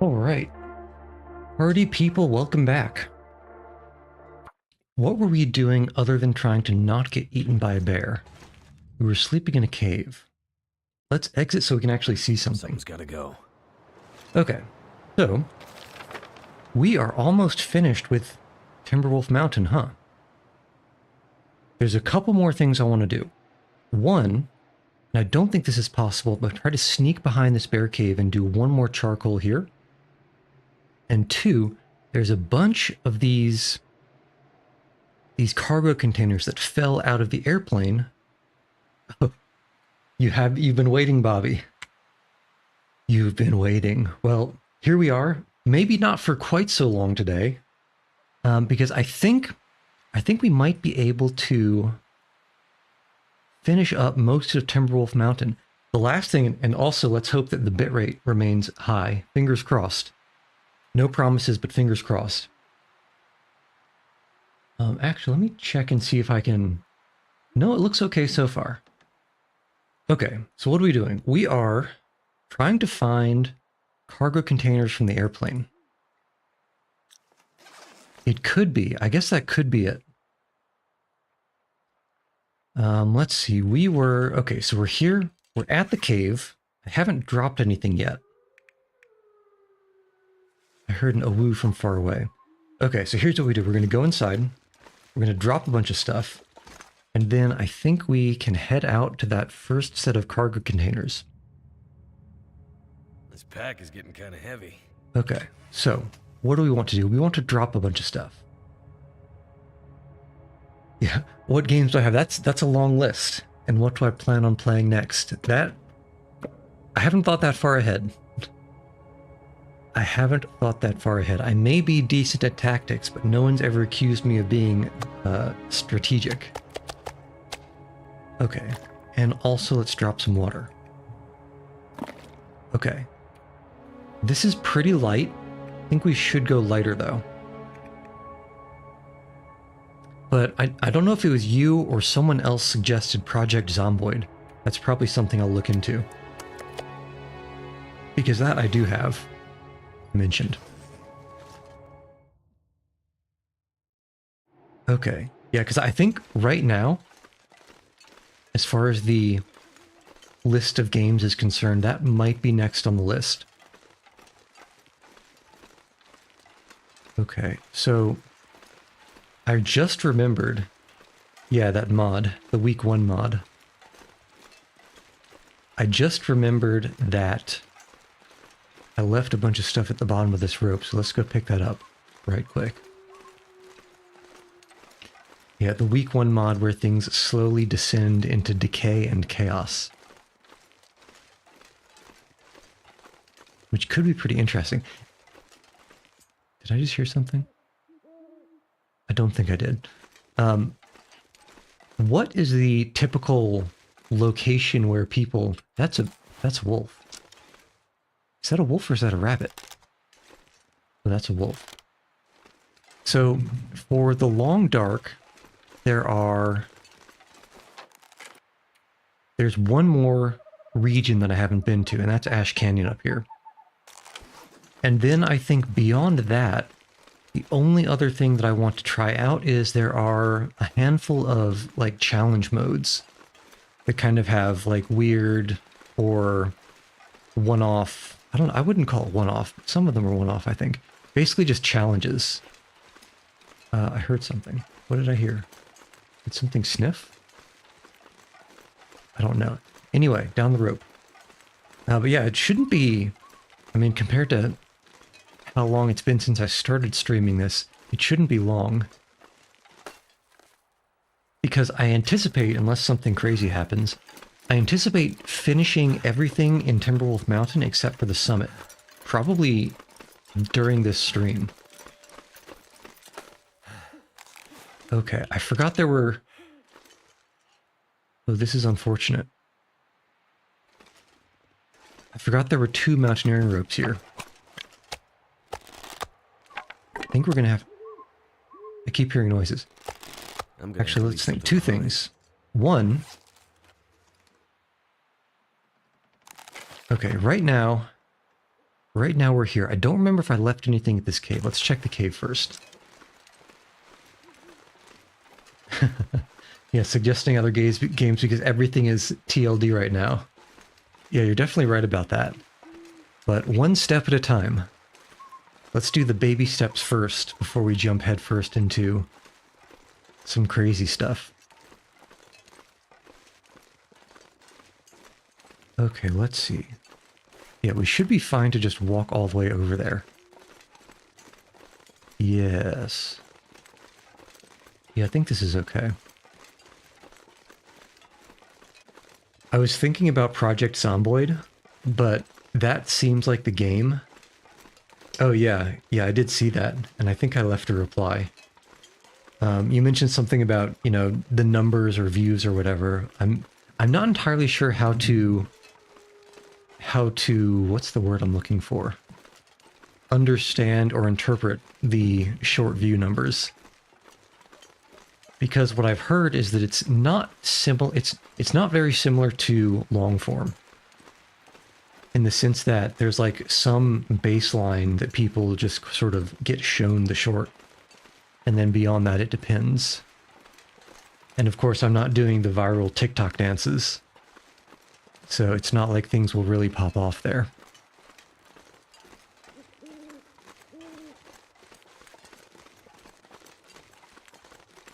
All right. Party people, welcome back. What were we doing other than trying to not get eaten by a bear? We were sleeping in a cave. Let's exit so we can actually see something. Someone's gotta go. Okay, so we are almost finished with Timberwolf Mountain, huh? There's a couple more things I want to do. One, and I don't think this is possible, but try to sneak behind this bear cave and do one more charcoal here. And two, there's a bunch of these cargo containers that fell out of the airplane. Oh, you've been waiting, Bobby. You've been waiting. Well, here we are. Maybe not for quite so long today, because I think we might be able to finish up most of Timberwolf Mountain. The last thing, and also let's hope that the bitrate remains high. Fingers crossed. No promises, but fingers crossed. Actually, let me check and see if I can... No, it looks okay so far. Okay, so what are we doing? We are trying to find cargo containers from the airplane. It could be. I guess that could be it. Let's see. Okay, so we're here. We're at the cave. I haven't dropped anything yet. I heard an awoo from far away. Okay, so here's what we do. We're going to go inside. We're going to drop a bunch of stuff. And then I think we can head out to that first set of cargo containers. This pack is getting kind of heavy. Okay, so what do we want to do? We want to drop a bunch of stuff. Yeah, what games do I have? That's a long list. And what do I plan on playing next? I haven't thought that far ahead. I may be decent at tactics, but no one's ever accused me of being strategic. Okay, and also let's drop some water. Okay. This is pretty light. I think we should go lighter though. But I don't know if it was you or someone else suggested Project Zomboid. That's probably something I'll look into. Because that I do have mentioned. Okay. Yeah, because I think right now, as far as the list of games is concerned, that might be next on the list. Okay, so I just remembered, yeah, that mod, the week 1 mod. I just remembered that I left a bunch of stuff at the bottom of this rope, so let's go pick that up right quick. Yeah, the week 1 mod where things slowly descend into decay and chaos. Which could be pretty interesting. Did I just hear something? I don't think I did. What is the typical location where people... That's a wolf. Is that a wolf or is that a rabbit? Oh, that's a wolf. So, for the long dark, there's one more region that I haven't been to, and that's Ash Canyon up here. And then I think beyond that, the only other thing that I want to try out is there are a handful of like challenge modes that kind of have like weird or one-off. I wouldn't call it one-off, but some of them are one-off, I think. Basically just challenges. I heard something. What did I hear? Did something sniff? I don't know. Anyway, down the rope. But yeah, it shouldn't be... I mean, compared to how long it's been since I started streaming this, it shouldn't be long. Because I anticipate, unless something crazy happens, I anticipate finishing everything in Timberwolf Mountain except for the summit. Probably during this stream. Okay, I forgot there were... Oh, this is unfortunate. I forgot there were 2 mountaineering ropes here. I think we're gonna have... I keep hearing noises. Actually, let's think. 2 things. One... Okay, right now, right now we're here. I don't remember if I left anything at this cave. Let's check the cave first. Yeah, suggesting other games because everything is TLD right now. Yeah, you're definitely right about that. But one step at a time. Let's do the baby steps first before we jump headfirst into some crazy stuff. Okay, let's see. Yeah, we should be fine to just walk all the way over there. Yes. Yeah, I think this is okay. I was thinking about Project Zomboid, but that seems like the game. Oh yeah, I did see that, and I think I left a reply. You mentioned something about, you know, the numbers or views or whatever. I'm not entirely sure how to what's the word I'm looking for? Understand or interpret the short view numbers. Because what I've heard is that it's not simple. It's not very similar to long form. In the sense that there's like some baseline that people just sort of get shown the short. And then beyond that, it depends. And of course, I'm not doing the viral TikTok dances. So it's not like things will really pop off there.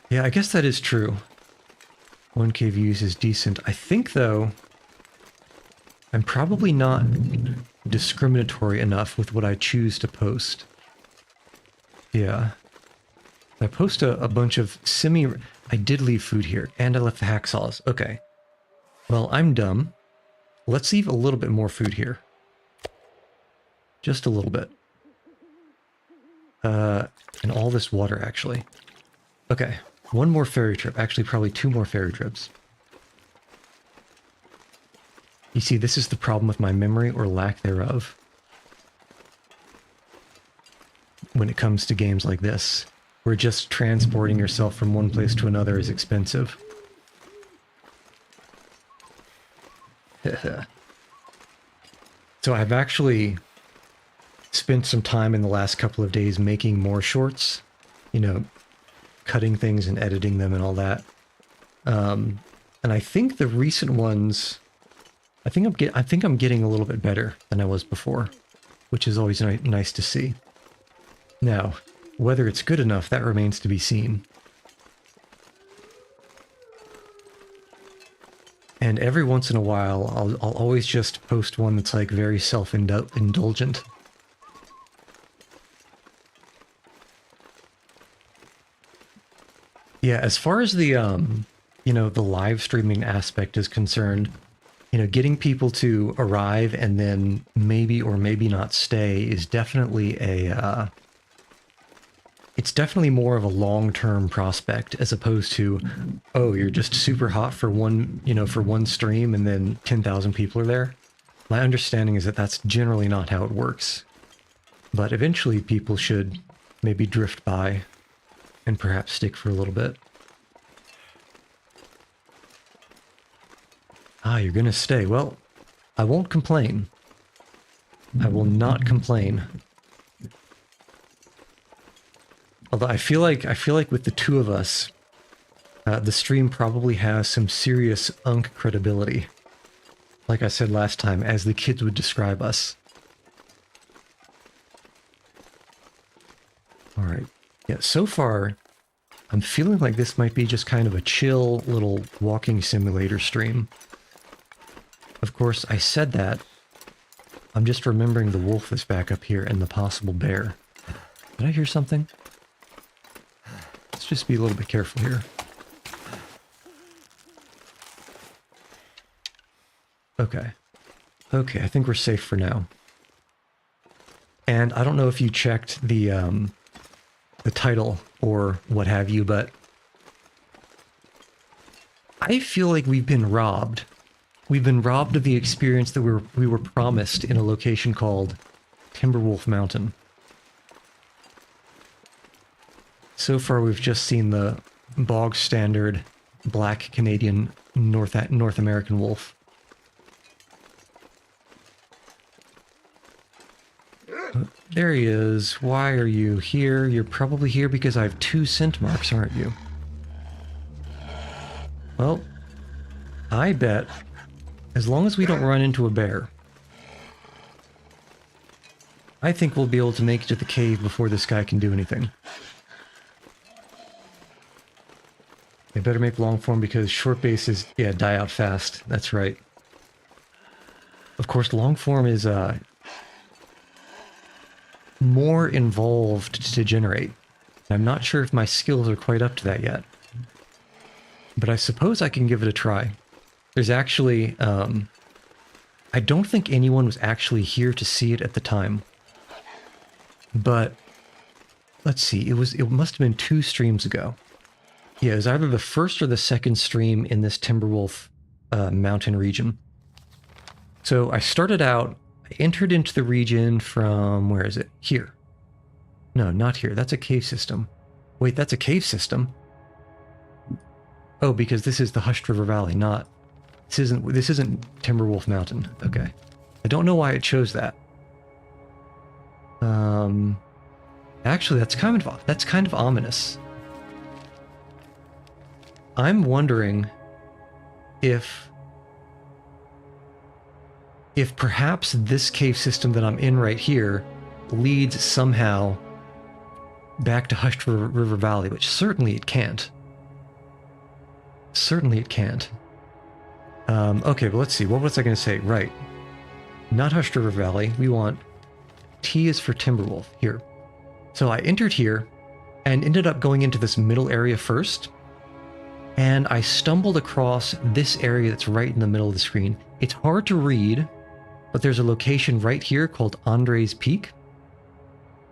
Yeah, I guess that is true. 1K views is decent. I think, though, I'm probably not discriminatory enough with what I choose to post. Yeah. I post a bunch of I did leave food here, and I left the hacksaws. Okay. Well, I'm dumb. Let's leave a little bit more food here. Just a little bit. And all this water, actually. Okay. One more ferry trip. Actually, probably 2 more ferry trips. You see, this is the problem with my memory or lack thereof. When it comes to games like this, where just transporting yourself from one place to another is expensive. So I've actually spent some time in the last couple of days making more shorts, you know, cutting things and editing them and all that. And I think the recent ones, I think I'm getting a little bit better than I was before, which is always nice to see. Now, whether it's good enough, that remains to be seen. And every once in a while, I'll always just post one that's like very self-indulgent. Yeah, as far as the you know, the live streaming aspect is concerned, you know, getting people to arrive and then maybe or maybe not stay is definitely a it's definitely more of a long-term prospect as opposed to, oh, you're just super hot for one, you know, for one stream and then 10,000 people are there. My understanding is that that's generally not how it works. But eventually people should maybe drift by and perhaps stick for a little bit. Ah, you're gonna stay. Well, I won't complain. I will not complain. Although I feel like with the 2 of us, the stream probably has some serious unk credibility. Like I said last time, as the kids would describe us. Alright. Yeah, so far, I'm feeling like this might be just kind of a chill little walking simulator stream. Of course, I said that. I'm just remembering the wolf that's back up here and the possible bear. Did I hear something? Let's just be a little bit careful here. Okay. Okay, I think we're safe for now. And I don't know if you checked the title or what have you, but I feel like we've been robbed. We've been robbed of the experience that we were promised in a location called Timberwolf Mountain. So far, we've just seen the bog standard black Canadian North American wolf. There he is. Why are you here? You're probably here because I have 2 scent marks, aren't you? Well, I bet as long as we don't run into a bear, I think we'll be able to make it to the cave before this guy can do anything. I better make long form because short bases, yeah, die out fast. That's right. Of course, long form is more involved to generate. I'm not sure if my skills are quite up to that yet. But I suppose I can give it a try. There's actually, I don't think anyone was actually here to see it at the time. But, let's see, it must have been 2 streams ago. Yeah, it was either the first or the second stream in this Timberwolf Mountain region. So I started out, I entered into the region from, where is it? Here. No, not here. That's a cave system. Wait, that's a cave system? Oh, because this is the Hushed River Valley, not... This isn't Timberwolf Mountain. Okay. I don't know why it chose that. Actually, that's kind of ominous. I'm wondering if perhaps this cave system that I'm in right here leads somehow back to Hushed River Valley, which certainly it can't. Certainly it can't. Okay, but let's see. What was I going to say? Right. Not Hushed River Valley. We want... T is for Timberwolf. Here. So I entered here and ended up going into this middle area first. And I stumbled across this area that's right in the middle of the screen. It's hard to read, but there's a location right here called Andre's Peak.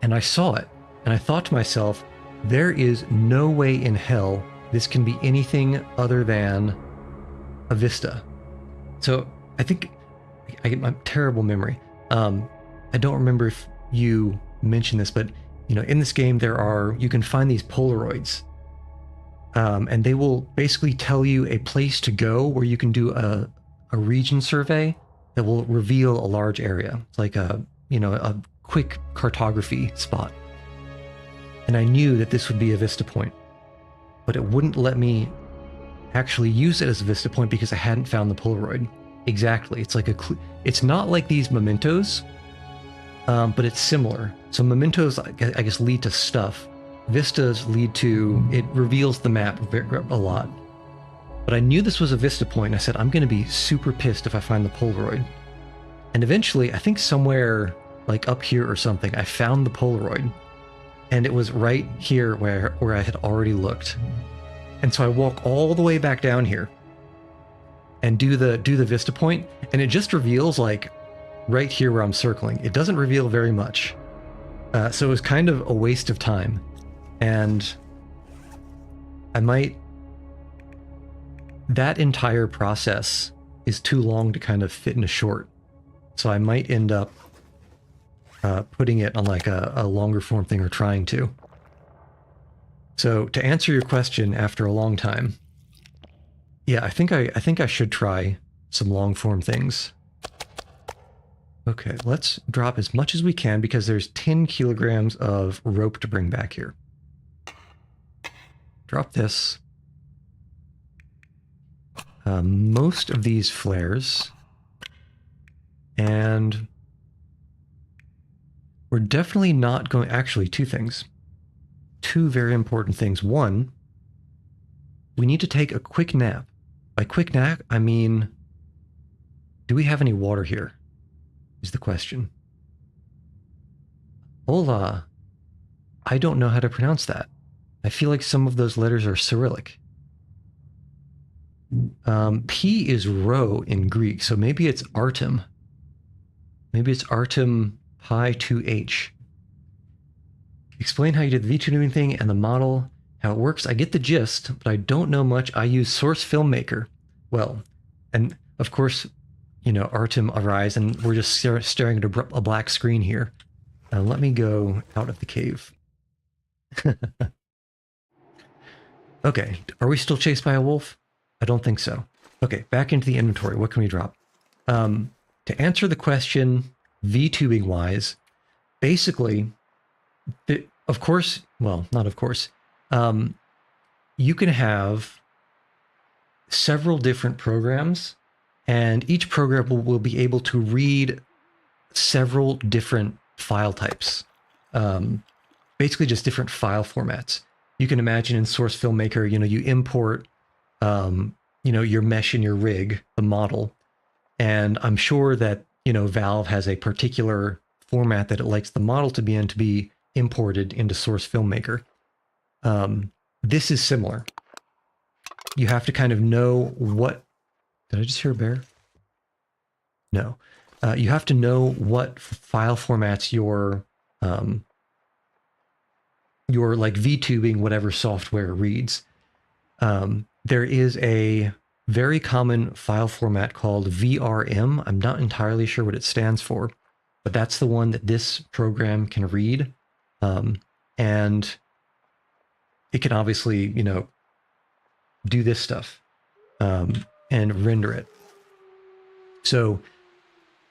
And I saw it. And I thought to myself, there is no way in hell this can be anything other than a vista. So I think I get my terrible memory. I don't remember if you mentioned this, but you know, in this game you can find these Polaroids, and they will basically tell you a place to go where you can do a region survey that will reveal a large area. It's like a quick cartography spot. And I knew that this would be a vista point, but it wouldn't let me actually use it as a vista point because I hadn't found the Polaroid. Exactly. It's like it's not like these mementos, but it's similar. So mementos, I guess, lead to stuff. Vistas lead to, it reveals the map a lot. But I knew this was a vista point, and I said, I'm going to be super pissed if I find the Polaroid. And eventually, I think somewhere like up here or something, I found the Polaroid. And it was right here where I had already looked. And so I walk all the way back down here and do the vista point, and it just reveals like right here where I'm circling. It doesn't reveal very much. So it was kind of a waste of time. And that entire process is too long to kind of fit in a short. So I might end up putting it on like a longer form thing, or trying to. So to answer your question after a long time, yeah, I think I should try some long form things. Okay, let's drop as much as we can because there's 10 kilograms of rope to bring back here. Drop this. Most of these flares. And we're definitely not going... Actually, 2 things. 2 very important things. One, we need to take a quick nap. By quick nap, I mean, do we have any water here? Is the question. Hola. I don't know how to pronounce that. I feel like some of those letters are Cyrillic. P is rho in Greek, so maybe it's Artem. Maybe it's Artem Pi 2H. Explain how you did the V2 thing and the model, how it works. I get the gist, but I don't know much. I use Source Filmmaker. Well, and of course, you know, Artem arrives and we're just staring at a black screen here. Let me go out of the cave. Okay, are we still chased by a wolf? I don't think so. Okay, back into the inventory. What can we drop? To answer the question, VTubing wise, basically, of course, well, not of course, you can have several different programs, and each program will be able to read several different file types. Basically just different file formats. You can imagine in Source Filmmaker, you import, your mesh in your rig, the model, and I'm sure that, Valve has a particular format that it likes the model to be imported into Source Filmmaker. This is similar. You have to kind of know what... Did I just hear a bear? No. You have to know what file formats your like VTubing whatever software reads. There is a very common file format called VRM. I'm not entirely sure what it stands for, but that's the one that this program can read. And it can obviously, do this stuff and render it. So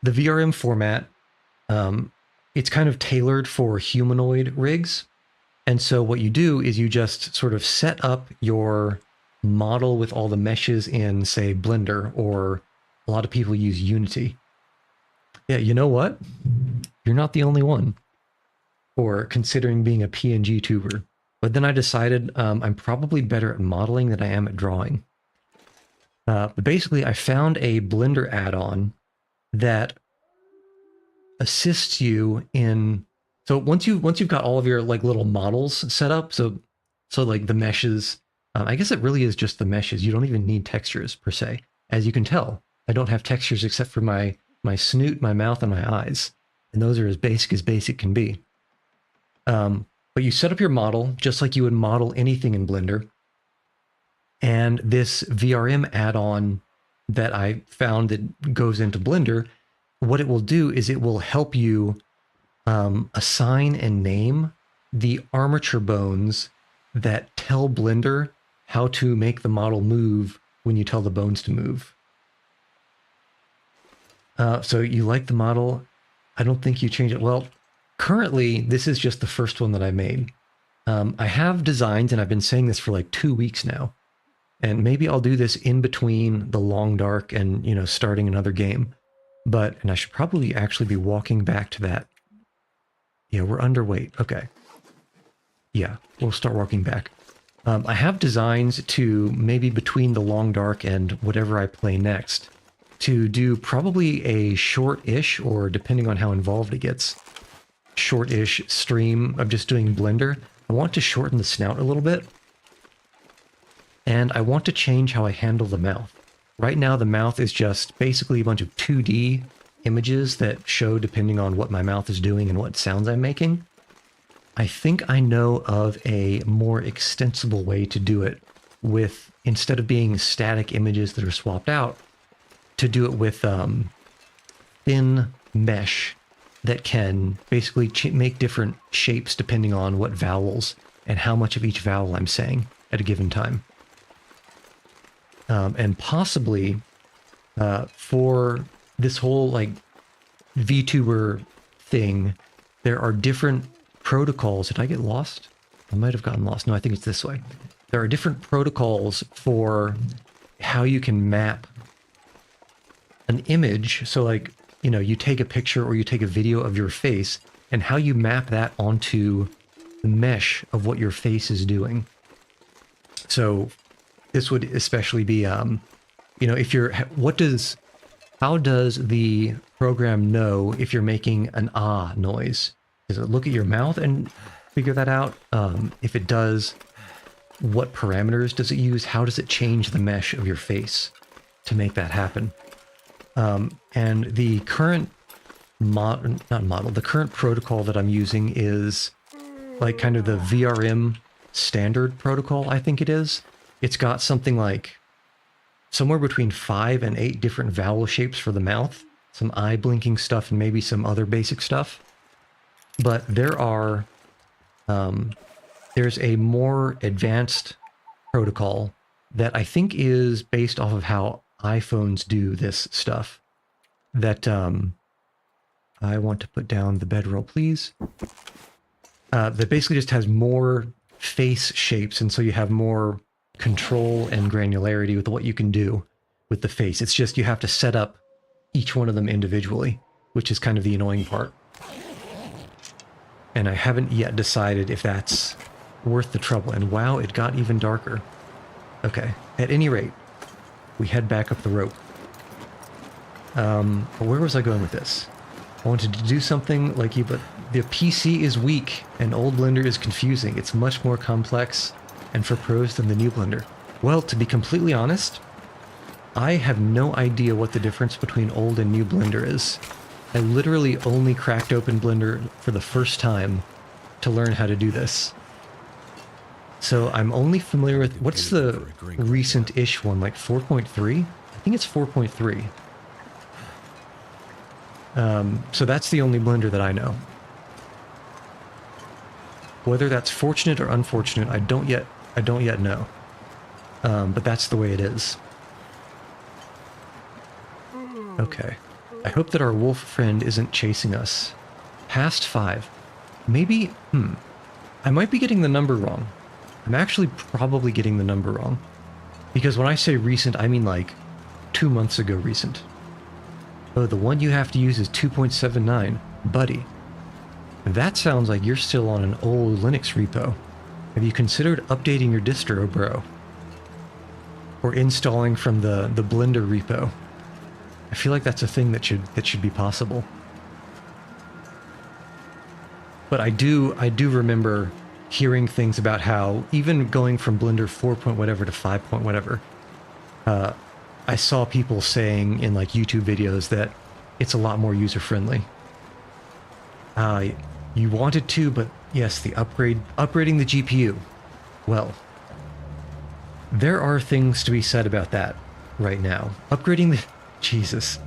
the VRM format, it's kind of tailored for humanoid rigs. And so what you do is you just sort of set up your model with all the meshes in, say, Blender, or a lot of people use Unity. Yeah, you know what? You're not the only one for considering being a PNG tuber. But then I decided I'm probably better at modeling than I am at drawing. But basically, I found a Blender add-on that assists you in... So once you've got all of your like little models set up, so like the meshes, I guess it really is just the meshes. You don't even need textures per se. As you can tell, I don't have textures except for my snoot, my mouth, and my eyes, and those are as basic can be. But you set up your model just like you would model anything in Blender, and this VRM add-on that I found that goes into Blender, what it will do is it will help you assign and name the armature bones that tell Blender how to make the model move when you tell the bones to move. So you like the model? I don't think you change it. Well, currently, this is just the first one that I made. I have designs, and I've been saying this for like 2 weeks now. And maybe I'll do this in between the long dark and, starting another game. And I should probably actually be walking back to that. Yeah, we're underweight. Okay. Yeah, we'll start walking back. I have designs to maybe between the long dark and whatever I play next to do probably a short-ish, or depending on how involved it gets, short-ish stream of just doing Blender. I want to shorten the snout a little bit. And I want to change how I handle the mouth. Right now, the mouth is just basically a bunch of 2D images that show depending on what my mouth is doing and what sounds I'm making. I think I know of a more extensible way to do it with, instead of being static images that are swapped out, to do it with thin mesh that can basically make different shapes depending on what vowels and how much of each vowel I'm saying at a given time. And possibly for this whole like VTuber thing, there are different protocols. Did I get lost? I might have gotten lost. No, I think it's this way. There are different protocols for how you can map an image. So like, you take a picture or you take a video of your face and how you map that onto the mesh of what your face is doing. So this would especially be, if you're, how does the program know if you're making an ah noise? Does it look at your mouth and figure that out? If it does, what parameters does it use? How does it change the mesh of your face to make that happen? And the current the current protocol that I'm using is like kind of the VRM standard protocol, I think it is. It's got something like somewhere between 5 and 8 different vowel shapes for the mouth, some eye blinking stuff, and maybe some other basic stuff. But there are, there's a more advanced protocol that I think is based off of how iPhones do this stuff. That I want to put down the bedroll, please. That basically just has more face shapes, and so you have more control and granularity with what you can do with the face. It's just you have to set up each one of them individually, which is kind of the annoying part. And I haven't yet decided if that's worth the trouble. And wow, it got even darker. Okay, at any rate, we head back up the rope. Where was I going with this? I wanted to do something like you, but the PC is weak and old Blender is confusing. It's much more complex and for pros than the new Blender. Well, to be completely honest, I have no idea what the difference between old and new Blender is. I literally only cracked open Blender for the first time to learn how to do this. So I'm only familiar with, what's the recent-ish one, like 4.3? I think it's 4.3. So that's the only Blender that I know. Whether that's fortunate or unfortunate, I don't yet know. But that's the way it is. Okay. I hope that our wolf friend isn't chasing us. Past 5. Maybe, I might be getting the number wrong. I'm actually probably getting the number wrong. Because when I say recent, I mean like 2 months ago recent. Oh, the one you have to use is 2.79. Buddy. That sounds like you're still on an old Linux repo. Have you considered updating your distro, bro? Or installing from the Blender repo? I feel like that's a thing that should be possible. But I do remember hearing things about how even going from Blender 4 point whatever to 5 point whatever, I saw people saying in like YouTube videos that it's a lot more user friendly. You wanted to, but yes, the upgrading the GPU. Well, there are things to be said about that right now. Upgrading the Jesus.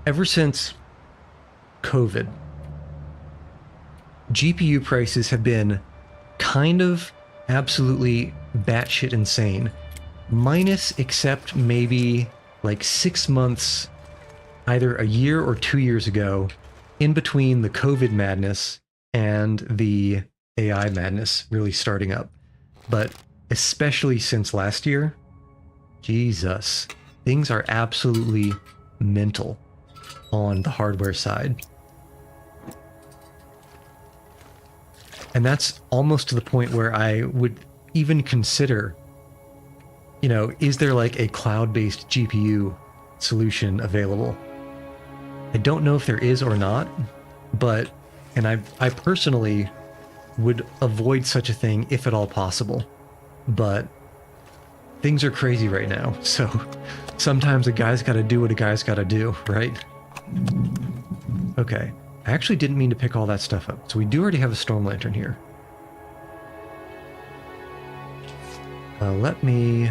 Ever since COVID, GPU prices have been kind of absolutely batshit insane. Minus except maybe like 6 months, either a year or 2 years ago, in between the COVID madness and the AI madness really starting up. But especially since last year, Jesus, things are absolutely mental on the hardware side. And that's almost to the point where I would even consider, you know, is there like a cloud-based GPU solution available? I don't know if there is or not, but, and I personally would avoid such a thing if at all possible, but things are crazy right now, so sometimes a guy's got to do what a guy's got to do, right? Okay, I actually didn't mean to pick all that stuff up, so we do already have a storm lantern here. Let me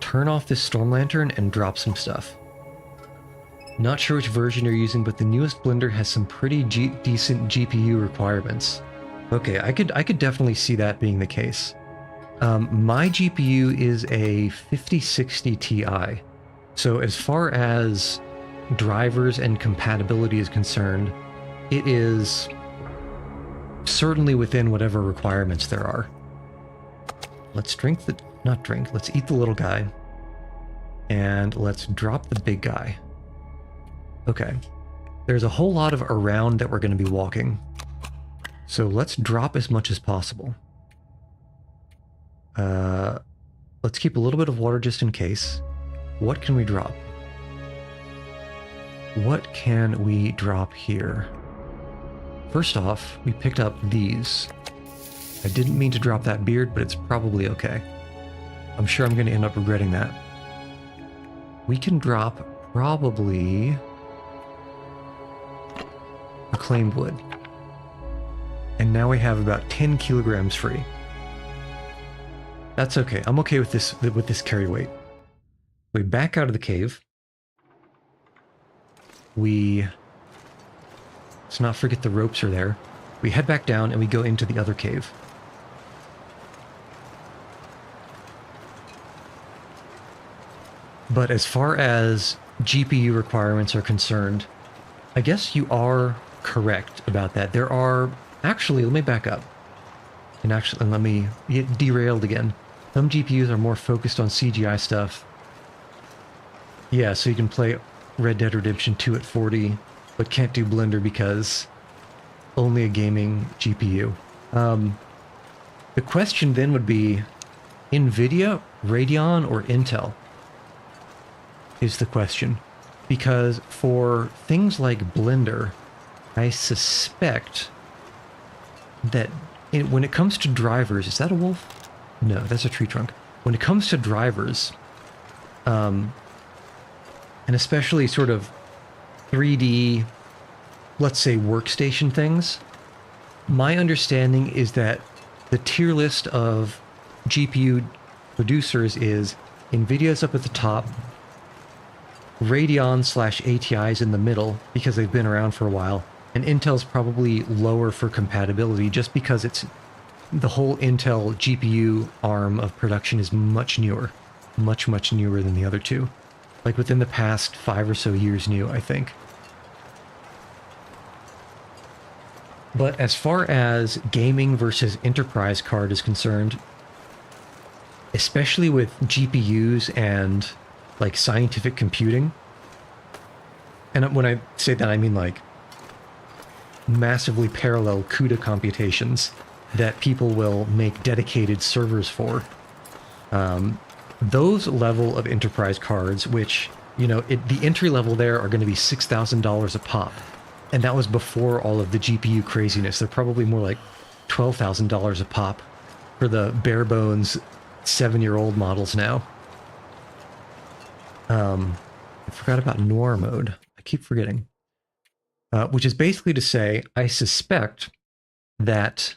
turn off this storm lantern and drop some stuff. Not sure which version you're using, but the newest Blender has some pretty decent GPU requirements. Okay, I could definitely see that being the case. My GPU is a 5060 Ti, so as far as drivers and compatibility is concerned, it is certainly within whatever requirements there are. Let's drink the, not drink, let's eat the little guy, and let's drop the big guy. Okay, there's a whole lot of around that we're going to be walking, so let's drop as much as possible. Let's keep a little bit of water just in case. What can we drop? What can we drop here? First off, we picked up these. I didn't mean to drop that beard, but it's probably okay. I'm sure I'm going to end up regretting that. We can drop probably reclaimed wood. And now we have about 10 kilograms free. That's okay. I'm okay with this carry weight. We back out of the cave. Let's not forget the ropes are there. We head back down and we go into the other cave. But as far as GPU requirements are concerned, I guess you are correct about that. There are actually, let me back up. And actually, let me get derailed again. Some GPUs are more focused on CGI stuff. Yeah, so you can play Red Dead Redemption 2 at 40, but can't do Blender because only a gaming GPU. The question then would be, NVIDIA, Radeon, or Intel is the question. Because for things like Blender, I suspect that when it comes to drivers, is that a wolf? No, that's a tree trunk. When it comes to drivers, and especially sort of 3D, let's say workstation things, my understanding is that the tier list of GPU producers is NVIDIA's up at the top, Radeon/ATI's in the middle because they've been around for a while, and Intel's probably lower for compatibility just because it's the whole Intel GPU arm of production is much newer, much newer than the other two. Like within the past 5 or so years new, I think. But as far as gaming versus enterprise card is concerned, especially with GPUs and like scientific computing, and when I say that, I mean like massively parallel CUDA computations that people will make dedicated servers for. Those level of enterprise cards, which, you know, the entry level there are going to be $6,000 a pop. And that was before all of the GPU craziness. They're probably more like $12,000 a pop for the bare bones 7-year-old models now. I forgot about noir mode. I keep forgetting. Which is basically to say, I suspect that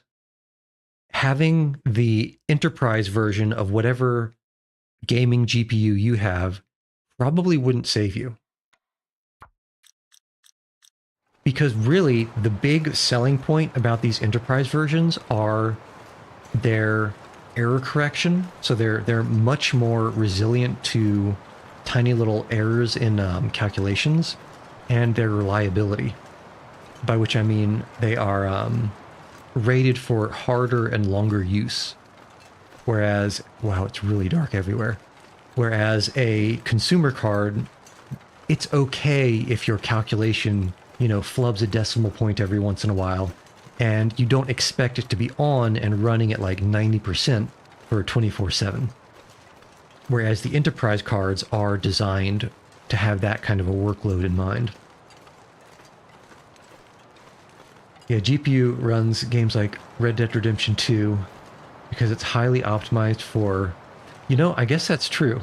having the enterprise version of whatever gaming GPU you have probably wouldn't save you. Because really, the big selling point about these enterprise versions are their error correction. So they're much more resilient to tiny little errors in calculations, and their reliability. By which I mean they are rated for harder and longer use. Whereas, wow, it's really dark everywhere. Whereas a consumer card, it's okay if your calculation, you know, flubs a decimal point every once in a while, and you don't expect it to be on and running at like 90% for 24/7. Whereas the enterprise cards are designed to have that kind of a workload in mind. Yeah, GPU runs games like Red Dead Redemption 2 because it's highly optimized for, you know, I guess that's true.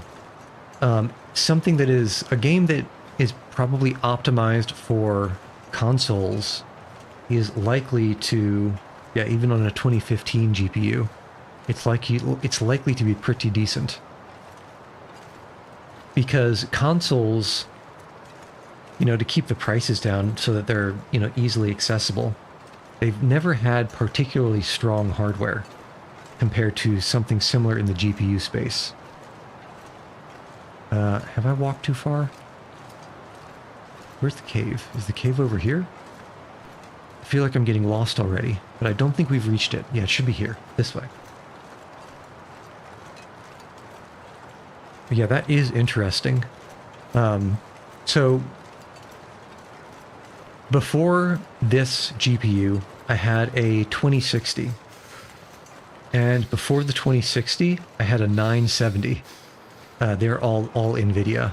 Something that is a game that is probably optimized for consoles is likely to, yeah, even on a 2015 GPU, it's likely to be pretty decent. Because consoles, you know, to keep the prices down so that they're, you know, easily accessible, they've never had particularly strong hardware compared to something similar in the GPU space. Have I walked too far? Where's the cave? Is the cave over here? I feel like I'm getting lost already, but I don't think we've reached it. Yeah, it should be here. This way. But yeah, that is interesting. So before this GPU, I had a 2060. And before the 2060, I had a 970. They're all NVIDIA.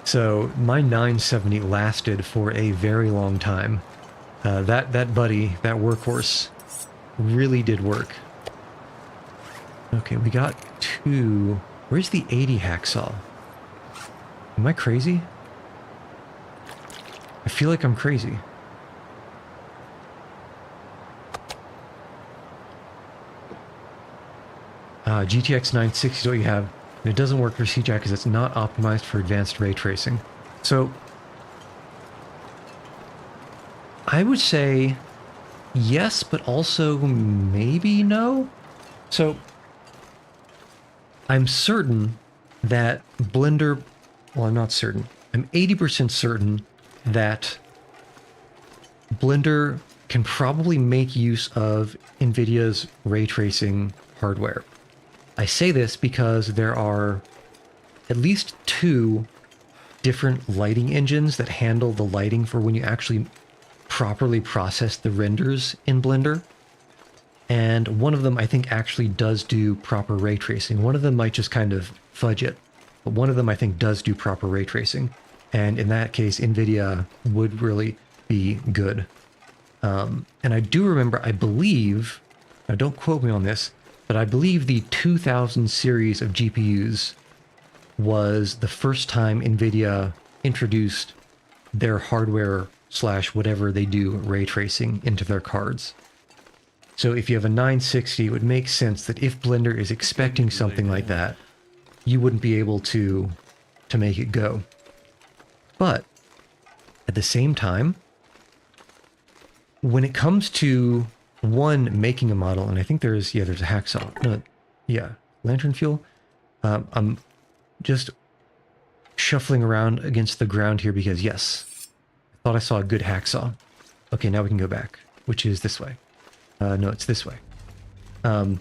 So my 970 lasted for a very long time. That buddy, that workhorse, really did work. Okay, we got 2. Where's the 80 hacksaw? Am I crazy? I feel like I'm crazy. GTX 960 is what you have. And it doesn't work for CGI because it's not optimized for advanced ray tracing. So I would say yes, but also maybe no. So I'm certain that Blender well, I'm not certain. I'm 80% certain that Blender can probably make use of NVIDIA's ray tracing hardware. I say this because there are at least 2 different lighting engines that handle the lighting for when you actually properly process the renders in Blender. And one of them I think actually does do proper ray tracing. One of them might just kind of fudge it, but one of them I think does do proper ray tracing. And in that case, NVIDIA would really be good. And I do remember, I believe, now don't quote me on this, but I believe the 2000 series of GPUs was the first time NVIDIA introduced their hardware / whatever they do ray tracing into their cards. So if you have a 960, it would make sense that if Blender is expecting something like that, you wouldn't be able to make it go. But at the same time, when it comes to making a model, and I think there's a hacksaw. No, yeah, lantern fuel. I'm just shuffling around against the ground here because yes, I thought I saw a good hacksaw. Okay, now we can go back, which is this way. No, it's this way. What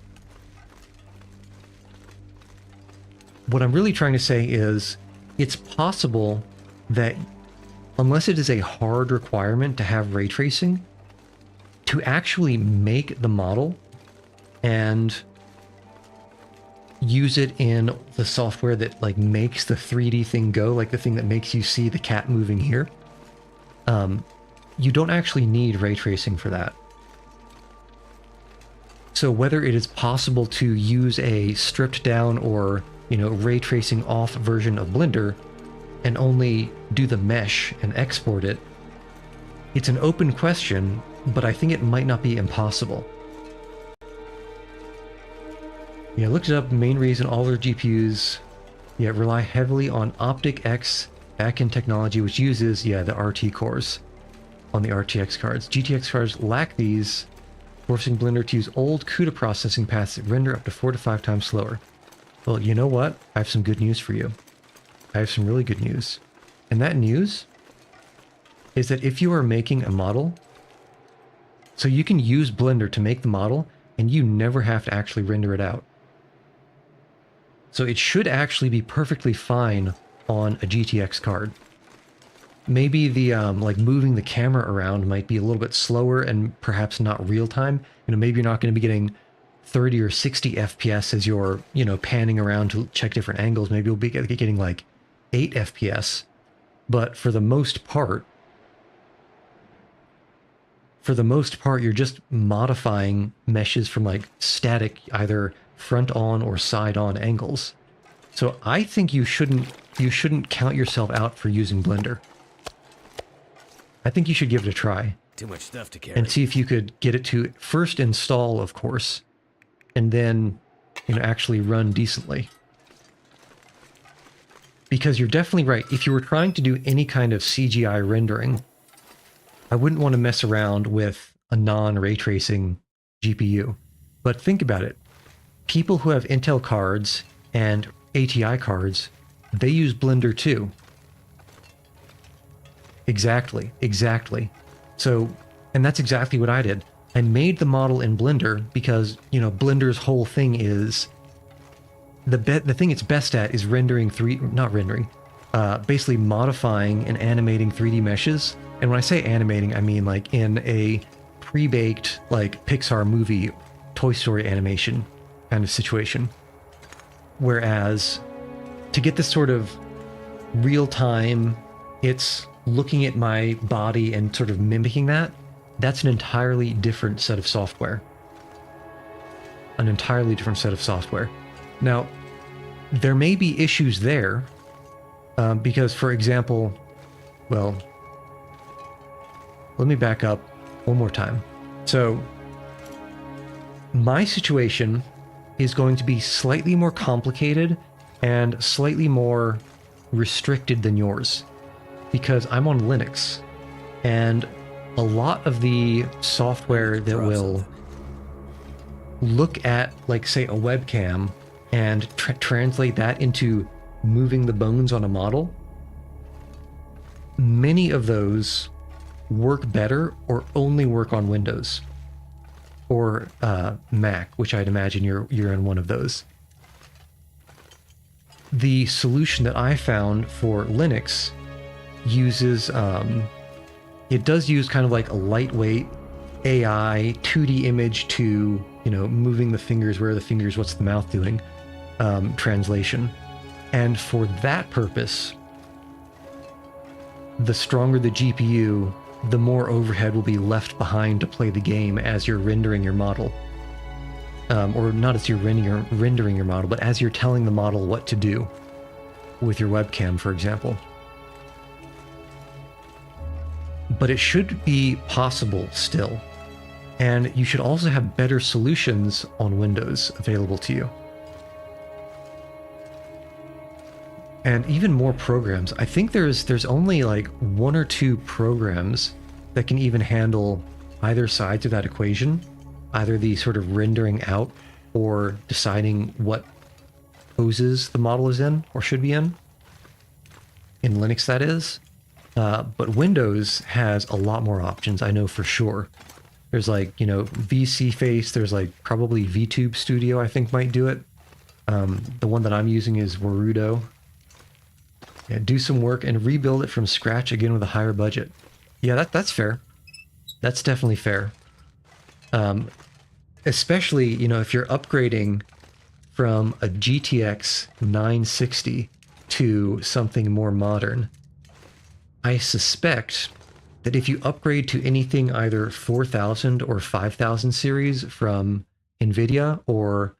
I'm really trying to say is it's possible that unless it is a hard requirement to have ray tracing, to actually make the model and use it in the software that like makes the 3D thing go, like the thing that makes you see the cat moving here, you don't actually need ray tracing for that. So whether it is possible to use a stripped down or, ray tracing off version of Blender and only do the mesh and export it, it's an open question, but I think it might not be impossible. Yeah, I looked it up. Main reason all their GPUs rely heavily on OpticX backend technology, which uses the RT cores on the RTX cards. GTX cards lack these, forcing Blender to use old CUDA processing paths that render up to 4 to 5 times slower. Well, you know what? I have some good news for you. I have some really good news. And that news is that if you are making a model, so you can use Blender to make the model and you never have to actually render it out. So it should actually be perfectly fine on a GTX card. Maybe the like moving the camera around might be a little bit slower and perhaps not real time. Maybe you're not going to be getting 30 or 60 FPS as you're, panning around to check different angles. Maybe you'll be getting like 8 FPS. But for the most part, you're just modifying meshes from like static, either front on or side on angles. So I think you shouldn't count yourself out for using Blender. I think you should give it a try. Too much stuff to carry. And see if you could get it to first install, of course, and then, actually run decently. Because you're definitely right. If you were trying to do any kind of CGI rendering, I wouldn't want to mess around with a non-ray tracing GPU. But think about it. People who have Intel cards and ATI cards, they use Blender too. Exactly. So, and that's exactly what I did. I made the model in Blender because, Blender's whole thing is the thing it's best at is basically modifying and animating 3D meshes. And when I say animating, I mean like in a pre-baked like Pixar movie, Toy Story animation kind of situation. Whereas to get this sort of real time, it's looking at my body and sort of mimicking that, that's an entirely different set of software. Now, there may be issues there, because, for example, well, let me back up one more time. So, my situation is going to be slightly more complicated and slightly more restricted than yours, because I'm on Linux, and a lot of the software that will look at, like, say, a webcam and translate that into moving the bones on a model, many of those work better or only work on Windows or Mac, which I'd imagine you're in one of those. The solution that I found for Linux uses it does use kind of like a lightweight AI 2D image to, you know, moving the fingers, where are the fingers, what's the mouth doing, translation. And for that purpose, the stronger the GPU, the more overhead will be left behind to play the game as you're rendering your model. Or not as you're rendering your model, but as you're telling the model what to do with your webcam, for example. But it should be possible still. And you should also have better solutions on Windows available to you. And even more programs. I think there's only like 1 or 2 programs that can even handle either sides of that equation, either the sort of rendering out or deciding what poses the model is in or should be in Linux, that is. But Windows has a lot more options, I know for sure. There's like, you know, VC Face, there's like probably VTube Studio, I think might do it. The one that I'm using is Warudo. Yeah, do some work and rebuild it from scratch again with a higher budget. Yeah, that's fair. That's definitely fair. Especially, you know, if you're upgrading from a GTX 960 to something more modern. I suspect that if you upgrade to anything either 4000 or 5000 series from NVIDIA, or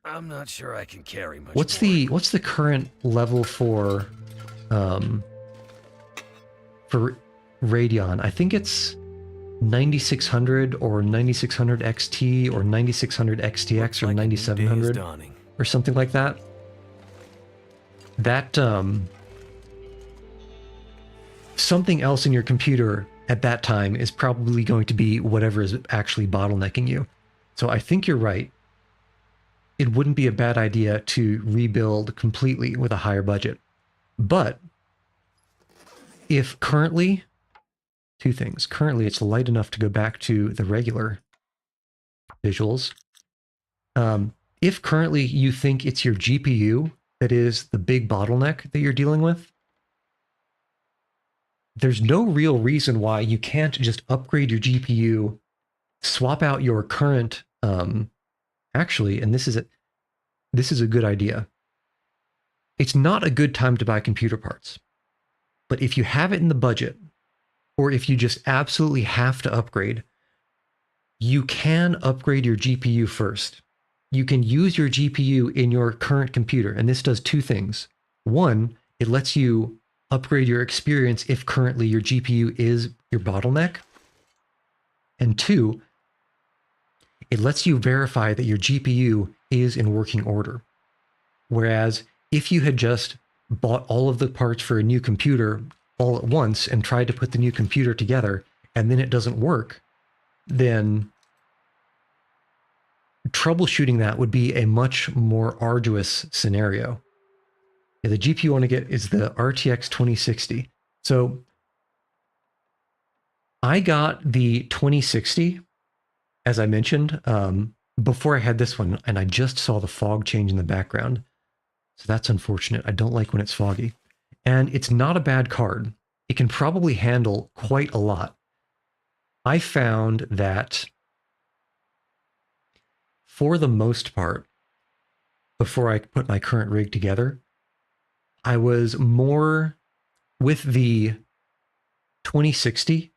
I'm not sure I can carry much what's more. the current level for Radeon? I think it's 9600 or 9600 XT or 9600 XTX or 9700 or something like that. That something else in your computer at that time is probably going to be whatever is actually bottlenecking you. So I think you're right. It wouldn't be a bad idea to rebuild completely with a higher budget. But if currently, 2 things. Currently, it's light enough to go back to the regular visuals. If currently you think it's your GPU that is the big bottleneck that you're dealing with, there's no real reason why you can't just upgrade your GPU, swap out your current, actually, and this is a good idea. It's not a good time to buy computer parts, but if you have it in the budget, or if you just absolutely have to upgrade, you can upgrade your GPU first. You can use your GPU in your current computer, and this does 2 things. 1, it lets you upgrade your experience if currently your GPU is your bottleneck. And 2, it lets you verify that your GPU is in working order. Whereas if you had just bought all of the parts for a new computer all at once and tried to put the new computer together and then it doesn't work, then troubleshooting that would be a much more arduous scenario. Yeah, the GPU you want to get is the RTX 2060. So I got the 2060, as I mentioned, before I had this one, and I just saw the fog change in the background. So that's unfortunate. I don't like when it's foggy. And it's not a bad card. It can probably handle quite a lot. I found that for the most part, before I put my current rig together, I was more with the 2060.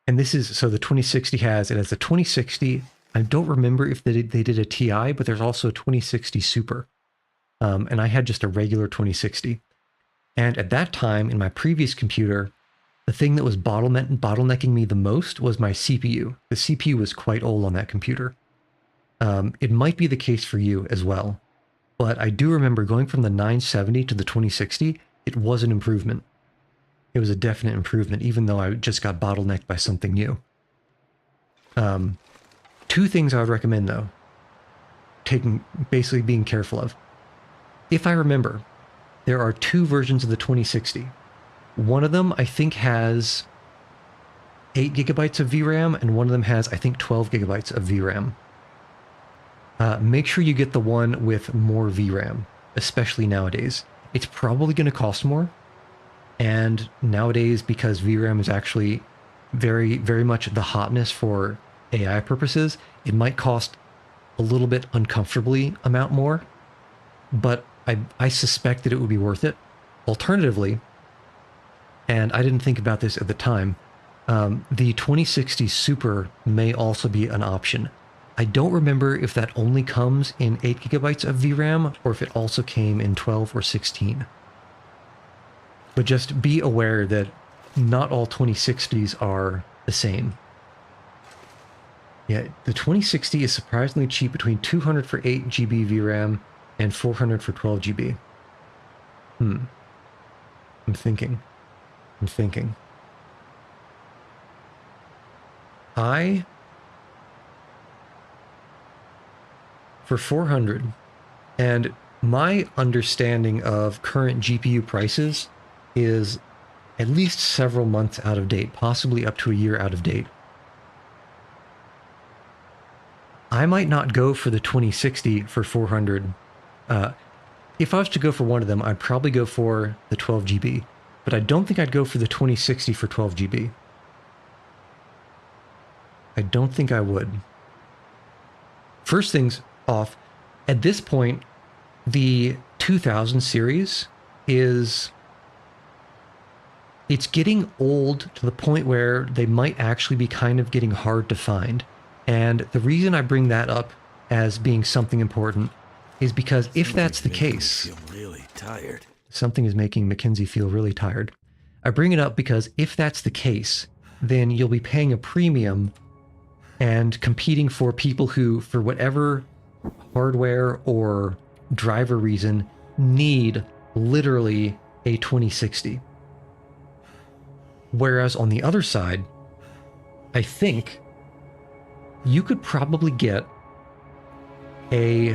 And this is, so the 2060 has a 2060. I don't remember if they did a TI, but there's also a 2060 Super. And I had just a regular 2060. And at that time, in my previous computer, the thing that was bottlenecking me the most was my CPU. The CPU was quite old on that computer. It might be the case for you as well. But I do remember going from the 970 to the 2060, it was an improvement. It was a definite improvement, even though I just got bottlenecked by something new. 2 things I would recommend, though, basically being careful of. If I remember, there are two versions of the 2060. One of them, I think, has 8 gigabytes of VRAM, and one of them has, I think, 12 gigabytes of VRAM. Make sure you get the one with more VRAM, especially nowadays. It's probably going to cost more, and nowadays, because VRAM is actually very, very much the hotness for AI purposes, it might cost a little bit uncomfortably amount more, but I suspect that it would be worth it. Alternatively, and I didn't think about this at the time, the 2060 Super may also be an option. I don't remember if that only comes in 8 gigabytes of VRAM or if it also came in 12 or 16. But just be aware that not all 2060s are the same. Yeah, the 2060 is surprisingly cheap, between 200 for 8 GB VRAM and 400 for 12 GB. I'm thinking. For 400, and my understanding of current GPU prices is at least several months out of date, possibly up to a year out of date. I might not go for the 2060 for 400. If I was to go for one of them, I'd probably go for the 12 GB, but I don't think I'd go for the 2060 for 12 GB. I don't think I would. First things off, at this point, the 2000 series it's getting old to the point where they might actually be kind of getting hard to find. And the reason I bring that up as being something important is because if that's the case, Really tired. something is making Mackenzie feel really tired. I bring it up because if that's the case, then you'll be paying a premium and competing for people who, for whatever hardware or driver reason, need literally a 2060. Whereas on the other side, I think you could probably get a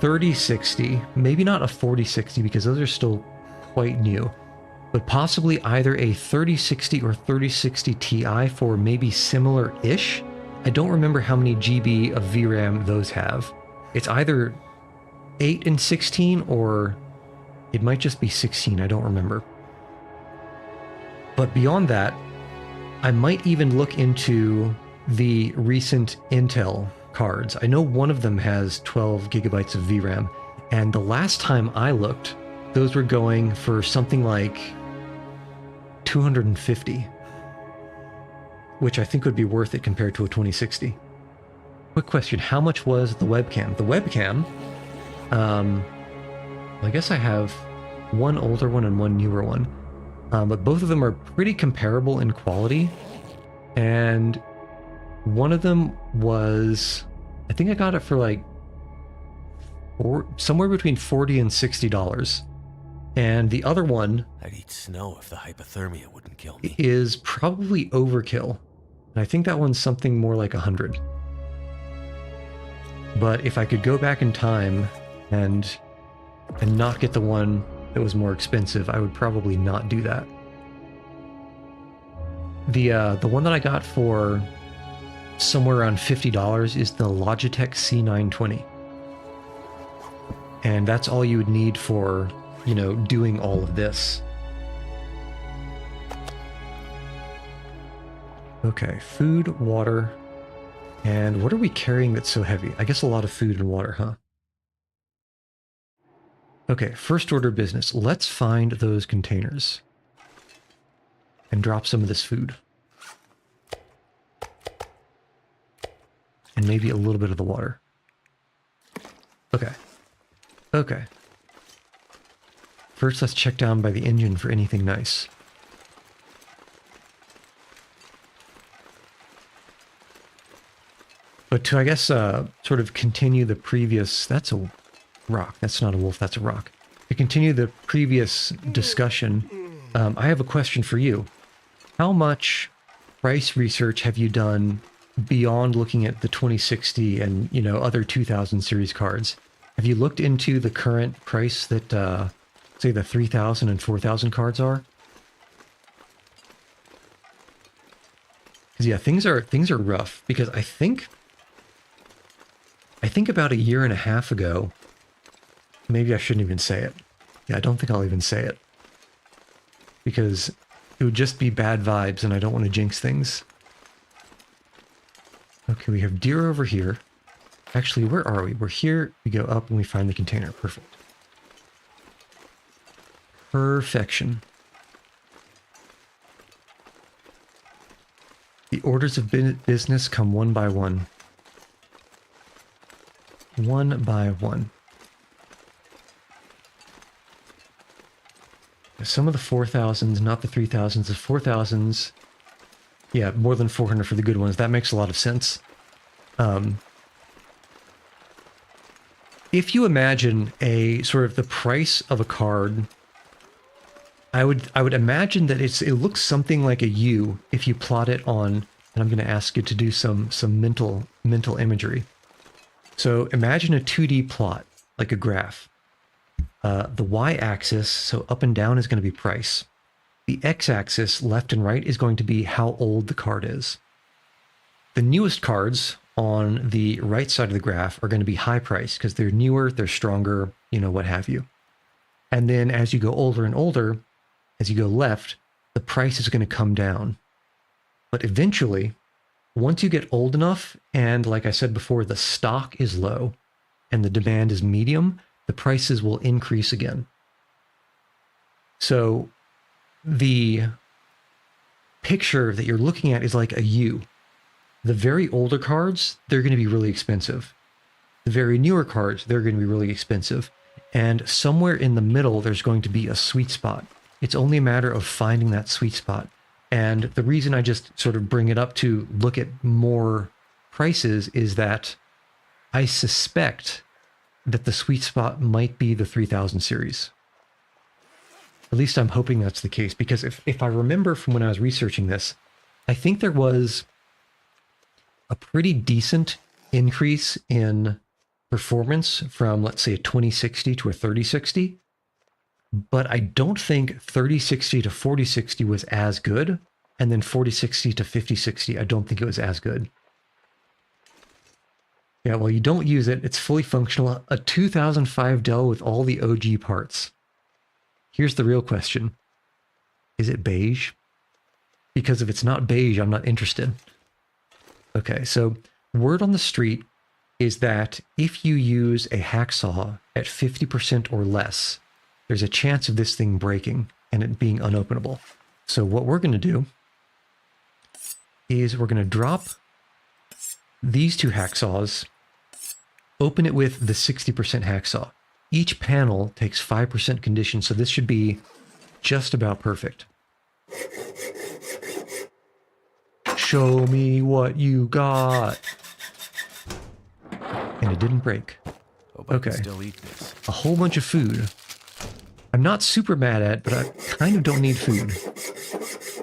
3060, maybe not a 4060 because those are still quite new, but possibly either a 3060 or 3060 Ti for maybe similar-ish. I don't remember how many GB of VRAM those have. It's either 8 and 16 or it might just be 16, I don't remember. But beyond that, I might even look into the recent Intel cards. I know one of them has 12 gigabytes of VRAM, and the last time I looked, those were going for something like 250, which I think would be worth it compared to a 2060. Quick question, how much was the webcam? The webcam, I guess I have one older one and one newer one, but both of them are pretty comparable in quality, and one of them was, I think I got it for like somewhere between $40 and $60. And the other one, I'd eat snow if the hypothermia wouldn't kill me. is probably overkill. And I think that one's something more like 100. But if I could go back in time and not get the one that was more expensive, I would probably not do that. The one that I got for somewhere around $50 is the Logitech C920. And that's all you would need for, you know, doing all of this. Okay, food, water, and what are we carrying that's so heavy? I guess a lot of food and water, huh? Okay, first order of business. Let's find those containers and drop some of this food. And maybe a little bit of the water. Okay. Okay. First, let's check down by the engine for anything nice. But to, I guess, sort of continue the previous... That's a rock. That's not a wolf, that's a rock. To continue the previous discussion, I have a question for you. How much price research have you done beyond looking at the 2060 and, you know, other 2000 series cards? Have you looked into the current price that say the 3,000 and 4,000 cards are. Because yeah, things are rough. Because I think about a year and a half ago, maybe I shouldn't even say it. Yeah, I don't think I'll even say it. Because it would just be bad vibes and I don't want to jinx things. Okay, we have deer over here. Actually, where are we? We're here, we go up and we find the container. Perfect. Perfection. The orders of business come one by one. One by one. Some of the 4,000s, not the 3,000s, the 4,000s. Yeah, more than 400 for the good ones. That makes a lot of sense. If you imagine a sort of the price of a card, I would imagine that it looks something like a U if you plot it on, and I'm going to ask you to do some mental imagery. So imagine a 2D plot, like a graph. The y-axis, so up and down, is going to be price. The x-axis, left and right, is going to be how old the card is. The newest cards on the right side of the graph are going to be high price because they're newer, they're stronger, you know, what have you. And then as you go older and older, as you go left, the price is going to come down. But eventually, once you get old enough, and like I said before, the stock is low and the demand is medium, the prices will increase again. So the picture that you're looking at is like a U. The very older cards, they're going to be really expensive. The very newer cards, they're going to be really expensive. And somewhere in the middle, there's going to be a sweet spot. It's only a matter of finding that sweet spot. And the reason I just sort of bring it up to look at more prices is that I suspect that the sweet spot might be the 3000 series. At least I'm hoping that's the case, because if I remember from when I was researching this, I think there was a pretty decent increase in performance from, let's say, a 2060 to a 3060. But I don't think 3060 to 4060 was as good. And then 4060 to 5060, I don't think it was as good. Yeah, well, you don't use it. It's fully functional. A 2005 Dell with all the OG parts. Here's the real question. Is it beige? Because if it's not beige, I'm not interested. Okay, so word on the street is that if you use a hacksaw at 50% or less, there's a chance of this thing breaking and it being unopenable. So what we're going to do is we're going to drop these two hacksaws, open it with the 60% hacksaw. Each panel takes 5% condition, so this should be just about perfect. Show me what you got. And it didn't break. Okay. Still eat this. A whole bunch of food. I'm not super mad at, but I kind of don't need food.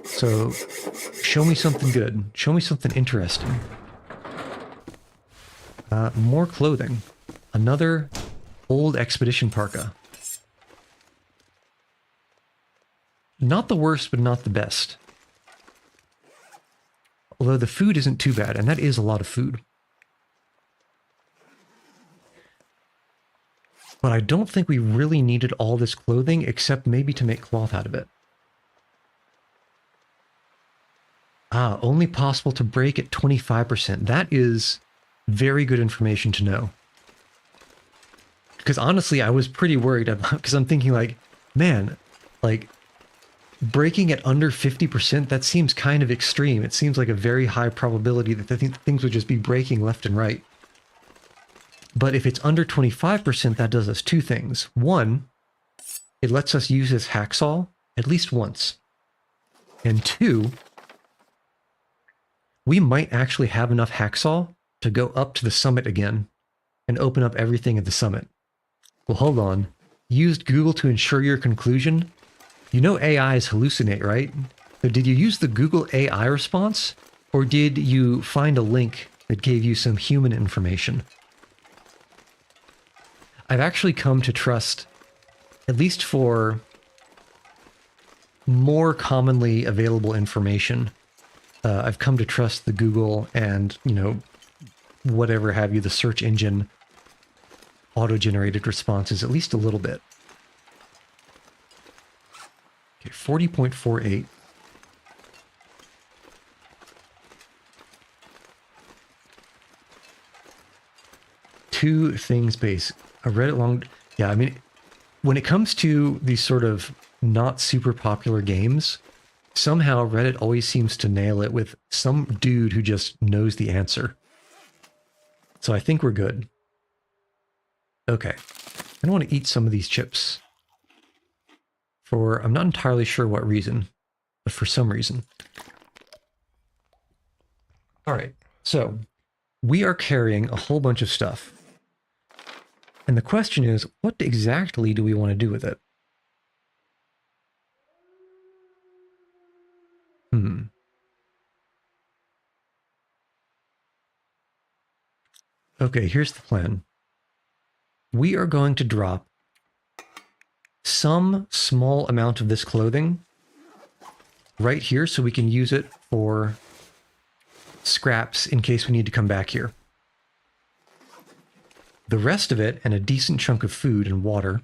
So, show me something good. Show me something interesting. More clothing. Another old expedition parka. Not the worst, but not the best. Although the food isn't too bad, and that is a lot of food. But I don't think we really needed all this clothing, except maybe to make cloth out of it. Ah, only possible to break at 25%. That is very good information to know. Because honestly, I was pretty worried about, because I'm thinking like, man, like breaking at under 50%, that seems kind of extreme. It seems like a very high probability that things would just be breaking left and right. But if it's under 25%, that does us two things. One, it lets us use this hacksaw at least once. And two, we might actually have enough hacksaw to go up to the summit again and open up everything at the summit. Well, hold on. Used Google to ensure your conclusion? You know AIs hallucinate, right? So did you use the Google AI response? Or did you find a link that gave you some human information? I've actually come to trust at least for more commonly available information, I've come to trust the Google and, you know, whatever have you, the search engine auto-generated responses at least a little bit. Okay, 40.48. Two things basic. I read it long. Yeah, I mean, when it comes to these sort of not super popular games, somehow Reddit always seems to nail it with some dude who just knows the answer. So I think we're good. Okay. I want to eat some of these chips. For, I'm not entirely sure what reason, but for some reason. All right. So we are carrying a whole bunch of stuff. And the question is, what exactly do we want to do with it? Okay, here's the plan. We are going to drop some small amount of this clothing right here so we can use it for scraps in case we need to come back here. The rest of it, and a decent chunk of food and water,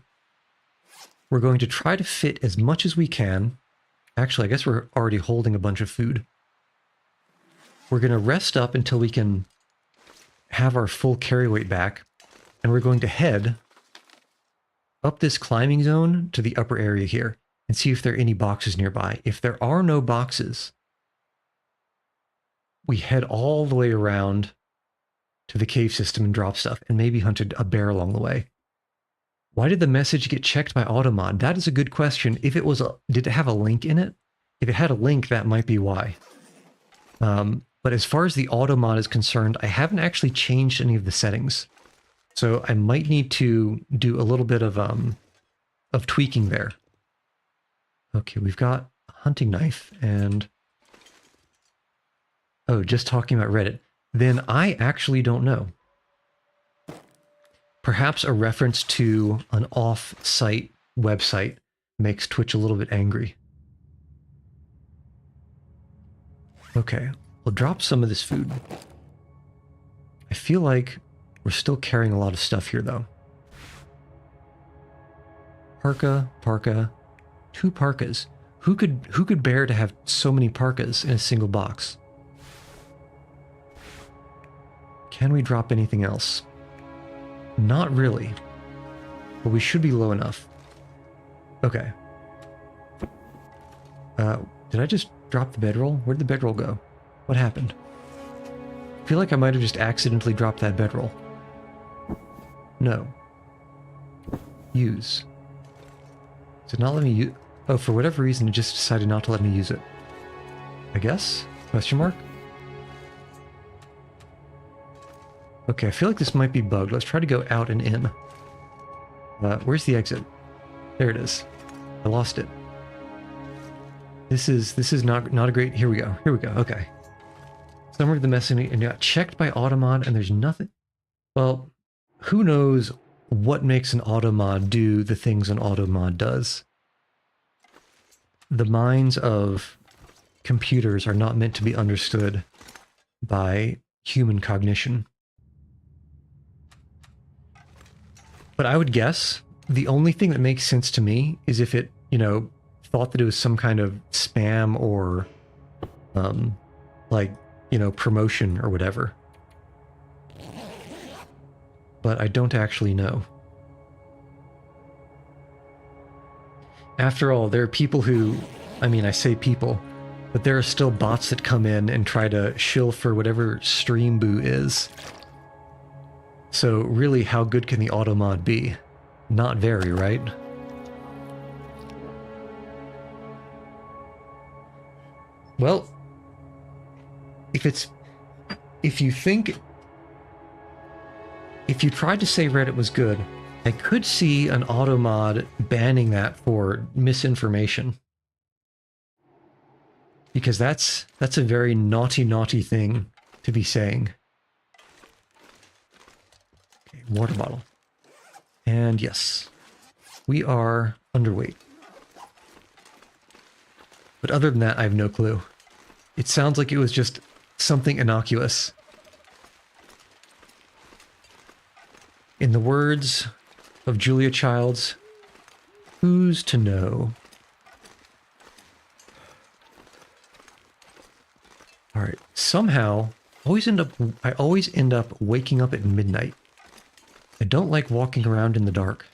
we're going to try to fit as much as we can. Actually, I guess we're already holding a bunch of food. We're going to rest up until we can have our full carry weight back, and we're going to head up this climbing zone to the upper area here and see if there are any boxes nearby. If there are no boxes, we head all the way around to the cave system and drop stuff, and maybe hunted a bear along the way. Why did the message get checked by Automod? That is a good question. If it was did it have a link in it? If it had a link, that might be why. But as far as the Automod is concerned, I haven't actually changed any of the settings. So I might need to do a little bit of tweaking there. Okay, we've got a hunting knife and... Oh, just talking about Reddit. Then I actually don't know. Perhaps a reference to an off-site website makes Twitch a little bit angry. Okay, we'll drop some of this food. I feel like we're still carrying a lot of stuff here, though. Parka, 2 parkas. Who could bear to have so many parkas in a single box? Can we drop anything else? Not really. But we should be low enough. Okay. Did I just drop the bedroll? Where'd the bedroll go? What happened? I feel like I might have just accidentally dropped that bedroll. No. Use. Does it not let me use... Oh, for whatever reason, it just decided not to let me use it. I guess? Question mark? Okay, I feel like this might be bugged. Let's try to go out and in. Where's the exit? There it is. I lost it. This is not a great... Here we go. Here we go. Okay. Summary of the message and got checked by Automod, and there's nothing... Well, who knows what makes an Automod do the things an Automod does? The minds of computers are not meant to be understood by human cognition. But I would guess the only thing that makes sense to me is if it, you know, thought that it was some kind of spam or, like, you know, promotion or whatever. But I don't actually know. After all, there are people who, I mean, I say people, but there are still bots that come in and try to shill for whatever stream boo is. So really, how good can the Automod be? Not very, right? Well, if you tried to say Reddit was good, I could see an Automod banning that for misinformation. Because that's a very naughty thing to be saying. Okay, water bottle. And yes, We are underweight. But other than that, I have no clue. It sounds like it was just something innocuous. In the words of Julia Childs, who's to know? All right, somehow, I always end up waking up at midnight. I don't like walking around in the dark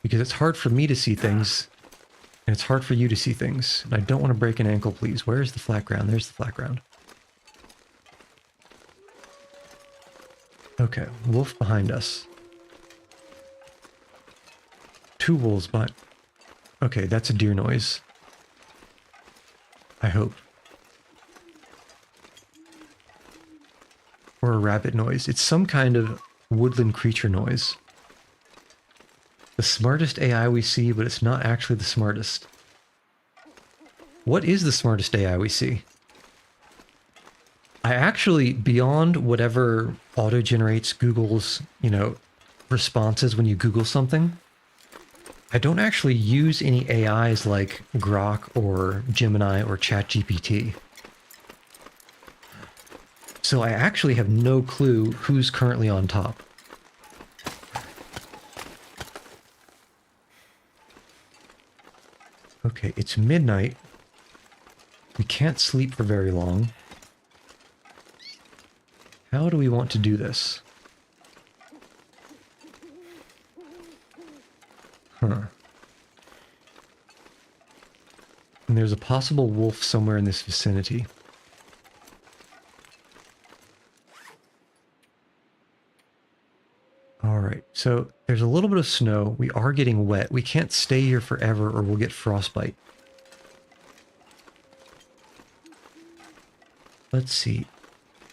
because it's hard for me to see things and it's hard for you to see things. And I don't want to break an ankle, please. Where's the flat ground? There's the flat ground. Okay, wolf behind us. 2 wolves behind. Okay, that's a deer noise. I hope. Or a rabbit noise. It's some kind of woodland creature noise. The smartest AI we see, but it's not actually the smartest. What is the smartest AI we see? I actually, beyond whatever auto-generates Google's, responses when you Google something, I don't actually use any AIs like Grok or Gemini or ChatGPT. So I actually have no clue who's currently on top. Okay, it's midnight. We can't sleep for very long. How do we want to do this? Huh. And there's a possible wolf somewhere in this vicinity. Alright, so there's a little bit of snow. We are getting wet. We can't stay here forever or we'll get frostbite. Let's see.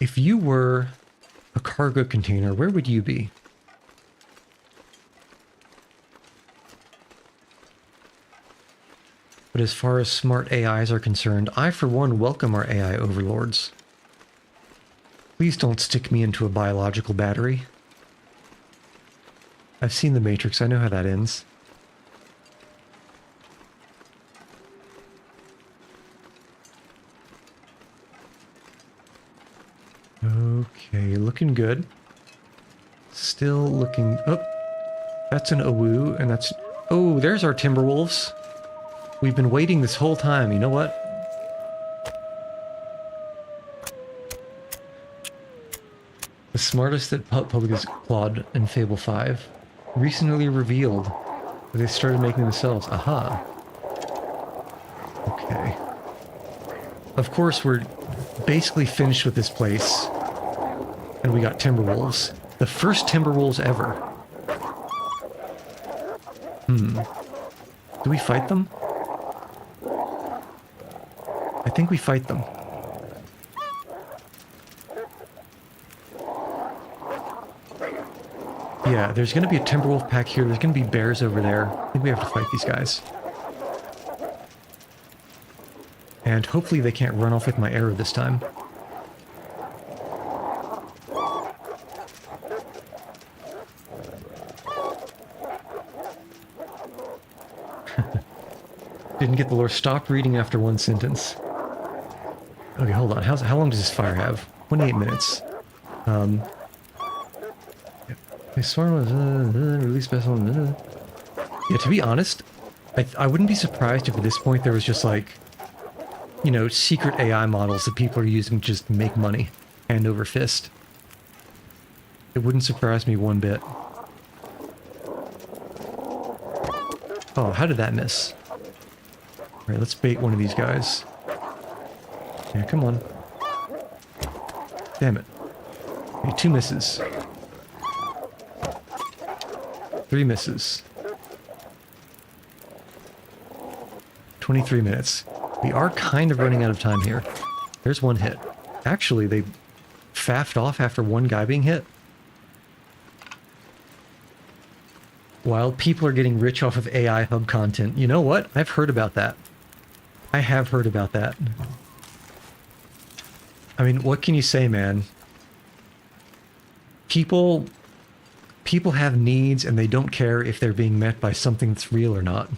If you were a cargo container, where would you be? But as far as smart AIs are concerned, I for one welcome our AI overlords. Please don't stick me into a biological battery. I've seen The Matrix, I know how that ends. Okay, looking good. Still looking... Oh, that's an awoo, and that's... Oh, there's our Timberwolves. We've been waiting this whole time, you know what? The smartest that public is Claude in Fable 5. Recently revealed that they started making themselves. Aha. Okay. Of course, we're basically finished with this place. And we got Timberwolves. The first Timberwolves ever. Do we fight them? I think we fight them. Yeah, there's going to be a Timberwolf pack here. There's going to be bears over there. I think we have to fight these guys. And hopefully they can't run off with my arrow this time. Didn't get the lore. Stop reading after one sentence. Okay, hold on. How long does this fire have? 28 minutes. Release special. Yeah, to be honest, I wouldn't be surprised if at this point there was just like, secret AI models that people are using to just make money, hand over fist. It wouldn't surprise me one bit. Oh, how did that miss? Alright, let's bait one of these guys. Yeah, come on. Damn it. Okay, 2 misses. 3 misses. 23 minutes. We are kind of running out of time here. There's 1 hit. Actually, they faffed off after 1 guy being hit. While people are getting rich off of AI hub content. You know what? I've heard about that. I have heard about that. I mean, what can you say, man? People People have needs and they don't care if they're being met by something that's real or not.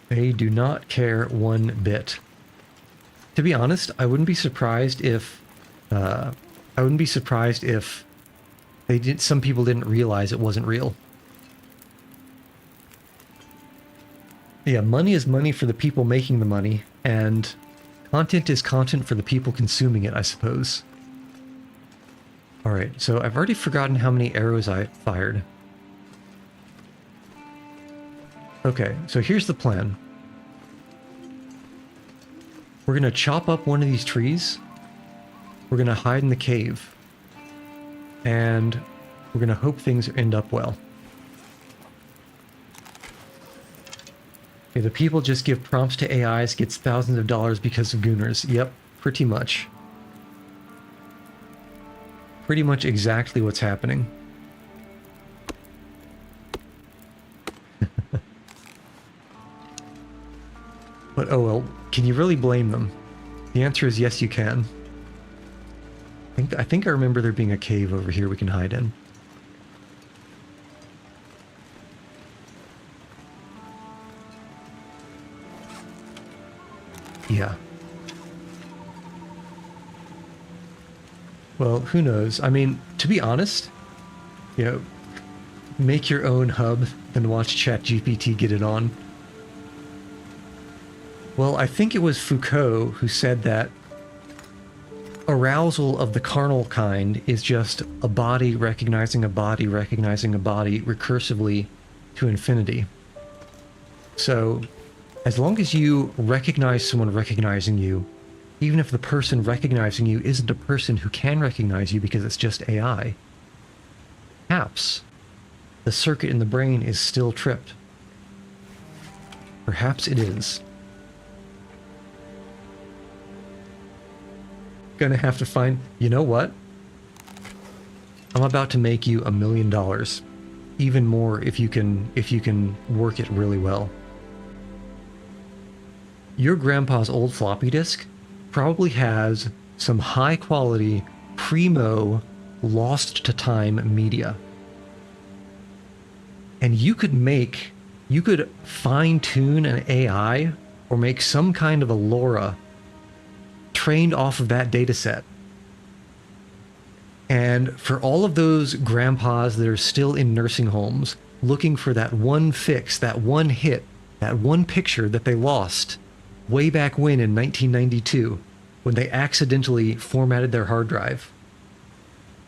They do not care one bit. To be honest, I wouldn't be surprised if some people didn't realize it wasn't real. Yeah, money is money for the people making the money, and content is content for the people consuming it, I suppose. Alright, so I've already forgotten how many arrows I fired. Okay, so here's the plan. We're gonna chop up one of these trees. We're gonna hide in the cave. And we're gonna hope things end up well. Okay, the people just give prompts to AIs, gets thousands of dollars because of gooners. Yep, pretty much. Pretty much exactly what's happening. But oh well, can you really blame them? The answer is yes, you can. I think I remember there being a cave over here we can hide in. Yeah. Well, who knows? I mean, to be honest, you know, make your own hub and watch ChatGPT get it on. Well, I think it was Foucault who said that arousal of the carnal kind is just a body recognizing a body recognizing a body recursively to infinity. So, as long as you recognize someone recognizing you, even if the person recognizing you isn't a person who can recognize you because it's just AI, perhaps the circuit in the brain is still tripped. Perhaps it is. Gonna have to find... You know what? I'm about to make you $1 million. Even more if you can work it really well. Your grandpa's old floppy disk probably has some high quality, primo, lost to time media. And you could fine tune an AI or make some kind of a LoRa trained off of that data set. And for all of those grandpas that are still in nursing homes looking for that one fix, that one hit, that one picture that they lost way back when in 1992 when they accidentally formatted their hard drive,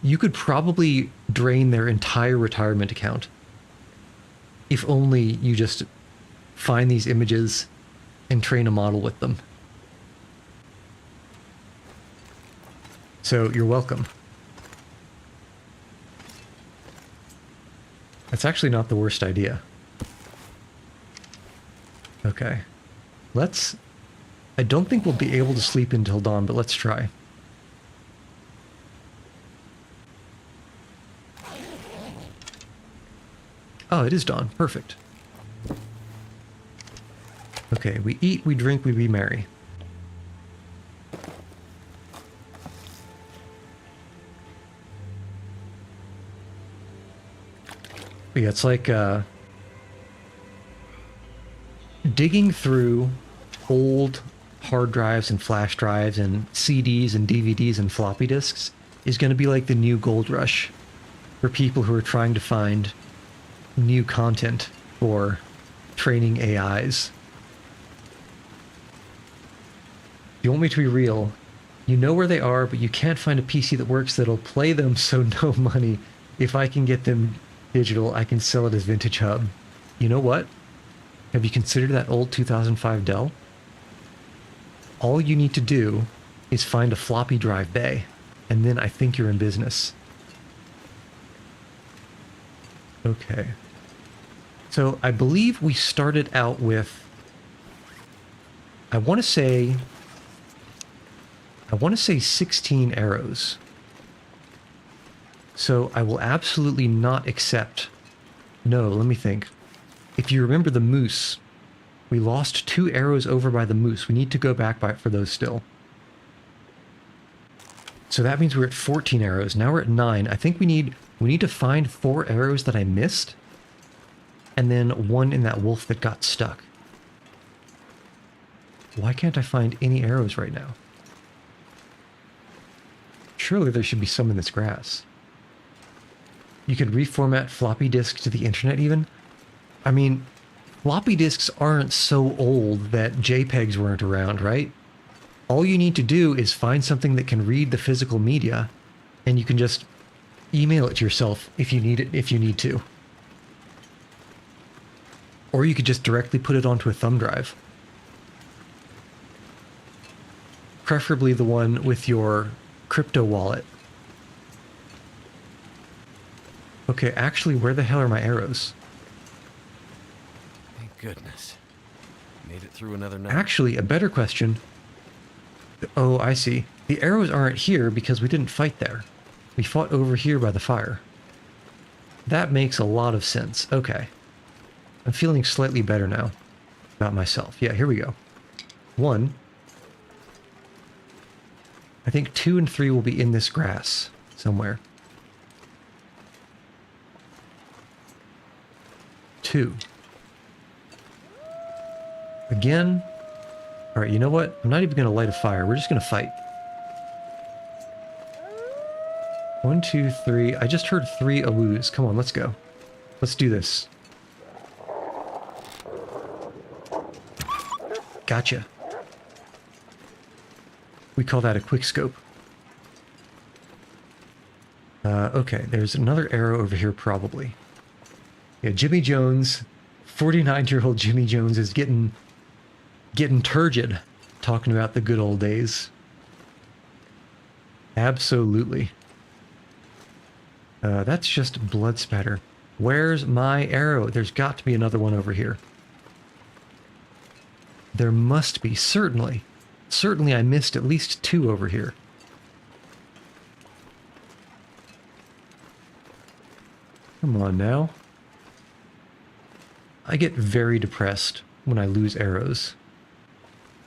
you could probably drain their entire retirement account. If only you just find these images and train a model with them. So you're welcome. That's actually not the worst idea. Okay. I don't think we'll be able to sleep until dawn, but let's try. Oh, it is dawn. Perfect. Okay, we eat, we drink, we be merry. But yeah, it's like digging through old hard drives and flash drives and CDs and DVDs and floppy disks is going to be like the new gold rush for people who are trying to find new content for training AIs. If you want me to be real, you know where they are, but you can't find a PC that works that'll play them, so no money. If I can get them digital, I can sell it as vintage hub. You know what? Have you considered that old 2005 Dell? All you need to do is find a floppy drive bay, and then I think you're in business. Okay. So I believe we started out with, I want to say 16 arrows. So I will absolutely not accept... No, let me think. If you remember the moose, we lost 2 arrows over by the moose. We need to go back for those still. So that means we're at 14 arrows. Now we're at 9. I think we need to find 4 arrows that I missed. And then 1 in that wolf that got stuck. Why can't I find any arrows right now? Surely there should be some in this grass. You could reformat floppy disk to the internet even? I mean, floppy disks aren't so old that JPEGs weren't around, right? All you need to do is find something that can read the physical media, and you can just email it to yourself if you need to. Or you could just directly put it onto a thumb drive. Preferably the one with your crypto wallet. Okay, actually, where the hell are my arrows? Thank goodness. Made it through another night. Actually, a better question. Oh, I see. The arrows aren't here because we didn't fight there. We fought over here by the fire. That makes a lot of sense. Okay. I'm feeling slightly better now about myself. Yeah, here we go. 1. I think 2 and 3 will be in this grass somewhere. 2. Again. All right, you know what? I'm not even going to light a fire. We're just going to fight. 1, 2, 3. I just heard 3 awoos. Come on, let's go. Let's do this. Gotcha. We call that a quick scope. Okay, there's another arrow over here probably. Yeah, Jimmy Jones, 49-year-old Jimmy Jones is getting turgid talking about the good old days. Absolutely. That's just blood spatter. Where's my arrow? There's got to be another one over here. There must be, certainly. Certainly I missed at least 2 over here. Come on now. I get very depressed when I lose arrows.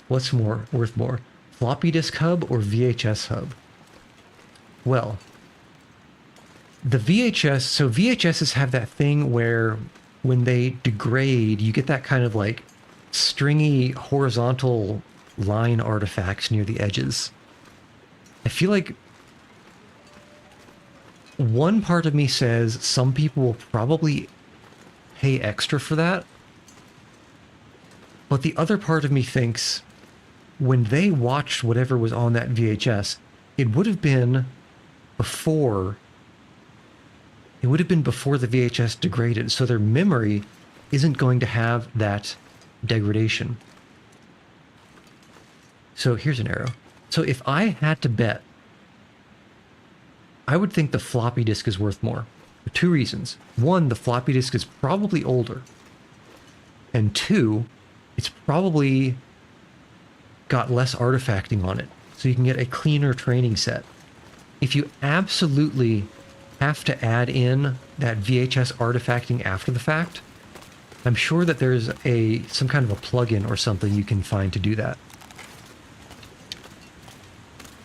What's worth more? Floppy disk hub or VHS hub? Well, the VHS, so VHSs have that thing where when they degrade, you get that kind of like stringy horizontal line artifacts near the edges. I feel like one part of me says some people will probably pay extra for that, but the other part of me thinks when they watched whatever was on that VHS, it would have been before the VHS degraded, so their memory isn't going to have that degradation. So here's an arrow. So if I had to bet, I would think the floppy disk is worth more for 2 reasons. 1, the floppy disk is probably older. And 2, it's probably got less artifacting on it, so you can get a cleaner training set. If you absolutely have to add in that VHS artifacting after the fact, I'm sure that there's some kind of a plugin or something you can find to do that.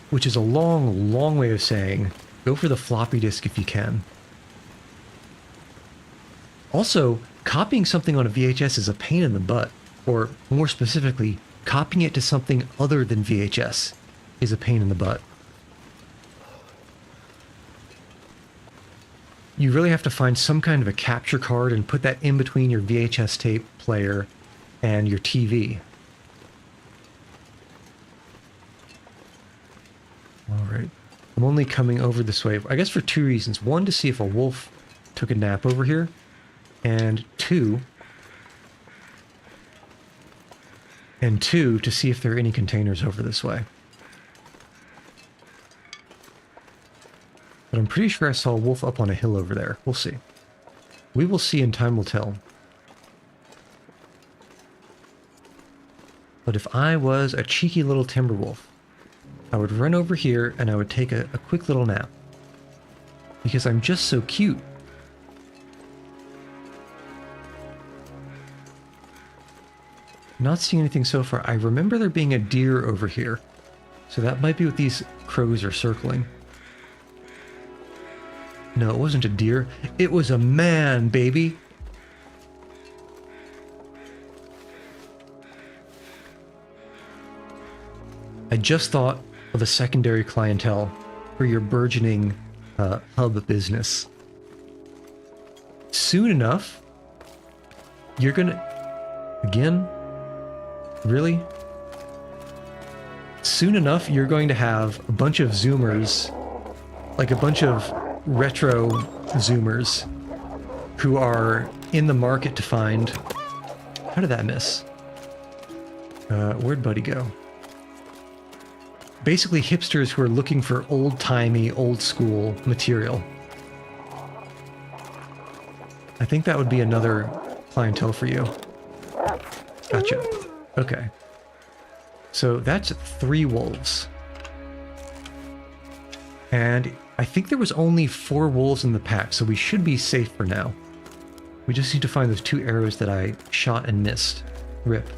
Which is a long, long way of saying, go for the floppy disk if you can. Also, copying something on a VHS is a pain in the butt, or more specifically, copying it to something other than VHS is a pain in the butt. You really have to find some kind of a capture card and put that in between your VHS tape player and your TV. All right. I'm only coming over this way, I guess for 2 reasons. 1, to see if a wolf took a nap over here. And 2, to see if there are any containers over this way. But I'm pretty sure I saw a wolf up on a hill over there. We'll see. We will see and time will tell. But if I was a cheeky little Timberwolf, I would run over here and I would take a quick little nap. Because I'm just so cute. Not seeing anything so far. I remember there being a deer over here. So that might be what these crows are circling. No, it wasn't a deer. It was a man, baby. I just thought of a secondary clientele for your burgeoning hub business. Soon enough, you're gonna... Again? Really? Soon enough, you're going to have a bunch of Zoomers, like a bunch of retro Zoomers, who are in the market to find... How did that miss? Where'd Buddy go? Basically hipsters who are looking for old-timey, old-school material. I think that would be another clientele for you. Gotcha. Okay. So that's 3 wolves. And I think there was only 4 wolves in the pack, so we should be safe for now. We just need to find those 2 arrows that I shot and missed. Rip.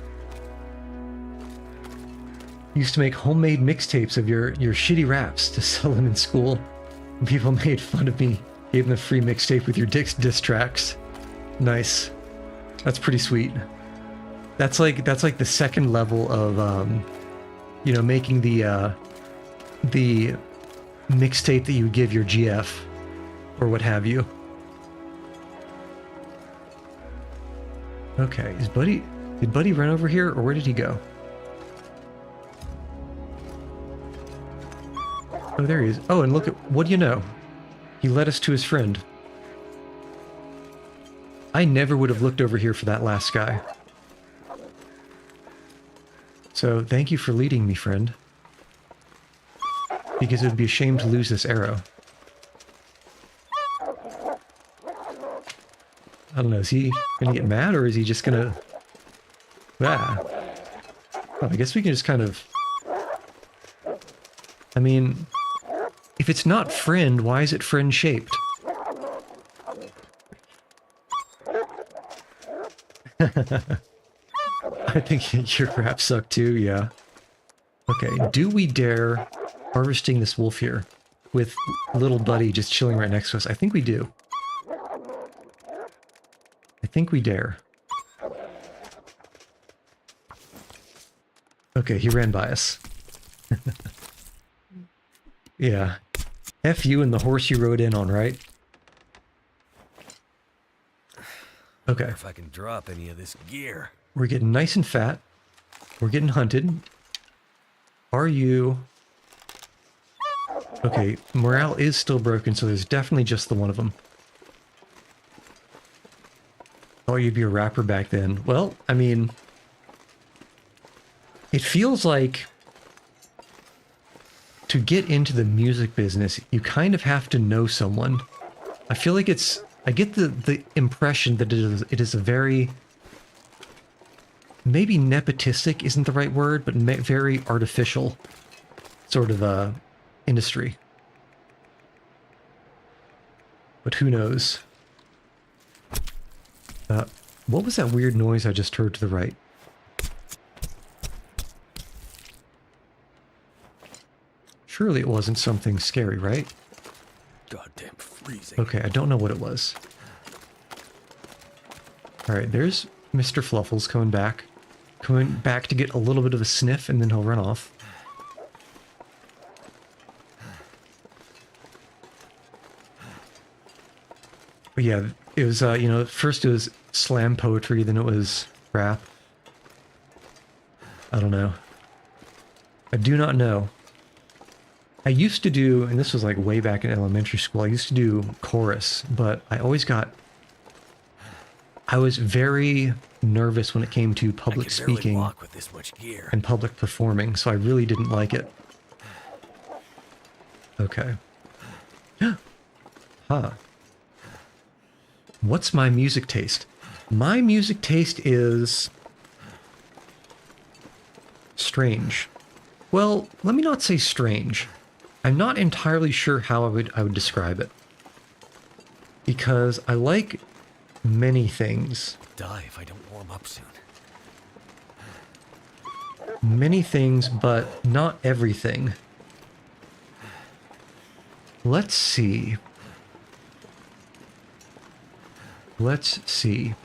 Used to make homemade mixtapes of your shitty raps to sell them in school. People made fun of me. Gave them a free mixtape with your diss tracks. Nice. That's pretty sweet. That's like the second level of you know, making the mixtape that you give your GF or what have you. Okay, did Buddy run over here or where did he go? Oh, there he is. Oh, and look at, what do you know? He led us to his friend. I never would have looked over here for that last guy. So, thank you for leading me, friend. Because it would be a shame to lose this arrow. I don't know, is he gonna get mad or is he just gonna... Ah. Oh, I guess we can just kind of... I mean... If it's not friend, why is it friend-shaped? I think your crap sucked too, yeah. Okay, do we dare harvesting this wolf here with little Buddy just chilling right next to us? I think we do. I think we dare. Okay, he ran by us. Yeah. F you and the horse you rode in on, right? Okay. If I can drop any of this gear. We're getting nice and fat. We're getting hunted. Are you... Okay, morale is still broken, so there's definitely just the one of them. Oh, you'd be a rapper back then. Well, I mean... It feels like... To get into the music business, you kind of have to know someone. I feel like it's... I get the impression that it is a very... Maybe nepotistic isn't the right word, but very artificial sort of industry. But who knows? What was that weird noise I just heard to the right? Surely it wasn't something scary, right? Goddamn freezing. Okay, I don't know what it was. Alright, there's Mr. Fluffles coming back. Coming back to get a little bit of a sniff, and then he'll run off. But yeah, it was, you know, first it was slam poetry, then it was rap. I don't know. I do not know. I used to do, and this was like way back in elementary school, I used to do chorus, but I always got... I was very nervous when it came to public speaking walk with this much gear. and public performing, so I really didn't like it. Okay. Huh. What's my music taste? My music taste is... strange. Well, let me not say strange. I'm not entirely sure how I would describe it. Because I like many things. Die if I don't warm up soon. many things, but not everything. Let's see. Let's see.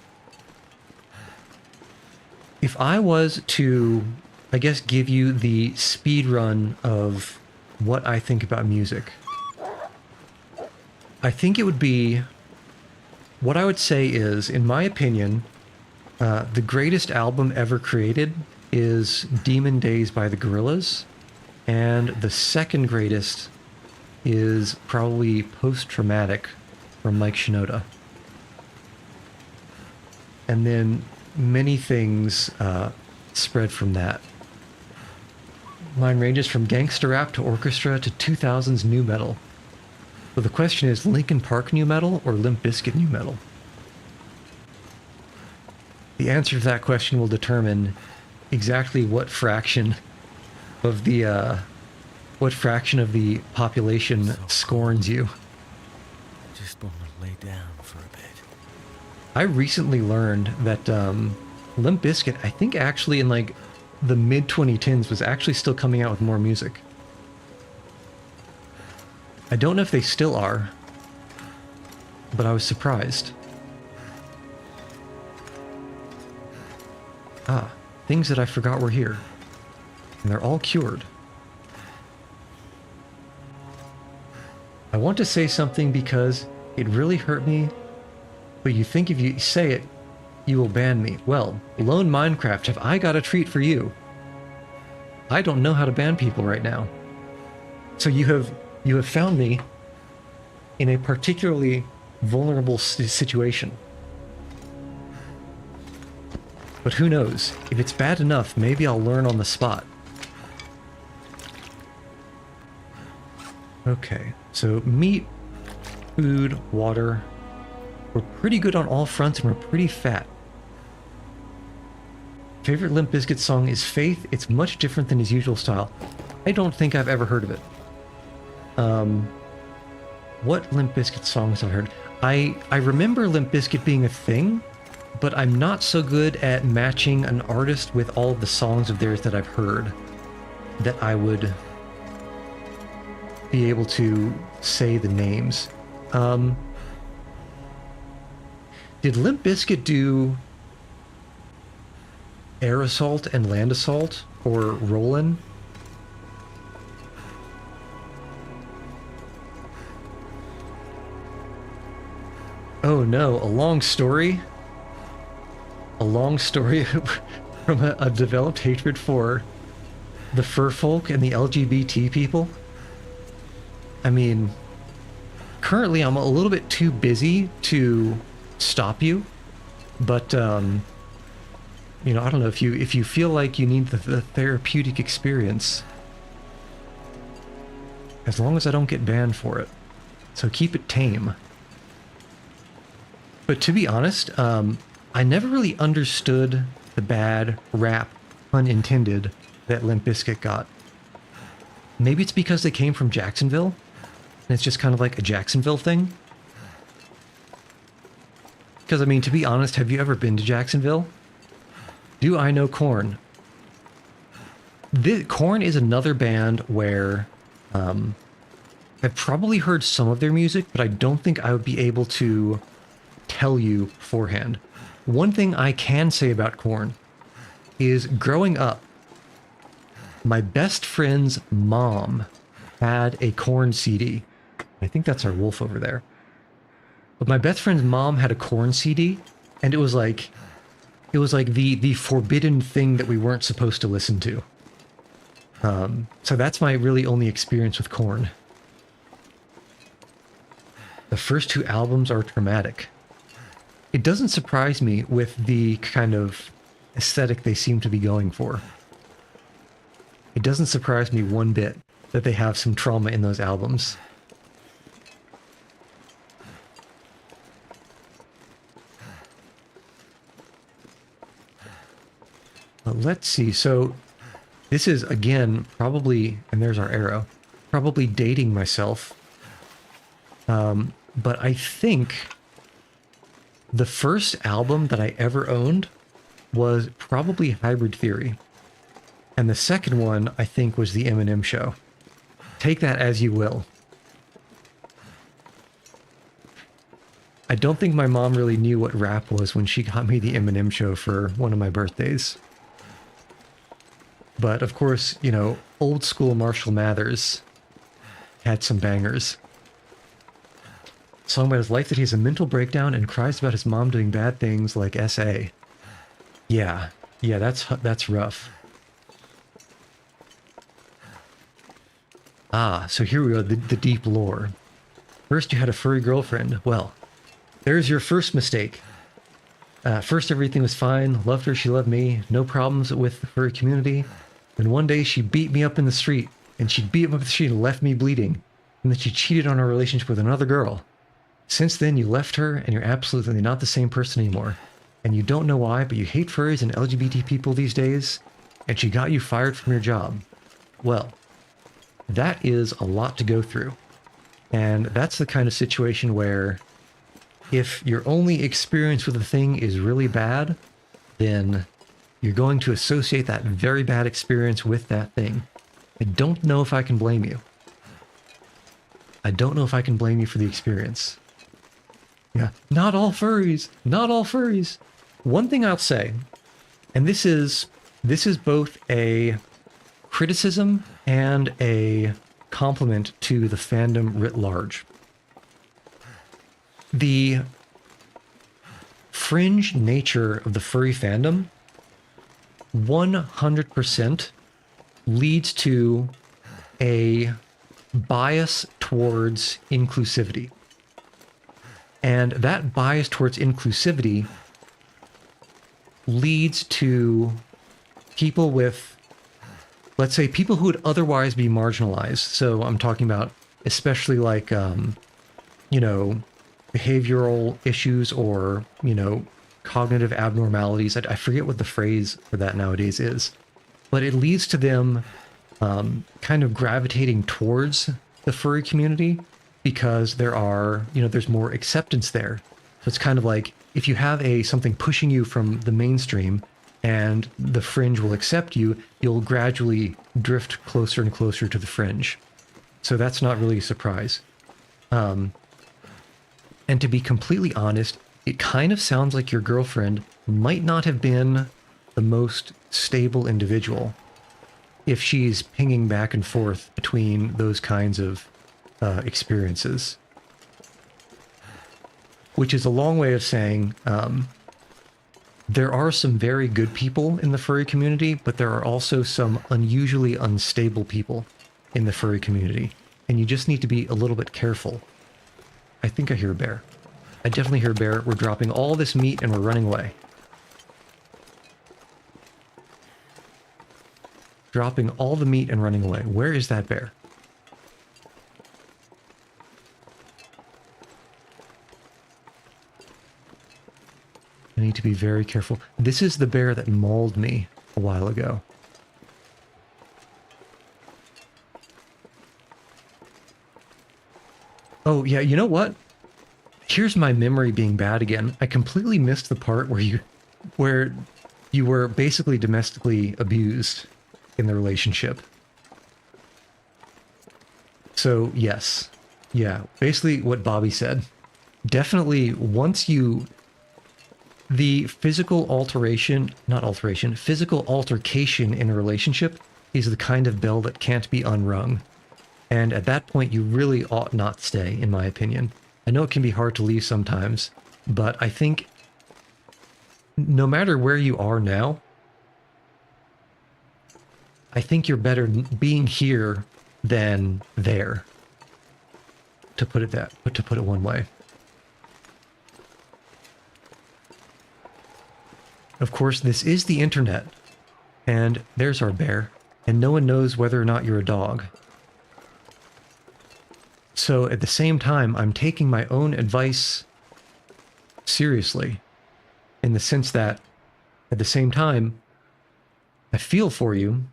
If I was to, I guess, give you the speed run of what I think about music, I think it would be, what I would say is, in my opinion, the greatest album ever created is Demon Days by the Gorillaz, and the second greatest is probably Post Traumatic from Mike Shinoda. And then many things spread from that. Mine ranges from gangster rap to orchestra to 2000s nu metal. So the question is, Linkin Park nu metal or Limp Bizkit nu metal? The answer to that question will determine exactly what fraction of the population scorns you. Just want to lay down for a bit. I recently learned that Limp Bizkit, I think actually in like the mid-2010s, was actually still coming out with more music. I don't know if they still are, but I was surprised. Ah, things that I forgot were here. And they're all cured. I want to say something because it really hurt me, but you think if you say it, you will ban me. Well, Lone Minecraft, have I got a treat for you? I don't know how to ban people right now. So you have found me in a particularly vulnerable situation. But who knows? If it's bad enough, maybe I'll learn on the spot. Okay, so meat, food, water. We're pretty good on all fronts and we're pretty fat. Favorite Limp Bizkit song is Faith. It's much different than his usual style. I don't think I've ever heard of it. What Limp Bizkit songs have I heard? I remember Limp Bizkit being a thing, but I'm not so good at matching an artist with all of the songs of theirs that I've heard that I would be able to say the names. Did Limp Bizkit do Air Assault and Land Assault or Rollin'? Oh no, a long story? A long story from a developed hatred for the fur folk and the LGBT people? I mean, currently I'm a little bit too busy to stop you, but you know, I don't know, if you feel like you need the therapeutic experience, as long as I don't get banned for it. So keep it tame. But to be honest, I never really understood the bad rap, pun intended, that Limp Bizkit got. Maybe it's because they came from Jacksonville, and it's just kind of like a Jacksonville thing. Because, I mean, to be honest, have you ever been to Jacksonville? Do I know Korn? Korn is another band where I've probably heard some of their music, but I don't think I would be able to tell you beforehand. One thing I can say about Korn is growing up, my best friend's mom had a Korn CD. I think that's our wolf over there. But my best friend's mom had a Korn CD, and it was like the forbidden thing that we weren't supposed to listen to. So that's my really only experience with Korn. The first two albums are traumatic. It doesn't surprise me with the kind of aesthetic they seem to be going for. It doesn't surprise me one bit that they have some trauma in those albums. But let's see. So this is, again, probably, and there's our arrow, probably dating myself. But I think the first album that I ever owned was probably Hybrid Theory. And the second one, I think, was the M&M show. Take that as you will. I don't think my mom really knew what rap was when she got me the M&M show for one of my birthdays. But of course, you know, old school Marshall Mathers had some bangers. Song about his life that he has a mental breakdown and cries about his mom doing bad things like SA. Yeah, that's rough. Ah, so here we go, the deep lore. First you had a furry girlfriend. Well, there's your first mistake. First everything was fine, loved her, she loved me, no problems with the furry community. Then one day she beat me up in the street, and she beat me up in the street and left me bleeding. And then she cheated on her relationship with another girl. Since then you left her and you're absolutely not the same person anymore. And you don't know why, but you hate furries and LGBT people these days, and she got you fired from your job. Well, that is a lot to go through. And that's the kind of situation where if your only experience with a thing is really bad, then you're going to associate that very bad experience with that thing. I don't know if I can blame you. I don't know if I can blame you for the experience. Yeah, not all furries, not all furries. One thing I'll say, and this is both a criticism and a compliment to the fandom writ large. The fringe nature of the furry fandom 100% leads to a bias towards inclusivity. And that bias towards inclusivity leads to people with, let's say, people who would otherwise be marginalized. So I'm talking about especially like, you know, behavioral issues or, you know, cognitive abnormalities. I forget what the phrase for that nowadays is, but it leads to them kind of gravitating towards the furry community because there are, you know, there's more acceptance there. So it's kind of like if you have something pushing you from the mainstream and the fringe will accept you, you'll gradually drift closer and closer to the fringe. So that's not really a surprise. And to be completely honest, it kind of sounds like your girlfriend might not have been the most stable individual if she's pinging back and forth between those kinds of experiences. Which is a long way of saying there are some very good people in the furry community, but there are also some unusually unstable people in the furry community. And you just need to be a little bit careful. I think I hear a bear. I definitely hear a bear. We're dropping all this meat and we're running away. Dropping all the meat and running away. Where is that bear? I need to be very careful. This is the bear that mauled me a while ago. Oh, yeah, you know what? Here's my memory being bad again. I completely missed the part where you were basically domestically abused in the relationship. So, yes. Yeah, basically what Bobby said. Definitely once you... The physical physical altercation in a relationship is the kind of bell that can't be unrung. And at that point, you really ought not stay, in my opinion. I know it can be hard to leave sometimes, but I think no matter where you are now, I think you're better being here than there. To put it one way. Of course, this is the internet, and there's our bear, and no one knows whether or not you're a dog. So at the same time, I'm taking my own advice seriously, in the sense that, at the same time, I feel for you,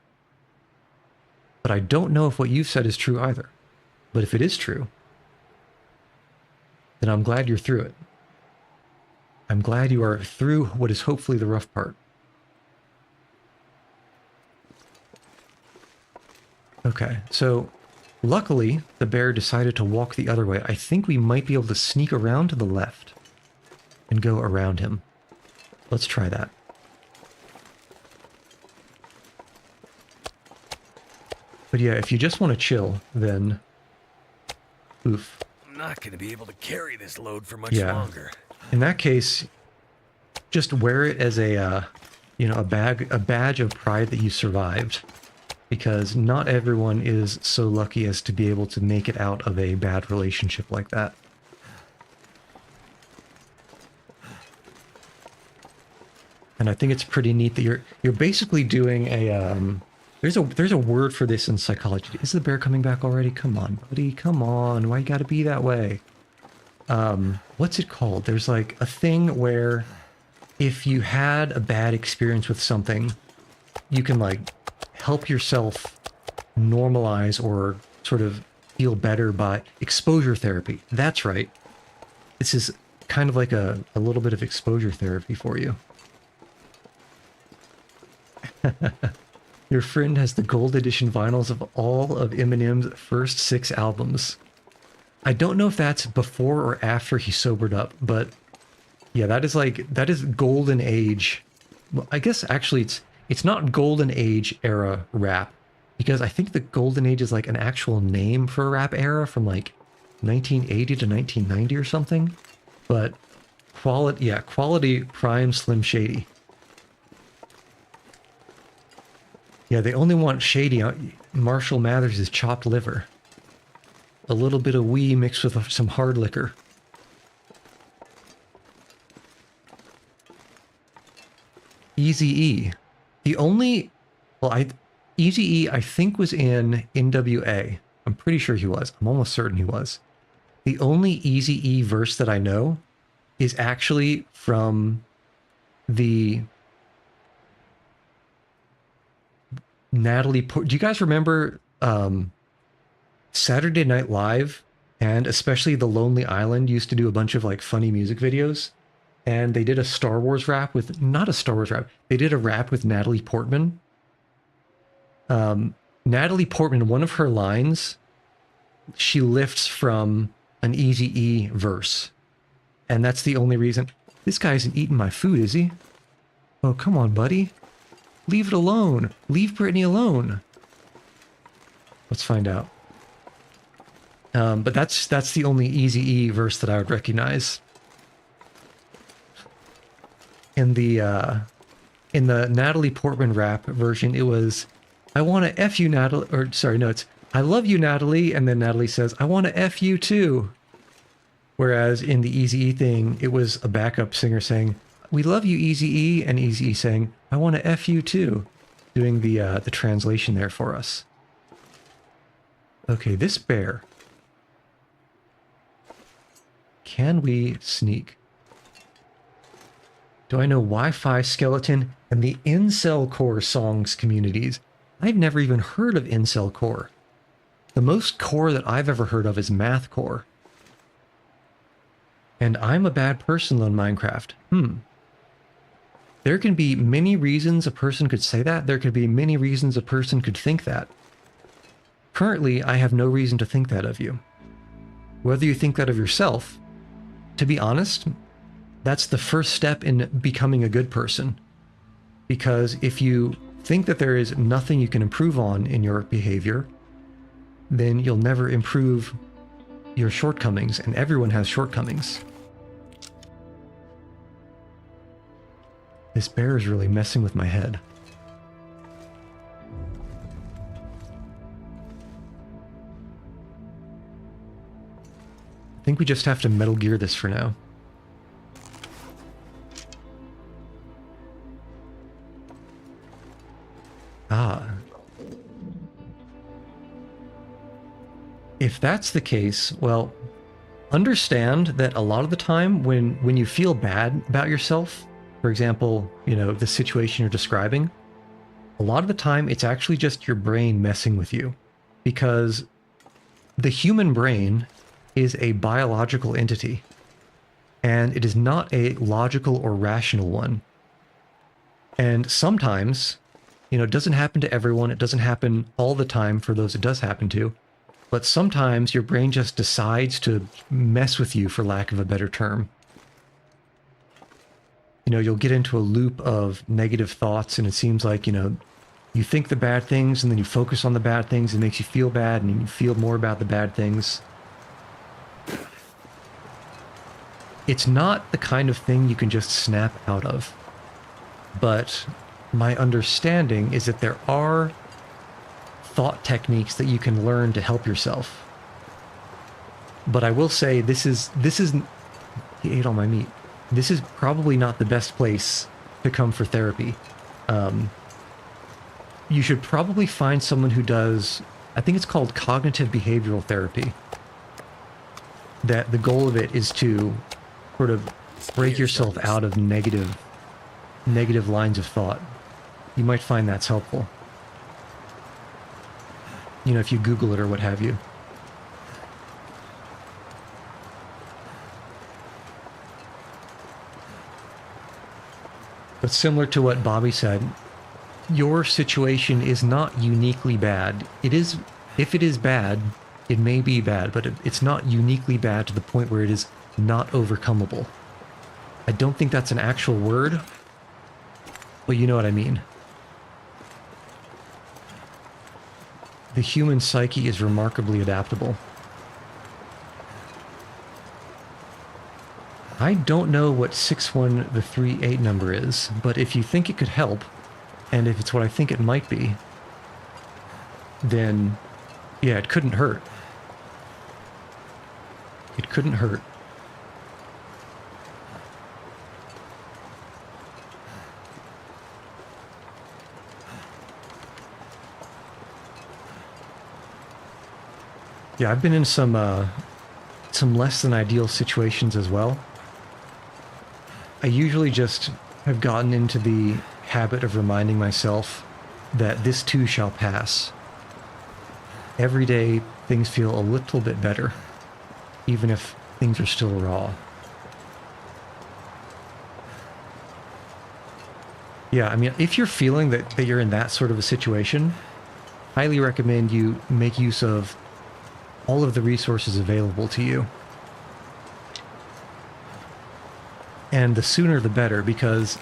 but I don't know if what you've said is true either. But if it is true, then I'm glad you're through it. I'm glad you are through what is hopefully the rough part. Okay, so luckily the bear decided to walk the other way. I think we might be able to sneak around to the left and go around him. Let's try that. But yeah, if you just want to chill, then... Oof. I'm not going to be able to carry this load for much Yeah. longer. In that case, just wear it as a, you know, a badge of pride that you survived. Because not everyone is so lucky as to be able to make it out of a bad relationship like that. And I think it's pretty neat that you're basically doing a there's a word for this in psychology. Is the bear coming back already? Come on, buddy, come on. Why you gotta be that way? What's it called? There's like a thing where if you had a bad experience with something, you can like help yourself normalize or sort of feel better by exposure therapy. That's right. This is kind of like a little bit of exposure therapy for you. Your friend has the gold edition vinyls of all of Eminem's first 6 albums. I don't know if that's before or after he sobered up, but yeah, that is golden age. Well, I guess actually it's not golden age era rap, because I think the golden age is like an actual name for a rap era from like 1980 to 1990 or something. But quality prime Slim Shady. Yeah, they only want Shady. Marshall Mathers' chopped liver. A little bit of wee mixed with some hard liquor. Eazy-E. The only... Well, Eazy-E, I think, was in NWA. I'm pretty sure he was. I'm almost certain he was. The only Eazy-E verse that I know is actually from the... do you guys remember Saturday Night Live, and especially The Lonely Island used to do a bunch of like funny music videos, and they did a Star Wars rap with, not a Star Wars rap, they did a rap with Natalie Portman. Natalie Portman, one of her lines, she lifts from an Eazy-E verse, and that's the only reason. This guy isn't eating my food, is he? Oh, come on, buddy. Leave it alone. Leave Brittany alone. Let's find out. But that's the only Eazy-E verse that I would recognize. In the Natalie Portman rap version, it was, I want to F you, Natalie, or sorry, no, it's, I love you, Natalie, and then Natalie says, I want to F you too. Whereas in the Eazy-E thing, it was a backup singer saying, we love you, Eazy-E, and Eazy-E saying, I want to F you too, doing the translation there for us. Okay, this bear. Can we sneak? Do I know Wi-Fi Skeleton and the Incel Core songs communities? I've never even heard of Incel Core. The most core that I've ever heard of is Math Core. And I'm a bad person on Minecraft. There can be many reasons a person could say that. There could be many reasons a person could think that. Currently, I have no reason to think that of you. Whether you think that of yourself, to be honest, that's the first step in becoming a good person. Because if you think that there is nothing you can improve on in your behavior, then you'll never improve your shortcomings, and everyone has shortcomings. This bear is really messing with my head. I think we just have to Metal Gear this for now. Ah. If that's the case, well, understand that a lot of the time when you feel bad about yourself, for example, you know, the situation you're describing, a lot of the time it's actually just your brain messing with you, because the human brain is a biological entity, and it is not a logical or rational one. And sometimes You know, it doesn't happen to everyone. It doesn't happen all the time for those it does happen to. But sometimes your brain just decides to mess with you, for lack of a better term. You know, you'll get into a loop of negative thoughts, and it seems like, you know, you think the bad things, and then you focus on the bad things. It makes you feel bad, and you feel more about the bad things. It's not the kind of thing you can just snap out of. But my understanding is that there are thought techniques that you can learn to help yourself. But I will say this is he ate all my meat. This is probably not the best place to come for therapy. You should probably find someone who does, I think it's called cognitive behavioral therapy. That the goal of it is to sort of break yourself out of negative lines of thought. You might find that's helpful. You know, if you Google it or what have you. But similar to what Bobby said, your situation is not uniquely bad. It is, if it is bad, it may be bad, but it's not uniquely bad to the point where it is not overcomable. I don't think that's an actual word, but you know what I mean. The human psyche is remarkably adaptable. I don't know what 61338 number is, but if you think it could help, and if it's what I think it might be, then yeah, it couldn't hurt. It couldn't hurt. Yeah, I've been in some less than ideal situations as well. I usually just have gotten into the habit of reminding myself that this too shall pass. Every day things feel a little bit better, even if things are still raw. Yeah, I mean, if you're feeling that you're in that sort of a situation, highly recommend you make use of all of the resources available to you. And the sooner the better, because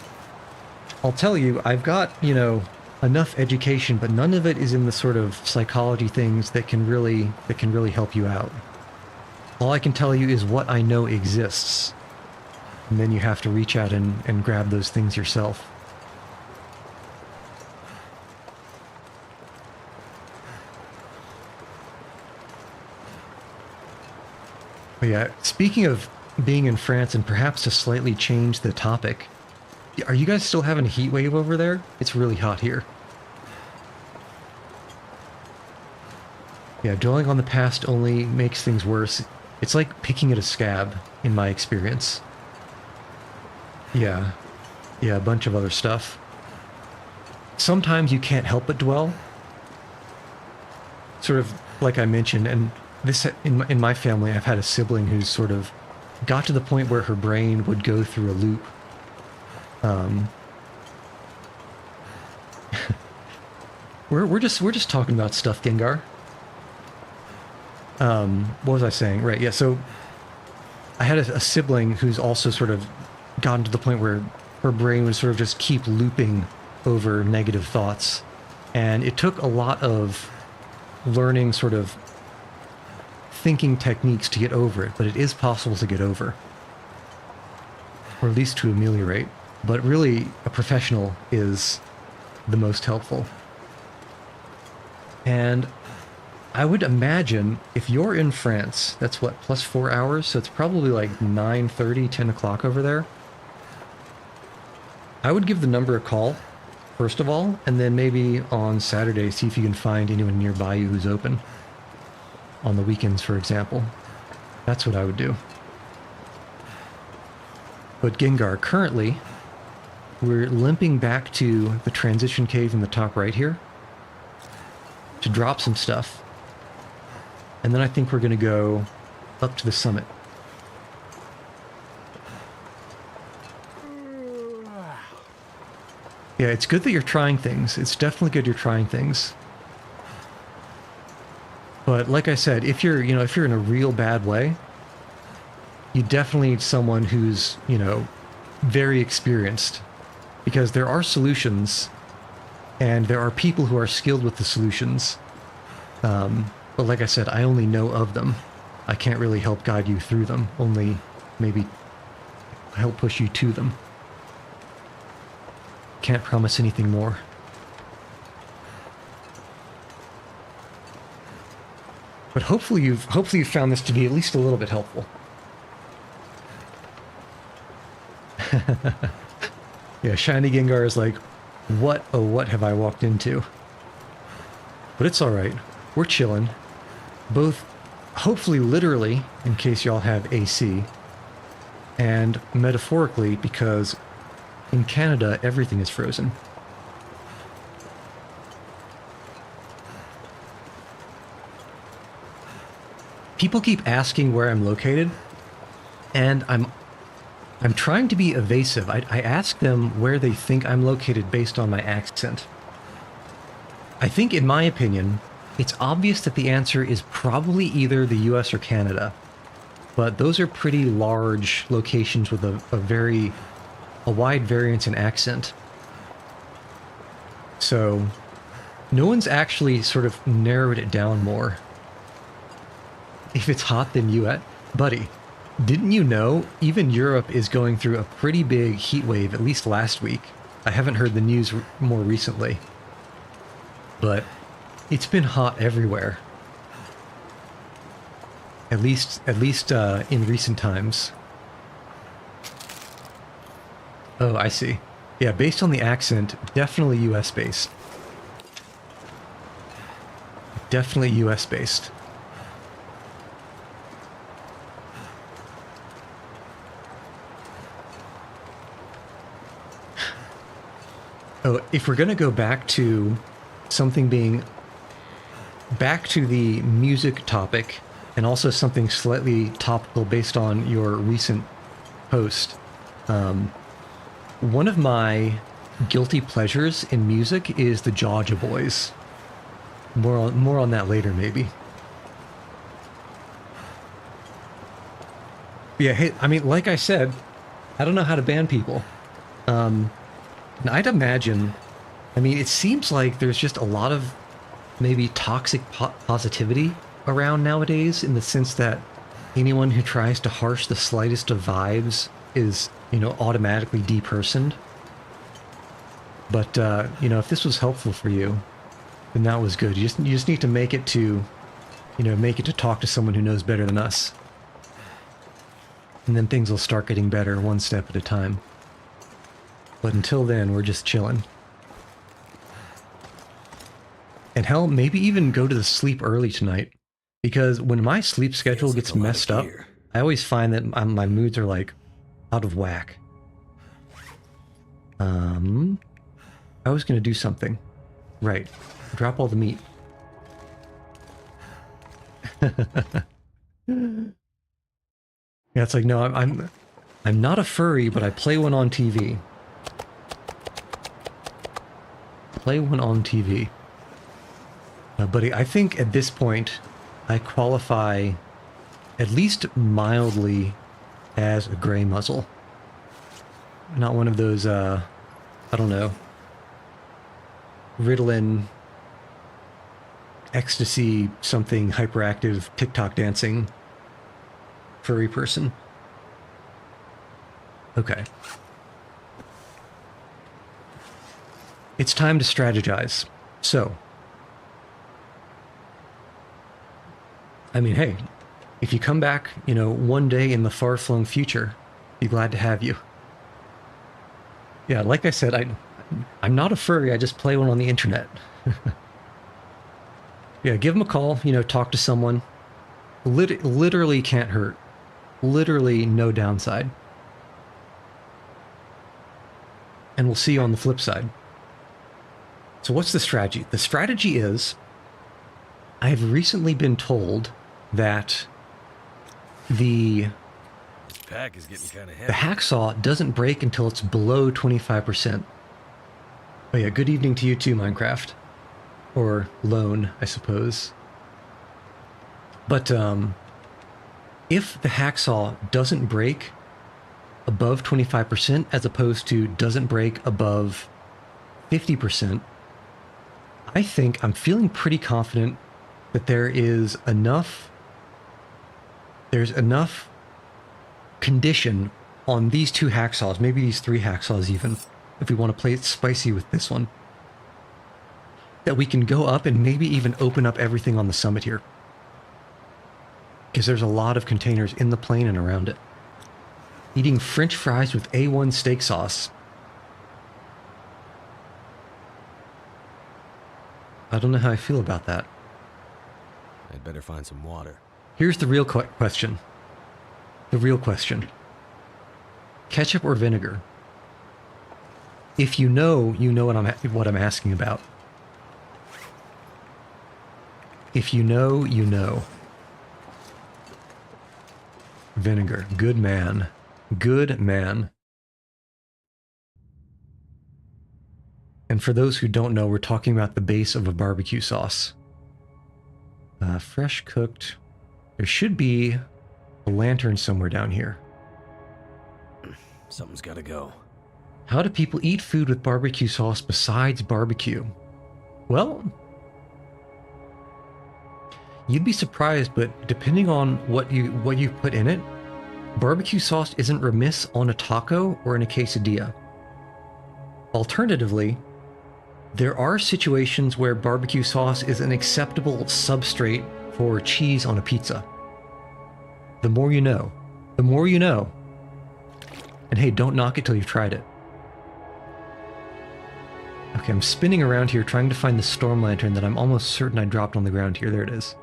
I'll tell you, I've got, you know, enough education, but none of it is in the sort of psychology things that can really help you out. All I can tell you is what I know exists. And then you have to reach out and grab those things yourself. But yeah, speaking of being in France, and perhaps to slightly change the topic, are you guys still having a heat wave over there? It's really hot here. Yeah, dwelling on the past only makes things worse. It's like picking at a scab, in my experience. Yeah, a bunch of other stuff. Sometimes you can't help but dwell. Sort of like I mentioned, and this in my family, I've had a sibling who's sort of got to the point where her brain would go through a loop. We're just talking about stuff, Gengar. What was I saying? Right, yeah, so I had a sibling who's also sort of gotten to the point where her brain would sort of just keep looping over negative thoughts. And it took a lot of learning sort of thinking techniques to get over it, but it is possible to get over. Or at least to ameliorate. But really, a professional is the most helpful. And I would imagine if you're in France, that's what, plus 4 hours? So it's probably like 9:30, 10 o'clock over there. I would give the number a call, first of all, and then maybe on Saturday, see if you can find anyone nearby you who's open. On the weekends, for example. That's what I would do. But Gengar, currently, we're limping back to the transition cave in the top right here to drop some stuff. And then I think we're going to go up to the summit. Yeah, it's good that you're trying things. It's definitely good you're trying things. But like I said, if you're, if you're in a real bad way, you definitely need someone who's, very experienced, because there are solutions and there are people who are skilled with the solutions. But like I said, I only know of them. I can't really help guide you through them, only maybe help push you to them. Can't promise anything more. But hopefully you've found this to be at least a little bit helpful. Yeah, Shiny Gengar is like, what, oh what have I walked into? But it's alright. We're chilling. Both, hopefully literally, in case y'all have AC, and metaphorically, because in Canada, everything is frozen. People keep asking where I'm located, and I'm trying to be evasive. I ask them where they think I'm located based on my accent. I think, in my opinion, it's obvious that the answer is probably either the US or Canada, but those are pretty large locations with a wide variance in accent. So no one's actually sort of narrowed it down more. If it's hot, then US. Buddy, didn't you know even Europe is going through a pretty big heat wave, at least last week? I haven't heard the news more recently, but it's been hot everywhere. At least in recent times. Oh, I see. Yeah, based on the accent, definitely US based. Definitely US based. Oh, if we're going to go back to something being back to the music topic, and also something slightly topical based on your recent post, one of my guilty pleasures in music is the Georgia Boys. More on that later, maybe. Yeah, hey, I mean, like I said, I don't know how to ban people. And I'd imagine, I mean, it seems like there's just a lot of maybe toxic positivity around nowadays, in the sense that anyone who tries to harsh the slightest of vibes is, automatically depersoned. But, if this was helpful for you, then that was good. You just need to make it to, make it to talk to someone who knows better than us. And then things will start getting better one step at a time. But until then, we're just chilling. And hell, maybe even go to sleep early tonight. Because when my sleep schedule gets messed up, I always find that my moods are like out of whack. I was gonna do something. Right. Drop all the meat. Yeah, it's like, no, I'm not a furry, but I play one on TV. Play one on TV. Buddy, I think at this point, I qualify at least mildly as a gray muzzle. Not one of those, I don't know, Ritalin, ecstasy, something hyperactive, TikTok dancing furry person. Okay. It's time to strategize. So, I mean, hey, if you come back, one day in the far-flung future, be glad to have you. Yeah, like I said, I'm not a furry, I just play one on the internet. Yeah, give them a call, talk to someone. Literally can't hurt. Literally no downside. And we'll see you on the flip side. So what's the strategy? The strategy is, I've recently been told that the pack is getting kind of heavy. The hacksaw doesn't break until it's below 25%. Oh yeah, good evening to you too, Minecraft. Or Lone, I suppose. But if the hacksaw doesn't break above 25% as opposed to doesn't break above 50%, I think I'm feeling pretty confident that there's enough condition on these 2 hacksaws, maybe these 3 hacksaws even, if we want to play it spicy with this one, that we can go up and maybe even open up everything on the summit here. Because there's a lot of containers in the plane and around it. Eating French fries with A1 steak sauce. I don't know how I feel about that. I'd better find some water. Here's the real question. The real question. Ketchup or vinegar? If you know what I'm asking about. If you know, you know. Vinegar. Good man. Good man. And for those who don't know, we're talking about the base of a barbecue sauce. Fresh cooked. There should be a lantern somewhere down here. Something's gotta go. How do people eat food with barbecue sauce besides barbecue? Well, you'd be surprised, but depending on what you put in it, barbecue sauce isn't remiss on a taco or in a quesadilla. Alternatively, there are situations where barbecue sauce is an acceptable substrate for cheese on a pizza. The more you know. The more you know. And hey, don't knock it till you've tried it. Okay, I'm spinning around here trying to find the storm lantern that I'm almost certain I dropped on the ground here. There it is.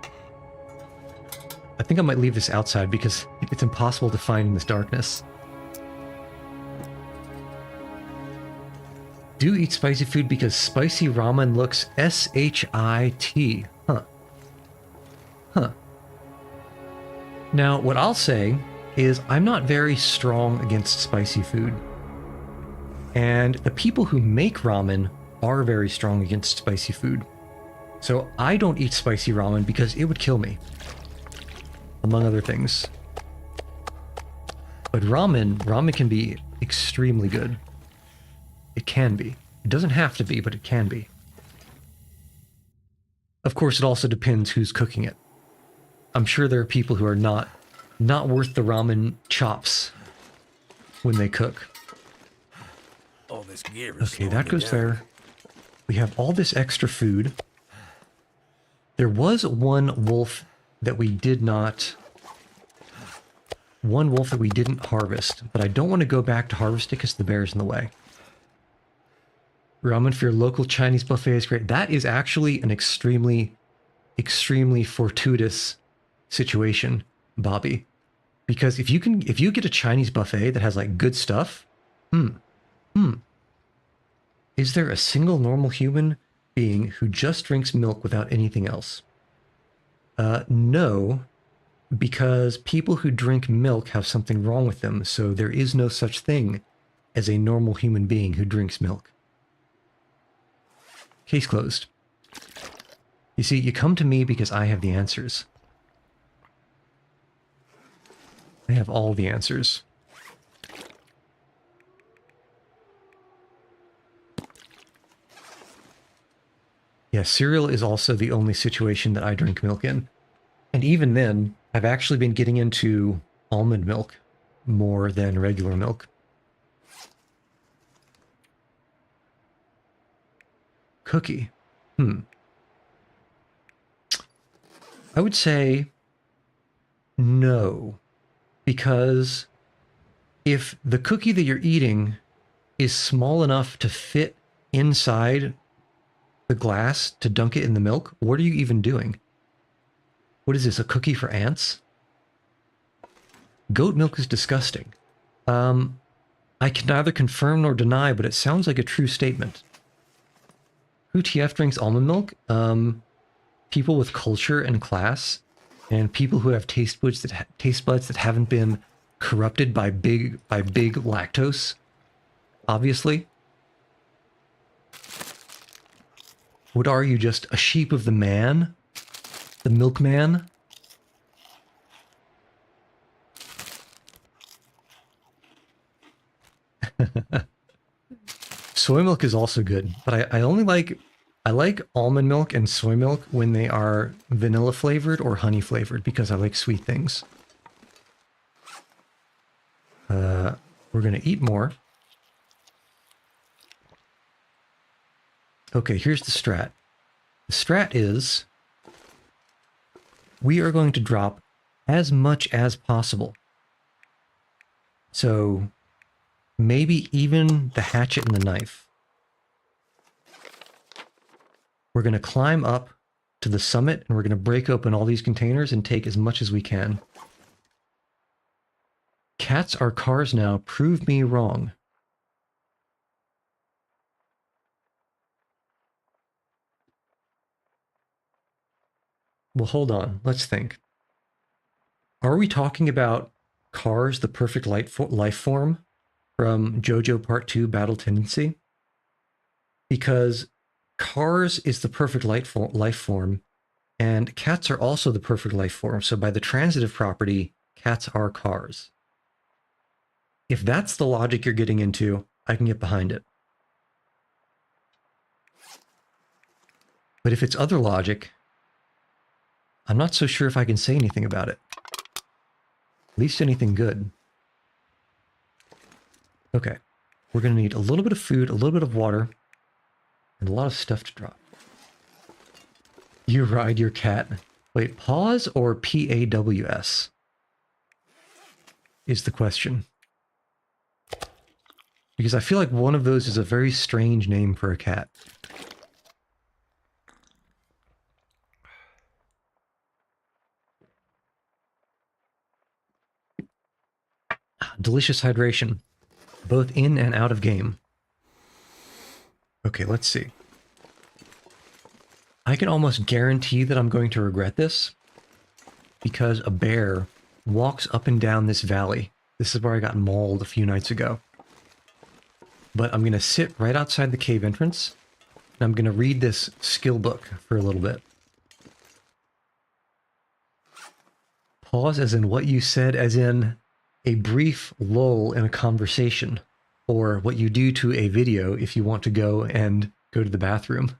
I think I might leave this outside because it's impossible to find in this darkness. Do eat spicy food because spicy ramen looks S-H-I-T. Huh. Huh. Now, what I'll say is I'm not very strong against spicy food. And the people who make ramen are very strong against spicy food. So I don't eat spicy ramen because it would kill me. Among other things. But ramen can be extremely good. It can be. It doesn't have to be, but it can be. Of course, it also depends who's cooking it. I'm sure there are people who are not worth the ramen chops when they cook. All this gear is Okay, that goes there. We have all this extra food. There was one wolf that we didn't harvest, but I don't want to go back to harvest it because the bear's in the way. Ramen for your local Chinese buffet is great. That is actually an extremely fortuitous situation, Bobby. Because if you get a Chinese buffet that has like good stuff, is there a single normal human being who just drinks milk without anything else? No, because people who drink milk have something wrong with them, so there is no such thing as a normal human being who drinks milk. Case closed. You see, you come to me because I have the answers. I have all the answers. Yeah, cereal is also the only situation that I drink milk in. And even then, I've actually been getting into almond milk more than regular milk. Cookie. I would say no, because if the cookie that you're eating is small enough to fit inside the glass to dunk it in the milk, what are you even doing? What is this, a cookie for ants? Goat milk is disgusting. I can neither confirm nor deny, but it sounds like a true statement. Who TF drinks almond milk? People with culture and class, and people who have taste buds that haven't been corrupted by big lactose. Obviously. What are you, just a sheep of the man? The milkman? Soy milk is also good, but I only like almond milk and soy milk when they are vanilla flavored or honey flavored because I like sweet things. We're gonna eat more. Okay, here's the strat. The strat is we are going to drop as much as possible. So maybe even the hatchet and the knife. We're going to climb up to the summit and we're going to break open all these containers and take as much as we can. Cats are cars now. Prove me wrong. Well, hold on. Let's think. Are we talking about Cars, the Perfect Life Form from JoJo Part 2 Battle Tendency? Because Cars is the perfect life form, and cats are also the perfect life form. So by the transitive property, cats are cars. If that's the logic you're getting into, I can get behind it. But if it's other logic, I'm not so sure if I can say anything about it. At least anything good. Okay. We're going to need a little bit of food, a little bit of water, and a lot of stuff to drop. You ride your cat. Wait, pause or PAWS? Is the question. Because I feel like one of those is a very strange name for a cat. Delicious hydration, both in and out of game. Okay, let's see. I can almost guarantee that I'm going to regret this because a bear walks up and down this valley. This is where I got mauled a few nights ago. But I'm going to sit right outside the cave entrance and I'm going to read this skill book for a little bit. Pause as in what you said, as in a brief lull in a conversation, or what you do to a video if you want to go to the bathroom.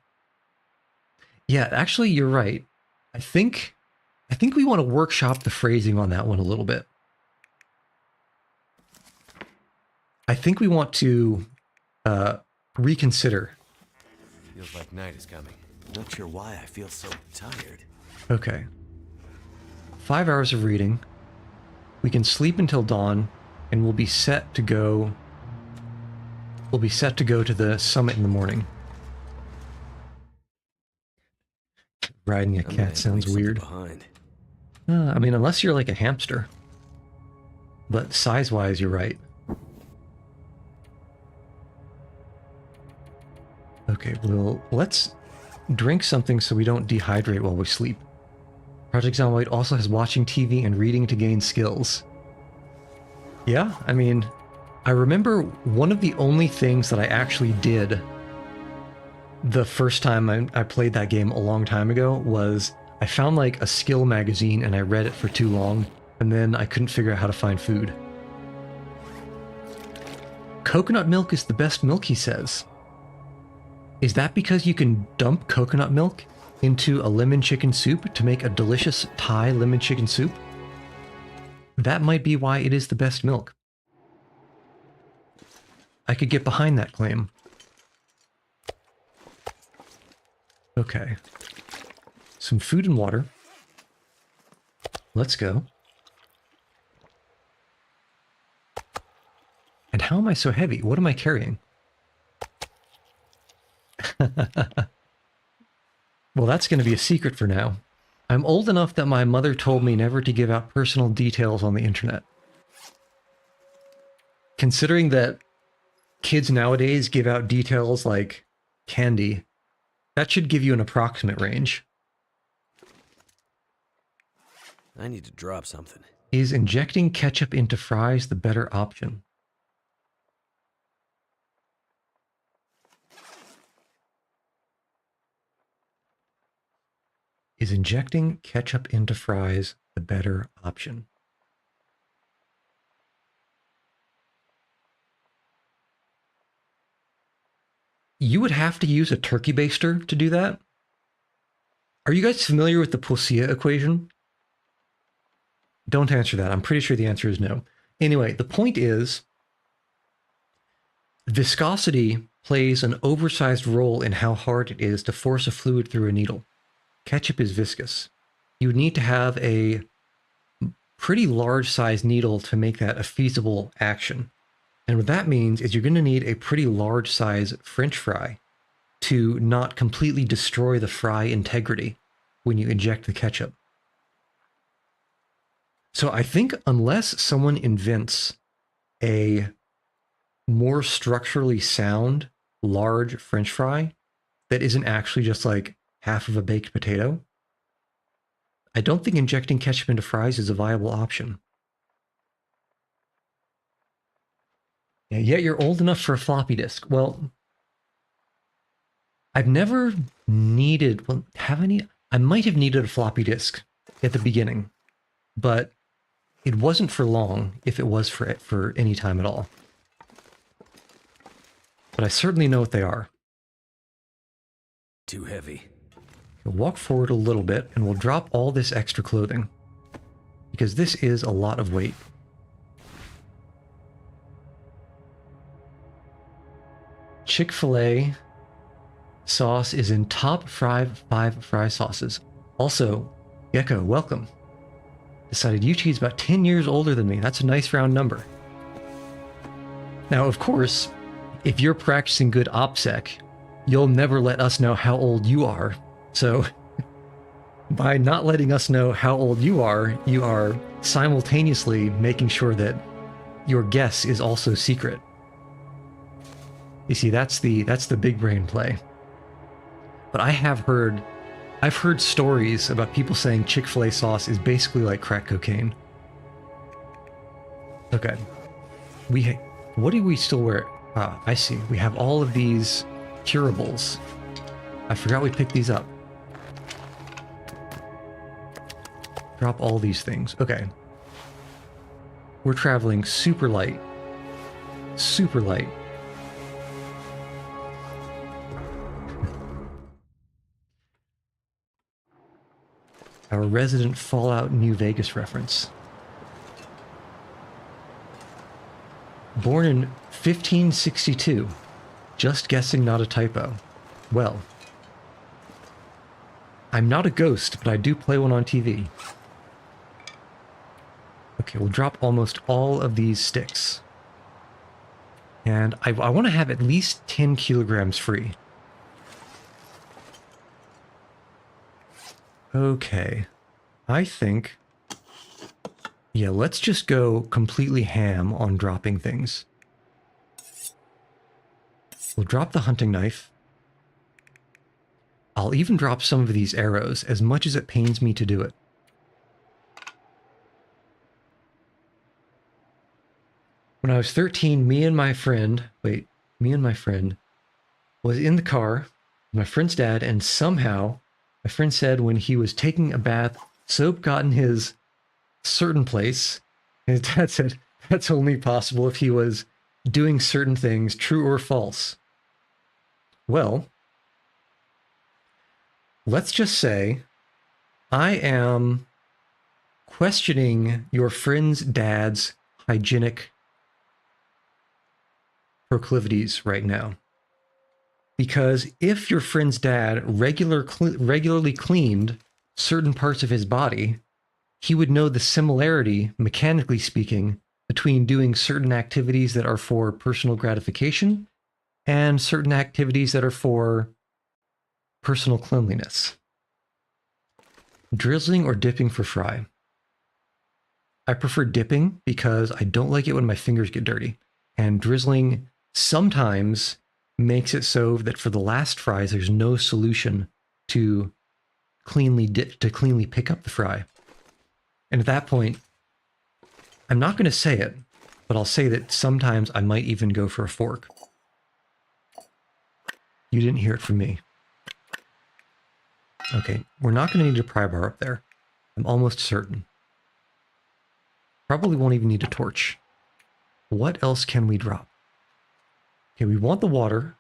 Yeah, actually, you're right. I think we want to workshop the phrasing on that one a little bit. I think we want to reconsider. Feels like night is coming. Not sure why I feel so tired. Okay. 5 hours of reading. We can sleep until dawn, and we'll be set to go. We'll be set to go to the summit in the morning. Riding a cat sounds weird. I mean, unless you're like a hamster. But size-wise, you're right. Okay, well, let's drink something so we don't dehydrate while we sleep. Project Zomboid also has watching TV and reading to gain skills. Yeah, I mean, I remember one of the only things that I actually did the first time I played that game a long time ago was I found like a skill magazine and I read it for too long, and then I couldn't figure out how to find food. Coconut milk is the best milk, he says. Is that because you can dump coconut milk into a lemon chicken soup to make a delicious Thai lemon chicken soup? That might be why it is the best milk. I could get behind that claim. Okay. Some food and water. Let's go. And how am I so heavy? What am I carrying? Well, that's going to be a secret for now. I'm old enough that my mother told me never to give out personal details on the internet. Considering that kids nowadays give out details like candy, that should give you an approximate range. I need to drop something. Is injecting ketchup into fries the better option? Is injecting ketchup into fries the better option? You would have to use a turkey baster to do that. Are you guys familiar with the Poisson equation? Don't answer that. I'm pretty sure the answer is no. Anyway, the point is, viscosity plays an oversized role in how hard it is to force a fluid through a needle. Ketchup is viscous. You would need to have a pretty large size needle to make that a feasible action. And what that means is you're going to need a pretty large size French fry to not completely destroy the fry integrity when you inject the ketchup. So I think unless someone invents a more structurally sound large French fry that isn't actually just like half of a baked potato, I don't think injecting ketchup into fries is a viable option. Yeah, yet you're old enough for a floppy disk. Well, I've never needed, well, have any? I might have needed a floppy disk at the beginning, but it wasn't for long if it was for any time at all. But I certainly know what they are. Too heavy. We'll walk forward a little bit and we'll drop all this extra clothing because this is a lot of weight. Chick-fil-A sauce is in top five fry sauces. Also, Gecko, welcome. Decided Yuchi's about 10 years older than me. That's a nice round number. Now, of course, if you're practicing good OPSEC, you'll never let us know how old you are. So by not letting us know how old you are simultaneously making sure that your guess is also secret. You see, that's the big brain play. But I've heard stories about people saying Chick-fil-A sauce is basically like crack cocaine. Okay. What do we still wear? Ah, I see. We have all of these curables. I forgot we picked these up. Drop all these things. Okay. We're traveling super light. Super light. Our resident Fallout New Vegas reference. Born in 1562. Just guessing, not a typo. Well, I'm not a ghost, but I do play one on TV. Okay, we'll drop almost all of these sticks. And I want to have at least 10 kilograms free. Okay. I think... yeah, let's just go completely ham on dropping things. We'll drop the hunting knife. I'll even drop some of these arrows, as much as it pains me to do it. When I was 13, me and my friend was in the car, my friend's dad, and somehow my friend said when he was taking a bath, soap got in his certain place, and his dad said that's only possible if he was doing certain things, true or false. Well, let's just say I am questioning your friend's dad's hygienic proclivities right now. Because if your friend's dad regularly cleaned certain parts of his body, he would know the similarity, mechanically speaking, between doing certain activities that are for personal gratification and certain activities that are for personal cleanliness. Drizzling or dipping for fry? I prefer dipping because I don't like it when my fingers get dirty. And drizzling sometimes makes it so that for the last fries, there's no solution to cleanly pick up the fry. And at that point, I'm not going to say it, but I'll say that sometimes I might even go for a fork. You didn't hear it from me. Okay, we're not going to need a pry bar up there. I'm almost certain. Probably won't even need a torch. What else can we drop? Okay, we want the water.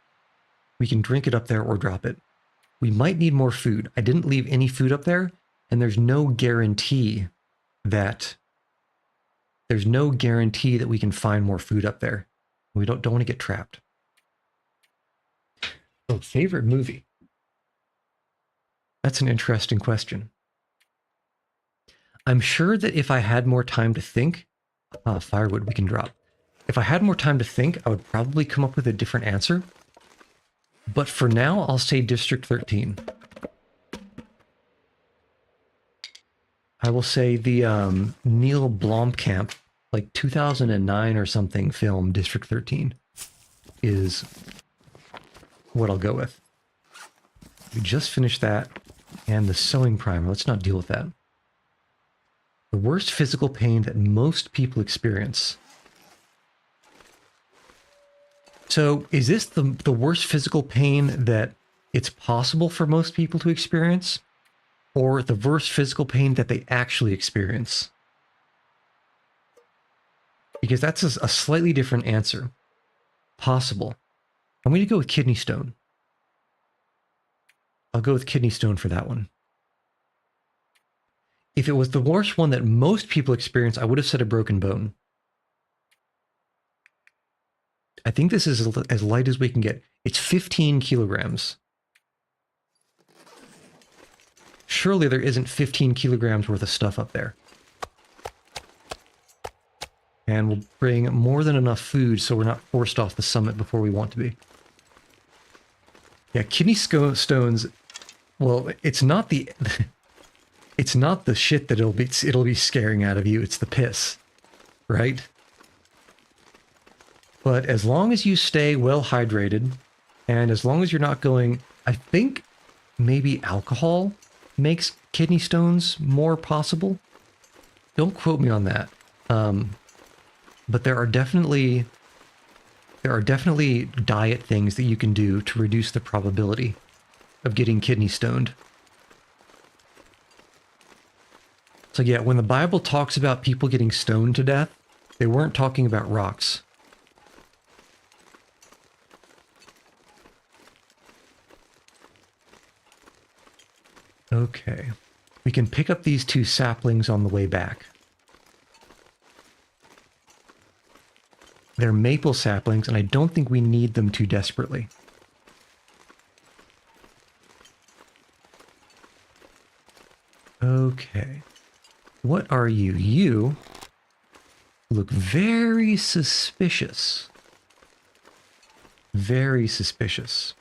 We can drink it up there or drop it. We might need more food. I didn't leave any food up there, and there's no guarantee that we can find more food up there. We don't want to get trapped. Oh, favorite movie? That's an interesting question. I'm sure that if I had more time to think, firewood we can drop. If I had more time to think, I would probably come up with a different answer. But for now, I'll say District 13. I will say the Neil Blomkamp, like 2009 or something film, District 13, is what I'll go with. We just finished that. And the sewing primer, let's not deal with that. The worst physical pain that most people experience. So is this the worst physical pain that it's possible for most people to experience? Or the worst physical pain that they actually experience? Because that's a slightly different answer. Possible. I'm going to go with kidney stone. I'll go with kidney stone for that one. If it was the worst one that most people experience, I would have said a broken bone. I think this is as light as we can get. It's 15 kilograms. Surely there isn't 15 kilograms worth of stuff up there. And we'll bring more than enough food so we're not forced off the summit before we want to be. Yeah, kidney stones. Well, it's not the it's not the shit that it'll be scaring out of you. It's the piss, right? But as long as you stay well hydrated, and as long as you're not going, I think maybe alcohol makes kidney stones more possible. Don't quote me on that. But there are definitely diet things that you can do to reduce the probability of getting kidney stoned. So yeah, when the Bible talks about people getting stoned to death, they weren't talking about rocks. Okay. We can pick up these 2 saplings on the way back. They're maple saplings, and I don't think we need them too desperately. Okay. What are you? You look very suspicious. Very suspicious.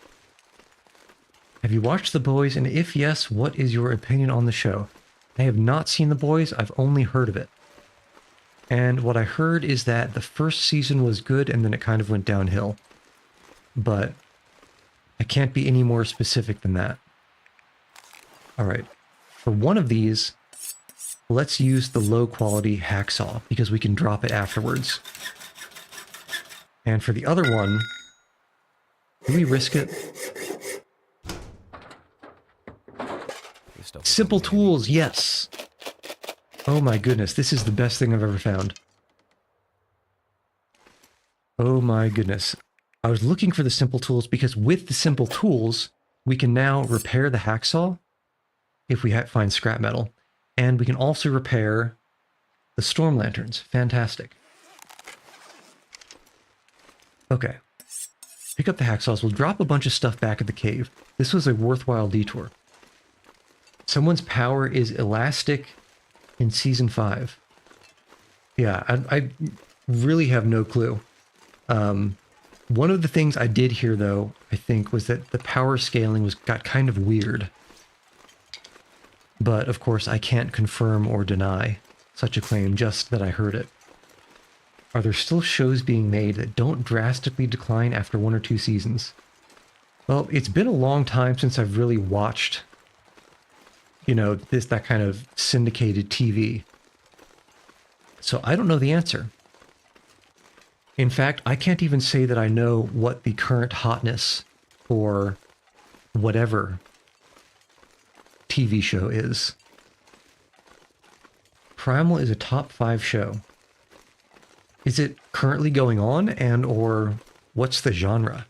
Have you watched The Boys? And if yes, what is your opinion on the show? I have not seen The Boys. I've only heard of it. And what I heard is that the first season was good and then it kind of went downhill. But I can't be any more specific than that. All right. For one of these, let's use the low quality hacksaw because we can drop it afterwards. And for the other one, do we risk it? Simple tools, yes. Oh my goodness, this is the best thing I've ever found. Oh my goodness. I was looking for the simple tools because with the simple tools, we can now repair the hacksaw if we find scrap metal. And we can also repair the storm lanterns. Fantastic. Okay. Pick up the hacksaws. We'll drop a bunch of stuff back at the cave. This was a worthwhile detour. Someone's power is elastic in Season 5. Yeah, I really have no clue. One of the things I did hear, though, I think, was that the power scaling got kind of weird. But, of course, I can't confirm or deny such a claim, just that I heard it. Are there still shows being made that don't drastically decline after 1 or 2 seasons? Well, it's been a long time since I've really watched, you know, that kind of syndicated TV. So I don't know the answer. In fact, I can't even say that I know what the current hotness for whatever TV show is. Primal is a top 5 show. Is it currently going on, and or what's the genre?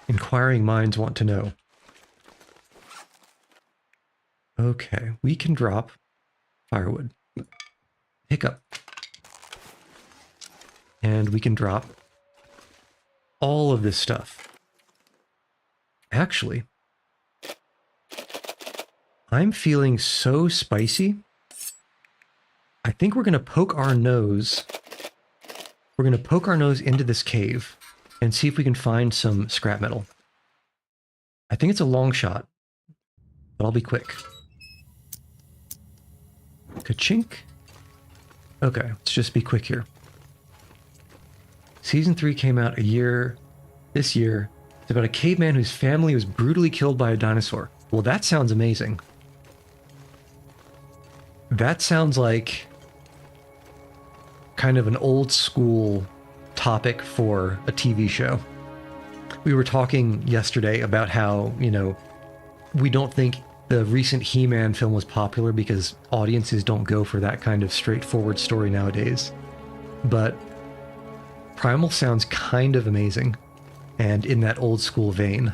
Inquiring minds want to know. Okay, we can drop firewood. Hiccup. And we can drop all of this stuff. Actually, I'm feeling so spicy. I think we're going to poke our nose. We're going to poke our nose into this cave and see if we can find some scrap metal. I think it's a long shot, but I'll be quick. Ka-chink. Okay, let's just be quick here. Season 3 came out this year. It's about a caveman whose family was brutally killed by a dinosaur. Well, that sounds amazing. That sounds like kind of an old school topic for a TV show. We were talking yesterday about how, you know, we don't think the recent He-Man film was popular because audiences don't go for that kind of straightforward story nowadays. But Primal sounds kind of amazing, and in that old school vein.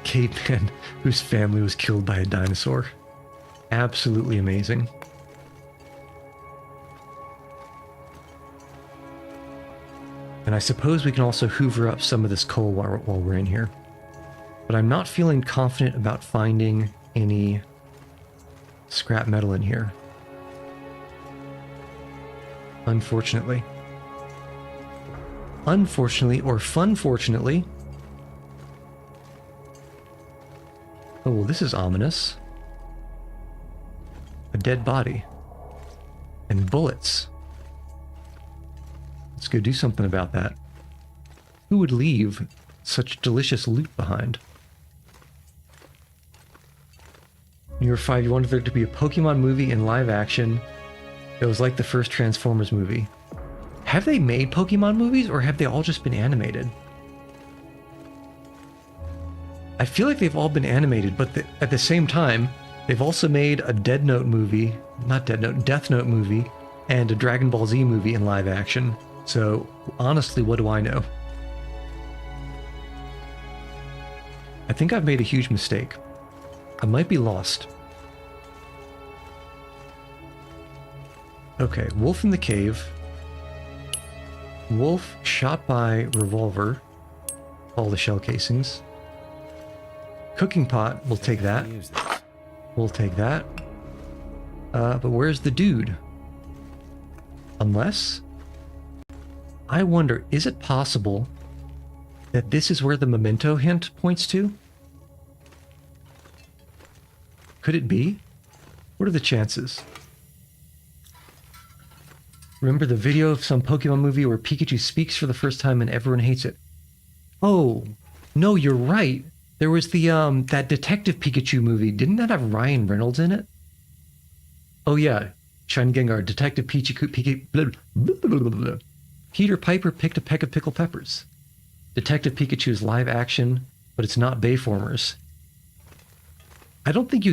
Caveman whose family was killed by a dinosaur. Absolutely amazing. And I suppose we can also hoover up some of this coal while we're in here. But I'm not feeling confident about finding any scrap metal in here. Unfortunately. Unfortunately, or funfortunately. Oh, well, this is ominous. A dead body. And bullets. Let's go do something about that. Who would leave such delicious loot behind? Number 5, you wanted there to be a Pokemon movie in live action. It was like the first Transformers movie. Have they made Pokemon movies, or have they all just been animated? I feel like they've all been animated, but at the same time, they've also made a Death Note movie, and a Dragon Ball Z movie in live action. So, honestly, what do I know? I think I've made a huge mistake. I might be lost. Okay, wolf in the cave. Wolf shot by revolver. All the shell casings. Cooking pot, we'll take that. We'll take that. But where's the dude? Unless... I wonder, is it possible that this is where the memento hint points to? Could it be? What are the chances? Remember the video of some Pokemon movie where Pikachu speaks for the first time and everyone hates it? Oh, no, you're right. There was the, that Detective Pikachu movie. Didn't that have Ryan Reynolds in it? Oh yeah, Shiny Gengar, Detective Pikachu, Peter Piper picked a peck of pickled peppers. Detective Pikachu is live action, but it's not Bayformers. I don't think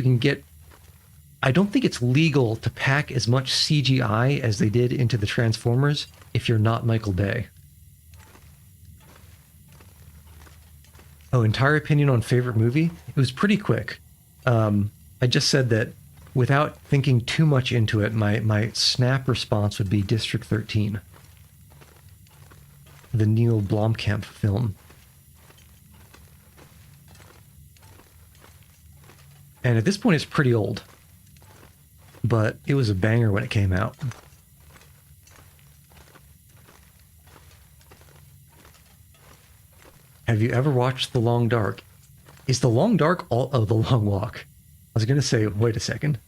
it's legal to pack as much CGI as they did into the Transformers if you're not Michael Bay. Oh, entire opinion on favorite movie? It was pretty quick. I just said that without thinking too much into it, my snap response would be District 13. The Neil Blomkamp film. And at this point, it's pretty old. But it was a banger when it came out. Have you ever watched The Long Dark? Is The Long Dark all... Oh, The Long Walk. I was going to say, wait a second.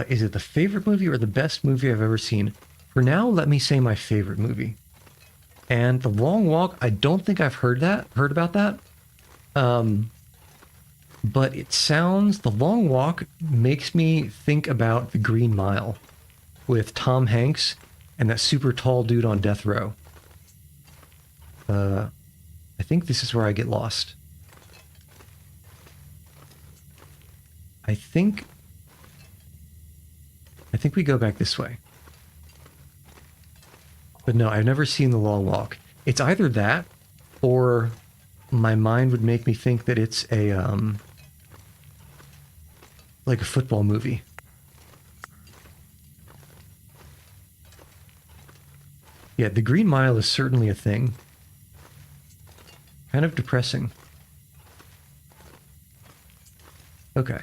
Is it the favorite movie or the best movie I've ever seen? For now, let me say my favorite movie. And The Long Walk, I don't think I've heard about that. But it sounds... The Long Walk makes me think about The Green Mile with Tom Hanks and that super tall dude on death row. I think this is where I get lost. I think we go back this way. But no, I've never seen The Long Walk. It's either that, or my mind would make me think that it's a, like a football movie. Yeah, the Green Mile is certainly a thing. Kind of depressing. Okay.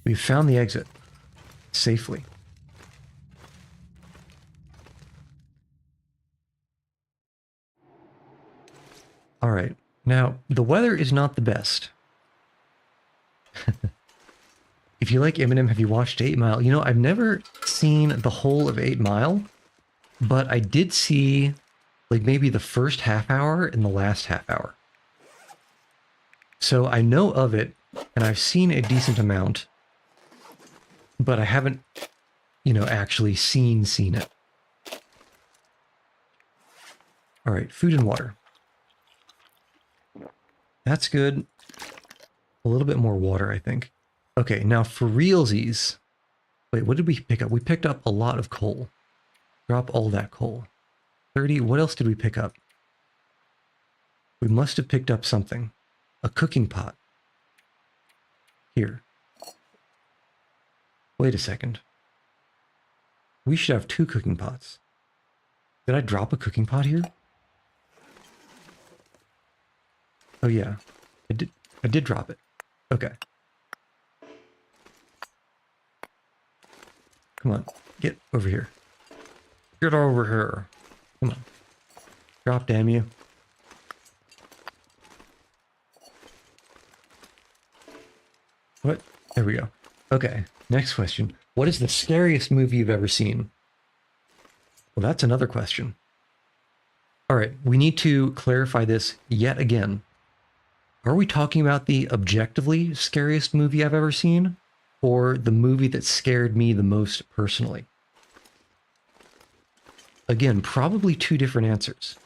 We've found the exit. Safely. Alright. Now, the weather is not the best. If you like Eminem, have you watched 8 Mile? You know, I've never seen the whole of 8 Mile, but I did see like maybe the first half hour and the last half hour. So I know of it, and I've seen a decent amount, but I haven't, you know, actually seen it. All right, food and water. That's good. A little bit more water, I think. Okay, now for realsies. Wait, what did we pick up? We picked up a lot of coal. Drop all that coal. 30, what else did we pick up? We must have picked up something. A cooking pot. Here. Wait a second. We should have 2 cooking pots. Did I drop a cooking pot here? Oh yeah, I did drop it. Okay. Come on, get over here. Get over here. Come on. Drop, damn you. What? There we go. Okay, next question. What is the scariest movie you've ever seen? Well, that's another question. All right, we need to clarify this yet again. Are we talking about the objectively scariest movie I've ever seen, or the movie that scared me the most personally? Again, probably 2 different answers.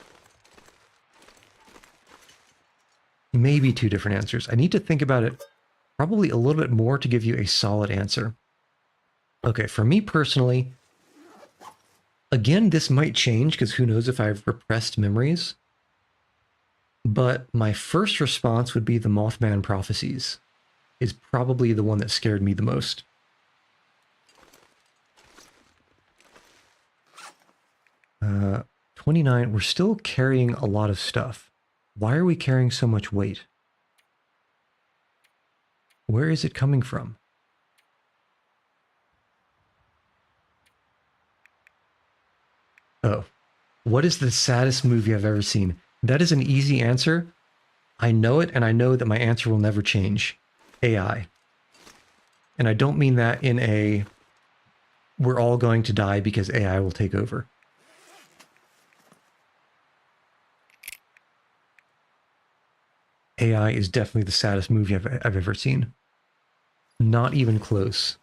Maybe 2 different answers. I need to think about it probably a little bit more to give you a solid answer. Okay, for me personally, again, this might change because who knows if I have repressed memories. But my first response would be the Mothman Prophecies is probably the one that scared me the most. Uh, 29, we're still carrying a lot of stuff. Why are we carrying so much weight? Where is it coming from? Oh, what is the saddest movie I've ever seen? That is an easy answer. I know it, and I know that my answer will never change. AI. And I don't mean that in a, we're all going to die because AI will take over. AI is definitely the saddest movie I've ever seen. Not even close.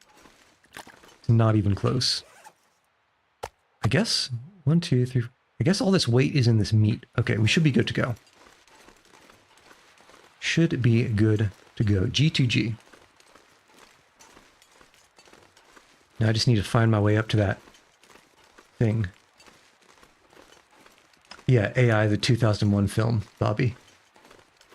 Not even close. I guess 1, 2, 3. I guess all this weight is in this meat. Okay, we should be good to go. Should be good to go. G2G. Now I just need to find my way up to that thing. Yeah, AI, the 2001 film, Bobby.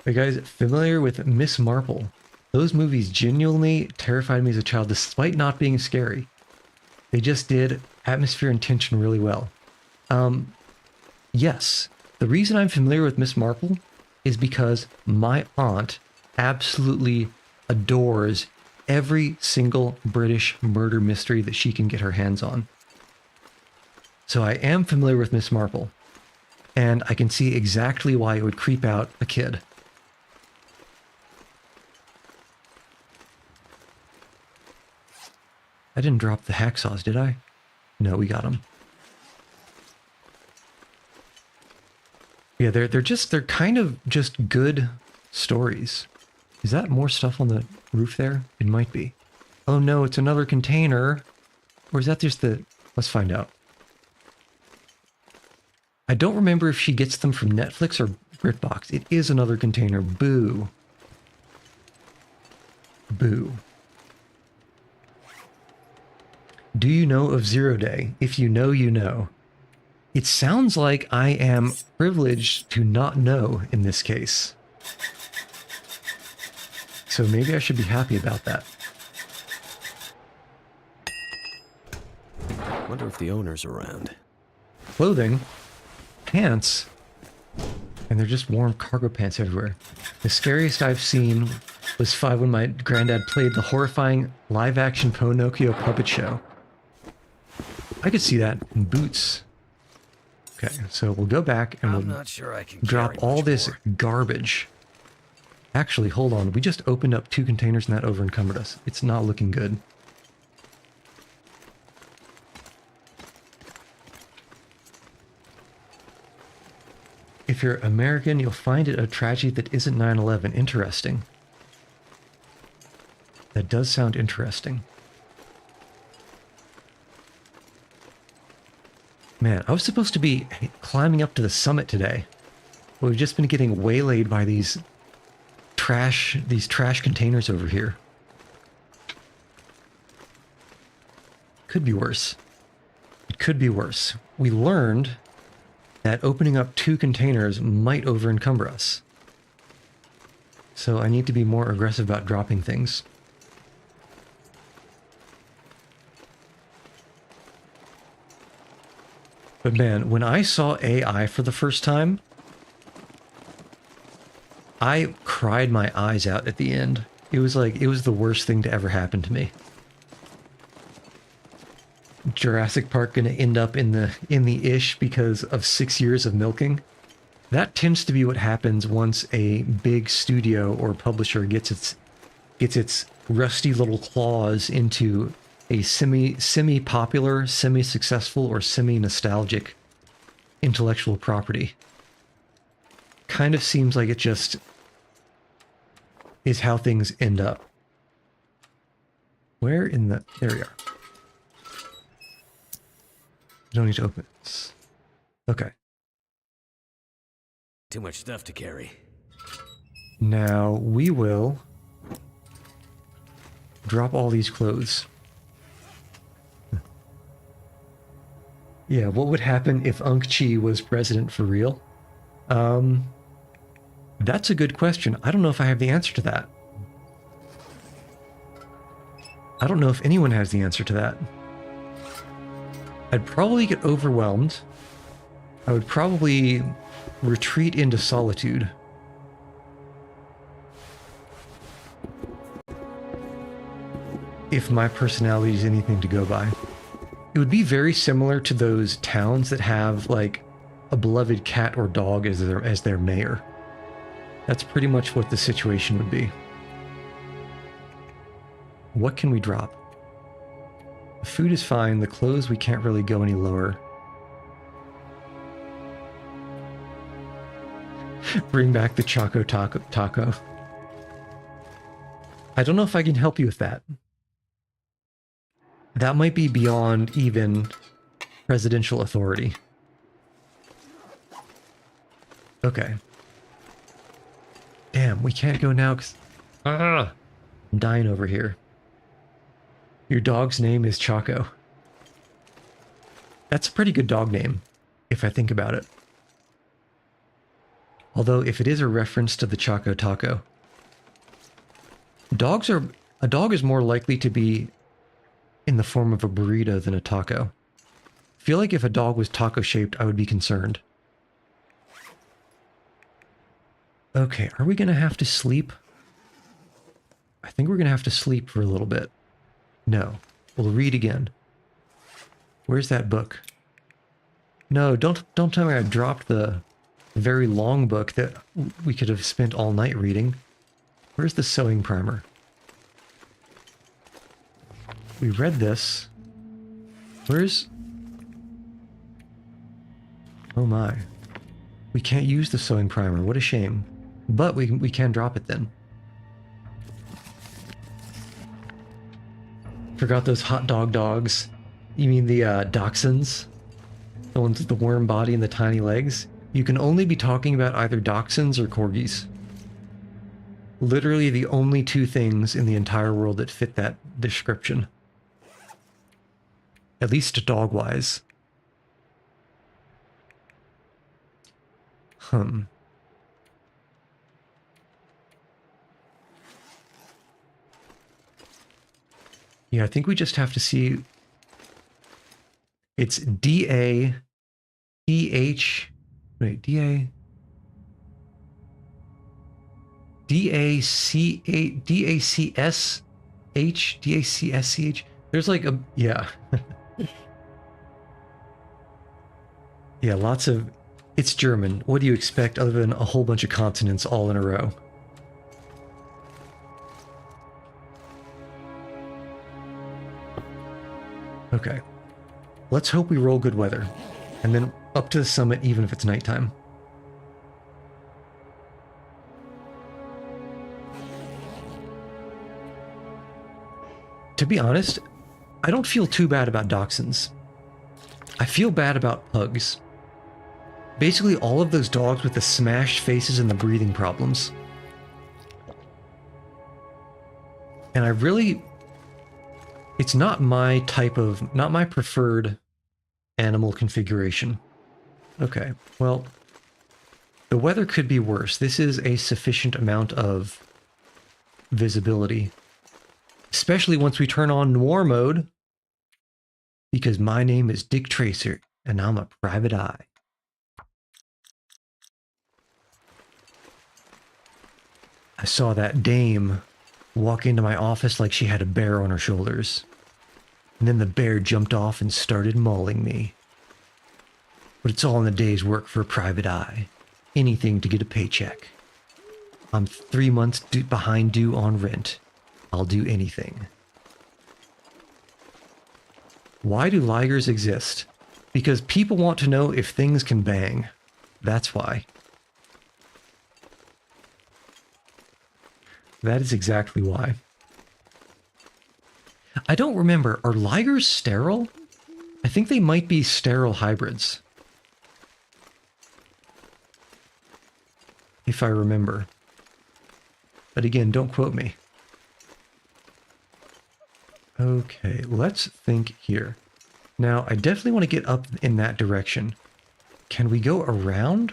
Are you guys familiar with Miss Marple? Those movies genuinely terrified me as a child despite not being scary. They just did atmosphere and tension really well. Yes, the reason I'm familiar with Miss Marple is because my aunt absolutely adores every single British murder mystery that she can get her hands on. So I am familiar with Miss Marple, and I can see exactly why it would creep out a kid. I didn't drop the hacksaws, did I? No, we got them. Yeah, they're kind of just good stories. Is that more stuff on the roof there? It might be. Oh no, it's another container. Or is that just the... Let's find out. I don't remember if she gets them from Netflix or BritBox. It is another container. Boo. Boo. Do you know of Zero Day? If you know, you know. It sounds like I am privileged to not know in this case. So maybe I should be happy about that. Wonder if the owner's around. Clothing, pants, and they're just warm cargo pants everywhere. The scariest I've seen was 5 when my granddad played the horrifying live-action Pinocchio puppet show. I could see that in boots. Okay, so we'll go back and we'll not sure I can drop all this garbage. Actually, hold on. We just opened up 2 containers and that over-encumbered us. It's not looking good. If you're American, you'll find it a tragedy that isn't 9/11. Interesting. That does sound interesting. Man, I was supposed to be climbing up to the summit today. But we've just been getting waylaid by these trash containers over here. Could be worse. It could be worse. We learned that opening up 2 containers might over-encumber us. So I need to be more aggressive about dropping things. But man, when I saw AI for the first time, I cried my eyes out at the end. It was like, it was the worst thing to ever happen to me. Jurassic Park gonna end up in the ish because of 6 years of milking. That tends to be what happens once a big studio or publisher gets its rusty little claws into a semi-popular, semi-successful, or semi-nostalgic intellectual property. Kind of seems like it just is how things end up. Where in the... There we are. Don't need to open this. Okay. Too much stuff to carry. Now we will drop all these clothes. Yeah, what would happen if Unk Chi was president for real? That's a good question. I don't know if I have the answer to that. I don't know if anyone has the answer to that. I'd probably get overwhelmed. I would probably retreat into solitude. If my personality is anything to go by. It would be very similar to those towns that have, like, a beloved cat or dog as their mayor. That's pretty much what the situation would be. What can we drop? The food is fine. The clothes, we can't really go any lower. Bring back the Choco Taco. I don't know if I can help you with that. That might be beyond even presidential authority. Okay. Damn, we can't go now because... I'm dying over here. Your dog's name is Choco. That's a pretty good dog name, if I think about it. Although, if it is a reference to the Choco Taco. A dog is more likely to be in the form of a burrito than a taco. I feel like if a dog was taco-shaped, I would be concerned. Okay, are we gonna have to sleep? I think we're gonna have to sleep for a little bit. No, we'll read again. Where's that book? No, don't tell me I dropped the very long book that we could have spent all night reading. Where's the sewing primer? We read this. Where's... Oh my. We can't use the sewing primer. What a shame. But we can drop it then. Forgot those hot dog dogs. You mean the dachshunds? The ones with the worm body and the tiny legs. You can only be talking about either dachshunds or corgis. Literally the only two things in the entire world that fit that description. At least dog-wise. Yeah, I think we just have to see. It's D-A-E-H. Wait, D-A... D-A-C-A... D-A-C-S-H? D-A-C-S-C-H? There's like a... Yeah. Yeah, lots of... It's German. What do you expect other than a whole bunch of consonants all in a row? Okay. Let's hope we roll good weather. And then up to the summit even if it's nighttime. To be honest, I don't feel too bad about dachshunds. I feel bad about pugs. Basically all of those dogs with the smashed faces and the breathing problems. And I really... It's not my type of... Not my preferred animal configuration. Okay, well... The weather could be worse. This is a sufficient amount of visibility. Especially once we turn on noir mode. Because my name is Dick Tracer, and I'm a private eye. I saw that dame walk into my office like she had a bear on her shoulders. And then the bear jumped off and started mauling me. But it's all in the day's work for a private eye. Anything to get a paycheck. I'm 3 months behind due on rent. I'll do anything. Why do ligers exist? Because people want to know if things can bang. That's why. That is exactly why. I don't remember. Are ligers sterile? I think they might be sterile hybrids. If I remember. But again, don't quote me. Okay, let's think here. Now, I definitely want to get up in that direction. Can we go around?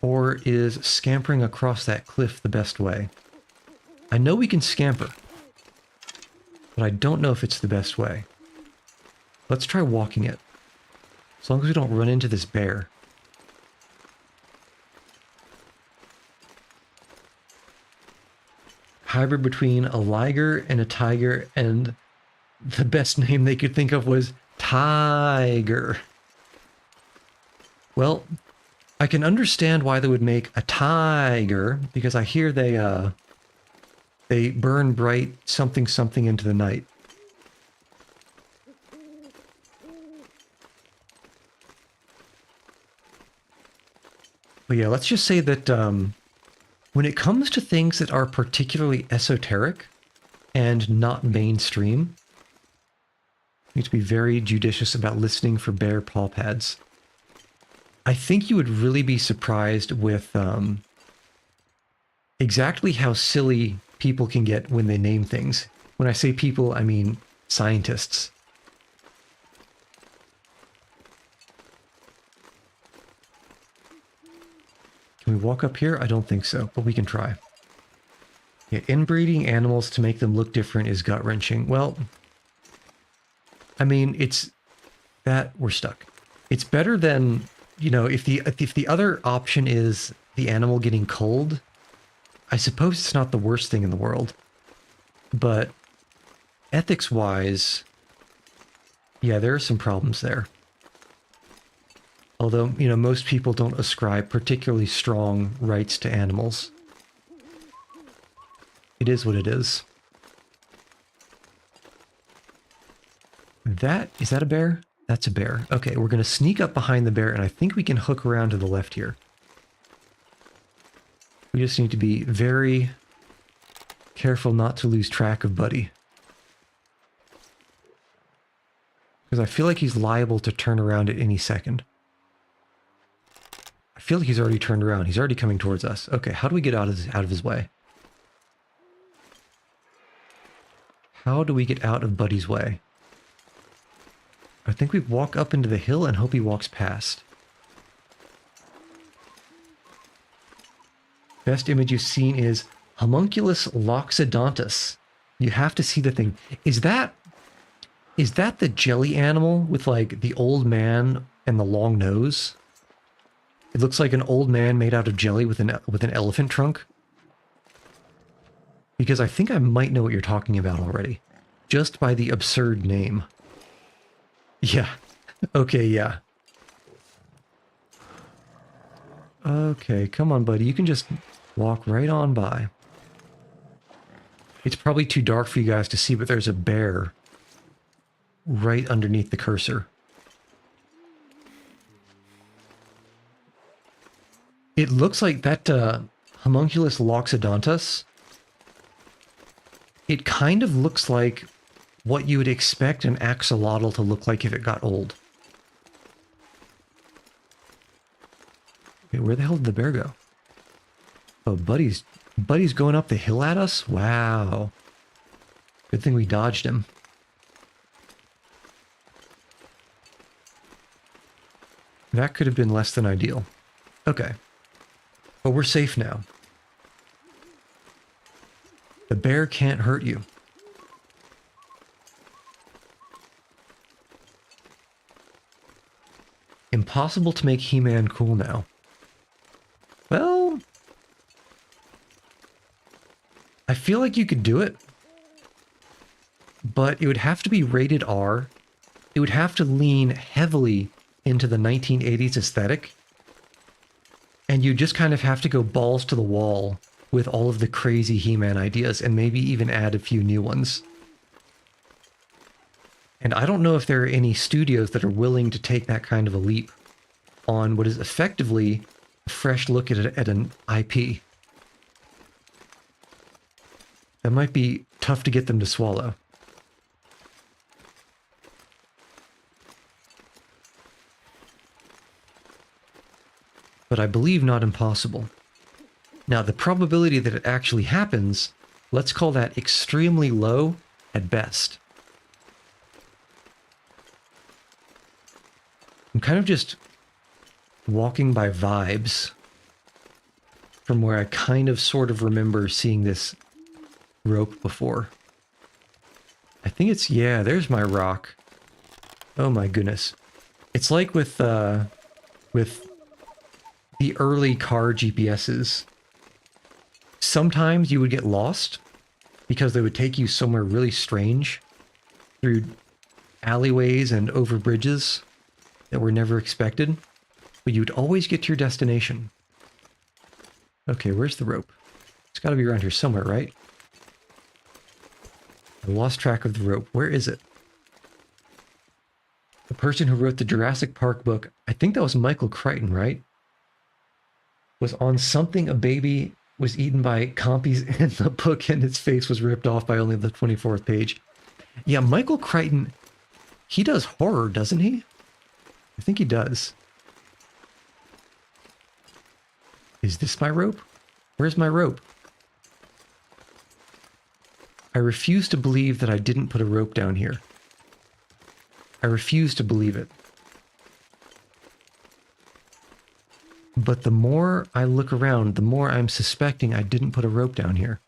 Or is scampering across that cliff the best way? I know we can scamper, but I don't know if it's the best way. Let's try walking it. As long as we don't run into this bear. Hybrid between a liger and a tiger, and the best name they could think of was Tiger. Well, I can understand why they would make a tiger, because I hear they burn bright something something into the night. But yeah, let's just say that when it comes to things that are particularly esoteric and not mainstream, you need to be very judicious about listening for bear paw pads. I think you would really be surprised with exactly how silly people can get when they name things. When I say people, I mean scientists. Can we walk up here? I don't think so, but we can try. Yeah, inbreeding animals to make them look different is gut-wrenching. Well, I mean, it's that we're stuck. It's better than, you know, if the other option is the animal getting cold, I suppose it's not the worst thing in the world. But ethics-wise, yeah, there are some problems there. Although, you know, most people don't ascribe particularly strong rights to animals. It is what it is. Is that a bear? That's a bear. Okay, we're going to sneak up behind the bear, and I think we can hook around to the left here. We just need to be very careful not to lose track of Buddy. Because I feel like he's liable to turn around at any second. I feel like he's already turned around. He's already coming towards us. Okay, how do we get out of his way? How do we get out of Buddy's way? I think we walk up into the hill and hope he walks past. Best image you've seen is Homunculus loxodontus. You have to see the thing. Is that the jelly animal with like the old man and the long nose? It looks like an old man made out of jelly with an elephant trunk. Because I think I might know what you're talking about already, just by the absurd name. Yeah. Okay, yeah. Okay, come on, buddy. You can just walk right on by. It's probably too dark for you guys to see, but there's a bear right underneath the cursor. It looks like that Homunculus loxodontus. It kind of looks like what you would expect an axolotl to look like if it got old. Okay, where the hell did the bear go? Oh, Buddy's going up the hill at us? Wow. Good thing we dodged him. That could have been less than ideal. Okay. But we're safe now. The bear can't hurt you. Impossible to make He-Man cool now. Well, I feel like you could do it, but it would have to be rated R. It would have to lean heavily into the 1980s aesthetic, and you just kind of have to go balls to the wall with all of the crazy He-Man ideas and maybe even add a few new ones. And I don't know if there are any studios that are willing to take that kind of a leap on what is effectively a fresh look at an IP. That might be tough to get them to swallow. But I believe not impossible. Now, the probability that it actually happens, let's call that extremely low at best. I'm kind of just walking by vibes from where I kind of sort of remember seeing this rope before. I think it's, yeah, there's my rock. Oh my goodness. It's like with the early car GPSs. Sometimes you would get lost because they would take you somewhere really strange through alleyways and over bridges that were never expected, but you'd always get to your destination. Okay, where's the rope? It's got to be around here somewhere, right? I lost track of the rope. Where is it? The person who wrote the Jurassic Park book, I think that was Michael Crichton, right? Was on something a baby was eaten by compies in the book and its face was ripped off by only the 24th page. Yeah, Michael Crichton, he does horror, doesn't he? I think he does. Is this my rope? Where's my rope? I refuse to believe that I didn't put a rope down here. I refuse to believe it. But the more I look around, the more I'm suspecting I didn't put a rope down here.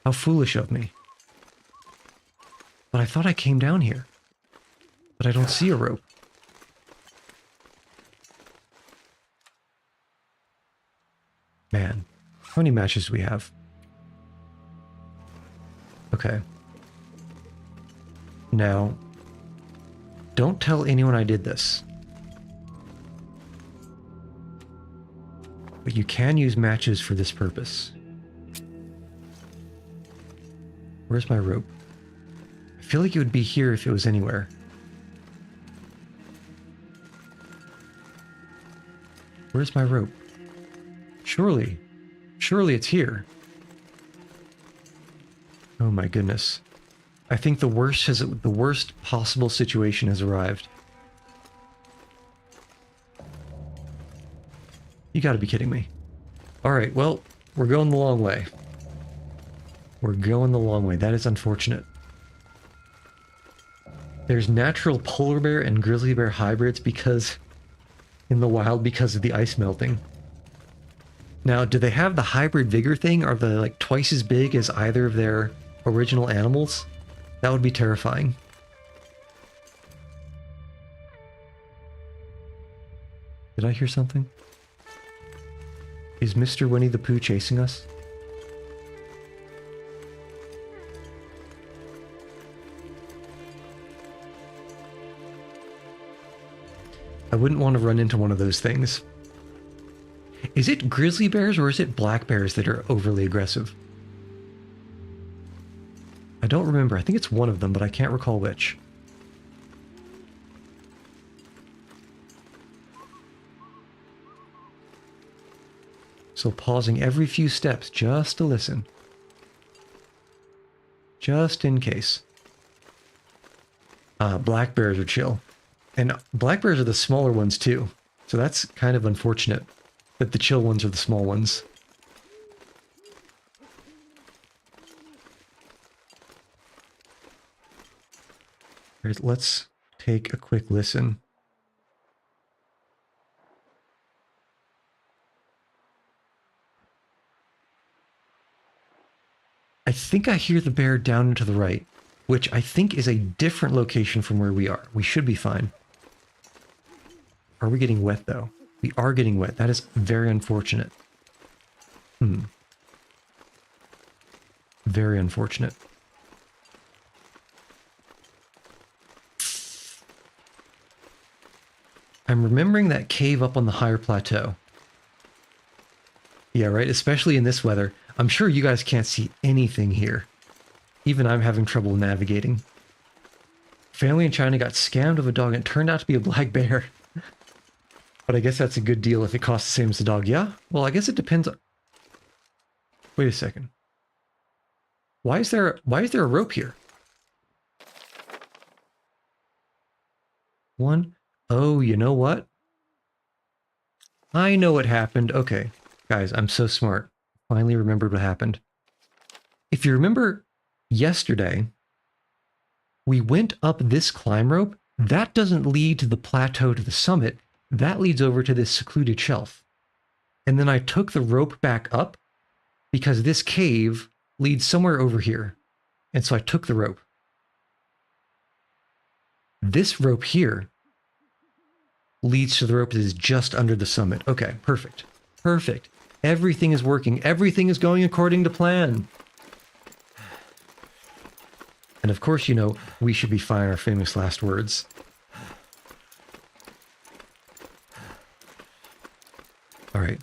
How foolish of me. But I thought I came down here. But I don't see a rope. Man, how many matches do we have? Okay. Now, don't tell anyone I did this. But you can use matches for this purpose. Where's my rope? I feel like it would be here if it was anywhere. Where's my rope? Surely it's here. Oh my goodness. I think the worst possible situation has arrived. You gotta be kidding me. Alright, well, we're going the long way. We're going the long way. That is unfortunate. There's natural polar bear and grizzly bear hybrids in the wild because of the ice melting. Now, do they have the hybrid vigor thing? Are they like twice as big as either of their original animals? That would be terrifying. Did I hear something? Is Mr. Winnie the Pooh chasing us? I wouldn't want to run into one of those things. Is it grizzly bears or is it black bears that are overly aggressive? I don't remember. I think it's one of them, but I can't recall which. So pausing every few steps just to listen. Just in case. Black bears are chill. And black bears are the smaller ones too. So that's kind of unfortunate that the chill ones are the small ones. Alright, let's take a quick listen. I think I hear the bear down and to the right, which I think is a different location from where we are. We should be fine. Are we getting wet though? We are getting wet. That is very unfortunate. Very unfortunate. I'm remembering that cave up on the higher plateau. Yeah, right? Especially in this weather. I'm sure you guys can't see anything here. Even I'm having trouble navigating. Family in China got scammed of a dog and it turned out to be a black bear. But I guess that's a good deal if it costs the same as the dog. Yeah? Well, I guess it depends on... Wait a second. Why is there a rope here? One. Oh, you know what? I know what happened. Okay. Guys, I'm so smart. Finally remembered what happened. If you remember yesterday, we went up this climb rope. That doesn't lead to the plateau to the summit. That leads over to this secluded shelf. And then I took the rope back up because this cave leads somewhere over here. And so I took the rope. This rope here leads to the rope that is just under the summit. Okay, perfect. Perfect. Everything is working. Everything is going according to plan. And of course, you know, we should be fine, our famous last words. All right.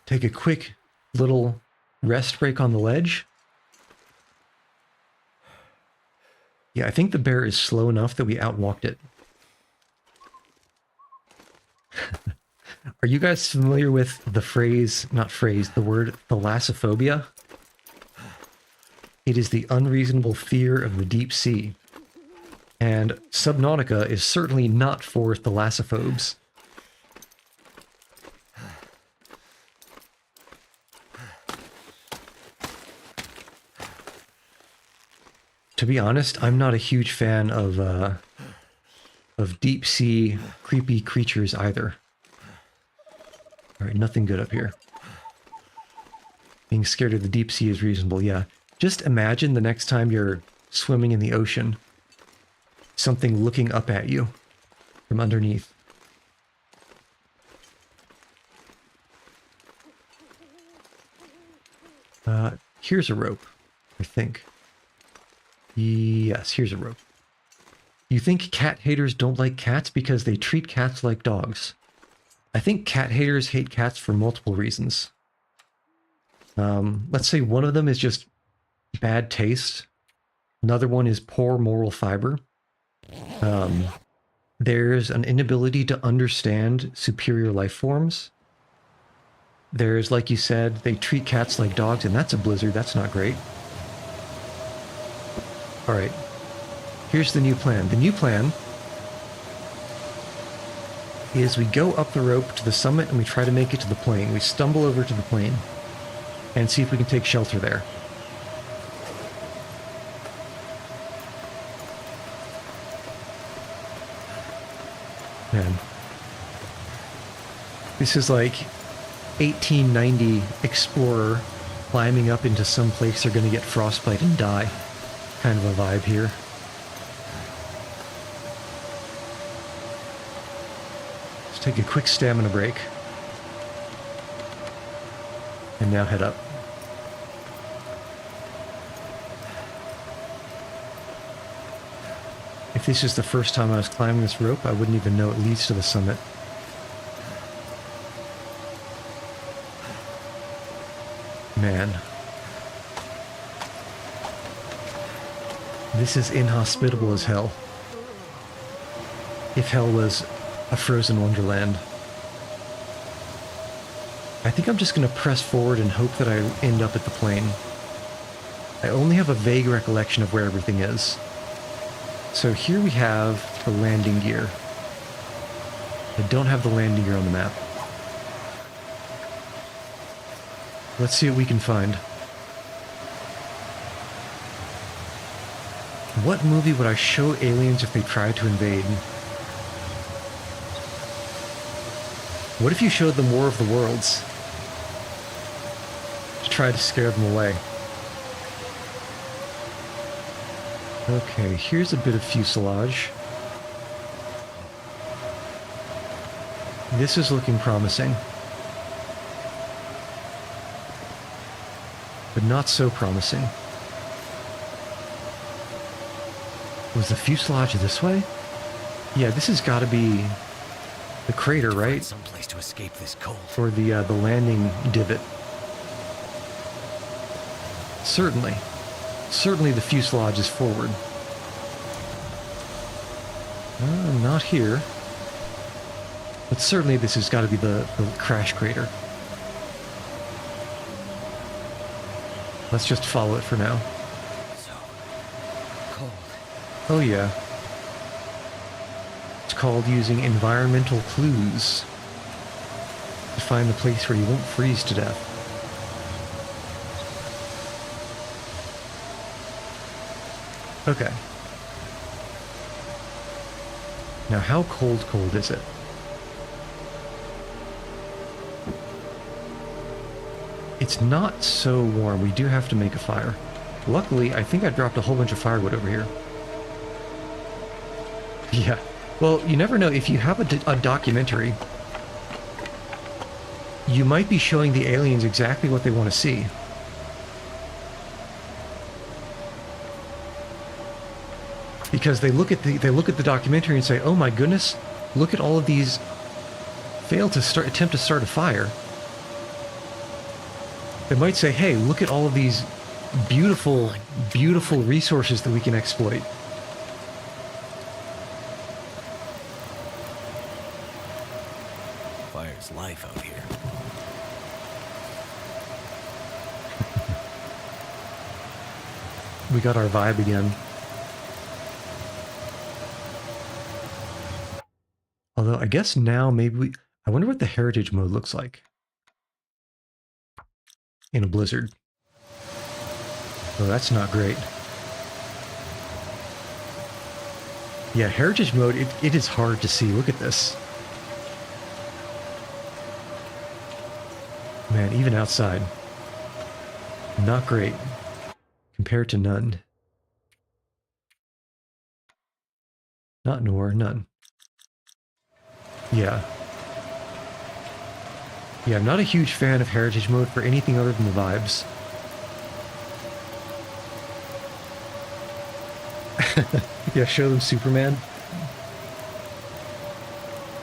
Take a quick little rest break on the ledge. Yeah, I think the bear is slow enough that we outwalked it. Are you guys familiar with the the word thalassophobia? It is the unreasonable fear of the deep sea. And Subnautica is certainly not for thalassophobes. To be honest, I'm not a huge fan of deep sea creepy creatures either. All right, nothing good up here. Being scared of the deep sea is reasonable, yeah. Just imagine the next time you're swimming in the ocean, something looking up at you from underneath. Here's a rope, I think. Yes, here's a rope. You think cat haters don't like cats because they treat cats like dogs? I think cat haters hate cats for multiple reasons. Let's say one of them is just bad taste. Another one is poor moral fiber. There's an inability to understand superior life forms. There's, like you said, they treat cats like dogs, and that's a blizzard. That's not great. All right. Here's the new plan. The new plan is we go up the rope to the summit and we try to make it to the plane. We stumble over to the plane and see if we can take shelter there. Man. This is like 1890 explorer climbing up into some place they're going to get frostbite and die. Kind of a vibe here. Let's take a quick stamina break. And now head up. If this is the first time I was climbing this rope, I wouldn't even know it leads to the summit. Man. This is inhospitable as hell. If hell was a frozen wonderland. I think I'm just going to press forward and hope that I end up at the plane. I only have a vague recollection of where everything is. So here we have the landing gear. I don't have the landing gear on the map. Let's see what we can find. What movie would I show aliens if they tried to invade? What if you showed them War of the Worlds? To try to scare them away. Okay, here's a bit of fuselage. This is looking promising. But not so promising. Was the fuselage this way? Yeah, this has got to be the crater, right? Someplace to escape this cold. Or the landing divot. Certainly. Certainly the fuselage is forward. Not here. But certainly this has got to be the crash crater. Let's just follow it for now. So cold. Oh yeah. It's called using environmental clues to find the place where you won't freeze to death. Okay. Now how cold is it? It's not so warm. We do have to make a fire. Luckily, I think I dropped a whole bunch of firewood over here. Yeah. Well, you never know. If you have a documentary, you might be showing the aliens exactly what they want to see. Because they look at the documentary and say, "Oh my goodness, look at all of these attempt to start a fire." They might say, "Hey, look at all of these beautiful, beautiful resources that we can exploit." Fire's life out here. We got our vibe again. Although I guess now maybe I wonder what the heritage mode looks like in a blizzard. Oh, that's not great. Yeah, heritage mode, it is hard to see. Look at this. Man, even outside. Not great. Compared to none. Not nor, none. Yeah. Yeah, I'm not a huge fan of heritage mode for anything other than the vibes. Yeah, show them Superman.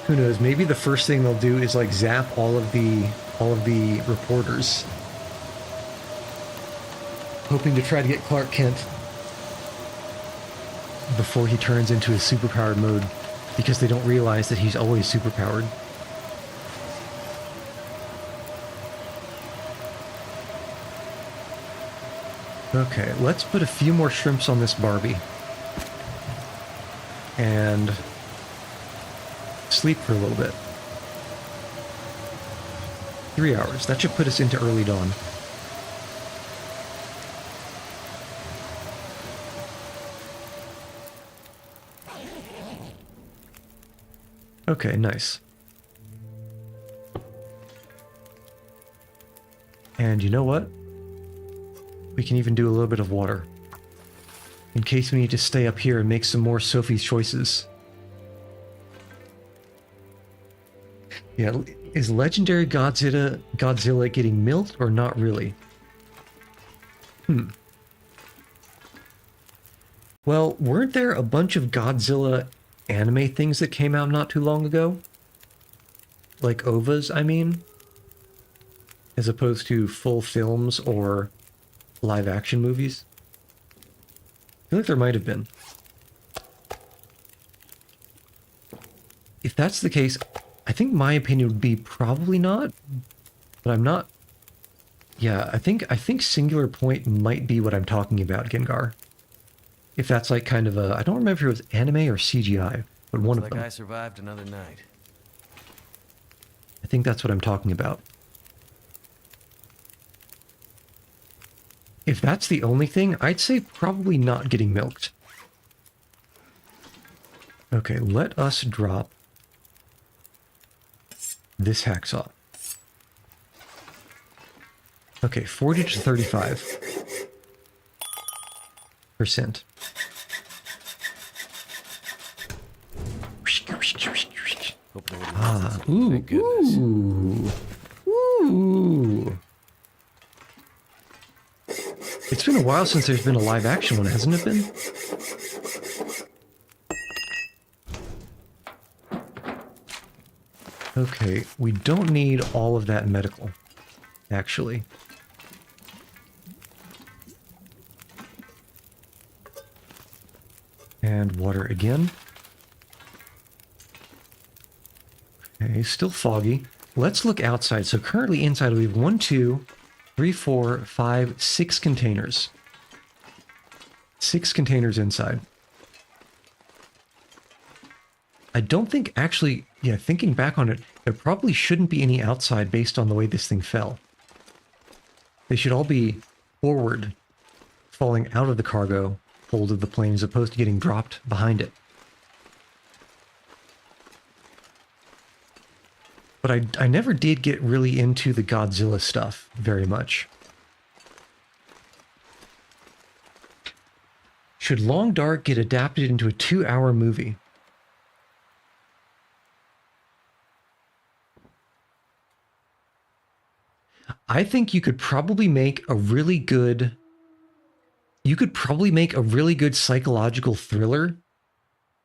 Who knows? Maybe the first thing they'll do is like zap all of the reporters, hoping to try to get Clark Kent before he turns into his superpowered mode, because they don't realize that he's always superpowered. Okay, let's put a few more shrimps on this Barbie. And sleep for a little bit. 3 hours. That should put us into early dawn. Okay, nice. And you know what? We can even do a little bit of water. In case we need to stay up here and make some more Sophie's choices. Yeah, is legendary Godzilla getting milked or not really? Well, weren't there a bunch of Godzilla anime things that came out not too long ago? Like OVAs, I mean? As opposed to full films or live action movies? I feel like there might have been. If that's the case, I think my opinion would be probably not, but I'm not. Yeah, I think Singular Point might be what I'm talking about, Gengar. If that's like kind of a, I don't remember if it was anime or CGI, but one of them. I survived another night. I think that's what I'm talking about. If that's the only thing, I'd say probably not getting milked. Okay, let us drop this hacksaw. Okay, 40 to 35%. Ah, ooh, ooh, ooh. It's been a while since there's been a live action one, hasn't it been? Okay, we don't need all of that medical, actually. And water again. Okay, still foggy. Let's look outside. So currently inside we have 1, 2, 3, 4, 5, 6 containers. 6 containers inside. I don't think actually, yeah, thinking back on it, there probably shouldn't be any outside based on the way this thing fell. They should all be forward, falling out of the cargo hold of the plane as opposed to getting dropped behind it. But I never did get really into the Godzilla stuff very much. Should Long Dark get adapted into a 2-hour movie? I think you could probably make a really good... You could probably make a really good psychological thriller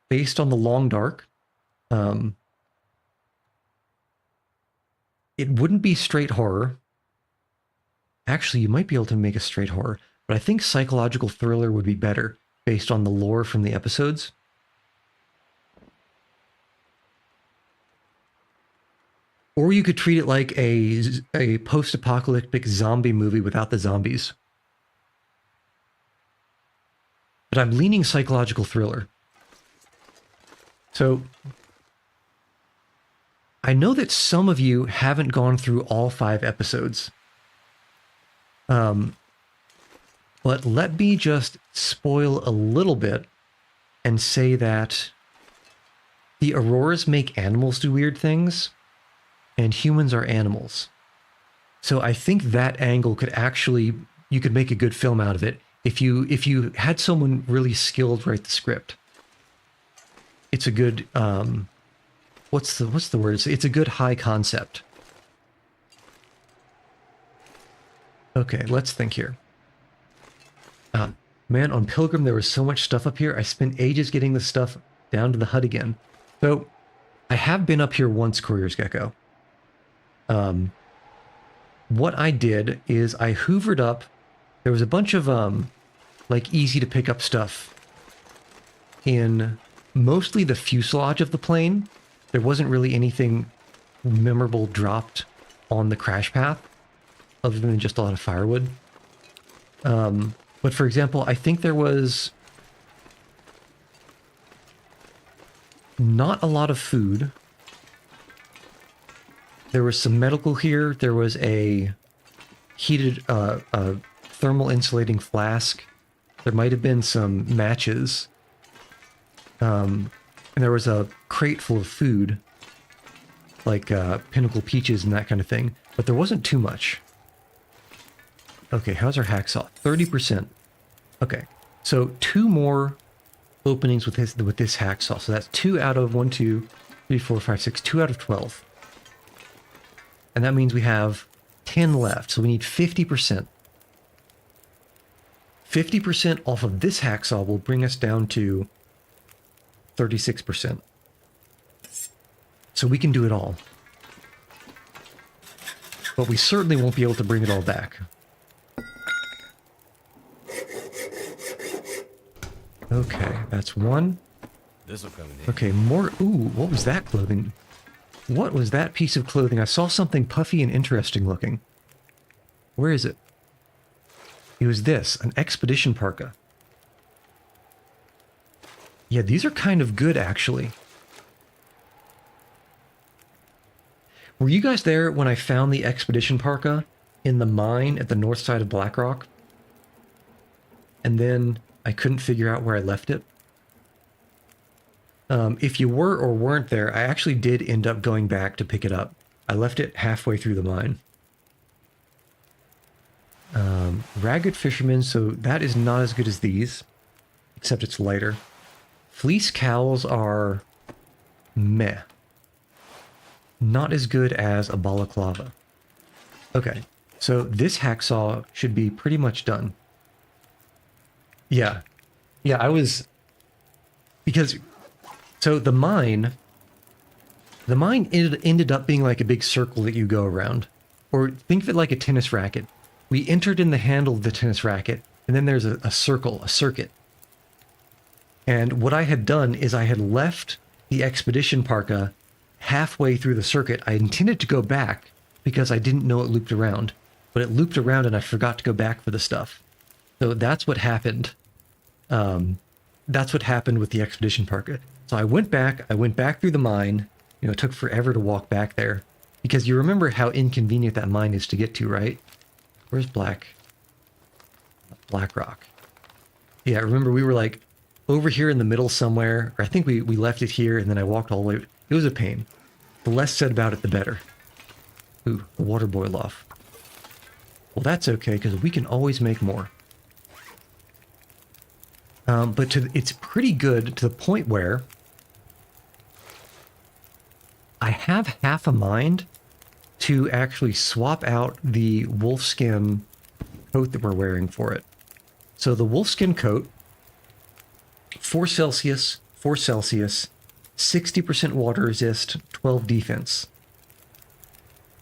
based on the Long Dark. It wouldn't be straight horror. Actually, you might be able to make a straight horror, but I think psychological thriller would be better based on the lore from the episodes. Or you could treat it like a post-apocalyptic zombie movie without the zombies. But I'm leaning psychological thriller. So I know that some of you haven't gone through all 5 episodes. But let me just spoil a little bit and say that the Auroras make animals do weird things, and humans are animals. So I think that angle could actually, you could make a good film out of it if you had someone really skilled write the script. It's a good what's the word? It's a good high concept. Okay, let's think here. Man, on Pilgrim there was so much stuff up here. I spent ages getting the stuff down to the hut again. So I have been up here once, Courier's Gecko. What I did is I hoovered up. There was a bunch of like easy to pick up stuff in mostly the fuselage of the plane. There wasn't really anything memorable dropped on the crash path other than just a lot of firewood. But for example, I think there was not a lot of food. There was some medical here. There was a heated thermal insulating flask. There might have been some matches. And there was a crate full of food, like Pinnacle Peaches and that kind of thing. But there wasn't too much. Okay, how's our hacksaw? 30%. Okay, so 2 more openings with this hacksaw. So that's 2 out of 1, 2, 3, 4, 5, 6, 2 out of 12. And that means we have 10 left. So we need 50%. 50% off of this hacksaw will bring us down to 36%. So we can do it all. But we certainly won't be able to bring it all back. Okay, that's 1. This'll come in handy. Okay, more. Ooh, what was that clothing? What was that piece of clothing? I saw something puffy and interesting looking. Where is it? It was this, an expedition parka. Yeah, these are kind of good, actually. Were you guys there when I found the expedition parka in the mine at the north side of Blackrock? And then I couldn't figure out where I left it? If you were or weren't there, I actually did end up going back to pick it up. I left it halfway through the mine. Ragged Fisherman, so that is not as good as these, except it's lighter. Fleece cowls are meh. Not as good as a balaclava. Okay, so this hacksaw should be pretty much done. Yeah, I was... Because... So the mine ended up being like a big circle that you go around. Or think of it like a tennis racket. We entered in the handle of the tennis racket, and then there's a circle, a circuit. And what I had done is I had left the expedition parka halfway through the circuit. I intended to go back because I didn't know it looped around. But it looped around and I forgot to go back for the stuff. So that's what happened. That's what happened with the expedition parka. So I went back through the mine. You know, it took forever to walk back there. Because you remember how inconvenient that mine is to get to, right? Where's Blackrock? Yeah, remember we were like over here in the middle somewhere. Or I think we left it here and then I walked all the way. It was a pain. The less said about it, the better. Ooh, the water boiled off. Well, that's okay, because we can always make more. But it's pretty good to the point where I have half a mind to actually swap out the wolfskin coat that we're wearing for it. So the wolfskin coat, 4 Celsius, 60% water resist, 12 defense.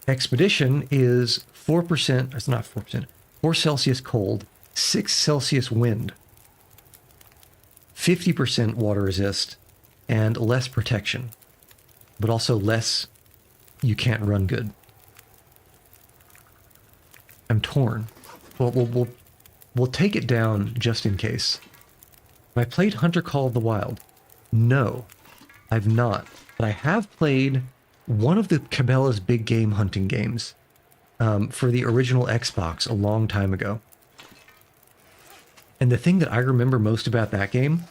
Expedition is 4%, it's not 4%, 4 Celsius cold, 6 Celsius wind, 50% water resist, and less protection, but also less you can't run good. I'm torn. Well, we'll take it down just in case. Have I played Hunter Call of the Wild? No, I've not. But I have played one of the Cabela's big game hunting games for the original Xbox a long time ago. And the thing that I remember most about that game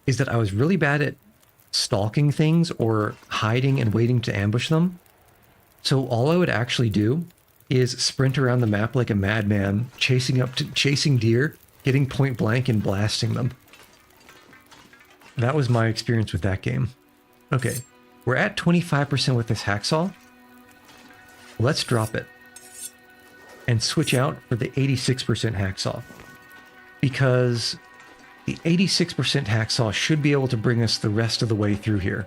is that I was really bad at stalking things or hiding and waiting to ambush them. So all I would actually do is sprint around the map like a madman, chasing deer, getting point blank and blasting them. That was my experience with that game. Okay, we're at 25% with this hacksaw. Let's drop it and switch out for the 86% hacksaw, because the 86% hacksaw should be able to bring us the rest of the way through here.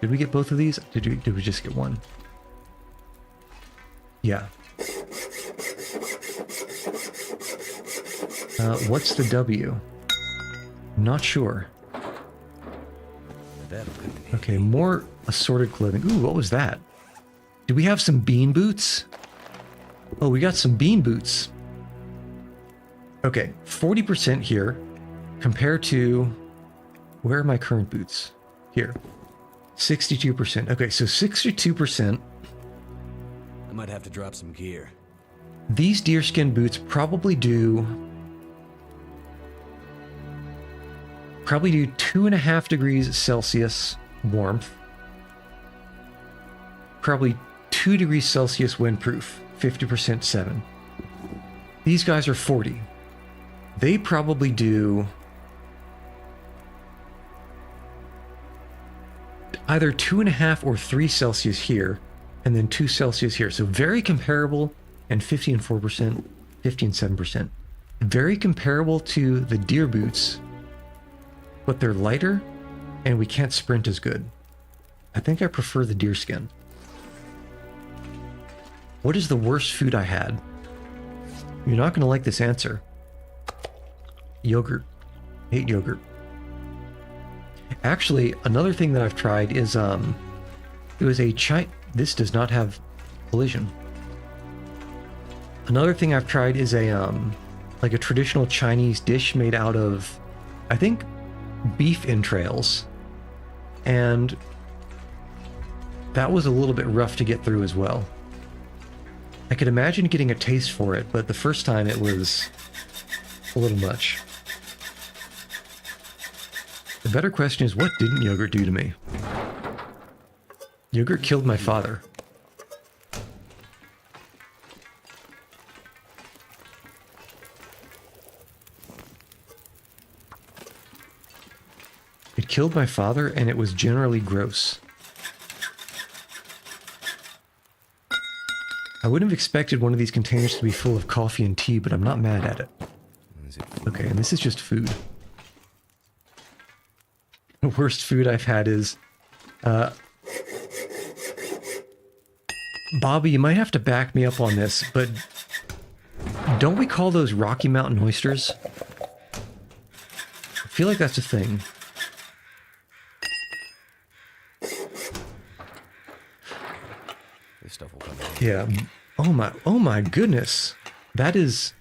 Did we get both of these? Did we just get one? Yeah. What's the W? Not sure. Okay, more assorted clothing. Ooh, what was that? Do we have some bean boots? Oh, we got some bean boots. Okay, 40% here compared to... Where are my current boots? Here. 62%. Okay, so 62% I might have to drop some gear. These deerskin boots probably do 2.5 degrees Celsius warmth. Probably 2 degrees Celsius windproof, 50% 7. These guys are 40. They probably do either 2.5 or 3 Celsius here, and then 2 Celsius here. So very comparable, and 50 and 4%, 50 and 7%. Very comparable to the deer boots, but they're lighter, and we can't sprint as good. I think I prefer the deer skin. What is the worst food I had? You're not going to like this answer. Yogurt. Hate yogurt. Actually, another thing that I've tried is, it was a this does not have collision. Another thing I've tried is like a traditional Chinese dish made out of, I think, beef entrails. And that was a little bit rough to get through as well. I could imagine getting a taste for it, but the first time it was a little much. The better question is, what didn't yogurt do to me? Yogurt killed my father. It killed my father, and it was generally gross. I wouldn't have expected one of these containers to be full of coffee and tea, but I'm not mad at it. Okay, and this is just food. The worst food I've had is... Bobby, you might have to back me up on this, but don't we call those Rocky Mountain oysters? I feel like that's a thing. This stuff will come in. Yeah. Oh my goodness. That is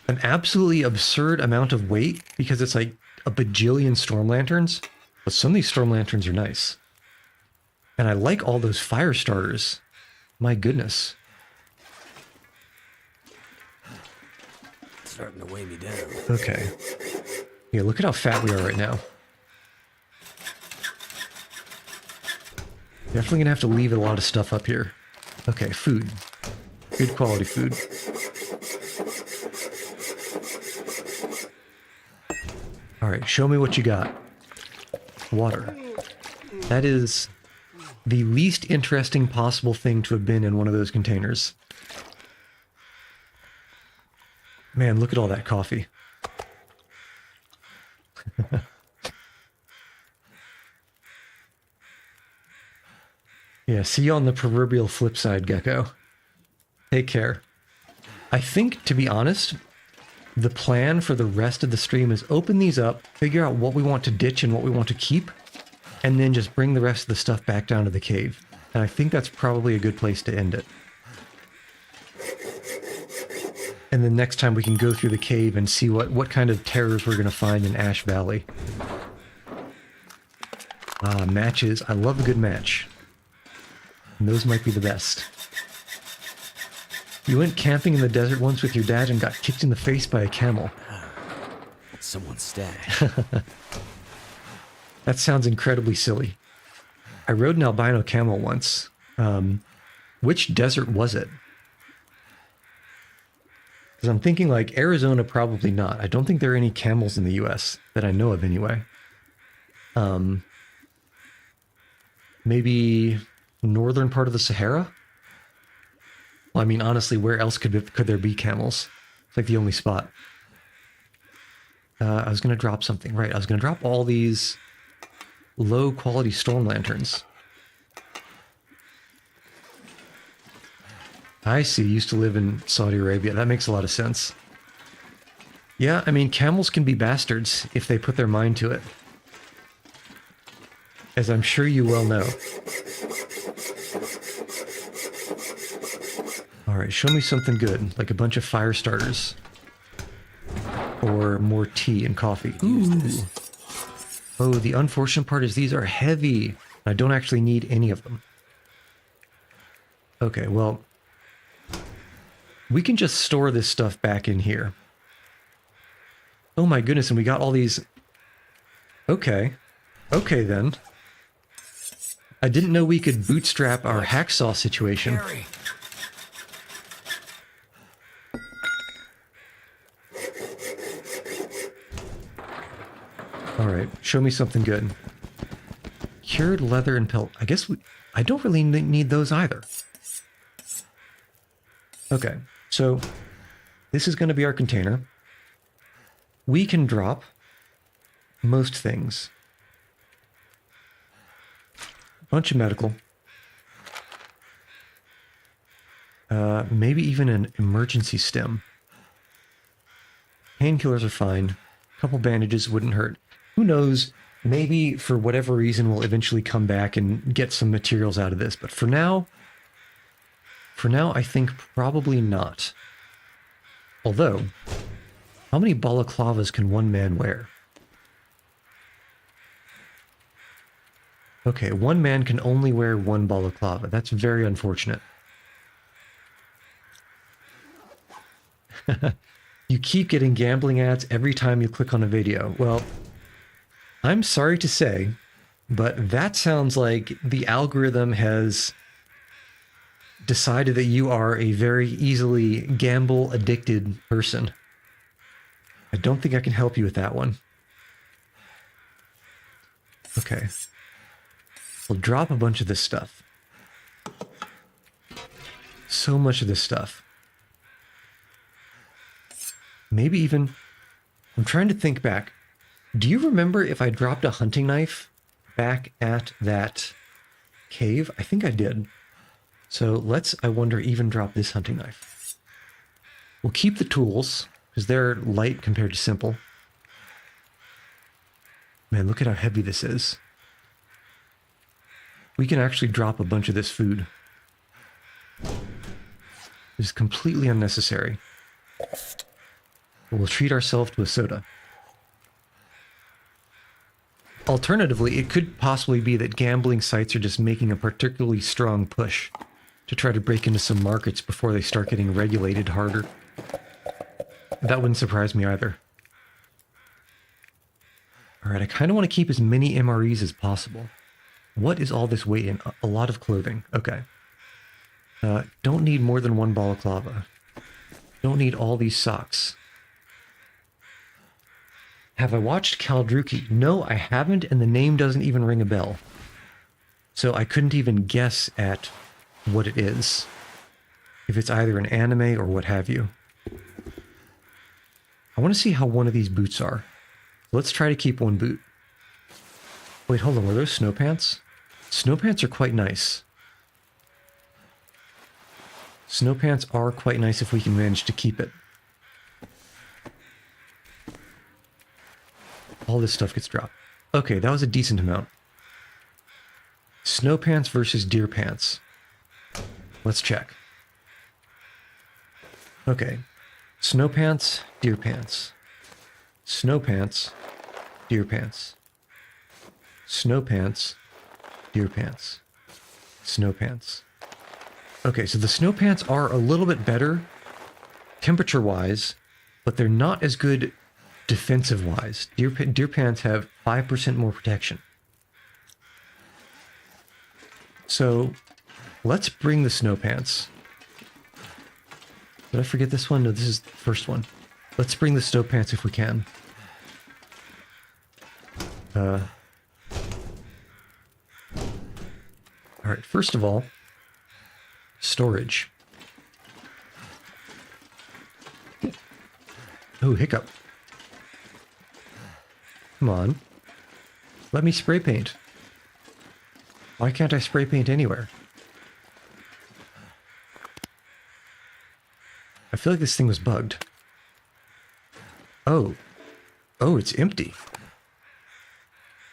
an absolutely absurd amount of weight because it's like a bajillion storm lanterns. But some of these storm lanterns are nice. And I like all those fire starters. My goodness. It's starting to weigh me down. Okay. Yeah, look at how fat we are right now. Definitely gonna have to leave a lot of stuff up here. Okay, food. Good quality food. Alright, show me what you got. Water. That is the least interesting possible thing to have been in one of those containers. Man, look at all that coffee. Yeah, see you on the proverbial flip side, Gecko. Take care. I think, to be honest, the plan for the rest of the stream is open these up, figure out what we want to ditch and what we want to keep, and then just bring the rest of the stuff back down to the cave. And I think that's probably a good place to end it. And then next time we can go through the cave and see what kind of terrors we're going to find in Ash Valley. Matches. I love a good match. And those might be the best. You went camping in the desert once with your dad and got kicked in the face by a camel. Someone's stag. That sounds incredibly silly. I rode an albino camel once. Which desert was it? Because I'm thinking like Arizona, probably not. I don't think there are any camels in the US that I know of anyway. Maybe northern part of the Sahara? Well, I mean, honestly, where else could there be camels? It's like the only spot. I was going to drop something. Right, I was going to drop all these low-quality storm lanterns. I see, used to live in Saudi Arabia. That makes a lot of sense. Yeah, I mean, camels can be bastards if they put their mind to it. As I'm sure you well know. Alright, show me something good, like a bunch of fire starters. Or more tea and coffee. Ooh. Oh, the unfortunate part is these are heavy. I don't actually need any of them. Okay, well, We can just store this stuff back in here. Oh my goodness, and we got all these... Okay. Okay, then. I didn't know we could bootstrap our hacksaw situation. Harry. Alright, show me something good. Cured leather and pelt. I guess I don't really need those either. Okay, so this is going to be our container. We can drop most things. Bunch of medical. Maybe even an emergency stem. Painkillers are fine. A couple bandages wouldn't hurt. Who knows? Maybe for whatever reason we'll eventually come back and get some materials out of this. But for now, I think probably not. Although, how many balaclavas can one man wear? Okay, one man can only wear one balaclava. That's very unfortunate. You keep getting gambling ads every time you click on a video. Well, I'm sorry to say, but that sounds like the algorithm has decided that you are a very easily gamble-addicted person. I don't think I can help you with that one. Okay. We'll drop a bunch of this stuff. So much of this stuff. Maybe even... I'm trying to think back. Do you remember if I dropped a hunting knife back at that cave? I think I did. So let's, I wonder, even drop this hunting knife. We'll keep the tools, because they're light compared to simple. Man, look at how heavy this is. We can actually drop a bunch of this food. This is completely unnecessary. We'll treat ourselves to a soda. Alternatively, it could possibly be that gambling sites are just making a particularly strong push to try to break into some markets before they start getting regulated harder. That wouldn't surprise me either. Alright, I kind of want to keep as many MREs as possible. What is all this weight in? A lot of clothing. Okay. Don't need more than one balaclava. Don't need all these socks. Have I watched Kaldruki? No, I haven't, and the name doesn't even ring a bell. So I couldn't even guess at what it is. If it's either an anime or what have you. I want to see how one of these boots are. Let's try to keep one boot. Wait, hold on. Were those snow pants? Snow pants are quite nice. Snow pants are quite nice if we can manage to keep it. All this stuff gets dropped. Okay, that was a decent amount. Snow pants versus deer pants. Let's check. Okay. Snow pants, deer pants. Snow pants, deer pants. Snow pants, deer pants. Snow pants. Okay, so the snow pants are a little bit better temperature-wise, but they're not as good defensive-wise. Deer pants have 5% more protection. So let's bring the snow pants. Did I forget this one? No, this is the first one. Let's bring the snow pants if we can. All right, first of all, storage. Oh, hiccup. Come on. Let me spray paint. Why can't I spray paint anywhere? I feel like this thing was bugged. Oh. Oh, it's empty.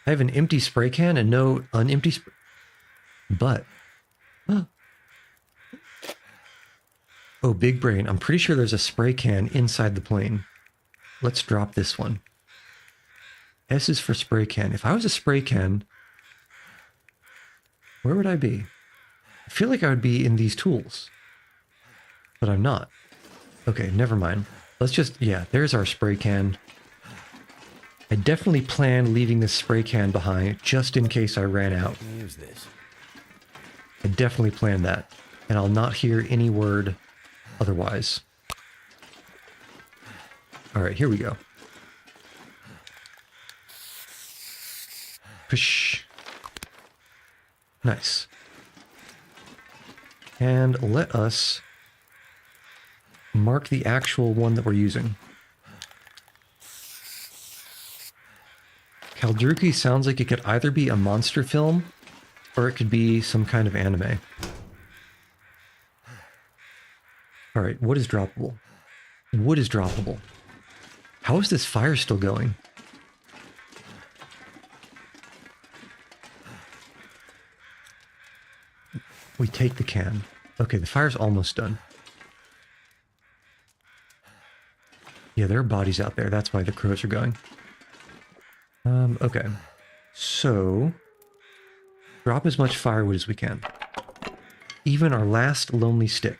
I have an empty spray can and no unempty spray. But. Oh, big brain. I'm pretty sure there's a spray can inside the plane. Let's drop this one. S is for spray can. If I was a spray can, where would I be? I feel like I would be in these tools. But I'm not. Okay, never mind. Let's just, yeah, there's our spray can. I definitely planned leaving this spray can behind just in case I ran out. Can use this. I definitely planned that. And I'll not hear any word otherwise. Alright, here we go. Push. Nice. And let us mark the actual one that we're using. Kaldruki sounds like it could either be a monster film or it could be some kind of anime. Alright, wood is droppable. Wood is droppable. How is this fire still going? We take the can. Okay, the fire's almost done. Yeah, there are bodies out there. That's why the crows are going. Okay. So, drop as much firewood as we can. Even our last lonely stick.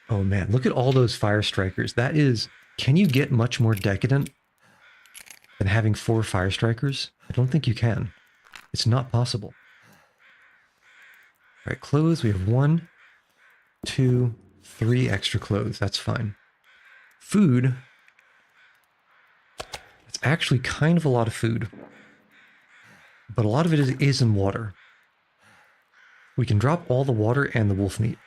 Oh man, look at all those fire strikers. That is... Can you get much more decadent than having 4 fire strikers? I don't think you can. It's not possible. Alright, clothes. We have 1, 2, 3 extra clothes. That's fine. Food. It's actually kind of a lot of food. But a lot of it is in water. We can drop all the water and the wolf meat.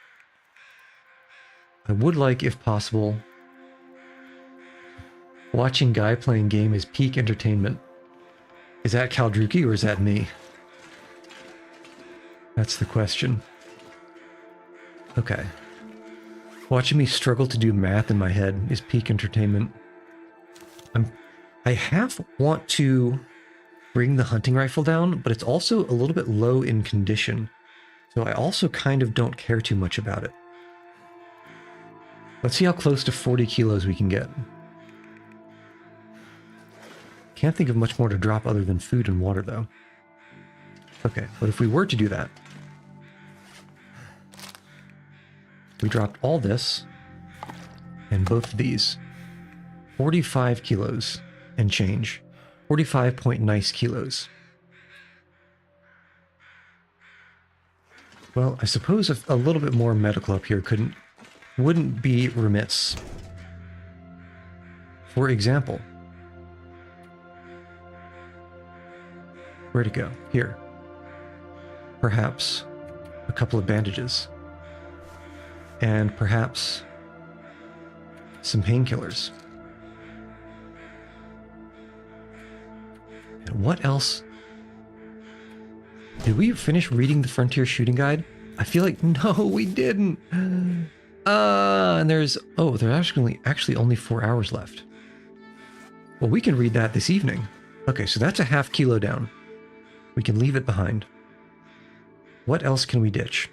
I would like, if possible... Watching Guy playing game is peak entertainment. Is that Kaldruki or is that me? That's the question. Okay. Watching me struggle to do math in my head is peak entertainment. I half want to bring the hunting rifle down, but it's also a little bit low in condition. So I also kind of don't care too much about it. Let's see how close to 40 kilos we can get. Can't think of much more to drop other than food and water, though. Okay, but if we were to do that, we dropped all this and both of these. 45 kilos and change. 45 point nice kilos. Well, I suppose a little bit more medical up here wouldn't be remiss. For example, where'd it go? Here. Perhaps a couple of bandages. And perhaps some painkillers. And what else? Did we finish reading the Frontier Shooting Guide? I feel like, no, we didn't. And there's actually only 4 hours left. Well, we can read that this evening. Okay, so that's a half kilo down. We can leave it behind. What else can we ditch?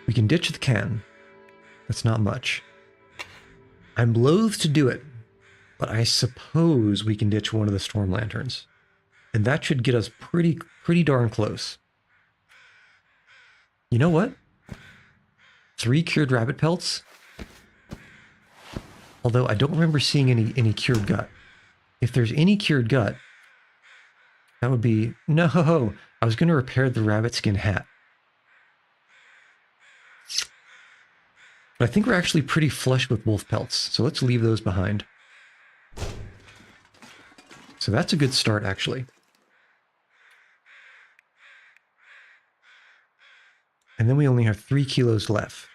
We can ditch the can. That's not much. I'm loath to do it, but I suppose we can ditch one of the storm lanterns. And that should get us pretty darn close. You know what? 3 cured rabbit pelts? Although I don't remember seeing any cured gut. If there's any cured gut, that would be... No! I was going to repair the rabbit skin hat. But I think we're actually pretty flush with wolf pelts, so let's leave those behind. So that's a good start, actually. And then we only have 3 kilos left.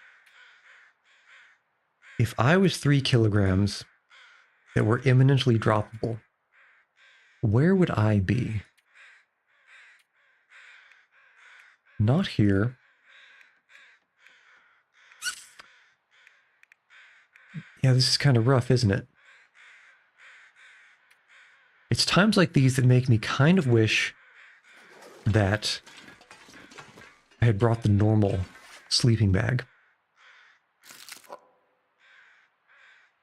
If I was 3 kilograms that were imminently droppable, where would I be? Not here. Yeah, this is kind of rough, isn't it? It's times like these that make me kind of wish that I had brought the normal sleeping bag.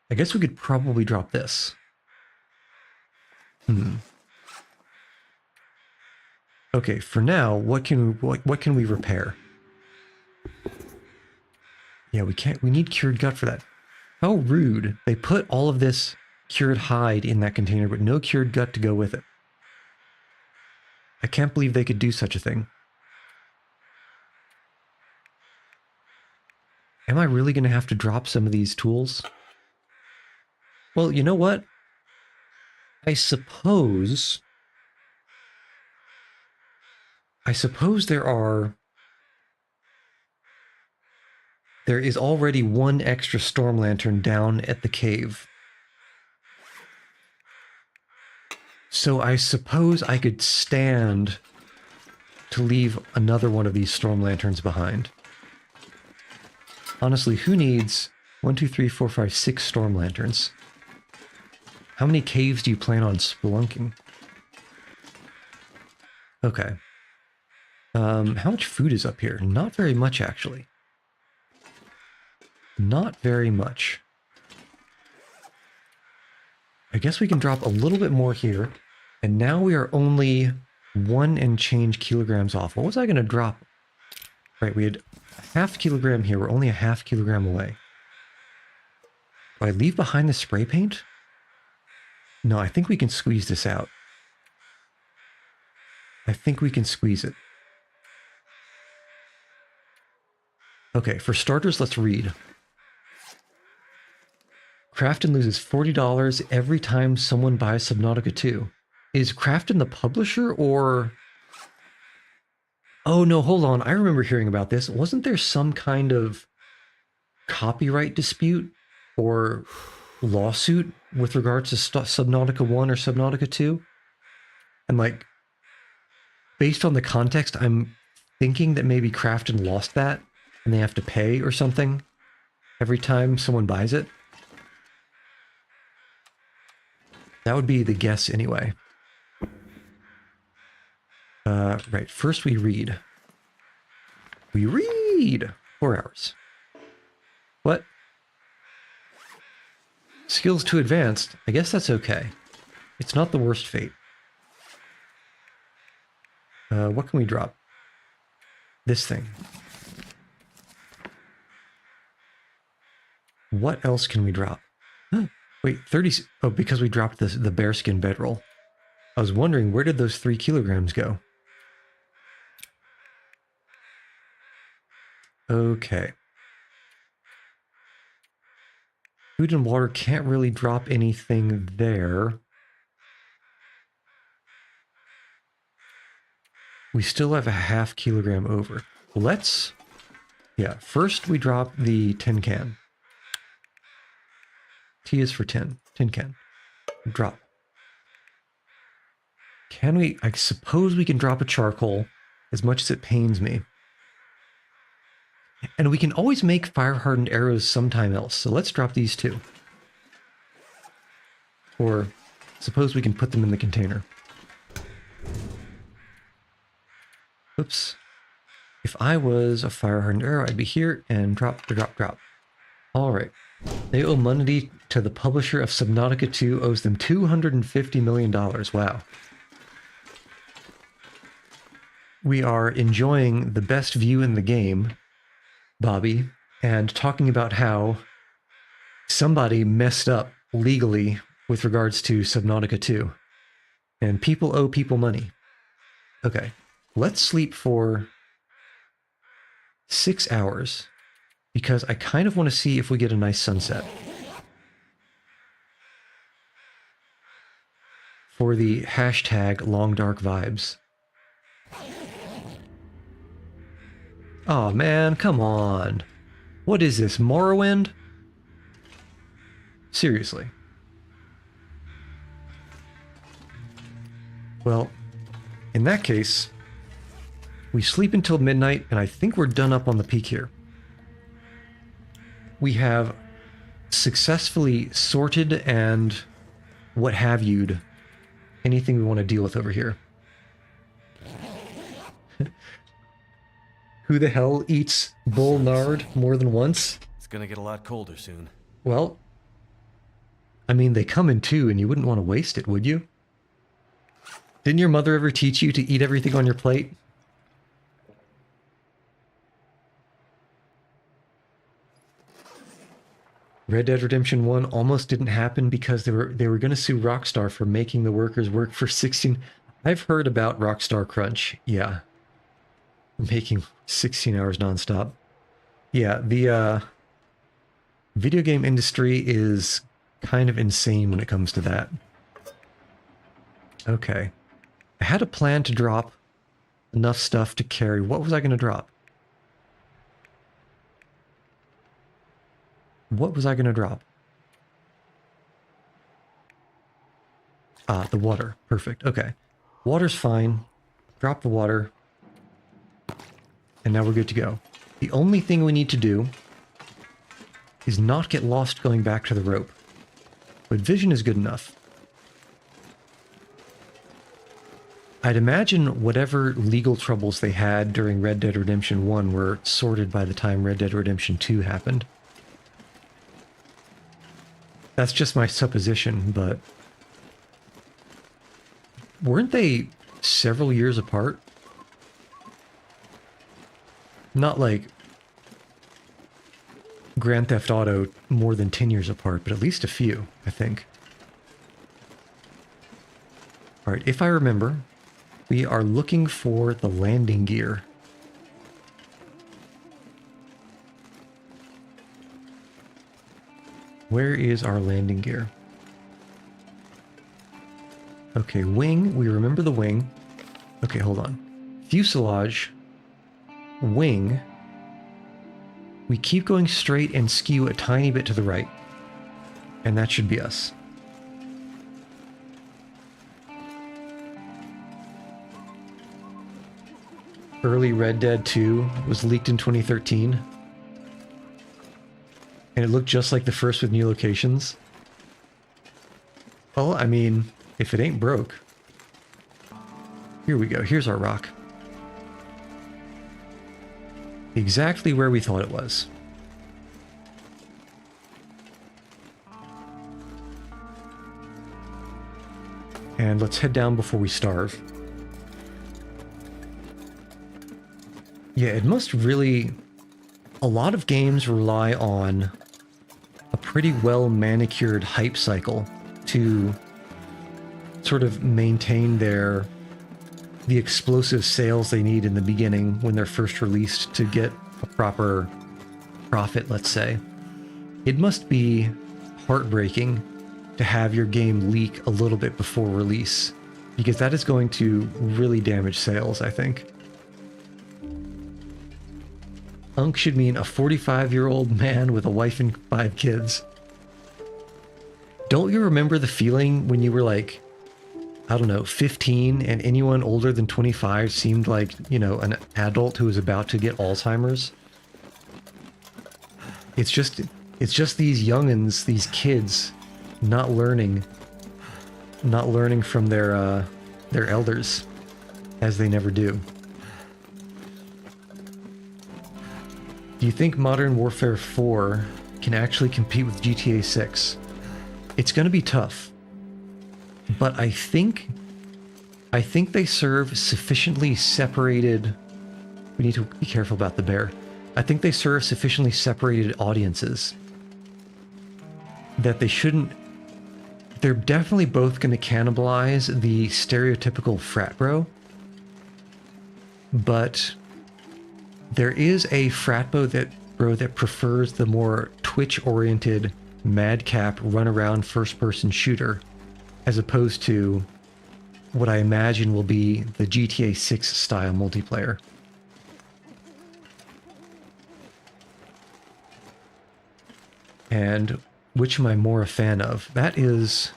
I guess we could probably drop this. Okay, for now, what can we repair? Yeah, we need cured gut for that. How rude. They put all of this cured hide in that container, but no cured gut to go with it. I can't believe they could do such a thing. Am I really going to have to drop some of these tools? Well, you know what? I suppose there is already one extra storm lantern down at the cave. So I suppose I could stand to leave another one of these storm lanterns behind. Honestly, who needs 1, 2, 3, 4, 5, 6 storm lanterns? How many caves do you plan on spelunking? Okay. How much food is up here? Not very much, actually. Not very much. I guess we can drop a little bit more here. And now we are only 1 and change kilograms off. What was I going to drop? Right, we had a half kilogram here. We're only a half kilogram away. Do I leave behind the spray paint? No, I think we can squeeze this out. I think we can squeeze it. Okay, for starters, let's read. Crafton loses $40 every time someone buys Subnautica 2. Is Crafton the publisher or... Oh, no, hold on. I remember hearing about this. Wasn't there some kind of copyright dispute or lawsuit with regards to Subnautica 1 or Subnautica 2? And like, based on the context, I'm thinking that maybe Crafton lost that and they have to pay or something every time someone buys it. That would be the guess anyway. Right, first we read. We read! 4 hours. What? Skills too advanced. I guess that's okay. It's not the worst fate. What can we drop? This thing. What else can we drop? Huh. Wait, 30... Oh, because we dropped the bearskin bedroll. I was wondering, where did those 3 kilograms go? Okay. Food and water can't really drop anything there. We still have a half kilogram over. Let's... Yeah, first we drop the tin can. T is for tin. Tin can. Drop. Can we... I suppose we can drop a charcoal, as much as it pains me. And we can always make fire-hardened arrows sometime else, so let's drop these too. Or suppose we can put them in the container. Oops. If I was a fire-hardened arrow, I'd be here and drop, drop, drop. Alright. They owe money to the publisher of Subnautica 2, owes them $250 million. Wow. We are enjoying the best view in the game, Bobby, and talking about how somebody messed up legally with regards to Subnautica 2. And people owe people money. Okay, let's sleep for 6 hours, because I kind of want to see if we get a nice sunset. For the hashtag long dark vibes. Oh man, come on. What is this, Morrowind? Seriously. Well, in that case, we sleep until midnight, and I think we're done up on the peak here. We have successfully sorted and what have you'd anything we want to deal with over here. Who the hell eats bull nard more than once? It's gonna get a lot colder soon. Well, I mean, they come in two, and you wouldn't want to waste it, would you? Didn't your mother ever teach you to eat everything on your plate? Red Dead Redemption 1 almost didn't happen because they were going to sue Rockstar for making the workers work for 16. I've heard about Rockstar Crunch. Yeah. Making 16 hours nonstop. Yeah, the video game industry is kind of insane when it comes to that. Okay. I had a plan to drop enough stuff to carry. What was I going to drop? What was I going to drop? Ah, the water. Perfect. Okay. Water's fine. Drop the water. And now we're good to go. The only thing we need to do is not get lost going back to the rope. But vision is good enough. I'd imagine whatever legal troubles they had during Red Dead Redemption 1 were sorted by the time Red Dead Redemption 2 happened. That's just my supposition, but... weren't they several years apart? Not like Grand Theft Auto more than 10 years apart, but at least a few, I think. Alright, if I remember, we are looking for the landing gear. Where is our landing gear? Okay, wing. We remember the wing. Okay, hold on. Fuselage. Wing. We keep going straight and skew a tiny bit to the right. And that should be us. Early Red Dead 2 was leaked in 2013. And it looked just like the first with new locations. Well, I mean, if it ain't broke. Here we go. Here's our rock. Exactly where we thought it was. And let's head down before we starve. Yeah, it must really... a lot of games rely on a pretty well manicured hype cycle to sort of maintain the explosive sales they need in the beginning when they're first released to get a proper profit, let's say. It must be heartbreaking to have your game leak a little bit before release, because that is going to really damage sales, I think. Unk should mean a 45-year-old man with a wife and 5 kids. Don't you remember the feeling when you were like, I don't know, 15, and anyone older than 25 seemed like, you know, an adult who was about to get Alzheimer's? It's just these youngins, these kids, not learning from their elders, as they never do. Do you think Modern Warfare 4 can actually compete with GTA 6? It's going to be tough. But I think they serve sufficiently separated... We need to be careful about the bear. I think they serve sufficiently separated audiences that they shouldn't... They're definitely both going to cannibalize the stereotypical frat bro. But there is a frat bro that prefers the more Twitch-oriented, madcap, run-around first-person shooter, as opposed to what I imagine will be the GTA 6 style multiplayer. And which am I more a fan of? That is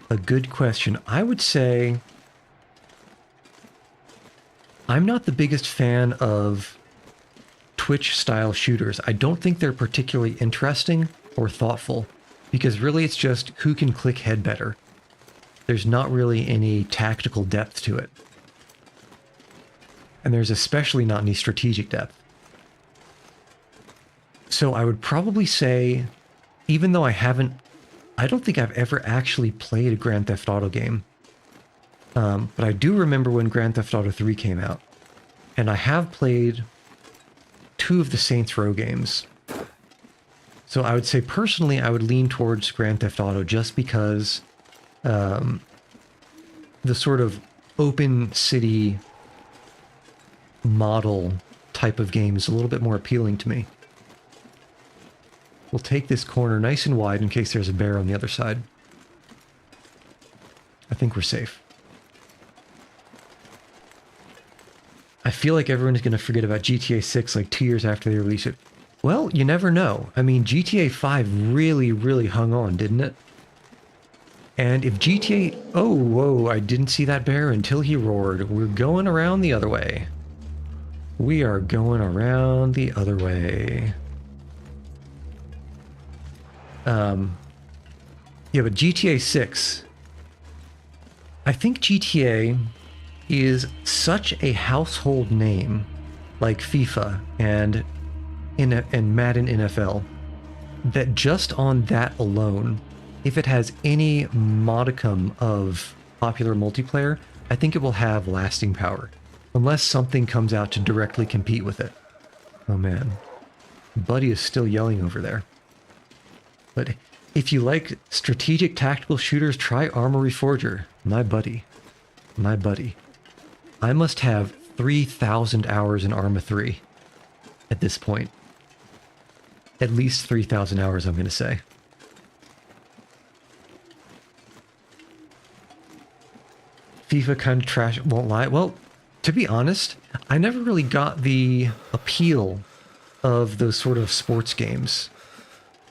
a good question. I would say I'm not the biggest fan of Twitch-style shooters. I don't think they're particularly interesting or thoughtful, because really it's just who can click head better. There's not really any tactical depth to it. And there's especially not any strategic depth. So I would probably say, even though I don't think I've ever actually played a Grand Theft Auto game. But I do remember when Grand Theft Auto 3 came out. And I have played 2 of the Saints Row games. So I would say personally, I would lean towards Grand Theft Auto just because the sort of open city model type of game is a little bit more appealing to me. We'll take this corner nice and wide in case there's a bear on the other side. I think we're safe. I feel like everyone's going to forget about GTA 6 like 2 years after they release it. Well, you never know. I mean, GTA 5 really, really hung on, didn't it? And if GTA... Oh, whoa, I didn't see that bear until he roared. We're going around the other way. We are going around the other way. Yeah, but GTA 6... I think GTA is such a household name, like FIFA and Madden NFL, that just on that alone, if it has any modicum of popular multiplayer, I think it will have lasting power, unless something comes out to directly compete with it. Oh man, Buddy is still yelling over there. But if you like strategic tactical shooters, try Armory Forger. My buddy. My buddy. I must have 3,000 hours in Arma 3 at this point. At least 3,000 hours, I'm going to say. FIFA kind of trash, won't lie. Well, to be honest, I never really got the appeal of those sort of sports games.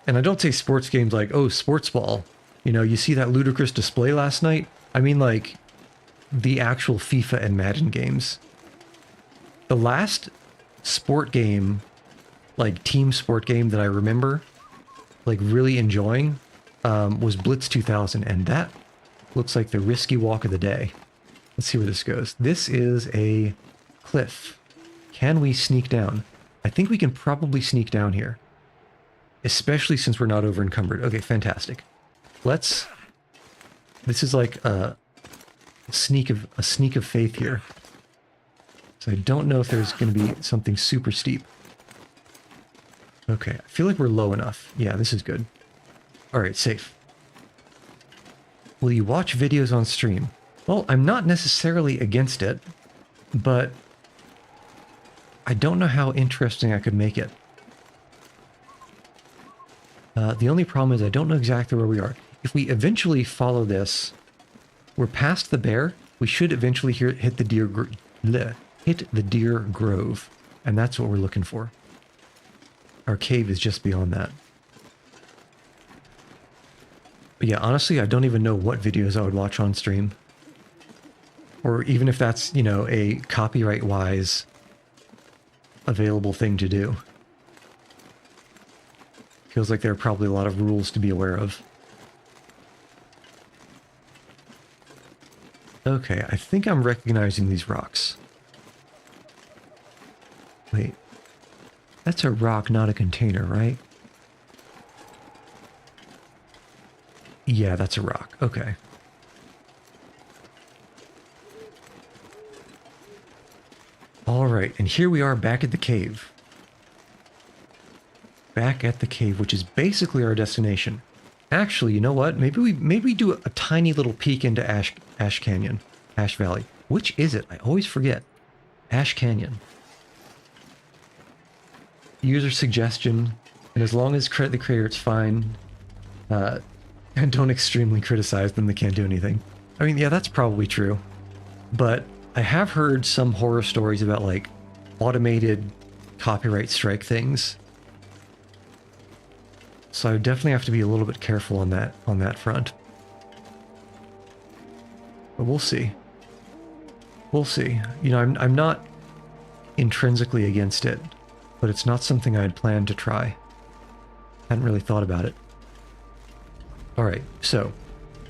And I don't say sports games like, oh, sports ball. You know, you see that ludicrous display last night? I mean, like, the actual FIFA and Madden games. The last sport game, like team sport game that I remember, like really enjoying, was Blitz 2000. And that looks like the risky walk of the day. Let's see where this goes. This is a cliff. Can we sneak down? I think we can probably sneak down here. Especially since we're not over encumbered. Okay, fantastic. Let's... This is like a sneak of faith here. So I don't know if there's going to be something super steep. Okay, I feel like we're low enough. Yeah, this is good. Alright, safe. Will you watch videos on stream? Well, I'm not necessarily against it, but I don't know how interesting I could make it. The only problem is I don't know exactly where we are. If we eventually follow this, we're past the bear. We should eventually hit the deer grove, and that's what we're looking for. Our cave is just beyond that. But yeah, honestly, I don't even know what videos I would watch on stream. Or even if that's, you know, a copyright-wise available thing to do. Feels like there are probably a lot of rules to be aware of. Okay, I think I'm recognizing these rocks. Wait. That's a rock, not a container, right? Yeah, that's a rock. Okay. Alright, and here we are back at the cave. Back at the cave, which is basically our destination. Actually, you know what? Maybe we do a tiny little peek into Ash Canyon. Ash Valley. Which is it? I always forget. Ash Canyon. User suggestion, and as long as credit the creator, it's fine. And don't extremely criticize them, they can't do anything. I mean, yeah, that's probably true. But I have heard some horror stories about, like, automated copyright strike things. So I definitely have to be a little bit careful on that front. But we'll see. We'll see. You know, I'm not intrinsically against it, but it's not something I'd planned to try. Hadn't really thought about it. Alright, so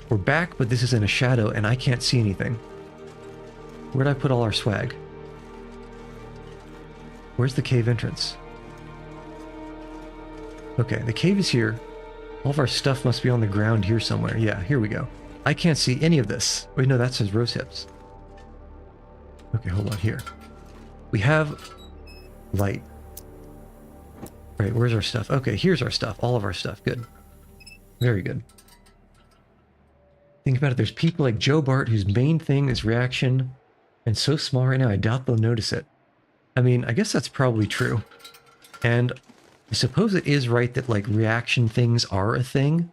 we're back, but this is in a shadow and I can't see anything. Where'd I put all our swag? Where's the cave entrance? Okay, the cave is here. All of our stuff must be on the ground here somewhere. Yeah, here we go. I can't see any of this. Wait, no, that says rose hips. Okay, hold on here. We have light. Right, where's our stuff? Okay, here's our stuff. All of our stuff. Good. Very good. Think about it. There's people like Joe Bart whose main thing is reaction, and so small right now, I doubt they'll notice it. I mean, I guess that's probably true. And I suppose it is right that, like, reaction things are a thing.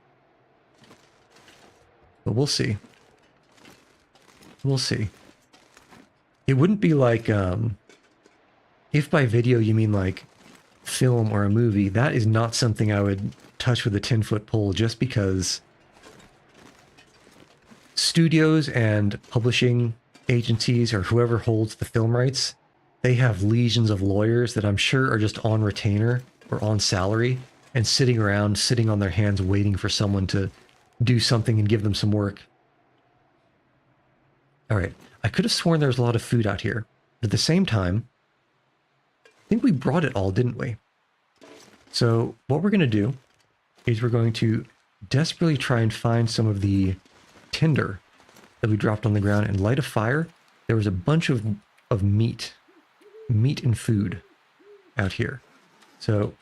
But we'll see. We'll see. It wouldn't be like, if by video you mean, like, film or a movie, that is not something I would touch with a 10-foot pole just because studios and publishing agencies or whoever holds the film rights, they have legions of lawyers that I'm sure are just on retainer or on salary and sitting around, sitting on their hands waiting for someone to do something and give them some work. All right, I could have sworn there was a lot of food out here, but at the same time, I think we brought it all, didn't we? So what we're going to do is we're going to desperately try and find some of the tinder that we dropped on the ground and light a fire. There was a bunch of meat and food out here. So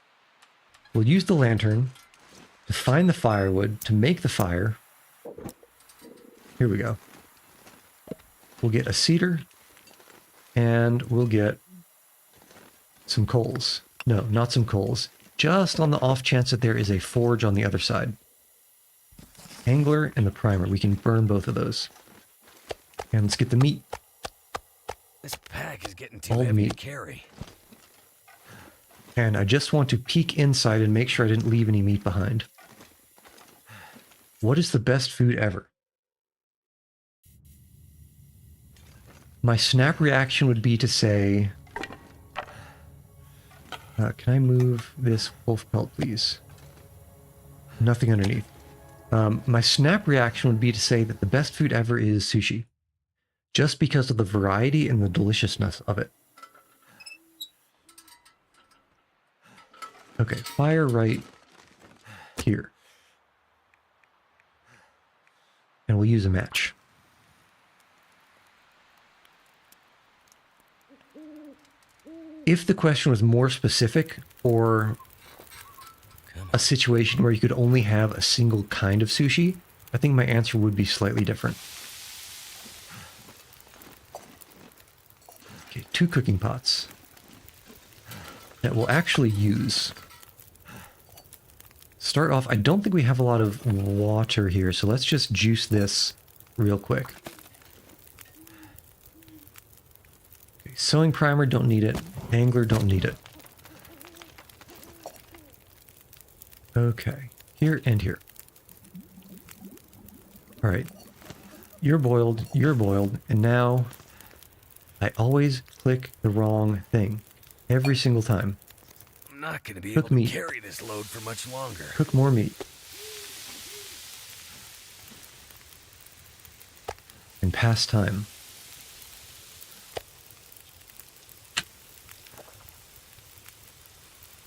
we'll use the lantern to find the firewood, to make the fire. Here we go. We'll get a cedar and we'll get some coals. No, not some coals. Just on the off chance that there is a forge on the other side. Angler and the primer. We can burn both of those. And let's get the meat. This pack is getting too All heavy meat. to carry. And I just want to peek inside and make sure I didn't leave any meat behind. What is the best food ever? My snap reaction would be to say, can I move this wolf pelt, please? Nothing underneath. My snap reaction would be to say that the best food ever is sushi. Just because of the variety and the deliciousness of it. Okay, fire right here. And we'll use a match. If the question was more specific or a situation where you could only have a single kind of sushi, I think my answer would be slightly different. Okay, 2 cooking pots that we'll actually use. Start off, I don't think we have a lot of water here, so let's just juice this real quick. Okay, sewing primer, don't need it. Angler, don't need it. Okay, here and here. All right, you're boiled, and now I always click the wrong thing every single time. I'm not going to be Cook able meat. to carry this load for much longer. Cook more meat. And pass time.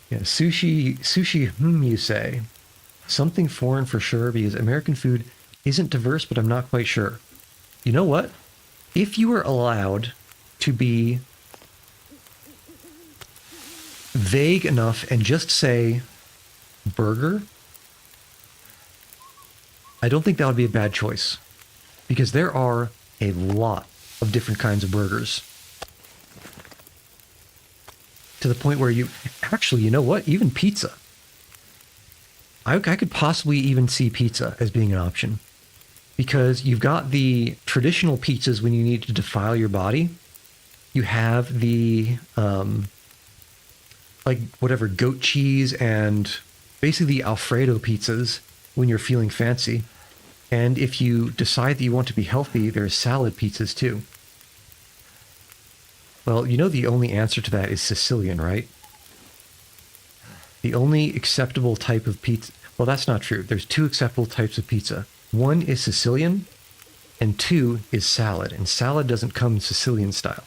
Yeah, sushi, you say. Something foreign for sure, because American food isn't diverse, but I'm not quite sure. You know what? If you were allowed to be vague enough and just say burger, I don't think that would be a bad choice. Because there are a lot of different kinds of burgers. To the point where you... Actually, you know what? Even pizza. I could possibly even see pizza as being an option. Because you've got the traditional pizzas when you need to defile your body. You have the, like, whatever, goat cheese and basically the Alfredo pizzas when you're feeling fancy. And if you decide that you want to be healthy, there's salad pizzas too. Well, you know the only answer to that is Sicilian, right? The only acceptable type of pizza... Well, that's not true. There's 2 acceptable types of pizza. 1 is Sicilian, and 2 is salad. And salad doesn't come in Sicilian style.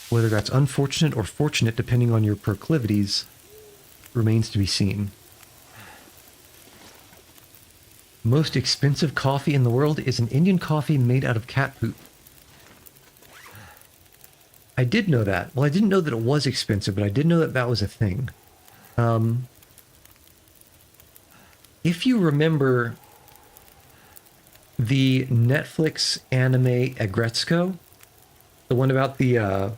Whether that's unfortunate or fortunate, depending on your proclivities, remains to be seen. Most expensive coffee in the world is an Indian coffee made out of cat poop. I did know that. Well, I didn't know that it was expensive, but I did know that that was a thing. If you remember the Netflix anime Agretzko, the one about the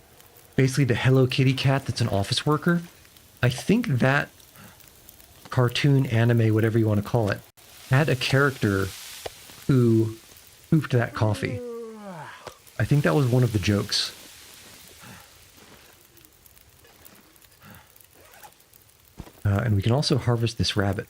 basically the Hello Kitty cat that's an office worker, I think that cartoon anime, whatever you want to call it, had a character who pooped that coffee. I think that was one of the jokes. And we can also harvest this rabbit.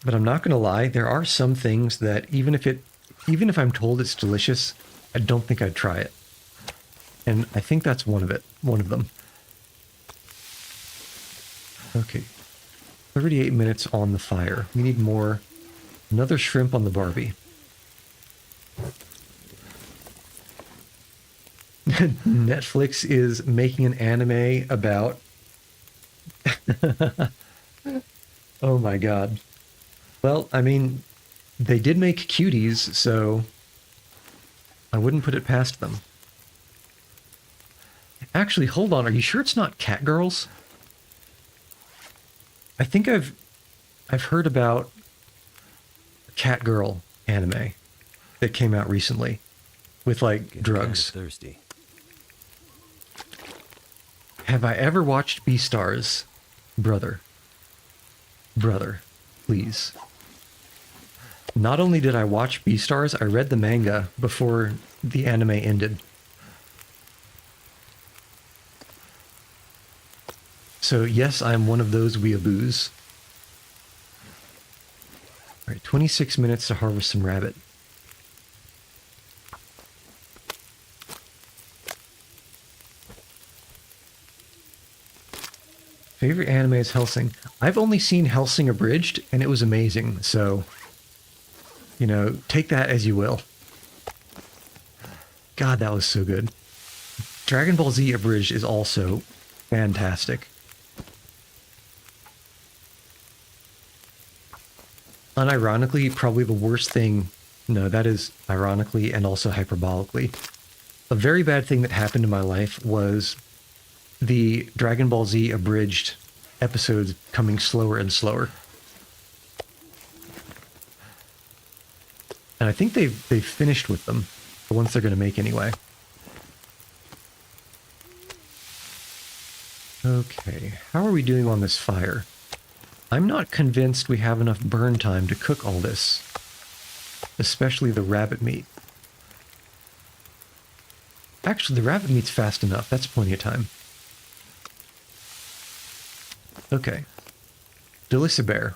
But I'm not going to lie, there are some things that even if I'm told it's delicious, I don't think I'd try it. And I think that's one of them. Okay. 38 minutes on the fire. We need more. Another shrimp on the Barbie. Netflix is making an anime about... Oh my god. Well, I mean, they did make cuties, so I wouldn't put it past them. Actually, hold on. Are you sure it's not Cat Girls? I think I've heard about a Cat Girl anime that came out recently with like drugs. Thirsty. Have I ever watched Beastars? Brother, please. Not only did I watch Beastars, I read the manga before the anime ended. So yes, I'm one of those weeaboos. Alright, 26 minutes to harvest some rabbit. Favorite anime is Hellsing. I've only seen Hellsing Abridged, and it was amazing, so... You know, take that as you will. God, that was so good. Dragon Ball Z Abridged is also fantastic. Unironically, probably the worst thing... No, that is ironically and also hyperbolically. A very bad thing that happened in my life was the Dragon Ball Z Abridged episodes coming slower and slower. And I think they've finished with them, the ones they're going to make anyway. Okay, how are we doing on this fire? I'm not convinced we have enough burn time to cook all this, especially the rabbit meat. Actually, the rabbit meat's fast enough. That's plenty of time. Okay. Delicibear.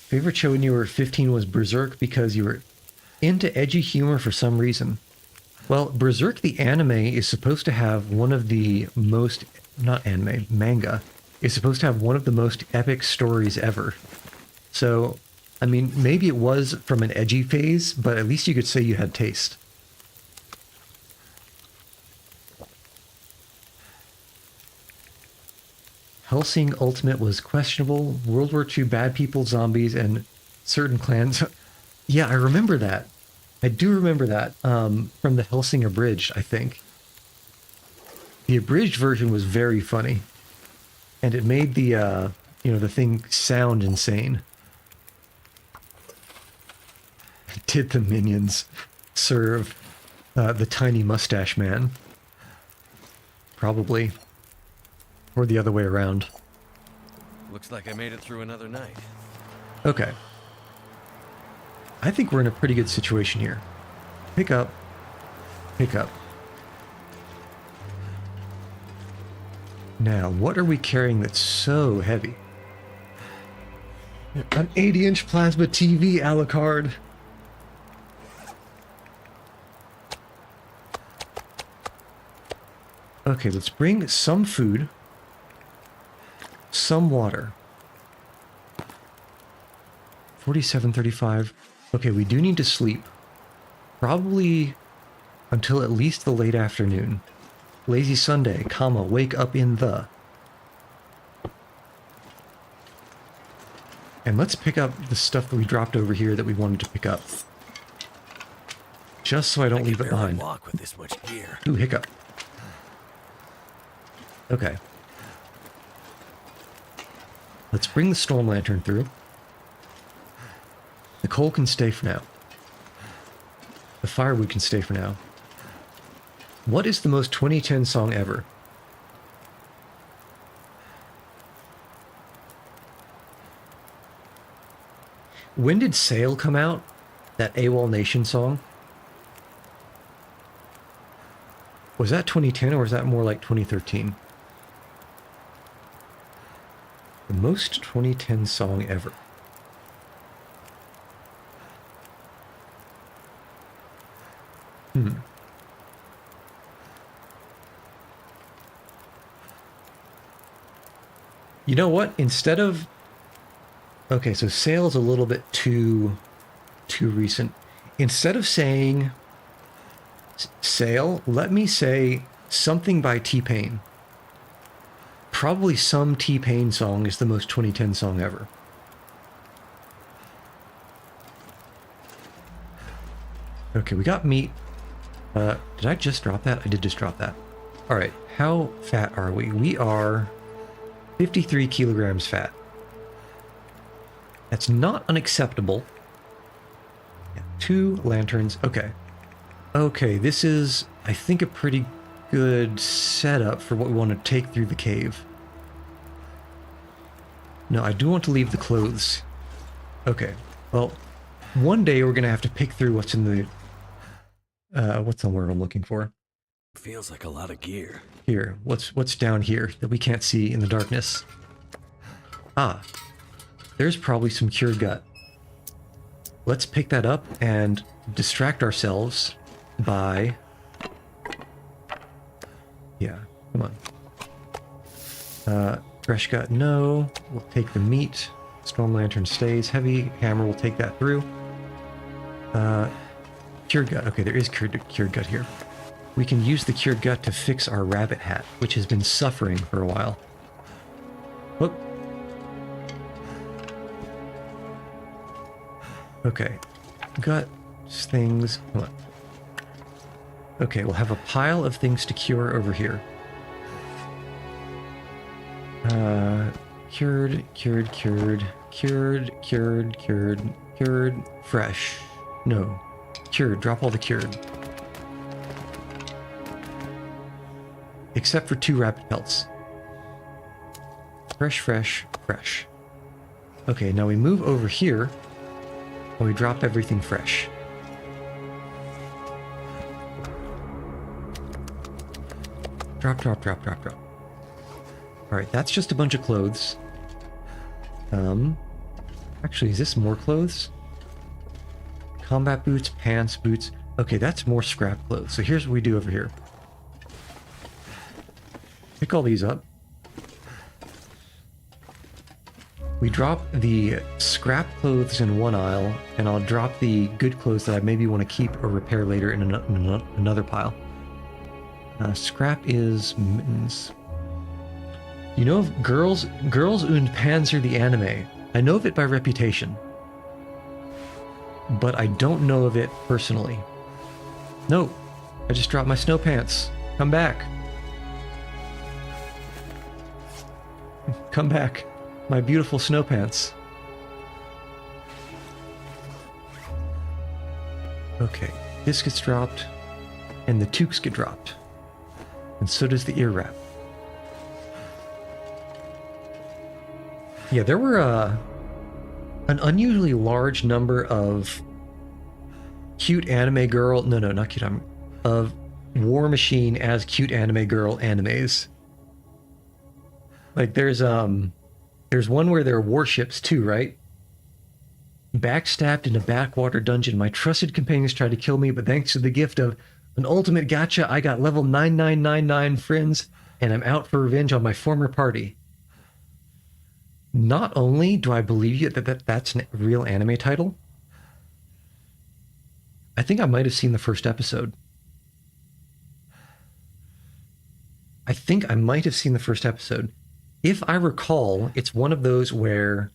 Favorite show when you were 15 was Berserk because you were into edgy humor for some reason. Well, Berserk the anime is supposed to have one of the most... Not anime, manga. Is supposed to have one of the most epic stories ever. So, I mean, maybe it was from an edgy phase, but at least you could say you had taste. Hellsing Ultimate was questionable. World War II bad people, zombies, and certain clans. Yeah, I remember that. I do remember that from the Hellsing Abridged, I think. The abridged version was very funny. And it made the, the thing sound insane. Did the minions serve the tiny mustache man? Probably. Or the other way around. Looks like I made it through another night. Okay. I think we're in a pretty good situation here. Pick up. Pick up. Now, what are we carrying that's so heavy? An 80-inch plasma TV, Alucard. Okay, let's bring some food. Some water. 47:35. Okay, we do need to sleep. Probably until at least the late afternoon. Lazy Sunday, comma, wake up in the... And let's pick up the stuff that we dropped over here that we wanted to pick up. Just so I don't leave it behind. Walk with this much gear. Ooh, hiccup. Okay. Let's bring the storm lantern through. The coal can stay for now. The firewood can stay for now. What is the most 2010 song ever? When did Sail come out? That AWOL Nation song? Was that 2010 or was that more like 2013? The most 2010 song ever. You know what? Instead of... Okay, so Sail's a little bit too recent. Instead of saying Sail, let me say something by T-Pain. Probably some T-Pain song is the most 2010 song ever. Okay, we got meat. Did I just drop that? I did just drop that. All right, how fat are we? We are 53 kilograms fat. That's not unacceptable. Yeah, 2 lanterns. Okay. Okay, this is, I think, a pretty good setup for what we want to take through the cave. No, I do want to leave the clothes. Okay. Well, one day we're going to have to pick through what's in the... what's the word I'm looking for? Feels like a lot of gear. Here, what's down here that we can't see in the darkness? Ah, there's probably some cured gut. Let's pick that up and distract ourselves by... Yeah, come on. Fresh gut, no. We'll take the meat. Storm lantern stays. Heavy hammer, we'll take that through. Cured gut. Okay, there is cured gut here. We can use the cured gut to fix our rabbit hat, which has been suffering for a while. Whoop. Okay. Gut things. Come on. Okay, we'll have a pile of things to cure over here. Cured, fresh. No. Cured, drop all the cured. Except for 2 rabbit pelts. Fresh. Okay, now we move over here and we drop everything fresh. Drop. Alright, that's just a bunch of clothes. Actually, is this more clothes? Combat boots, pants, boots. Okay, that's more scrap clothes. So here's what we do over here. Pick all these up. We drop the scrap clothes in one aisle, and I'll drop the good clothes that I maybe want to keep or repair later in another pile. Scrap is mittens. You know of Girls und Panzer the anime. I know of it by reputation, but I don't know of it personally. No, I just dropped my snow pants. Come back. Come back, my beautiful snow pants. Okay, this gets dropped, and the toques get dropped. And so does the ear wrap. Yeah, there were an unusually large number of cute anime girl... No, not cute. Of War Machine as cute anime girl animes. Like, there's one where there are warships too, right? Backstabbed in a backwater dungeon. My trusted companions tried to kill me, but thanks to the gift of an ultimate gacha, I got level 9999 friends, and I'm out for revenge on my former party. Not only do I believe you that's a real anime title, I think I might have seen the first episode. If I recall, it's one of those where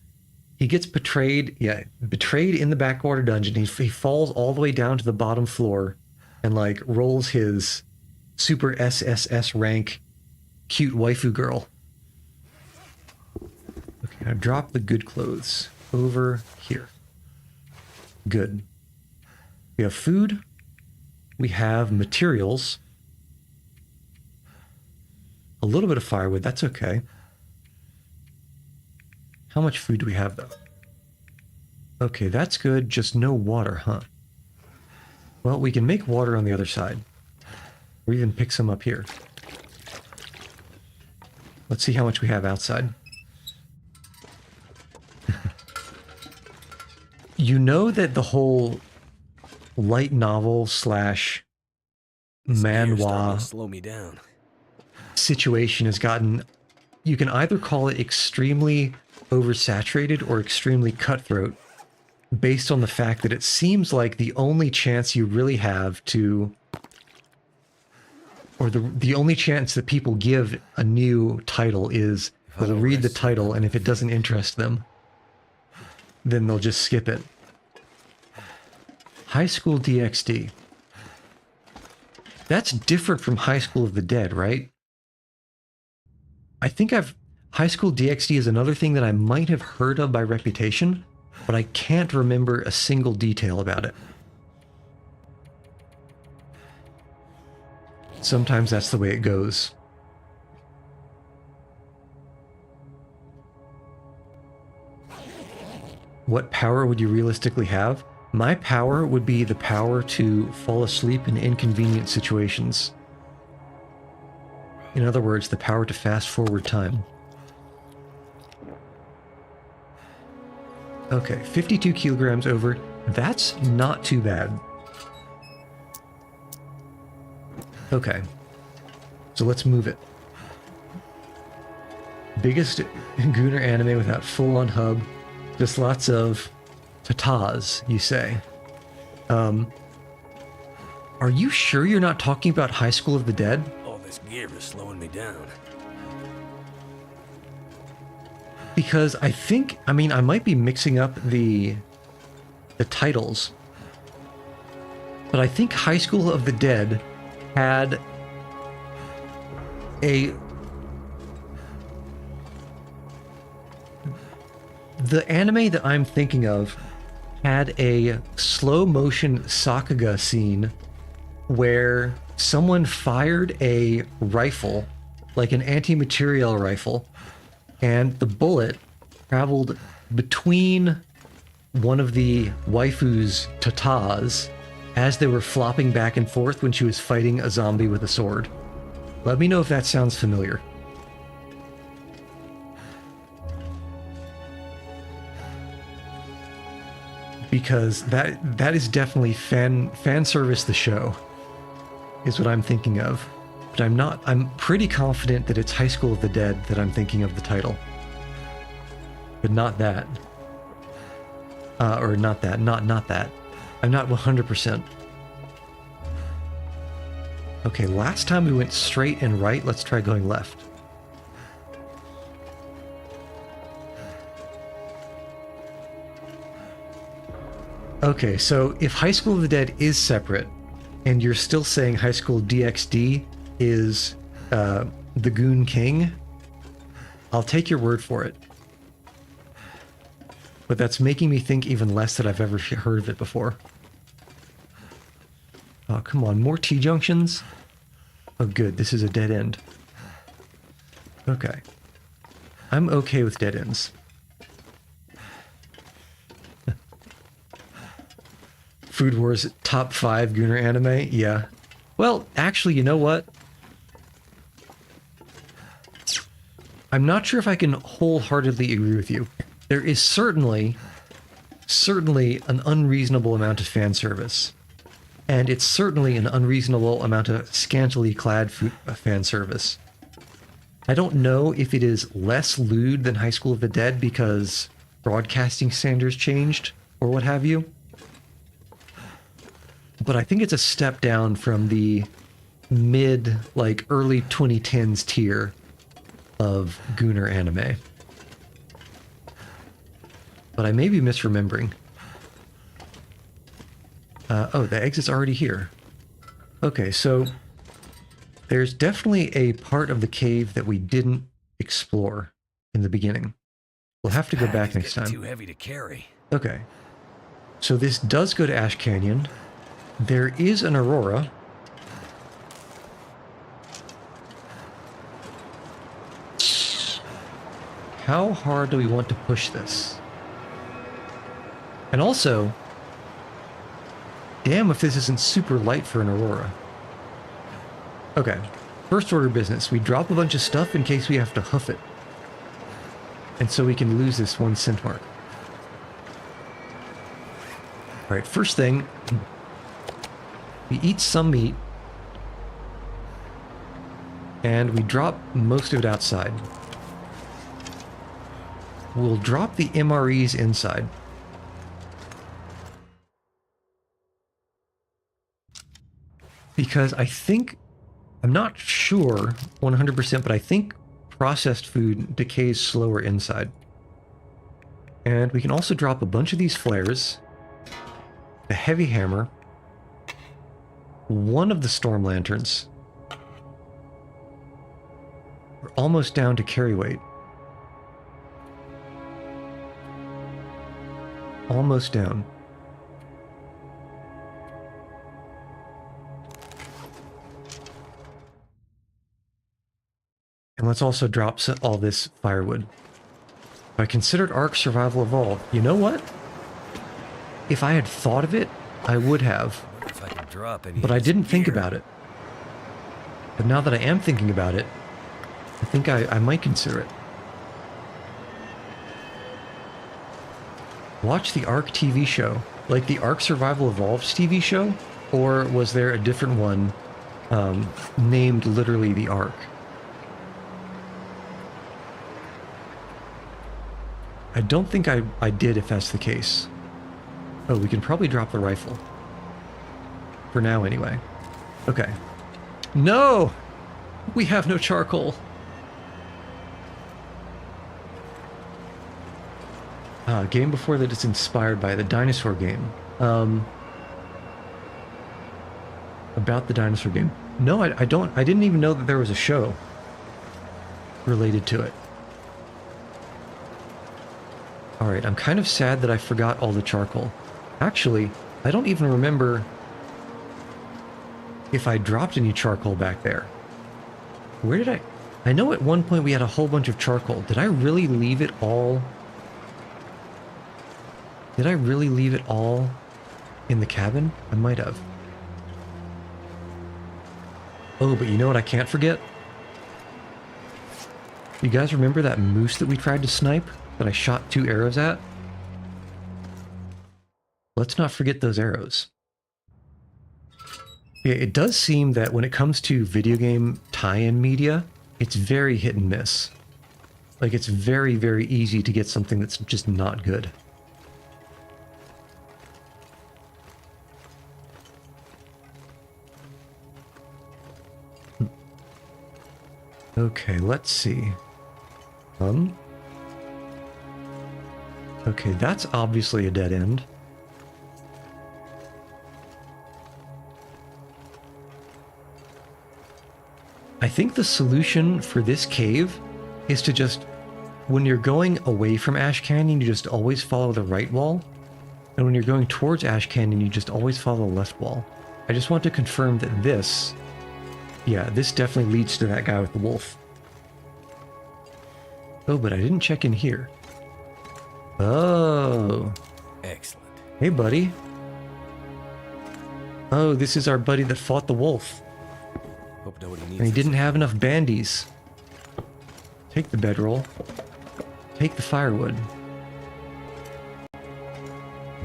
He gets betrayed. Yeah, betrayed in the backwater dungeon. He falls all the way down to the bottom floor and like rolls his super SSS rank cute waifu girl. Okay, now drop the good clothes over here. Good. We have food. We have materials. A little bit of firewood, that's okay. How much food do we have, though? Okay, that's good, just no water, huh? Well, we can make water on the other side. Or even pick some up here. Let's see how much we have outside. You know that the whole light novel slash manhwa slow me down. situation has gotten, you can either call it extremely oversaturated or extremely cutthroat based on the fact that it seems like the only chance you really have to, or the only chance that people give a new title is they'll read the title, and if it doesn't interest them, then they'll just skip it. High School DxD. That's different from High School of the Dead, right? I think High School DxD is another thing that I might have heard of by reputation, but I can't remember a single detail about it. Sometimes that's the way it goes. What power would you realistically have? My power would be the power to fall asleep in inconvenient situations. In other words, the power to fast forward time. Okay, 52 kilograms over. That's not too bad. Okay, so let's move it. Biggest Gooner anime without full-on hub. Just lots of tatas, you say. Are you sure you're not talking about High School of the Dead? All this gear is slowing me down. Because I think, I mean, I might be mixing up the titles, but I think High School of the Dead had the anime that I'm thinking of had a slow motion Sakuga scene where someone fired a rifle, like an anti-materiel rifle, and the bullet traveled between one of the waifu's tatas as they were flopping back and forth when she was fighting a zombie with a sword. Let me know if that sounds familiar. Because that is definitely fan service the show, is what I'm thinking of. But I'm pretty confident that it's High School of the Dead that I'm thinking of the title. But not that. Or not that, not that. I'm not 100%. Okay, last time we went straight and right, let's try going left. Okay, so if High School of the Dead is separate, and you're still saying High School DxD is the Goon King, I'll take your word for it. But that's making me think even less that I've ever heard of it before. Oh, come on, more T-junctions? Oh, good, this is a dead end. Okay. I'm okay with dead ends. Food Wars top 5 Gooner anime? Yeah. Well, actually, you know what? I'm not sure if I can wholeheartedly agree with you. There is certainly an unreasonable amount of fan service. And it's certainly an unreasonable amount of scantily clad fan service. I don't know if it is less lewd than High School of the Dead because broadcasting standards changed or what have you. But I think it's a step down from the mid, like early 2010s tier of Gooner anime. but I may be misremembering. Oh, the exit's already here. Okay, so there's definitely a part of the cave that we didn't explore in the beginning. We'll have to go back next time. Too heavy to carry. Okay. So this does go to Ash Canyon. There is an aurora. How hard do we want to push this? And also, damn if this isn't super light for an aurora. Okay, first order business. We drop a bunch of stuff in case we have to hoof it. And so we can lose this 1 cent mark. Alright, first thing, we eat some meat. And we drop most of it outside. We'll drop the MREs inside. Because I think, I'm not sure 100%, but I think processed food decays slower inside. And we can also drop a bunch of these flares, the heavy hammer, one of the storm lanterns. We're almost down to carry weight. Almost down. And let's also drop all this firewood. If I considered Ark Survival Evolved, you know what? If I had thought of it, I would have. If I can drop any But I didn't think about it. But now that I am thinking about it, I think I might consider it. Watch the Ark TV show. Like the Ark Survival Evolved TV show? Or was there a different one named literally the Ark? I don't think I did if that's the case. Oh, we can probably drop the rifle. For now, anyway. Okay. No! We have no charcoal. Game before that it's inspired by the dinosaur game. About the dinosaur game. No, I didn't even know that there was a show related to it. Alright, I'm kind of sad that I forgot all the charcoal. Actually, I don't even remember if I dropped any charcoal back there. Where did I know at one point we had a whole bunch of charcoal. Did I really leave it all? Did I really leave it all in the cabin? I might have. Oh, but you know what I can't forget? You guys remember that moose that we tried to snipe? That I shot 2 arrows at? Let's not forget those arrows. Yeah, it does seem that when it comes to video game tie-in media, it's very hit and miss. Like, it's very, very easy to get something that's just not good. Okay, let's see. Okay, that's obviously a dead end. I think the solution for this cave is to just, when you're going away from Ash Canyon, you just always follow the right wall. And when you're going towards Ash Canyon, you just always follow the left wall. I just want to confirm that this, yeah, this definitely leads to that guy with the wolf. Oh, but I didn't check in here. Oh. Excellent. Hey, buddy. Oh, this is our buddy that fought the wolf. Hope nobody needs And he this. didn't have enough bandies. Take the bedroll. Take the firewood.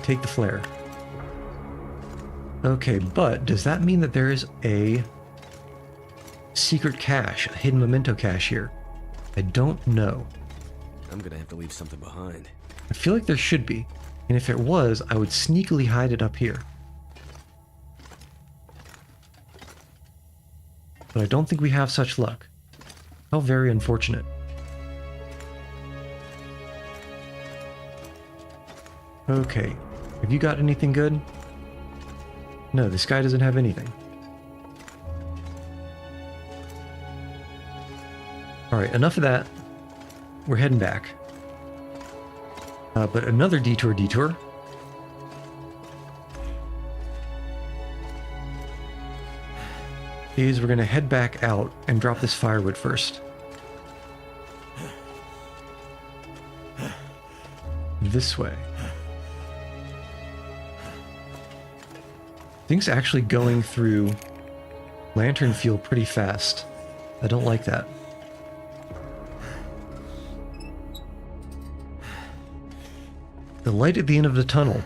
Take the flare. Okay, but does that mean that there is a secret cache, a hidden memento cache here? I don't know. I'm gonna have to leave something behind. I feel like there should be. And if it was, I would sneakily hide it up here. But I don't think we have such luck. How very unfortunate. Okay. Have you got anything good? No, this guy doesn't have anything. Alright, enough of that. We're heading back. But another detour. Is we're going to head back out and drop this firewood first. This way. Things actually going through Lantern feel pretty fast. I don't like that. The light at the end of the tunnel.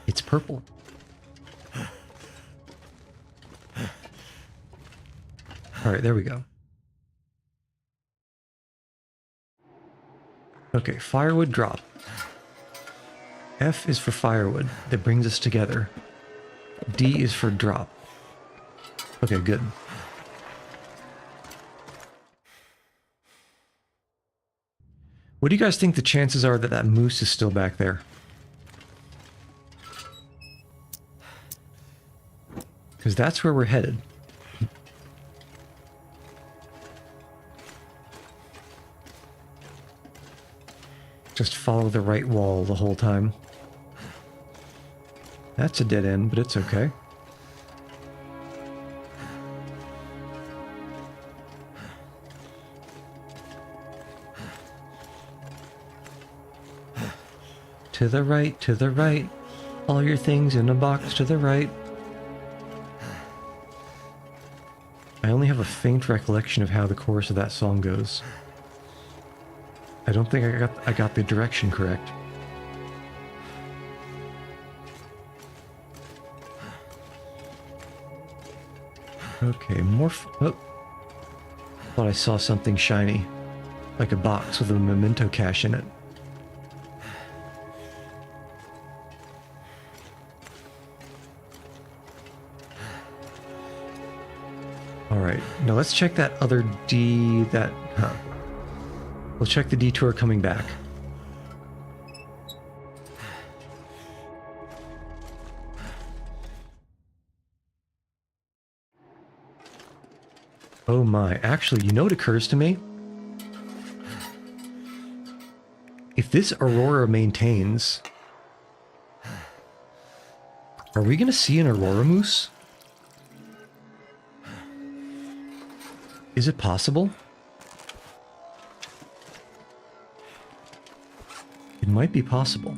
It's purple. Alright, there we go. Okay, firewood drop. F is for firewood. That brings us together. D is for drop. Okay, good. What do you guys think the chances are that that moose is still back there? Because that's where we're headed. Just follow the right wall the whole time. That's a dead end, but it's okay. To the right, to the right. All your things in a box to the right. I only have a faint recollection of how the chorus of that song goes. I don't think I got the direction correct. Okay, more oh. Thought I saw something shiny. Like a box with a memento cache in it. Alright, now let's check that other We'll check the detour coming back. Oh my, actually, you know what occurs to me? If this Aurora maintains, are we gonna see an Aurora moose? Is it possible? It might be possible.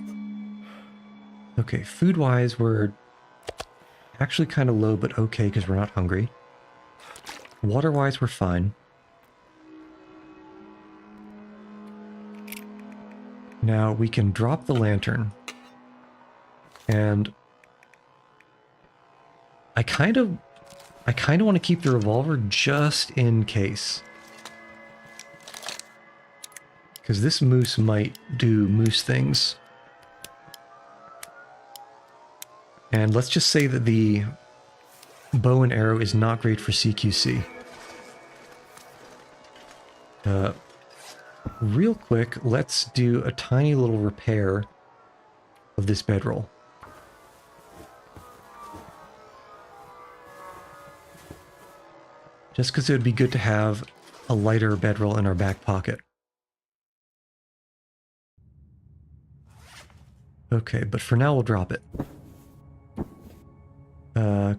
Okay, food-wise, we're actually kind of low, but okay, because we're not hungry. Water-wise, we're fine. Now, we can drop the lantern. And I kind of want to keep the revolver just in case. Because this moose might do moose things. And let's just say that the bow and arrow is not great for CQC. Real quick, let's do a tiny little repair of this bedroll. Just because it would be good to have a lighter bedroll in our back pocket. Okay, but for now we'll drop it.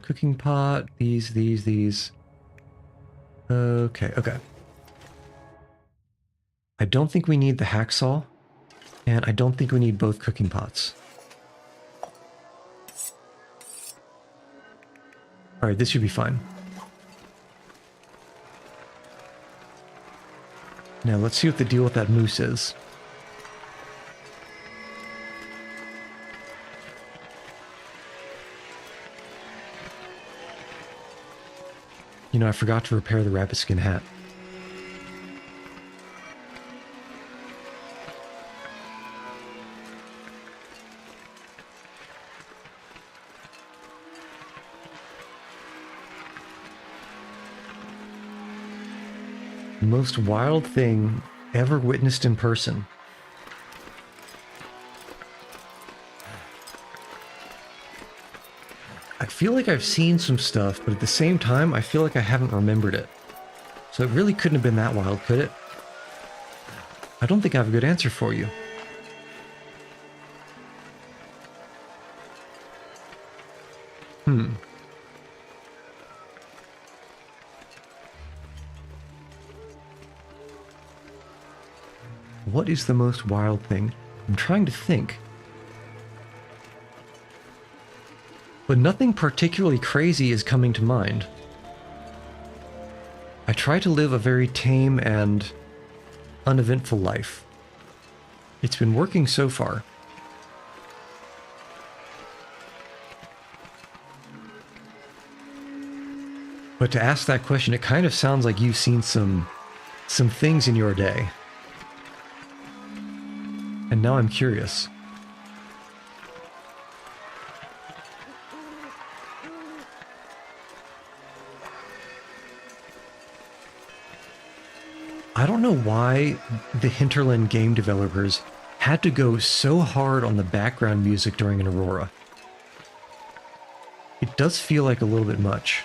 Cooking pot, these. Okay. I don't think we need the hacksaw, and I don't think we need both cooking pots. Alright, this should be fine. Now let's see what the deal with that moose is. You know, I forgot to repair the rabbit skin hat. The most wild thing ever witnessed in person. I feel like I've seen some stuff, but at the same time, I feel like I haven't remembered it. So it really couldn't have been that wild, could it? I don't think I have a good answer for you. What is the most wild thing? I'm trying to think. But nothing particularly crazy is coming to mind. I try to live a very tame and uneventful life. It's been working so far. But to ask that question, it kind of sounds like you've seen some things in your day. And now I'm curious. I don't know why the Hinterland game developers had to go so hard on the background music during an Aurora. It does feel like a little bit much.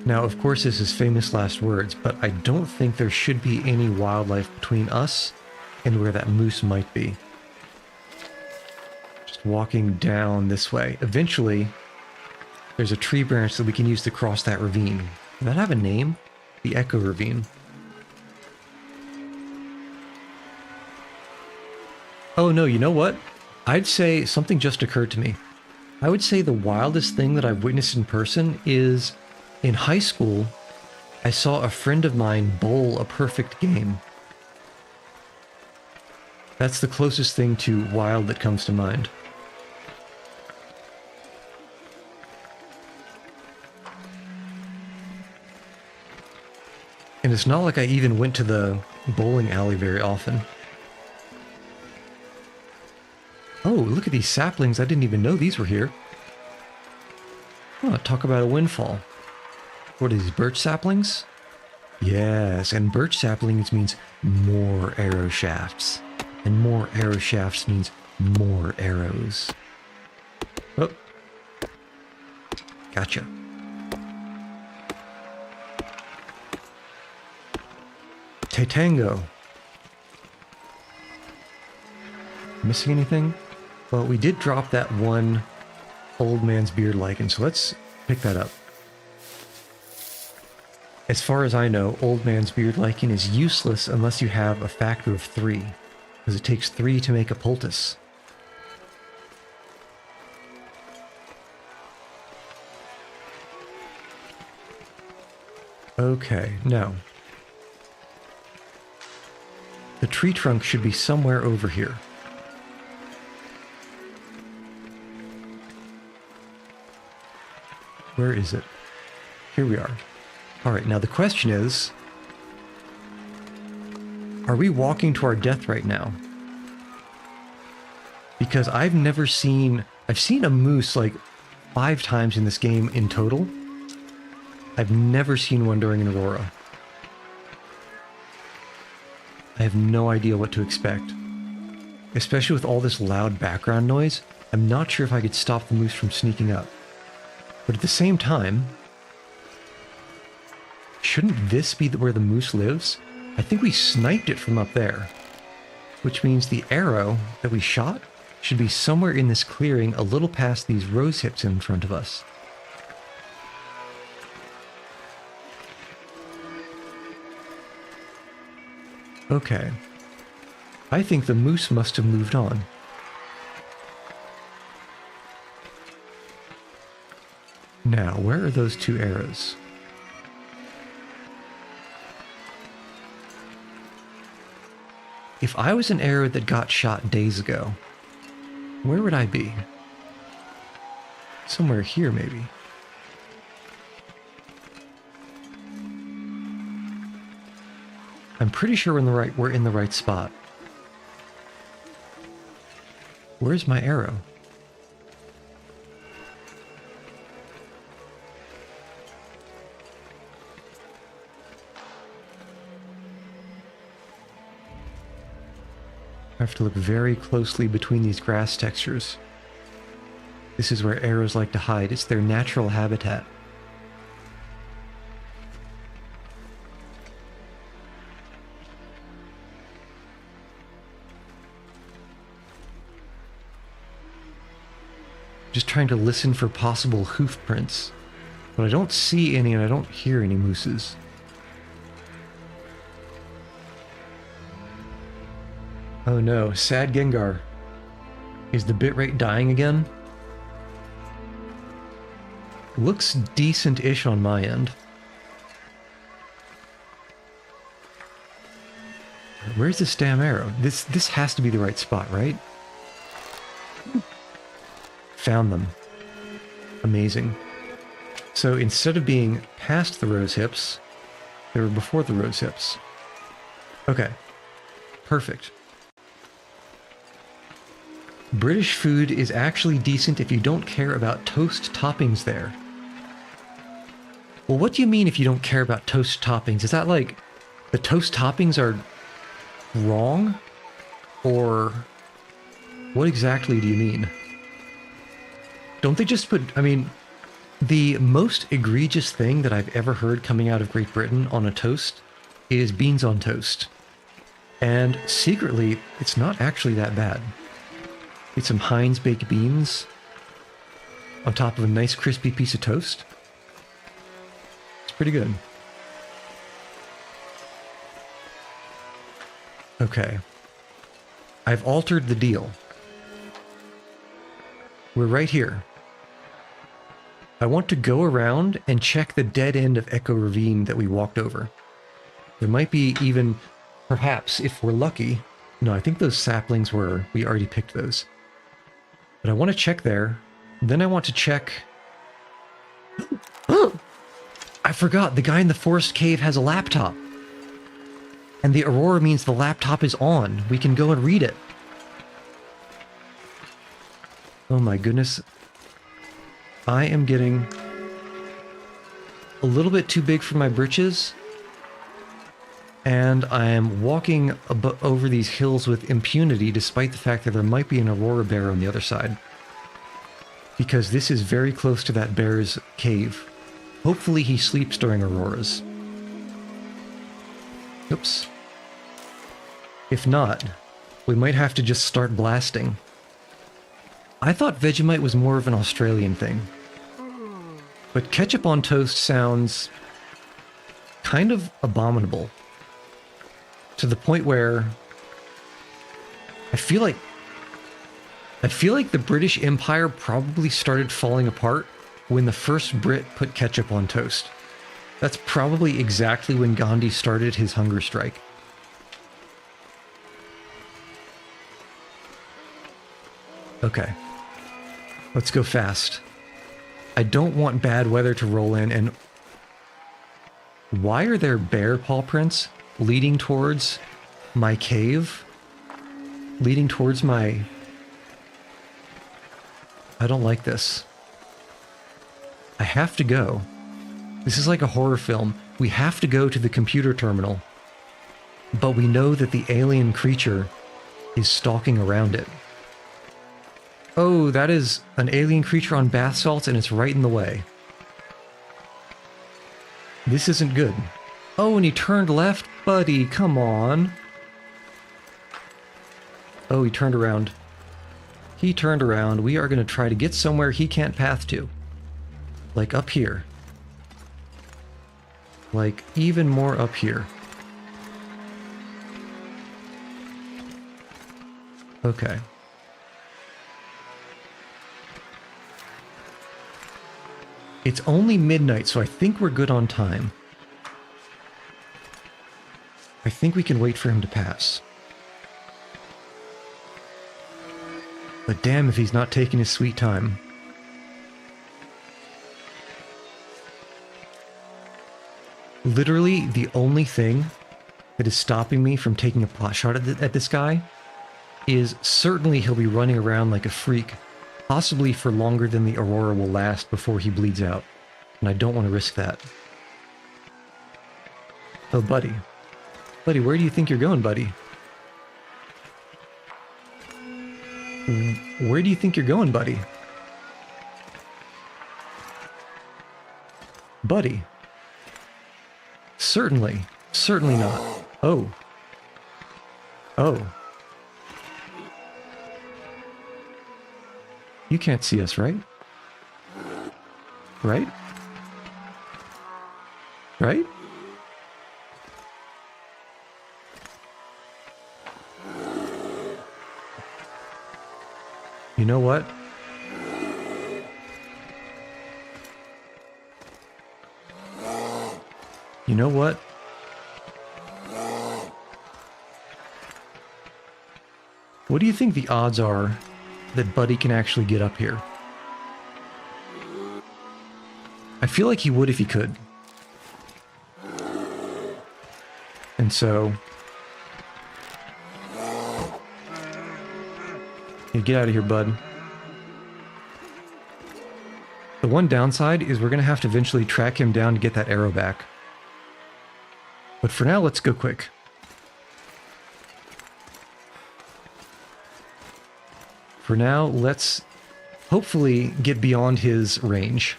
Now, of course, this is famous last words, but I don't think there should be any wildlife between us and where that moose might be. Just walking down this way. Eventually, there's a tree branch that we can use to cross that ravine. Does that have a name? The Echo Ravine. Oh no, you know what? I'd say something just occurred to me. I would say the wildest thing that I've witnessed in person is in high school, I saw a friend of mine bowl a perfect game. That's the closest thing to wild that comes to mind. And it's not like I even went to the bowling alley very often. Oh, look at these saplings. I didn't even know these were here. Oh, talk about a windfall. What are these, birch saplings? Yes, and birch saplings means more arrow shafts. And more arrow shafts means more arrows. Oh. Gotcha. Tatango. Missing anything? Well, we did drop that one old man's beard lichen, so let's pick that up. As far as I know, old man's beard lichen is useless unless you have a factor of 3, because it takes 3 to make a poultice. Okay, now. The tree trunk should be somewhere over here. Where is it? Here we are. Alright, now the question is, are we walking to our death right now? Because I've seen a moose like 5 times in this game in total. I've never seen one during an Aurora. I have no idea what to expect. Especially with all this loud background noise, I'm not sure if I could stop the moose from sneaking up. But at the same time, shouldn't this be where the moose lives? I think we sniped it from up there. Which means the arrow that we shot should be somewhere in this clearing a little past these rose hips in front of us. Okay. I think the moose must have moved on. Now, where are those 2 arrows? If I was an arrow that got shot days ago, where would I be? Somewhere here, maybe. I'm pretty sure we're in the right spot. Where's my arrow? I have to look very closely between these grass textures. This is where arrows like to hide. It's their natural habitat. Just trying to listen for possible hoof prints. But I don't see any and I don't hear any mooses. Oh no, sad Gengar. Is the bitrate dying again? Looks decent-ish on my end. Where's this damn arrow? This has to be the right spot, right? Found them. Amazing. So instead of being past the rose hips, they were before the rose hips. Okay. Perfect. British food is actually decent if you don't care about toast toppings there. Well, what do you mean if you don't care about toast toppings? Is that like the toast toppings are wrong? Or what exactly do you mean? Don't they just put, I mean, the most egregious thing that I've ever heard coming out of Great Britain on a toast is beans on toast. And secretly, it's not actually that bad. Get some Heinz baked beans on top of a nice crispy piece of toast. It's pretty good. Okay. I've altered the deal. We're right here. I want to go around and check the dead end of Echo Ravine that we walked over. There might be even, perhaps, if we're lucky. No, I think those saplings were, we already picked those. But I want to check there. Then I want to check... I forgot, the guy in the forest cave has a laptop. And the aurora means the laptop is on. We can go and read it. Oh my goodness. I am getting a little bit too big for my britches. And I am walking over these hills with impunity, despite the fact that there might be an aurora bear on the other side. Because this is very close to that bear's cave. Hopefully he sleeps during auroras. Oops. If not, we might have to just start blasting. I thought Vegemite was more of an Australian thing. But ketchup on toast sounds kind of abominable. To the point where I feel like the British Empire probably started falling apart when the first Brit put ketchup on toast. That's probably exactly when Gandhi started his hunger strike. Okay. Let's go fast. I don't want bad weather to roll in, and why are there bear paw prints leading towards my cave? Leading towards my... I don't like this. I have to go. This is like a horror film. We have to go to the computer terminal. But we know that the alien creature is stalking around it. Oh, that is an alien creature on bath salts and it's right in the way. This isn't good. Oh, and he turned left? Buddy, come on. Oh, he turned around. He turned around. We are going to try to get somewhere he can't path to. Like up here. Like even more up here. Okay. It's only midnight, so I think we're good on time. I think we can wait for him to pass. But damn if he's not taking his sweet time. Literally, the only thing that is stopping me from taking a pot shot at this guy is certainly he'll be running around like a freak, possibly for longer than the aurora will last before he bleeds out. And I don't want to risk that. Oh, buddy. Buddy, where do you think you're going, buddy? Where do you think you're going, buddy? Buddy. Certainly. Certainly not. Oh. Oh. You can't see us, right? Right? Right? You know what? You know what? What do you think the odds are that Buddy can actually get up here? I feel like he would if he could. And so... Hey, get out of here, bud. The one downside is we're going to have to eventually track him down to get that arrow back. But for now, let's go quick. For now, let's hopefully get beyond his range.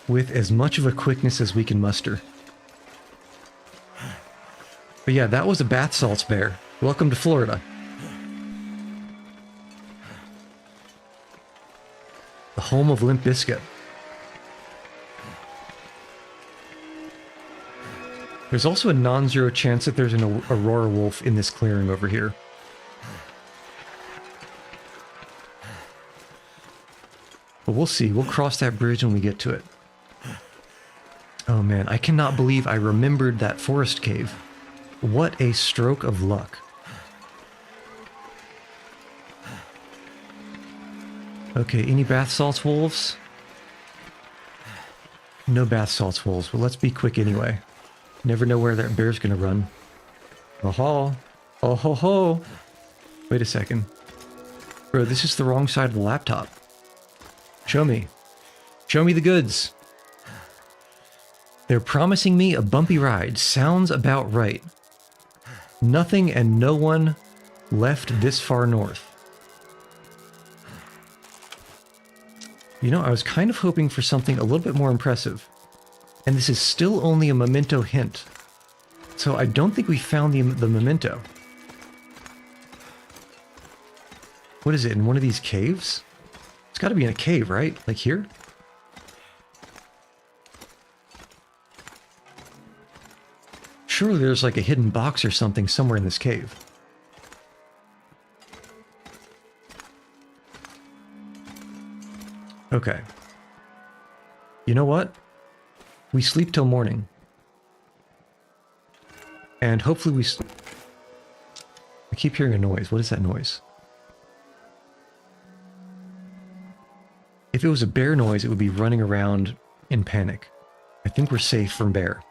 With as much of a quickness as we can muster. But yeah, that was a bath salts bear. Welcome to Florida. The home of Limp Bizkit. There's also a non-zero chance that there's an Aurora wolf in this clearing over here. But we'll see. We'll cross that bridge when we get to it. Oh man, I cannot believe I remembered that forest cave. What a stroke of luck. Okay, any bath salts wolves? No bath salts wolves, but let's be quick anyway. Never know where that bear's gonna run. Oh ho! Oh ho ho! Wait a second. Bro, this is the wrong side of the laptop. Show me. Show me the goods. They're promising me a bumpy ride. Sounds about right. Nothing and no one left this far north. You know, I was kind of hoping for something a little bit more impressive. And this is still only a memento hint. So I don't think we found the memento. What is it, in one of these caves? It's got to be in a cave, right? Like here? Surely there's like a hidden box or something somewhere in this cave. Okay. You know what? We sleep till morning. And hopefully I keep hearing a noise. What is that noise? If it was a bear noise, it would be running around in panic. I think we're safe from bear.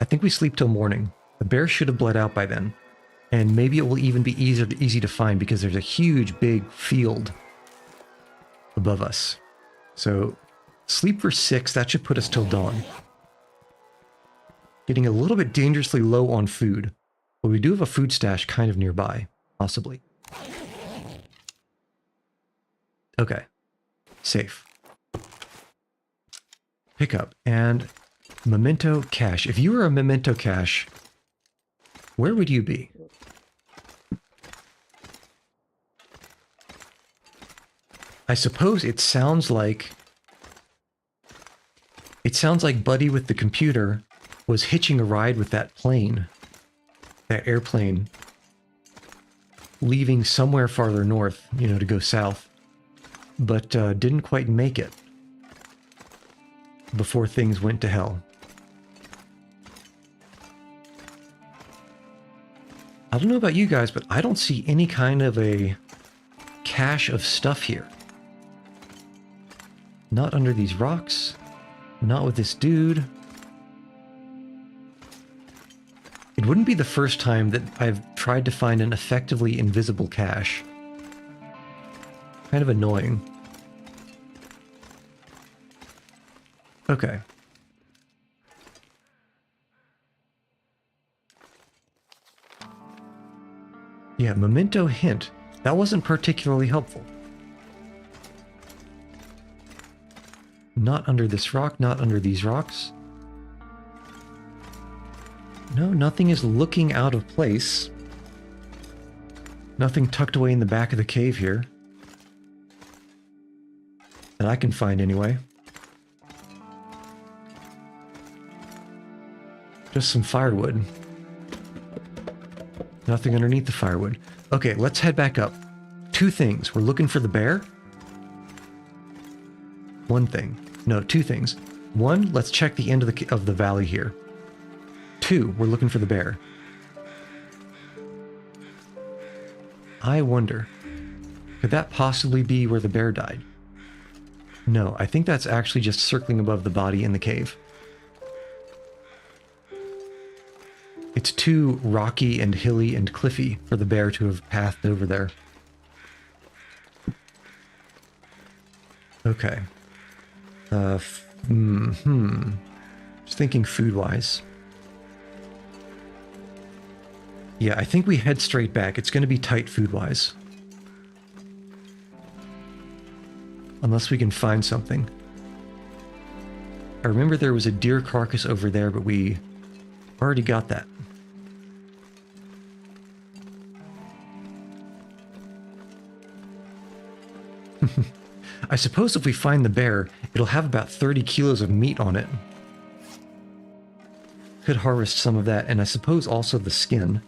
I think we sleep till morning. The bear should have bled out by then. And maybe it will even be easy to find because there's a huge, big field above us. So, sleep for 6, that should put us till dawn. Getting a little bit dangerously low on food. But we do have a food stash kind of nearby, possibly. Okay. Safe. Pick up. And memento cache. If you were a memento cache, where would you be? I suppose it sounds like Buddy with the computer was hitching a ride with that plane, that airplane, leaving somewhere farther north, you know, to go south, but didn't quite make it before things went to hell. I don't know about you guys, but I don't see any kind of a cache of stuff here. Not under these rocks. Not with this dude. It wouldn't be the first time that I've tried to find an effectively invisible cache. Kind of annoying. Okay. Yeah, memento hint. That wasn't particularly helpful. Not under this rock, not under these rocks. No, nothing is looking out of place. Nothing tucked away in the back of the cave here. That I can find anyway. Just some firewood. Nothing underneath the firewood. Okay, let's head back up. Two things. We're looking for the bear. One thing. No, two things. One, let's check the end of the valley here. Two, we're looking for the bear. I wonder, could that possibly be where the bear died? No, I think that's actually just circling above the body in the cave. It's too rocky and hilly and cliffy for the bear to have pathed over there. Okay. Just thinking food-wise. Yeah, I think we head straight back. It's going to be tight food-wise. Unless we can find something. I remember there was a deer carcass over there, but we already got that. I suppose if we find the bear, it'll have about 30 kilos of meat on it. Could harvest some of that, and I suppose also the skin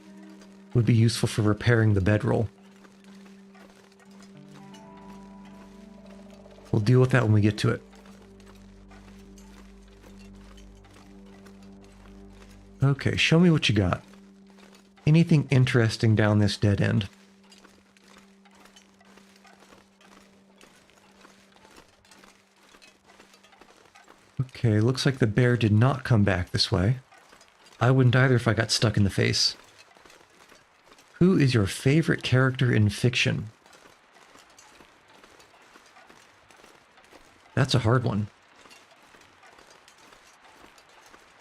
would be useful for repairing the bedroll. We'll deal with that when we get to it. Okay, show me what you got. Anything interesting down this dead end? Okay, looks like the bear did not come back this way. I wouldn't either if I got stuck in the face. Who is your favorite character in fiction? That's a hard one.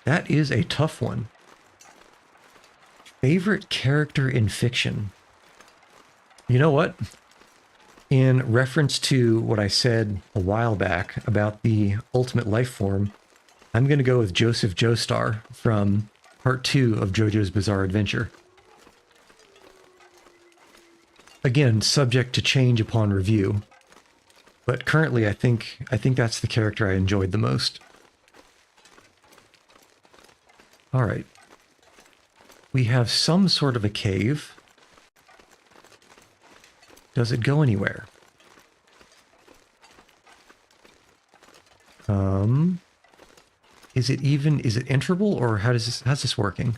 That is a tough one. Favorite character in fiction? You know what? In reference to what I said a while back about the ultimate life form, I'm going to go with Joseph Joestar from Part 2 of JoJo's Bizarre Adventure. Again, subject to change upon review, but currently I think that's the character I enjoyed the most. All right. We have some sort of a cave. Does it go anywhere? Is it enterable, or how's this working?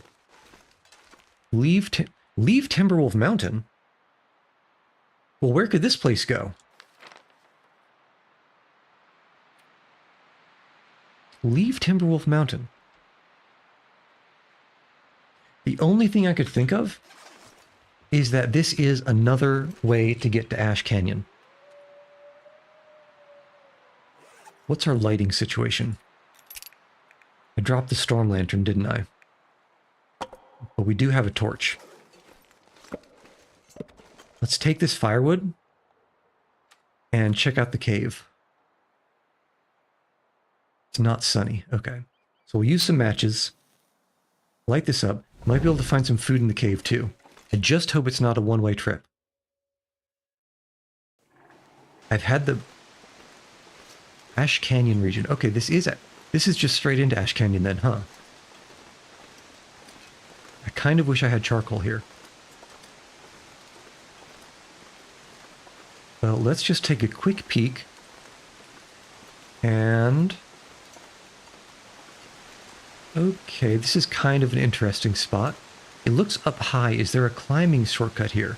Leave Timberwolf Mountain? Well, where could this place go? Leave Timberwolf Mountain. The only thing I could think of is that this is another way to get to Ash Canyon. What's our lighting situation? I dropped the storm lantern, didn't I? But we do have a torch. Let's take this firewood and check out the cave. It's not sunny. Okay. So we'll use some matches. Light this up. Might be able to find some food in the cave too. I just hope it's not a one-way trip. I've had the Ash Canyon region. Okay, this is just straight into Ash Canyon then, huh? I kind of wish I had charcoal here. Well, let's just take a quick peek. And okay, this is kind of an interesting spot. It looks up high. Is there a climbing shortcut here?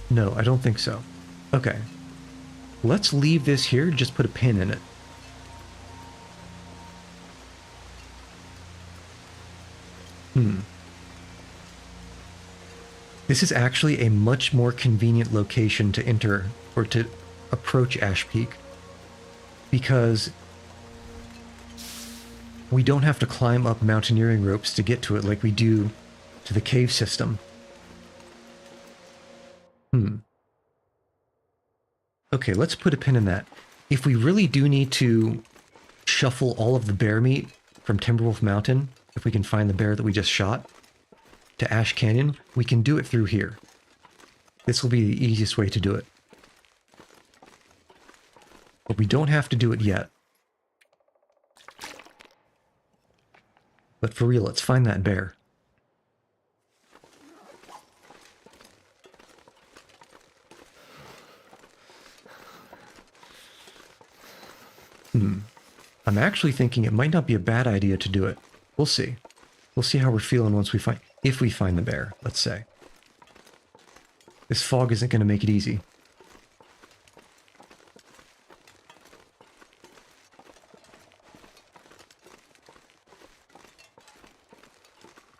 No, I don't think so. Okay. Let's leave this here, just put a pin in it. This is actually a much more convenient location to enter or to approach Ash Peak, because we don't have to climb up mountaineering ropes to get to it like we do to the cave system. Okay, let's put a pin in that. If we really do need to shuffle all of the bear meat from Timberwolf Mountain, if we can find the bear that we just shot, to Ash Canyon, we can do it through here. This will be the easiest way to do it. But we don't have to do it yet. But for real, let's find that bear. I'm actually thinking it might not be a bad idea to do it. We'll see. We'll see how we're feeling once we find... If we find the bear, let's say. This fog isn't going to make it easy.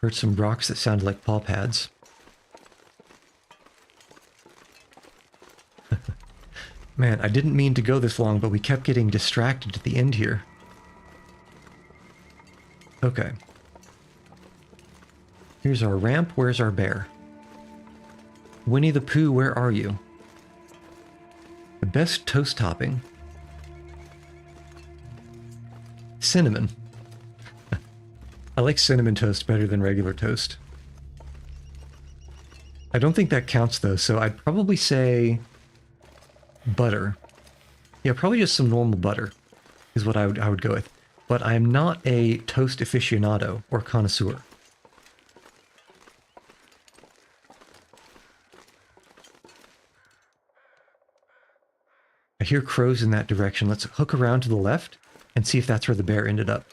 Heard some rocks that sounded like paw pads. Man, I didn't mean to go this long, but we kept getting distracted at the end here. Okay. Here's our ramp. Where's our bear? Winnie the Pooh, where are you? The best toast topping. Cinnamon. I like cinnamon toast better than regular toast. I don't think that counts though, so I'd probably say butter. Yeah, probably just some normal butter is what I would go with. But I'm not a toast aficionado or connoisseur. I hear crows in that direction. Let's hook around to the left and see if that's where the bear ended up.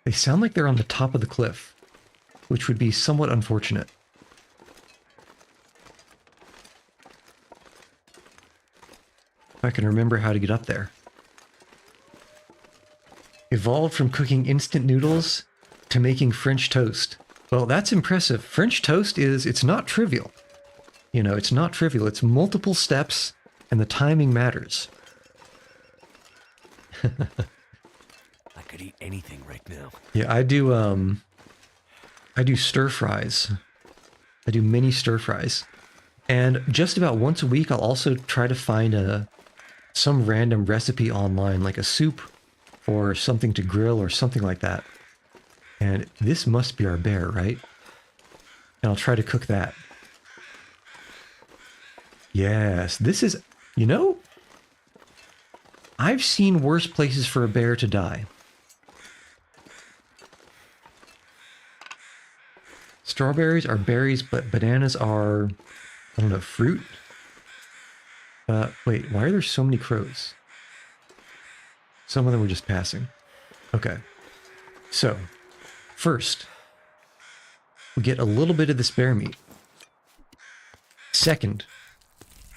They sound like they're on the top of the cliff, which would be somewhat unfortunate. If I can remember how to get up there. Evolved from cooking instant noodles to making French toast. Well, that's impressive. French toast it's not trivial. You know, it's not trivial. It's multiple steps, and the timing matters. I could eat anything right now. Yeah, I do stir fries. I do mini stir fries. And just about once a week, I'll also try to find some random recipe online, like a soup or something to grill or something like that. And this must be our bear, right? And I'll try to cook that. Yes, this is, you know, I've seen worse places for a bear to die. Strawberries are berries, but bananas are, I don't know, fruit? Wait, why are there so many crows? Some of them were just passing. Okay. So, first, we get a little bit of this bear meat. Second,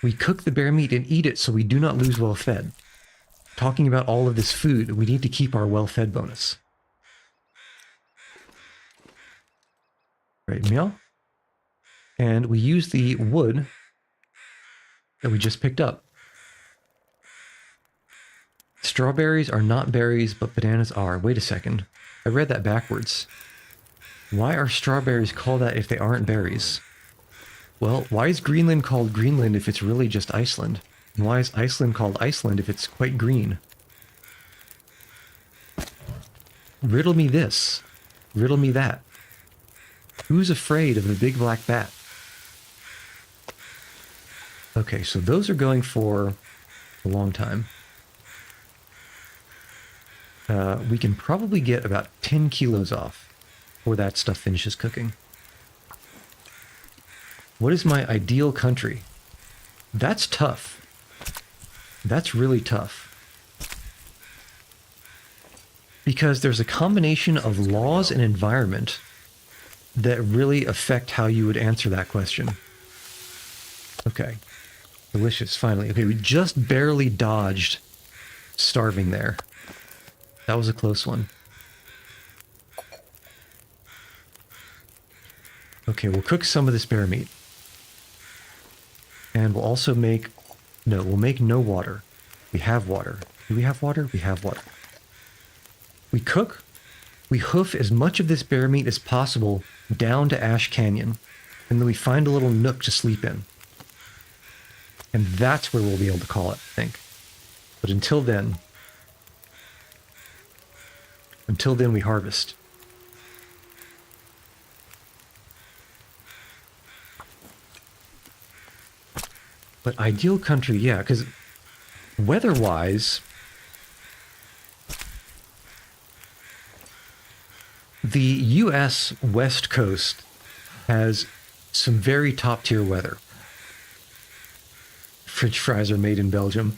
we cook the bear meat and eat it so we do not lose well-fed. Talking about all of this food, we need to keep our well-fed bonus. Right, meow. And we use the wood that we just picked up. Strawberries are not berries, but bananas are. Wait a second. I read that backwards. Why are strawberries called that if they aren't berries? Well, why is Greenland called Greenland if it's really just Iceland? And why is Iceland called Iceland if it's quite green? Riddle me this. Riddle me that. Who's afraid of the big black bat? Okay, so those are going for a long time. We can probably get about 10 kilos off before that stuff finishes cooking. What is my ideal country? That's tough. That's really tough. Because there's a combination of laws and environment that really affect how you would answer that question. Okay. Delicious, finally. Okay, we just barely dodged starving there. That was a close one. Okay, we'll cook some of this bear meat. And we'll also make... No, we'll make no water. We have water. Do we have water? We have water. We cook. We hoof as much of this bear meat as possible down to Ash Canyon. And then we find a little nook to sleep in. And that's where we'll be able to call it, I think. But until then we harvest. But ideal country, yeah, because weather-wise, the U.S. West Coast has some very top-tier weather. French fries are made in Belgium.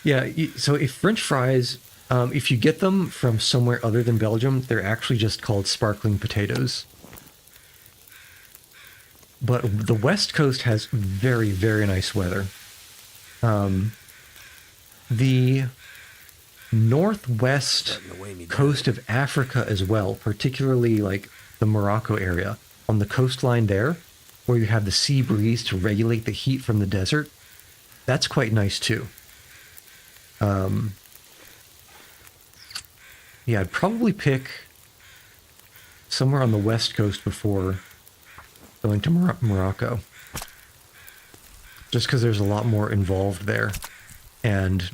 Yeah, so if French fries, if you get them from somewhere other than Belgium, they're actually just called sparkling potatoes. But the West Coast has very, very nice weather. The northwest coast of Africa as well, particularly like the Morocco area, on the coastline there, where you have the sea breeze to regulate the heat from the desert, that's quite nice too. Yeah, I'd probably pick somewhere on the west coast before going to Morocco. Just because there's a lot more involved there. And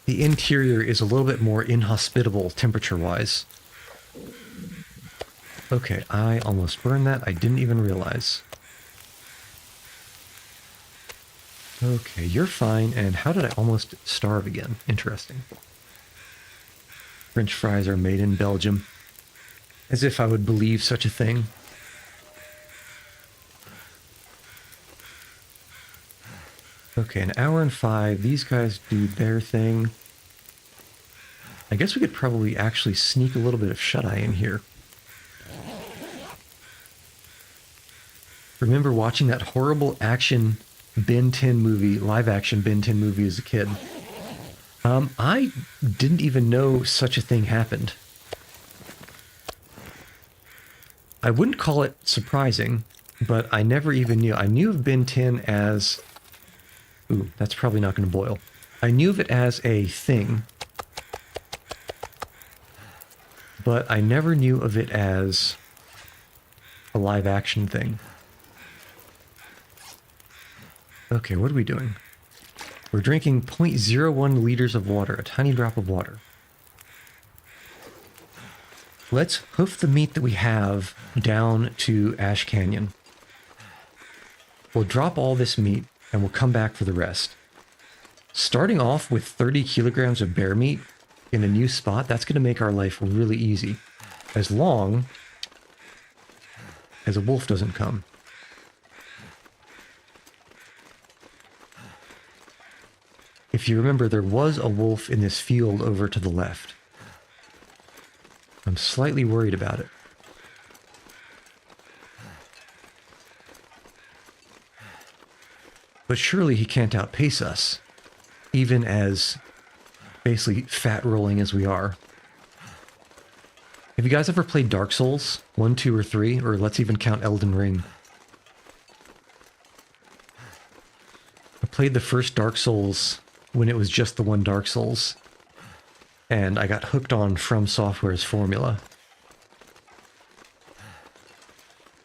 the interior is a little bit more inhospitable temperature-wise. Okay, I almost burned that. I didn't even realize. Okay, you're fine. And how did I almost starve again? Interesting. French fries are made in Belgium. As if I would believe such a thing. Okay, an hour and 5. These guys do their thing. I guess we could probably actually sneak a little bit of shut-eye in here. Remember watching that horrible action Ben 10 movie, live-action Ben 10 movie as a kid? I didn't even know such a thing happened. I wouldn't call it surprising, but I never even knew. I knew of Ben 10 as... Ooh, that's probably not going to boil. I knew of it as a thing, but I never knew of it as a live-action thing. Okay, what are we doing? We're drinking 0.01 liters of water, a tiny drop of water. Let's hoof the meat that we have down to Ash Canyon. We'll drop all this meat, and we'll come back for the rest. Starting off with 30 kilograms of bear meat in a new spot, that's going to make our life really easy. As long as a wolf doesn't come. If you remember, there was a wolf in this field over to the left. I'm slightly worried about it. But surely he can't outpace us, even as basically fat rolling as we are. Have you guys ever played Dark Souls 1, 2, or 3? Or let's even count Elden Ring. I played the first Dark Souls when it was just the one Dark Souls. And I got hooked on From Software's formula.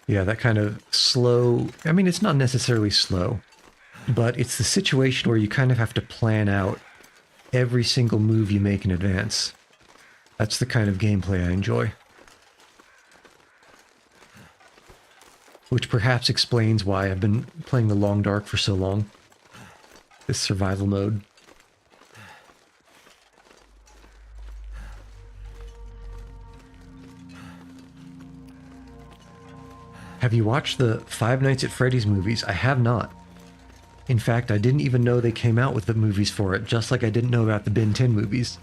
Yeah, that kind of slow... I mean, it's not necessarily slow. But it's the situation where you kind of have to plan out every single move you make in advance. That's the kind of gameplay I enjoy. Which perhaps explains why I've been playing the Long Dark for so long. This survival mode. Have you watched the Five Nights at Freddy's movies? I have not. In fact, I didn't even know they came out with the movies for it, just like I didn't know about the Ben 10 movies.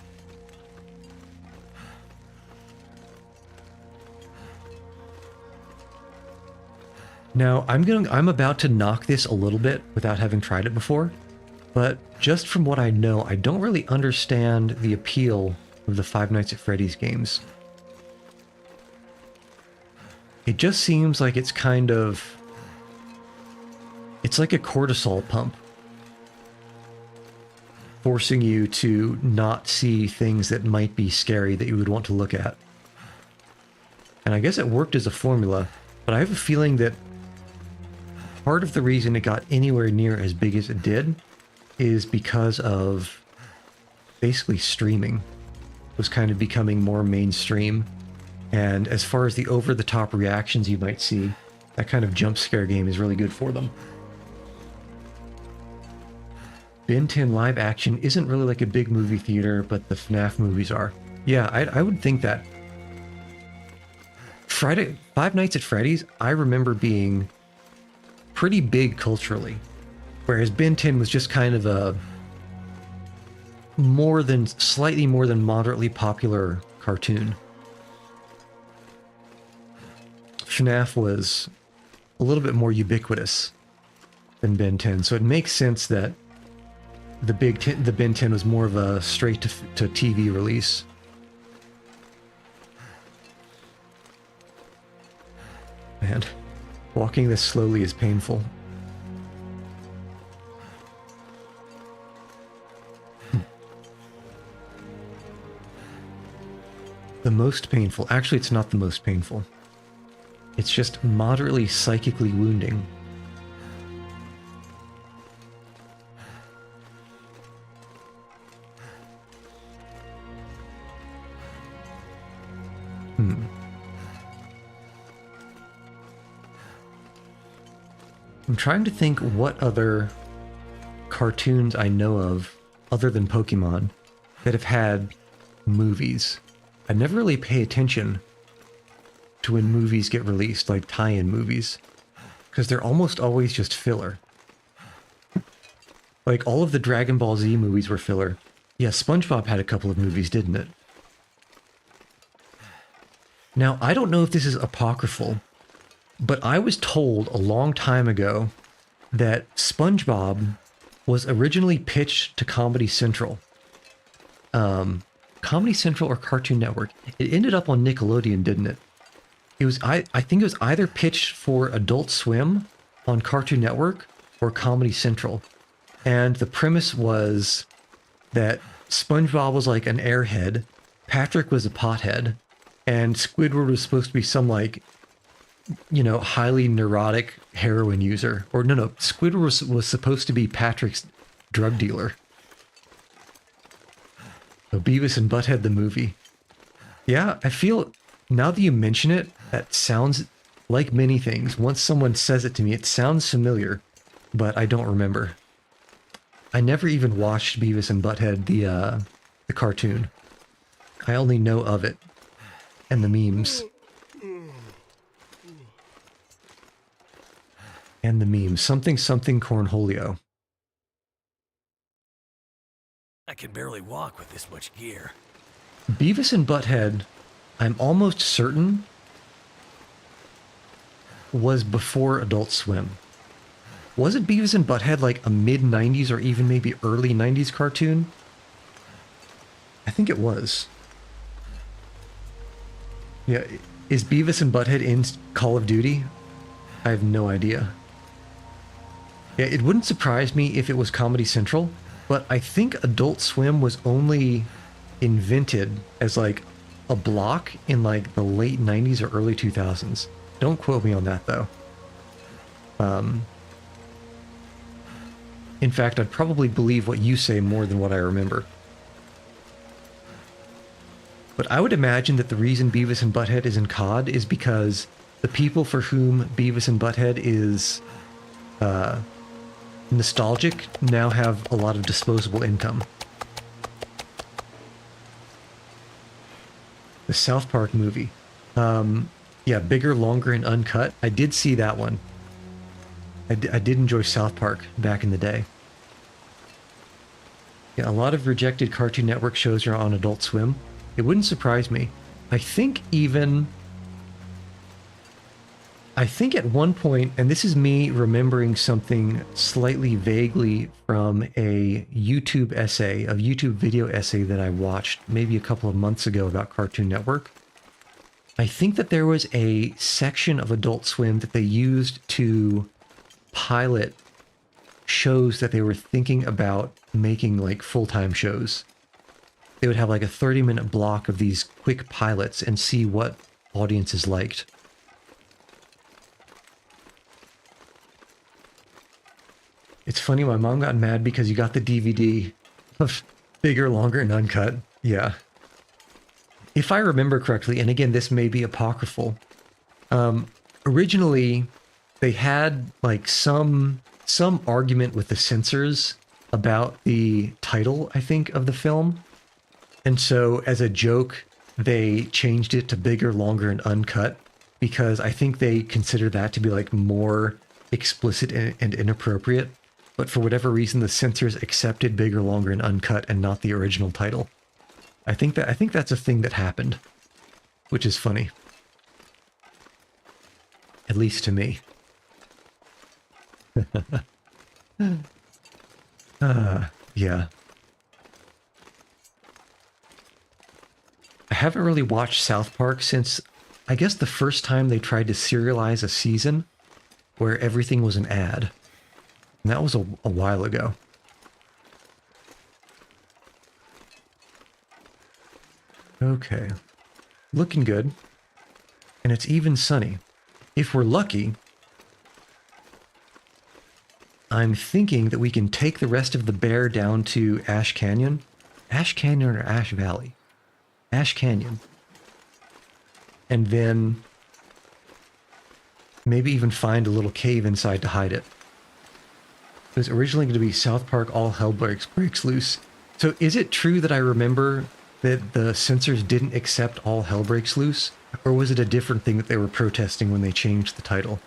Now, I'm about to knock this a little bit without having tried it before, But just from what I know, I don't really understand the appeal of the Five Nights at Freddy's games. It just seems like it's kind of... It's like a cortisol pump, forcing you to not see things that might be scary that you would want to look at. And I guess it worked as a formula, but I have a feeling that part of the reason it got anywhere near as big as it did is because of basically streaming was kind of becoming more mainstream. And as far as the over-the-top reactions you might see, that kind of jump scare game is really good for them. Ben 10 live action isn't really like a big movie theater, but the FNAF movies are. Yeah, I would think that. Five Nights at Freddy's, I remember being pretty big culturally, whereas Ben 10 was just kind of a slightly more than moderately popular cartoon. FNAF was a little bit more ubiquitous than Ben 10, so it makes sense that the Ben 10 was more of a straight to TV release. Man, walking this slowly is painful. The most painful. Actually, it's not the most painful. It's just moderately psychically wounding. I'm trying to think what other cartoons I know of, other than Pokemon, that have had movies. I never really pay attention to when movies get released, like tie-in movies, because they're almost always just filler. Like, all of the Dragon Ball Z movies were filler. Yeah, SpongeBob had a couple of movies, didn't it? Now, I don't know if this is apocryphal, but I was told a long time ago that SpongeBob was originally pitched to Comedy Central. Comedy Central or Cartoon Network. It ended up on Nickelodeon, didn't it? It was I think it was either pitched for Adult Swim on Cartoon Network or Comedy Central. And the premise was that SpongeBob was like an airhead, Patrick was a pothead, and Squidward was supposed to be some, like, you know, highly neurotic heroin user. Or no, Squidward was supposed to be Patrick's drug dealer. So Beavis and Butthead the movie. Yeah, I feel, now that you mention it, that sounds like many things. Once someone says it to me, it sounds familiar, but I don't remember. I never even watched Beavis and Butthead, the cartoon. I only know of it and the memes. And the memes. Something cornholio. I can barely walk with this much gear. Beavis and Butthead, I'm almost certain, was before Adult Swim. Wasn't Beavis and Butthead like a mid-90s or even maybe early 90s cartoon? I think it was. Yeah, is Beavis and Butthead in Call of Duty? I have no idea. Yeah, it wouldn't surprise me if it was Comedy Central, but I think Adult Swim was only invented as like a block in like the late 90s or early 2000s. Don't quote me on that though. In fact, I'd probably believe what you say more than what I remember. But I would imagine that the reason Beavis and Butthead is in COD is because the people for whom Beavis and Butthead is nostalgic now have a lot of disposable income. The South Park movie. Yeah, bigger, longer, and uncut. I did see that one. I did enjoy South Park back in the day. Yeah, a lot of rejected Cartoon Network shows are on Adult Swim. It wouldn't surprise me. I think I think at one point, and this is me remembering something slightly vaguely from a YouTube video essay that I watched maybe a couple of months ago about Cartoon Network. I think that there was a section of Adult Swim that they used to pilot shows that they were thinking about making like full-time shows. They would have like a 30-minute block of these quick pilots and see what audiences liked. It's funny, my mom got mad because you got the DVD of Bigger, Longer, and Uncut. Yeah. If I remember correctly, and again, this may be apocryphal, originally they had like some argument with the censors about the title, I think, of the film. And so as a joke, they changed it to Bigger, Longer, and Uncut because I think they consider that to be like more explicit and inappropriate. But for whatever reason, the censors accepted Bigger, Longer, and Uncut and not the original title. I think that's a thing that happened, which is funny. At least to me. Yeah. I haven't really watched South Park since, I guess, the first time they tried to serialize a season where everything was an ad. And that was a while ago. Okay. Looking good. And it's even sunny. If we're lucky, I'm thinking that we can take the rest of the bear down to Ash Canyon. Ash Canyon or Ash Valley? Ash Canyon. And then maybe even find a little cave inside to hide it. It was originally going to be South Park All Hell Breaks Loose. So is it true that I remember that the censors didn't accept All Hell Breaks Loose? Or was it a different thing that they were protesting when they changed the title?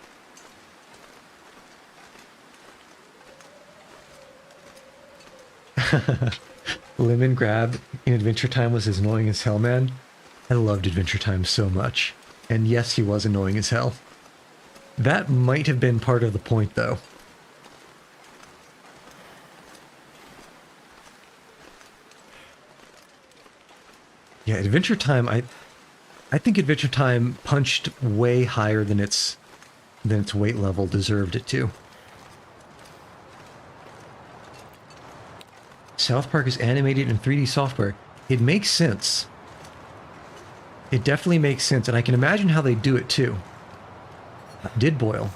Lemon Grab in Adventure Time was as annoying as hell, man. I loved Adventure Time so much. And yes, he was annoying as hell. That might have been part of the point, though. Yeah, Adventure Time, I think Adventure Time punched way higher than its weight level deserved it to. South Park is animated in 3D software. It makes sense. It definitely makes sense, and I can imagine how they do it too. Did boil.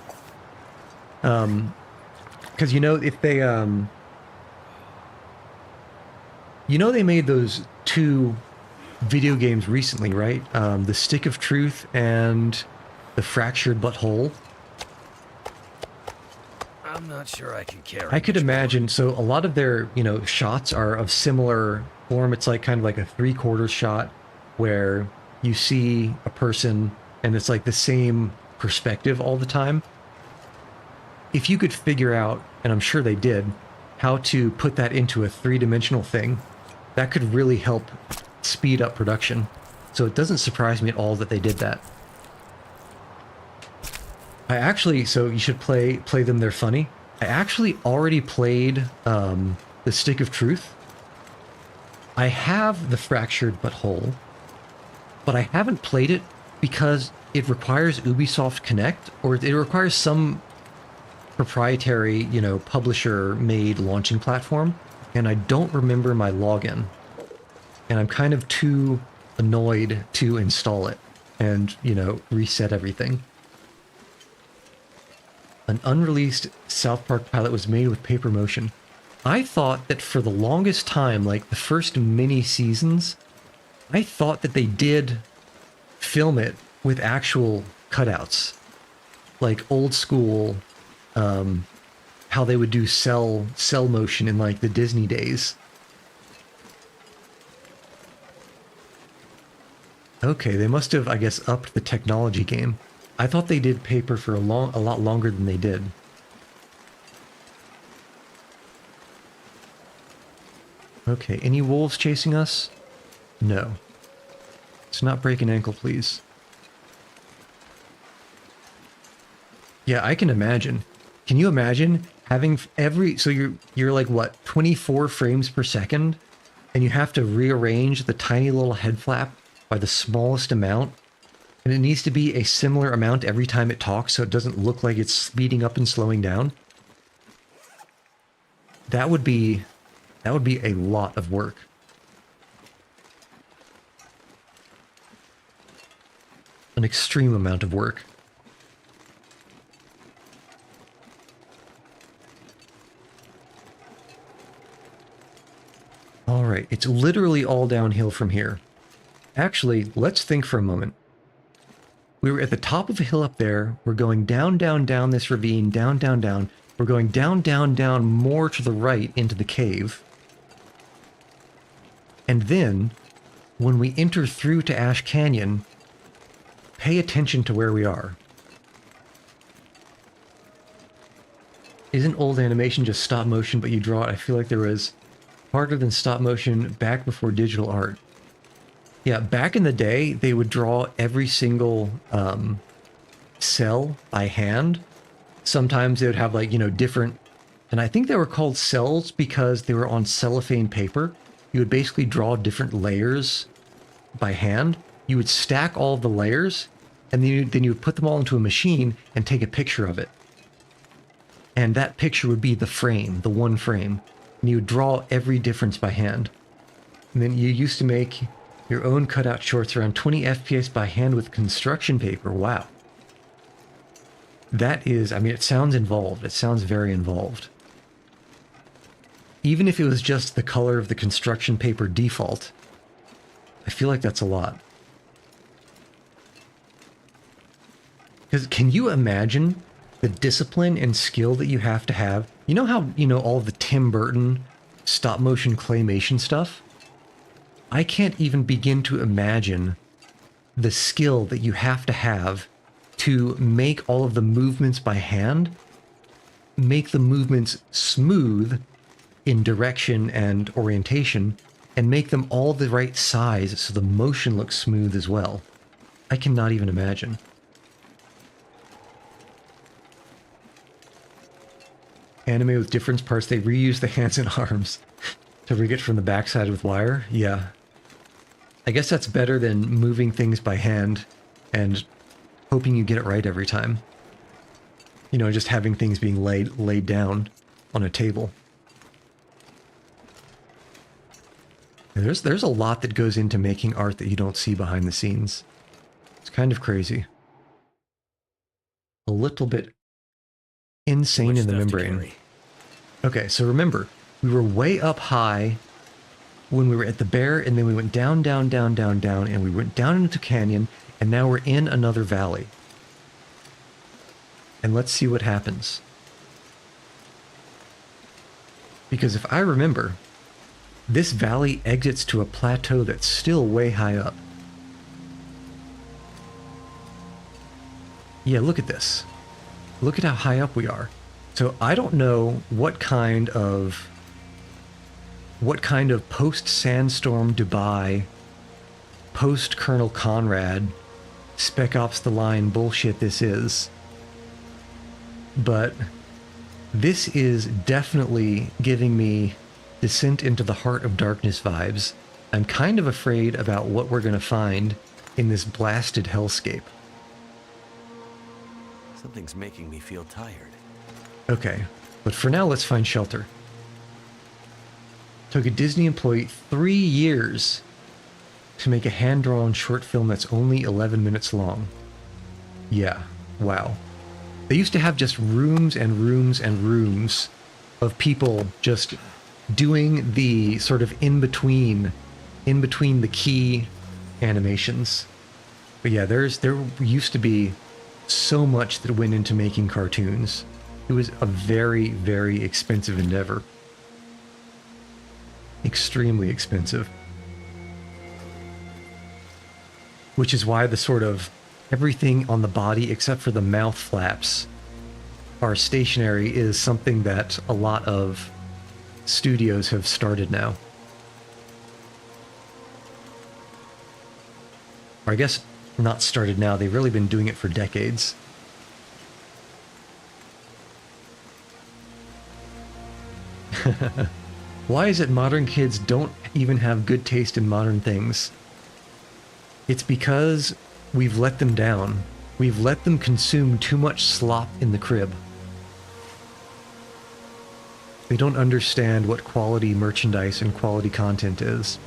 Because you know, if they they made those two video games recently, right? The Stick of Truth and the Fractured But Whole. I'm not sure I can carry. I could imagine. So a lot of their, shots are of similar form. It's like kind of like a 3/4 shot where you see a person and it's like the same perspective all the time. If you could figure out, and I'm sure they did, how to put that into a 3-dimensional thing, that could really help speed up production. So it doesn't surprise me at all that they did that. So you should play them, they're funny. I actually already played the Stick of Truth. I have the Fractured But Whole, but I haven't played it because it requires Ubisoft Connect, or it requires some proprietary, publisher-made launching platform, and I don't remember my login. And I'm kind of too annoyed to install it and, reset everything. An unreleased South Park pilot was made with paper motion. I thought that for the longest time, like the first mini seasons, I thought that they did film it with actual cutouts. Like old school, how they would do cell motion in like the Disney days. Okay, they must have, I guess, upped the technology game. I thought they did paper for a lot longer than they did. Okay, any wolves chasing us? No. Let's not break an ankle, please. Yeah, I can imagine. Can you imagine having so you're like what, 24 frames per second, and you have to rearrange the tiny little head flap by the smallest amount, and it needs to be a similar amount every time it talks so it doesn't look like it's speeding up and slowing down? That would be a lot of work. An extreme amount of work. All right, it's literally all downhill from here. Actually, let's think for a moment. We were at the top of a hill up there. We're going down, down, down this ravine, down, down, down. We're going down, down, down more to the right into the cave. And then, when we enter through to Ash Canyon, pay attention to where we are. Isn't old animation just stop motion, but you draw it? I feel like there was harder than stop motion back before digital art. Yeah, back in the day, they would draw every single cell by hand. Sometimes they would have like, different, and I think they were called cells because they were on cellophane paper. You would basically draw different layers by hand. You would stack all of the layers, and then you would put them all into a machine and take a picture of it. And that picture would be the frame, the one frame. And you would draw every difference by hand. And then you used to make your own cutout shorts around 20 FPS by hand with construction paper. Wow. That is, I mean, it sounds involved. It sounds very involved. Even if it was just the color of the construction paper default, I feel like that's a lot. Because can you imagine the discipline and skill that you have to have? You know how, all the Tim Burton stop motion claymation stuff? I can't even begin to imagine the skill that you have to make all of the movements by hand, make the movements smooth in direction and orientation, and make them all the right size so the motion looks smooth as well. I cannot even imagine. Anime with different parts, they reuse the hands and arms to rig it from the backside with wire. Yeah. I guess that's better than moving things by hand and hoping you get it right every time. Just having things being laid down on a table. And there's a lot that goes into making art that you don't see behind the scenes. It's kind of crazy. A little bit insane in the membrane. Okay, so remember, we were way up high when we were at the bear, and then we went down, down, down, down, down, and we went down into canyon, and now we're in another valley. And let's see what happens. Because if I remember, this valley exits to a plateau that's still way high up. Yeah, look at this. Look at how high up we are. So I don't know what kind of post-Sandstorm Dubai, post-Colonel Conrad, Spec Ops The Line bullshit this is. But this is definitely giving me Descent into the Heart of Darkness vibes. I'm kind of afraid about what we're going to find in this blasted hellscape. Something's making me feel tired. Okay, but for now, let's find shelter. Took a Disney employee 3 years to make a hand-drawn short film that's only 11 minutes long. Yeah, wow. They used to have just rooms and rooms and rooms of people just doing the sort of in between the key animations. But yeah, there used to be so much that went into making cartoons. It was a very, very expensive endeavor. Extremely expensive. Which is why the sort of everything on the body except for the mouth flaps are stationary is something that a lot of studios have started now. Or I guess not started now, they've really been doing it for decades. Why is it modern kids don't even have good taste in modern things? It's because we've let them down. We've let them consume too much slop in the crib. They don't understand what quality merchandise and quality content is.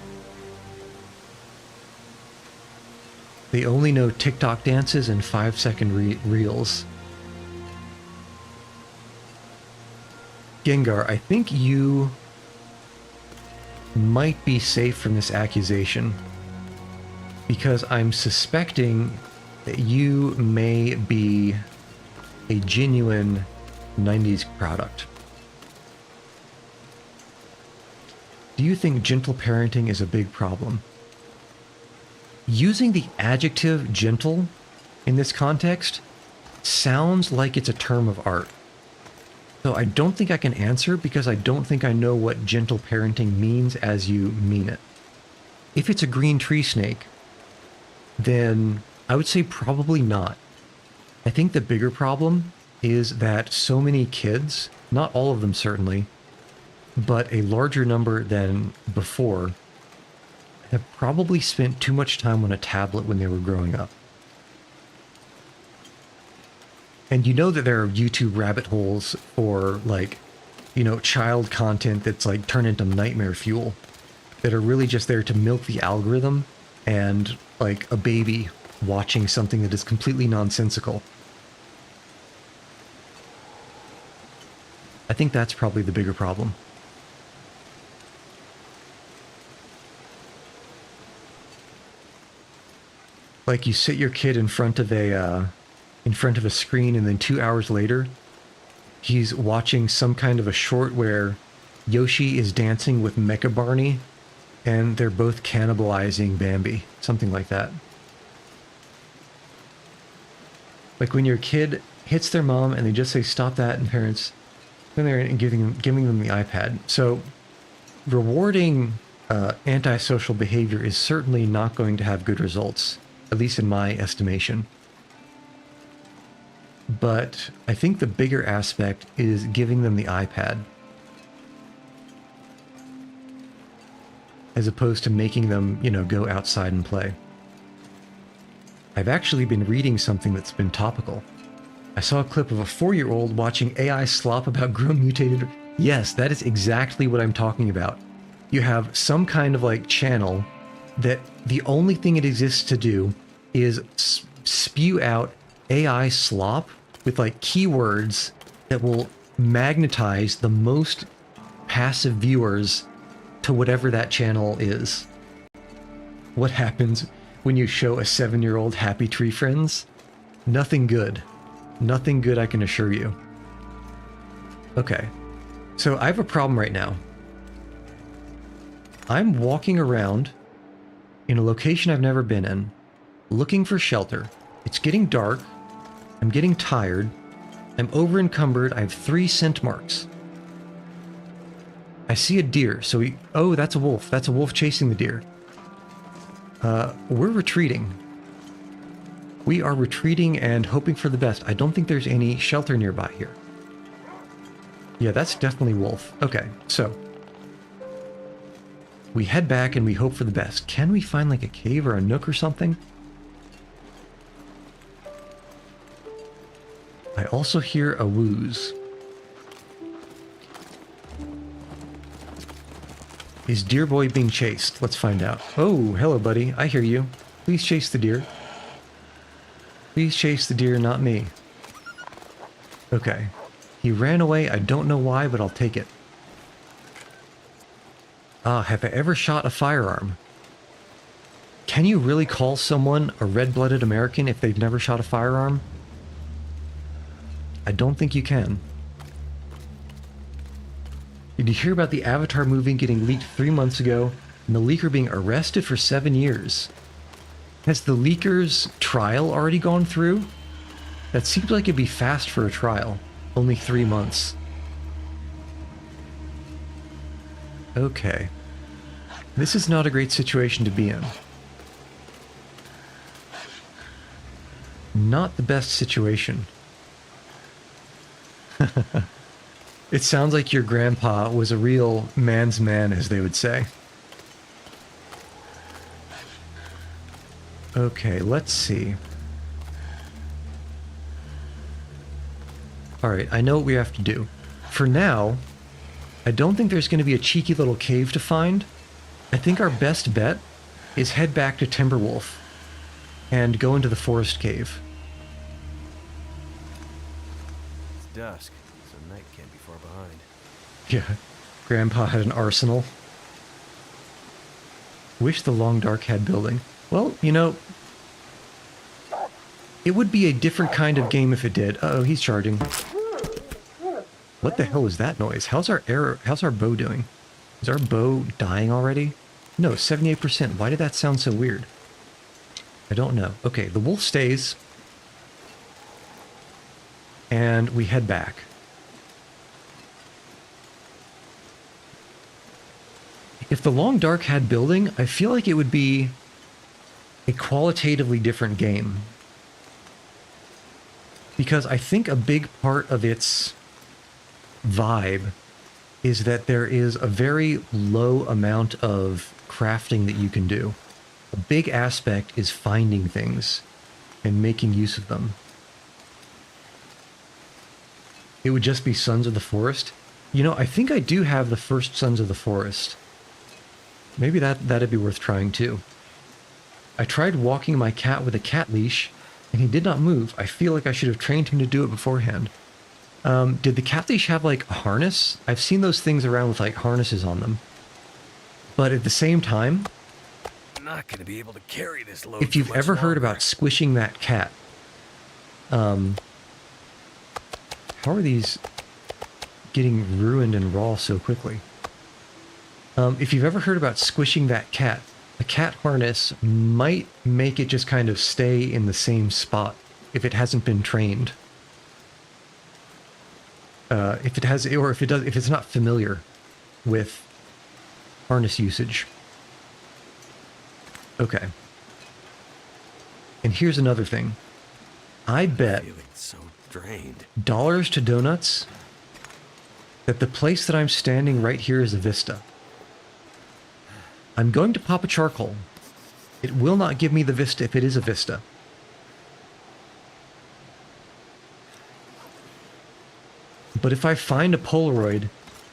They only know TikTok dances and 5-second reels. Gengar, I think you might be safe from this accusation, because I'm suspecting that you may be a genuine 90s product. Do you think gentle parenting is a big problem? Using the adjective gentle in this context sounds like it's a term of art. So I don't think I can answer because I don't think I know what gentle parenting means as you mean it. If it's a green tree snake, then I would say probably not. I think the bigger problem is that so many kids, not all of them certainly, but a larger number than before, have probably spent too much time on a tablet when they were growing up. And you know that there are YouTube rabbit holes for, like, you know, child content that's like turned into nightmare fuel, that are really just there to milk the algorithm, and like a baby watching something that is completely nonsensical. I think that's probably the bigger problem. Like, you sit your kid in front of a screen, and then 2 hours later, he's watching some kind of a short where Yoshi is dancing with Mecha Barney, and they're both cannibalizing Bambi, something like that. Like when your kid hits their mom and they just say stop that, and parents then they're giving them the iPad. So rewarding antisocial behavior is certainly not going to have good results, at least in my estimation. But I think the bigger aspect is giving them the iPad, as opposed to making them, you know, go outside and play. I've actually been reading something that's been topical. I saw a clip of a 4-year-old watching AI slop about grown mutated. Yes, that is exactly what I'm talking about. You have some kind of like channel that the only thing it exists to do is spew out AI slop with like keywords that will magnetize the most passive viewers to whatever that channel is. What happens when you show a 7-year-old Happy Tree Friends? Nothing good. Nothing good, I can assure you. Okay, so I have a problem right now. I'm walking around in a location I've never been in, looking for shelter. It's getting dark. I'm getting tired. I'm over encumbered. I have 3 scent marks. I see a deer, so oh, that's a wolf. That's a wolf chasing the deer. We're retreating. We are retreating and hoping for the best. I don't think there's any shelter nearby here. Yeah, that's definitely wolf. Okay, so we head back and we hope for the best. Can we find like a cave or a nook or something? I also hear a wooze. Is Deer Boy being chased? Let's find out. Oh, hello, buddy. I hear you. Please chase the deer. Please chase the deer, not me. Okay. He ran away. I don't know why, but I'll take it. Ah, have I ever shot a firearm? Can you really call someone a red-blooded American if they've never shot a firearm? I don't think you can. Did you hear about the Avatar movie getting leaked 3 months ago and the leaker being arrested for 7 years? Has the leaker's trial already gone through? That seems like it'd be fast for a trial. Only 3 months. Okay. This is not a great situation to be in. Not the best situation. It sounds like your grandpa was a real man's man, as they would say. Okay, let's see. Alright, I know what we have to do. For now, I don't think there's going to be a cheeky little cave to find. I think our best bet is head back to Timberwolf and go into the forest cave. It's dusk, so night can't be far behind. Yeah, Grandpa had an arsenal. Wish the long dark had building. Well, you know, it would be a different kind of game if it did. Uh-oh, he's charging. What the hell is that noise? How's our bow doing? Is our bow dying already? No, 78%. Why did that sound so weird? I don't know. Okay, the wolf stays. And we head back. If the long dark had building, I feel like it would be a qualitatively different game. Because I think a big part of its vibe is that there is a very low amount of crafting that you can do. A big aspect is finding things and making use of them. It would just be Sons of the Forest. You know, I think I do have the first Sons of the Forest. Maybe that'd be worth trying too. I tried walking my cat with a cat leash, and he did not move. I feel like I should have trained him to do it beforehand. Did the cat leash have, like, a harness? I've seen those things around with, like, harnesses on them. But at the same time, I'm not gonna be able to carry this load. if you've ever heard about squishing that cat, how are these getting ruined and raw so quickly? If you've ever heard about squishing that cat, a cat harness might make it just kind of stay in the same spot if it hasn't been trained. If it has, or if it's not familiar with harness usage. Okay. And here's another thing. I bet Feeling so drained. dollars to donuts that the place that I'm standing right here is a vista. I'm going to pop a charcoal. It will not give me the vista if it is a vista. But if I find a Polaroid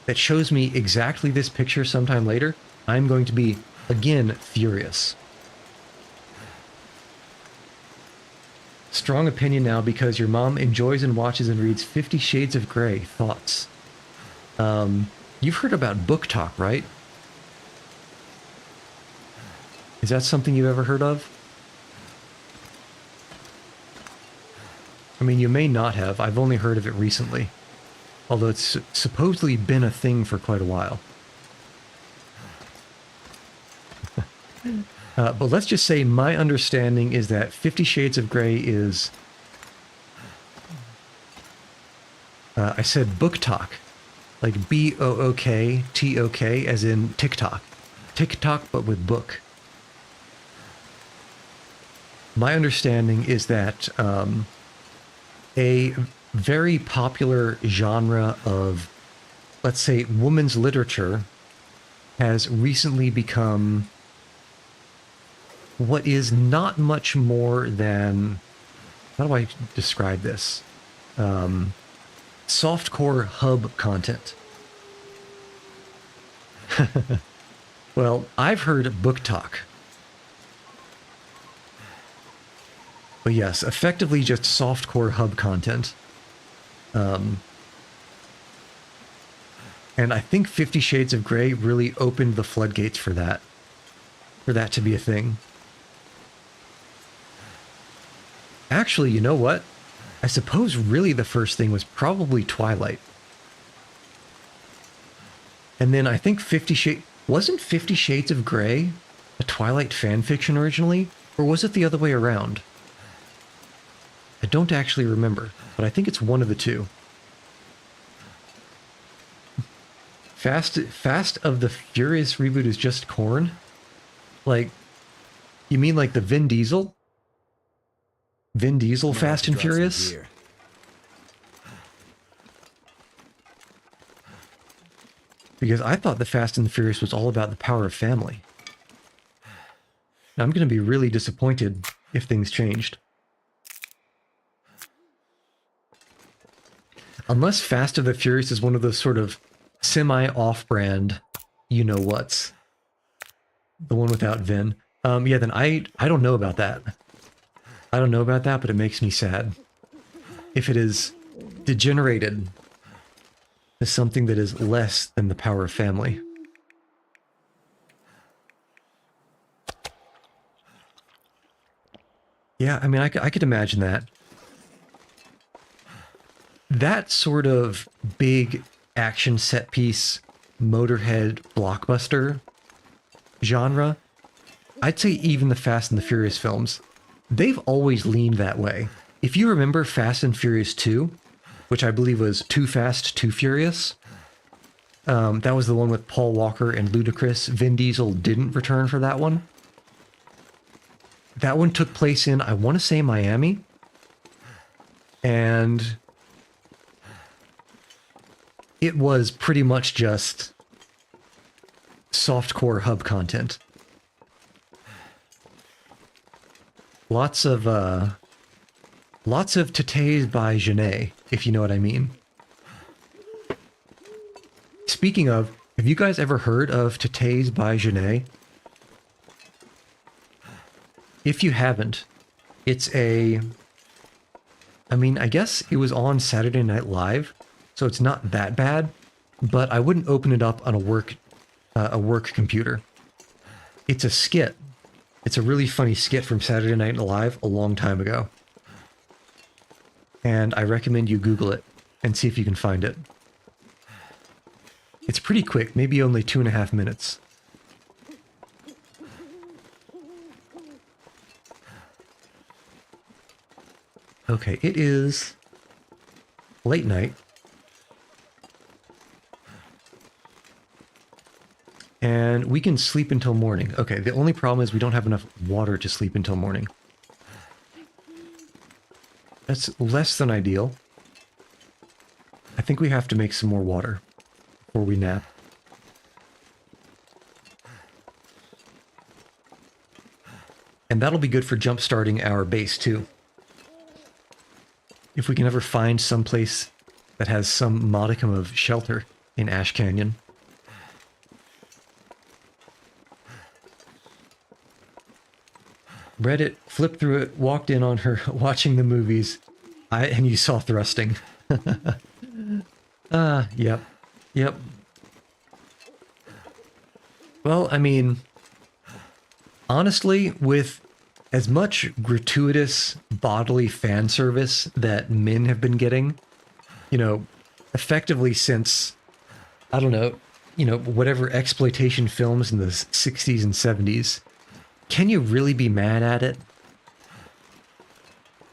that shows me exactly this picture sometime later, I'm going to be, again, furious. Strong opinion now because your mom enjoys and watches and reads 50 Shades of Grey. Thoughts? You've heard about book talk, right? Is that something you've ever heard of? I mean, you may not have. I've only heard of it recently. Although it's supposedly been a thing for quite a while. But let's just say my understanding is that 50 Shades of Grey is... I said book talk. Like B-O-O-K-T-O-K, as in TikTok. TikTok, but with book. My understanding is that a very popular genre of, let's say, women's literature has recently become what is not much more than, how do I describe this? Softcore hub content. Well, I've heard book talk. But yes, effectively just softcore hub content. And I think 50 Shades of Grey really opened the floodgates for that to be a thing. Actually, you know what? I suppose really the first thing was probably Twilight. And then I think wasn't 50 Shades of Grey a Twilight fanfiction originally? Or was it the other way around? I don't actually remember, but I think it's one of the two. Fast of the Furious reboot is just corn? Like, you mean like the Vin Diesel? Vin Diesel Fast and Furious? Because I thought the Fast and the Furious was all about the power of family. Now, I'm going to be really disappointed if things changed. Unless Fast and the Furious is one of those sort of semi-off-brand you-know-whats. The one without Vin. Yeah, then I don't know about that. I don't know about that, but it makes me sad. If it is degenerated to something that is less than the power of family. Yeah, I mean, I could imagine that. That sort of big action set piece, Motorhead blockbuster genre, I'd say even the Fast and the Furious films, they've always leaned that way. If you remember Fast and Furious 2, which I believe was Too Fast, Too Furious, that was the one with Paul Walker and Ludacris. Vin Diesel didn't return for that one. That one took place in, I want to say, Miami. And it was pretty much just softcore hub content. Lots of Tétés by Genet, if you know what I mean. Speaking of, have you guys ever heard of Tétés by Genet? If you haven't, it's a... I mean, I guess it was on Saturday Night Live, so it's not that bad, but I wouldn't open it up on a work computer. It's a skit. It's a really funny skit from Saturday Night Live a long time ago. And I recommend you Google it and see if you can find it. It's pretty quick, maybe only 2.5 minutes. Okay, it is late night. And we can sleep until morning. Okay, the only problem is we don't have enough water to sleep until morning. That's less than ideal. I think we have to make some more water before we nap. And that'll be good for jump-starting our base, too. If we can ever find some place that has some modicum of shelter in Ash Canyon. Read it, flipped through it, walked in on her watching the movies, and you saw thrusting. Yep. Yep. Well, I mean, honestly, with as much gratuitous bodily fan service that men have been getting, you know, effectively since, I don't know, you know, whatever exploitation films in the 60s and 70s, can you really be mad at it?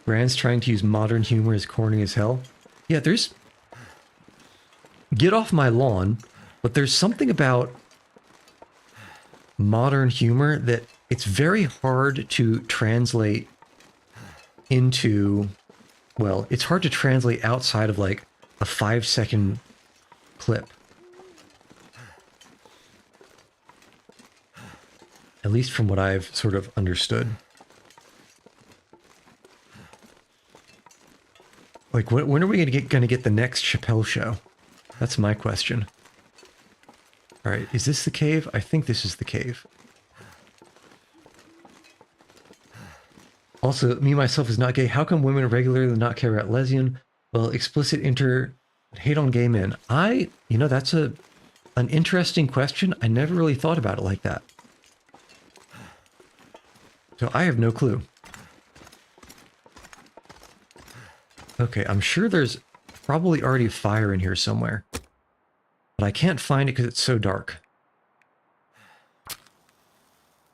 Rand's trying to use modern humor as corny as hell. Yeah, there's... Get off my lawn, but there's something about modern humor that it's very hard to translate into... Well, it's hard to translate outside of like a 5-second clip. At least from what I've sort of understood. Like, when are we gonna get the next Chappelle show? That's my question. All right, is this the cave? I think this is the cave. Also, me myself is not gay. How come women regularly not care about lesbian? Well, explicit hate on gay men. You know, that's an interesting question. I never really thought about it like that. So I have no clue. Okay, I'm sure there's probably already fire in here somewhere. But I can't find it because it's so dark.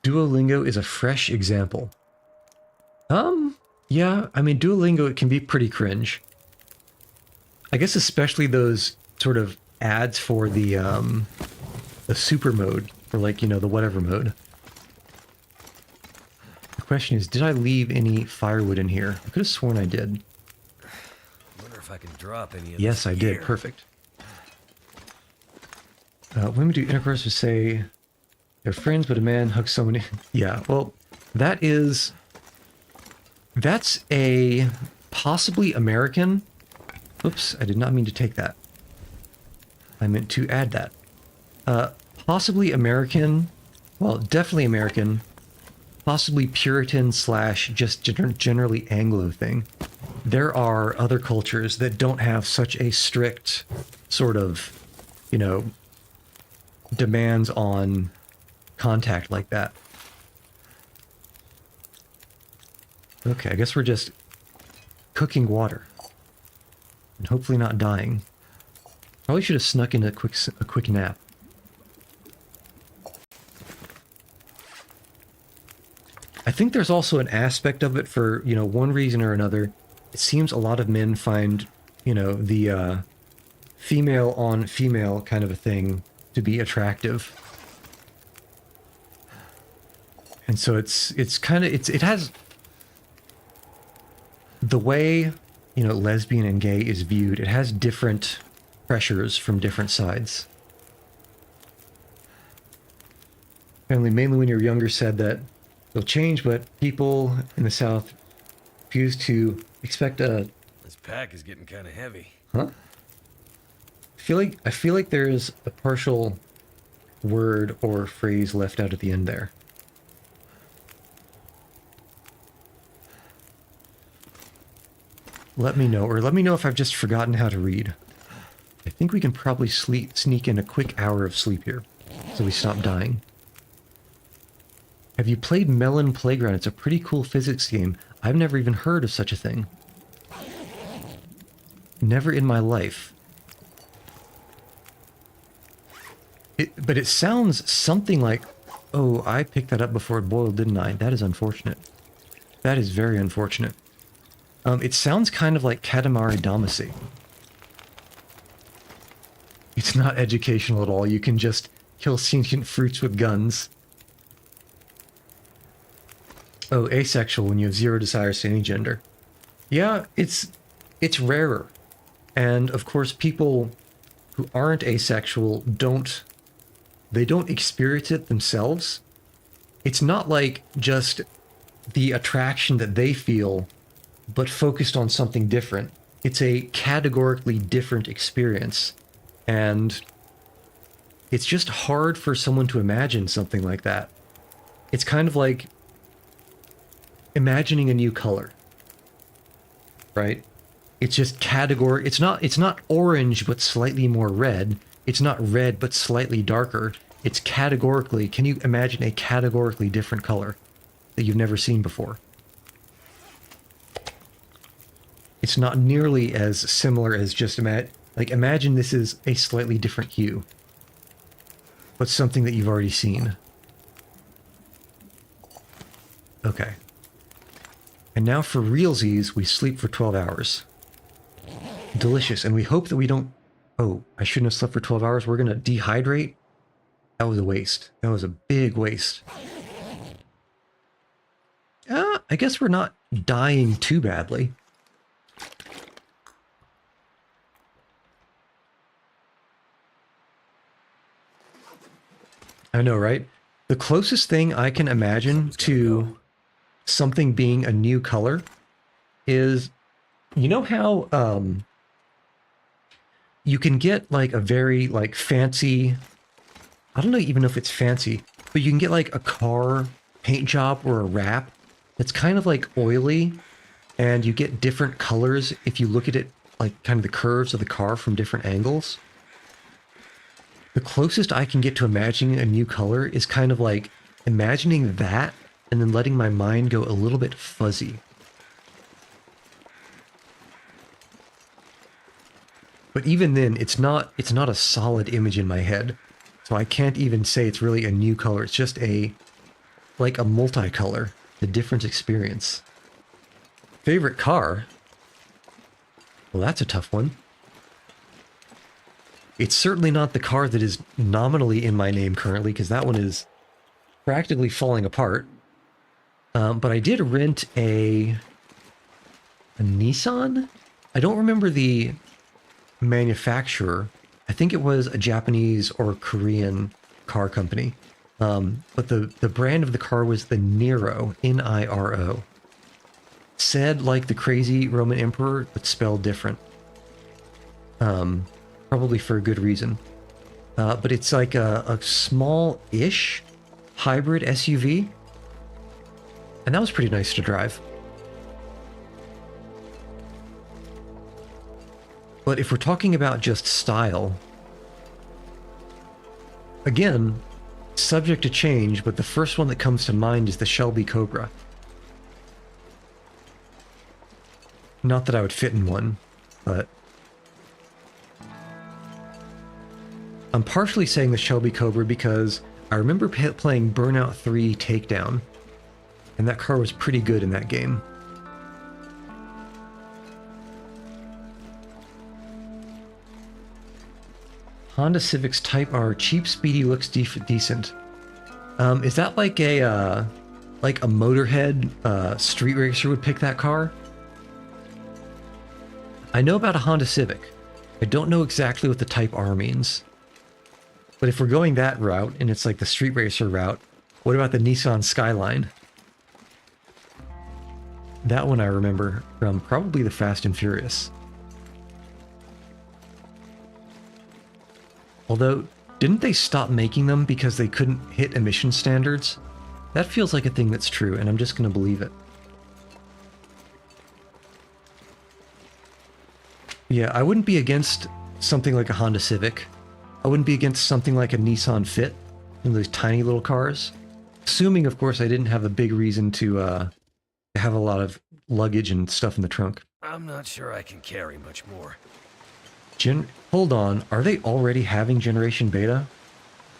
Duolingo is a fresh example. Yeah, I mean, Duolingo, it can be pretty cringe. I guess especially those sort of ads for the super mode, or like, you know, the whatever mode. The question is, did I leave any firewood in here? I could have sworn I did. Wonder if I can drop any of Yes, this I did. here. Perfect. Women do intercourse with, say, they're friends, but a man hugs so many. Yeah, well, that's a possibly American. Oops, I did not mean to take that. I meant to add that. Possibly American, well, definitely American, possibly Puritan slash just generally Anglo thing. There are other cultures that don't have such a strict sort of, you know, demands on contact like that. Okay, I guess we're just cooking water and hopefully not dying. Probably should have snuck in a quick nap. I think there's also an aspect of it for, you know, one reason or another. It seems a lot of men find, you know, the female on female kind of a thing to be attractive. And so it has the way, you know, lesbian and gay is viewed. It has different pressures from different sides. Family, mainly when you're younger, said that they'll change, but people in the South refuse to expect a... This pack is getting kind of heavy. Huh? I feel like there's a partial word or phrase left out at the end there. Let me know, or let me know if I've just forgotten how to read. I think we can probably sneak in a quick hour of sleep here, so we stop dying. Have you played Melon Playground? It's a pretty cool physics game. I've never even heard of such a thing. Never in my life. But it sounds something like, oh, I picked that up before it boiled, didn't I? That is unfortunate. That is very unfortunate. It sounds kind of like Katamari Damacy. It's not educational at all. You can just kill sentient fruits with guns. Oh, asexual when you have zero desires to any gender. Yeah, it's rarer. And of course, people who aren't asexual don't experience it themselves. It's not like just the attraction that they feel, but focused on something different. It's a categorically different experience. And it's just hard for someone to imagine something like that. It's kind of like imagining a new color, right? It's just it's not orange but slightly more red. It's not red but slightly darker. It's categorically, can you imagine a categorically different color that you've never seen before? It's not nearly as similar as just imagine this is a slightly different hue, but something that you've already seen. Okay. And now for realsies, we sleep for 12 hours. Delicious. And we hope that we don't... Oh, I shouldn't have slept for 12 hours. We're going to dehydrate. That was a waste. That was a big waste. I guess we're not dying too badly. I know, right? The closest thing I can imagine to something being a new color is, you know how you can get like a very like fancy, I don't know even know if it's fancy, but you can get like a car paint job or a wrap that's kind of like oily, and you get different colors if you look at it, like kind of the curves of the car from different angles. The closest I can get to imagining a new color is kind of like imagining that and then letting my mind go a little bit fuzzy. But even then, it's not a solid image in my head. So I can't even say it's really a new color. It's just like a multicolor, a different experience. Favorite car? Well, that's a tough one. It's certainly not the car that is nominally in my name currently, because that one is practically falling apart. But I did rent a Nissan? I don't remember the manufacturer. I think it was a Japanese or Korean car company. But the brand of the car was the Niro, Niro. Said like the crazy Roman emperor, but spelled different. Probably for a good reason. But it's like a small-ish hybrid SUV. And that was pretty nice to drive. But if we're talking about just style, again, subject to change, but the first one that comes to mind is the Shelby Cobra. Not that I would fit in one, but I'm partially saying the Shelby Cobra because I remember playing Burnout 3 Takedown, and that car was pretty good in that game. Honda Civics Type R, cheap, speedy, looks decent. Is that like a Motorhead street racer would pick that car? I know about a Honda Civic. I don't know exactly what the Type R means. But if we're going that route, and it's like the street racer route, what about the Nissan Skyline? That one I remember from probably the Fast and Furious. Although, didn't they stop making them because they couldn't hit emission standards? That feels like a thing that's true, and I'm just going to believe it. Yeah, I wouldn't be against something like a Honda Civic. I wouldn't be against something like a Nissan Fit, in those tiny little cars. Assuming, of course, I didn't have a big reason to have a lot of luggage and stuff in the trunk. I'm not sure I can carry much more. Hold on, are they already having Generation Beta?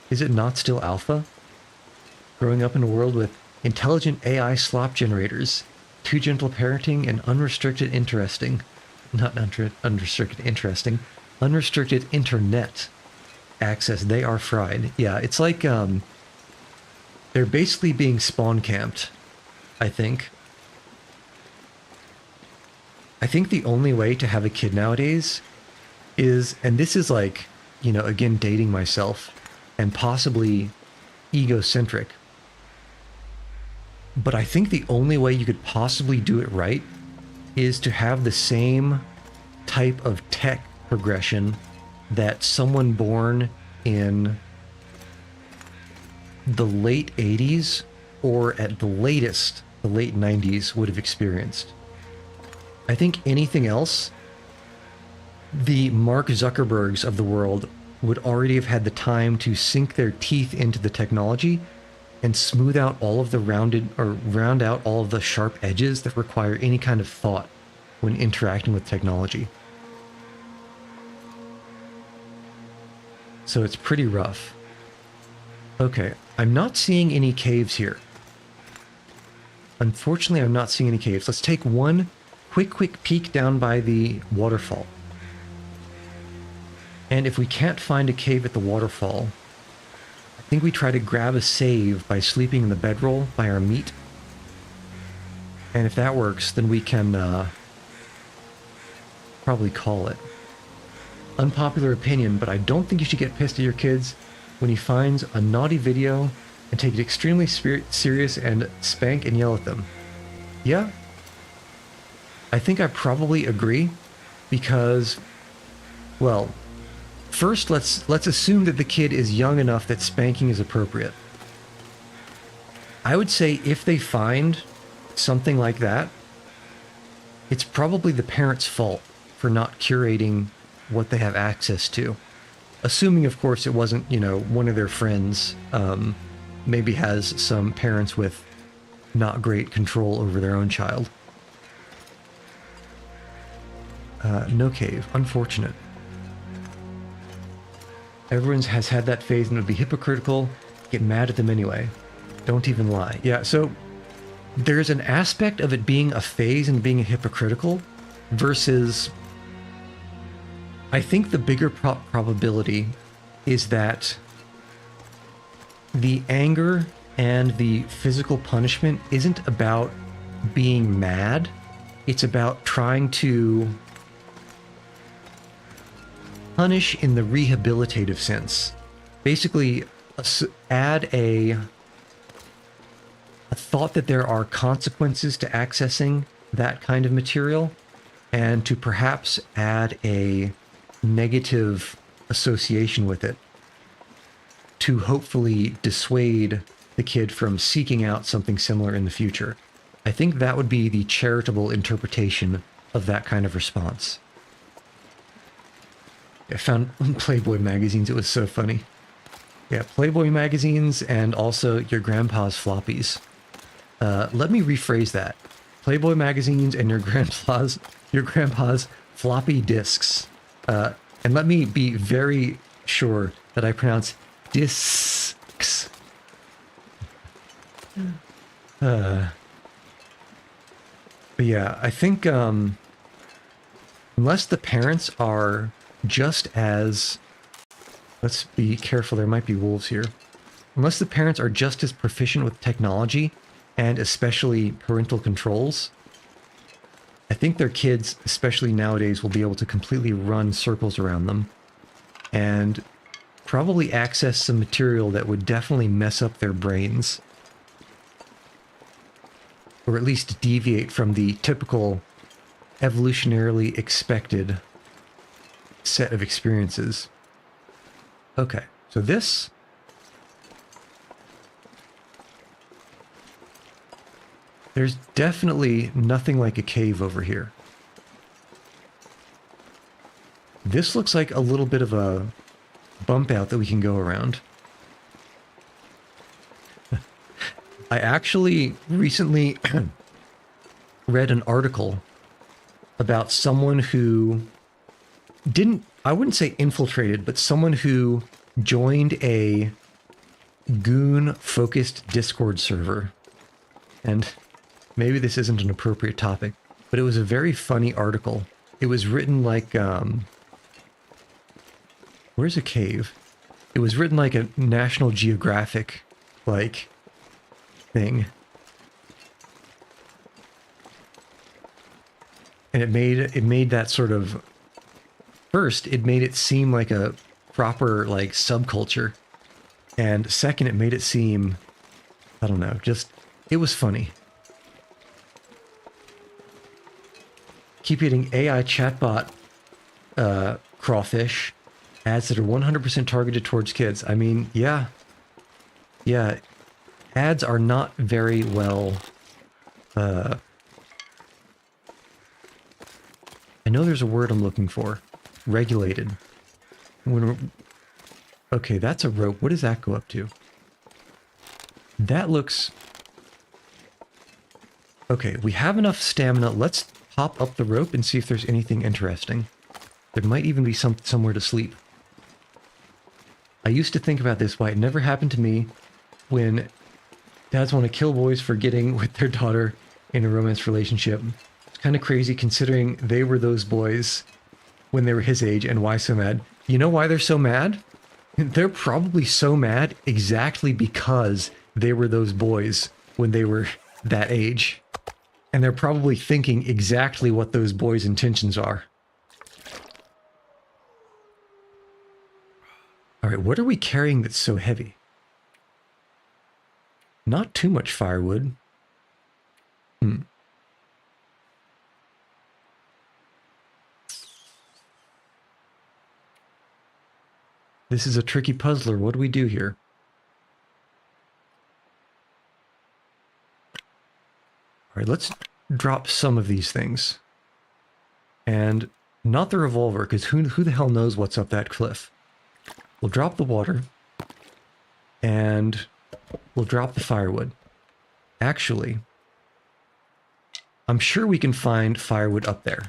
Is it not still Alpha? Growing up in a world with intelligent AI slop generators, too gentle parenting, and unrestricted interesting. Not unrestricted interesting. Unrestricted internet access. They are fried. Yeah, it's like, they're basically being spawn camped, I think. I think the only way to have a kid nowadays is, and this is like, you know, again, dating myself and possibly egocentric, but I think the only way you could possibly do it right is to have the same type of tech progression that someone born in the late 80s or at the latest, the late 90s would have experienced. I think anything else, the Mark Zuckerbergs of the world would already have had the time to sink their teeth into the technology and smooth out all of the round out all of the sharp edges that require any kind of thought when interacting with technology. So it's pretty rough. Okay, I'm not seeing any caves here. Unfortunately, I'm not seeing any caves. Let's take one quick peek down by the waterfall. And if we can't find a cave at the waterfall, I think we try to grab a save by sleeping in the bedroll by our meat. And if that works, then we can probably call it. Unpopular opinion, but I don't think you should get pissed at your kids when he finds a naughty video and take it extremely serious and spank and yell at them. Yeah, I think I probably agree because, well, first let's assume that the kid is young enough that spanking is appropriate. I would say if they find something like that, it's probably the parent's fault for not curating what they have access to. Assuming, of course, it wasn't, you know, one of their friends maybe has some parents with not great control over their own child. No cave. Unfortunate. Everyone has had that phase and it would be hypocritical. Get mad at them anyway. Don't even lie. Yeah, so there's an aspect of it being a phase and being hypocritical versus... I think the bigger probability is that the anger and the physical punishment isn't about being mad. It's about trying to punish in the rehabilitative sense. Basically, add a thought that there are consequences to accessing that kind of material, and to perhaps add a negative association with it to hopefully dissuade the kid from seeking out something similar in the future. I think that would be the charitable interpretation of that kind of response. I found Playboy magazines. It was so funny. Yeah, Playboy magazines and also your grandpa's floppies. Let me rephrase that. Playboy magazines and your grandpa's floppy disks. And let me be very sure that I pronounce discs. But yeah, I think unless the parents are just as, let's be careful, there might be wolves here. Unless the parents are just as proficient with technology, and especially parental controls, I think their kids, especially nowadays, will be able to completely run circles around them and probably access some material that would definitely mess up their brains. Or at least deviate from the typical evolutionarily expected set of experiences. Okay, so this... There's definitely nothing like a cave over here. This looks like a little bit of a bump out that we can go around. I actually recently read an article about someone who didn't, I wouldn't say infiltrated, but someone who joined a goon-focused Discord server. And maybe this isn't an appropriate topic, but it was a very funny article. It was written like, where's a cave? It was written like a National Geographic, like, thing. And it made that sort of, first, it made it seem like a proper, like, subculture. And second, it made it seem, I don't know, just, it was funny. Keep getting AI chatbot crawfish ads that are 100% targeted towards kids. I mean, yeah. Yeah. Ads are not very well... I know there's a word I'm looking for. Regulated. Okay, that's a rope. What does that go up to? That looks... Okay, we have enough stamina. Let's hop up the rope and see if there's anything interesting. There might even be somewhere to sleep. I used to think about this, why it never happened to me when dads want to kill boys for getting with their daughter in a romance relationship. It's kind of crazy considering they were those boys when they were his age, and why so mad? You know why they're so mad? They're probably so mad exactly because they were those boys when they were that age. And they're probably thinking exactly what those boys' intentions are. Alright, what are we carrying that's so heavy? Not too much firewood. This is a tricky puzzler. What do we do here? Alright, let's drop some of these things. And not the revolver, because who the hell knows what's up that cliff? We'll drop the water. And we'll drop the firewood. Actually, I'm sure we can find firewood up there.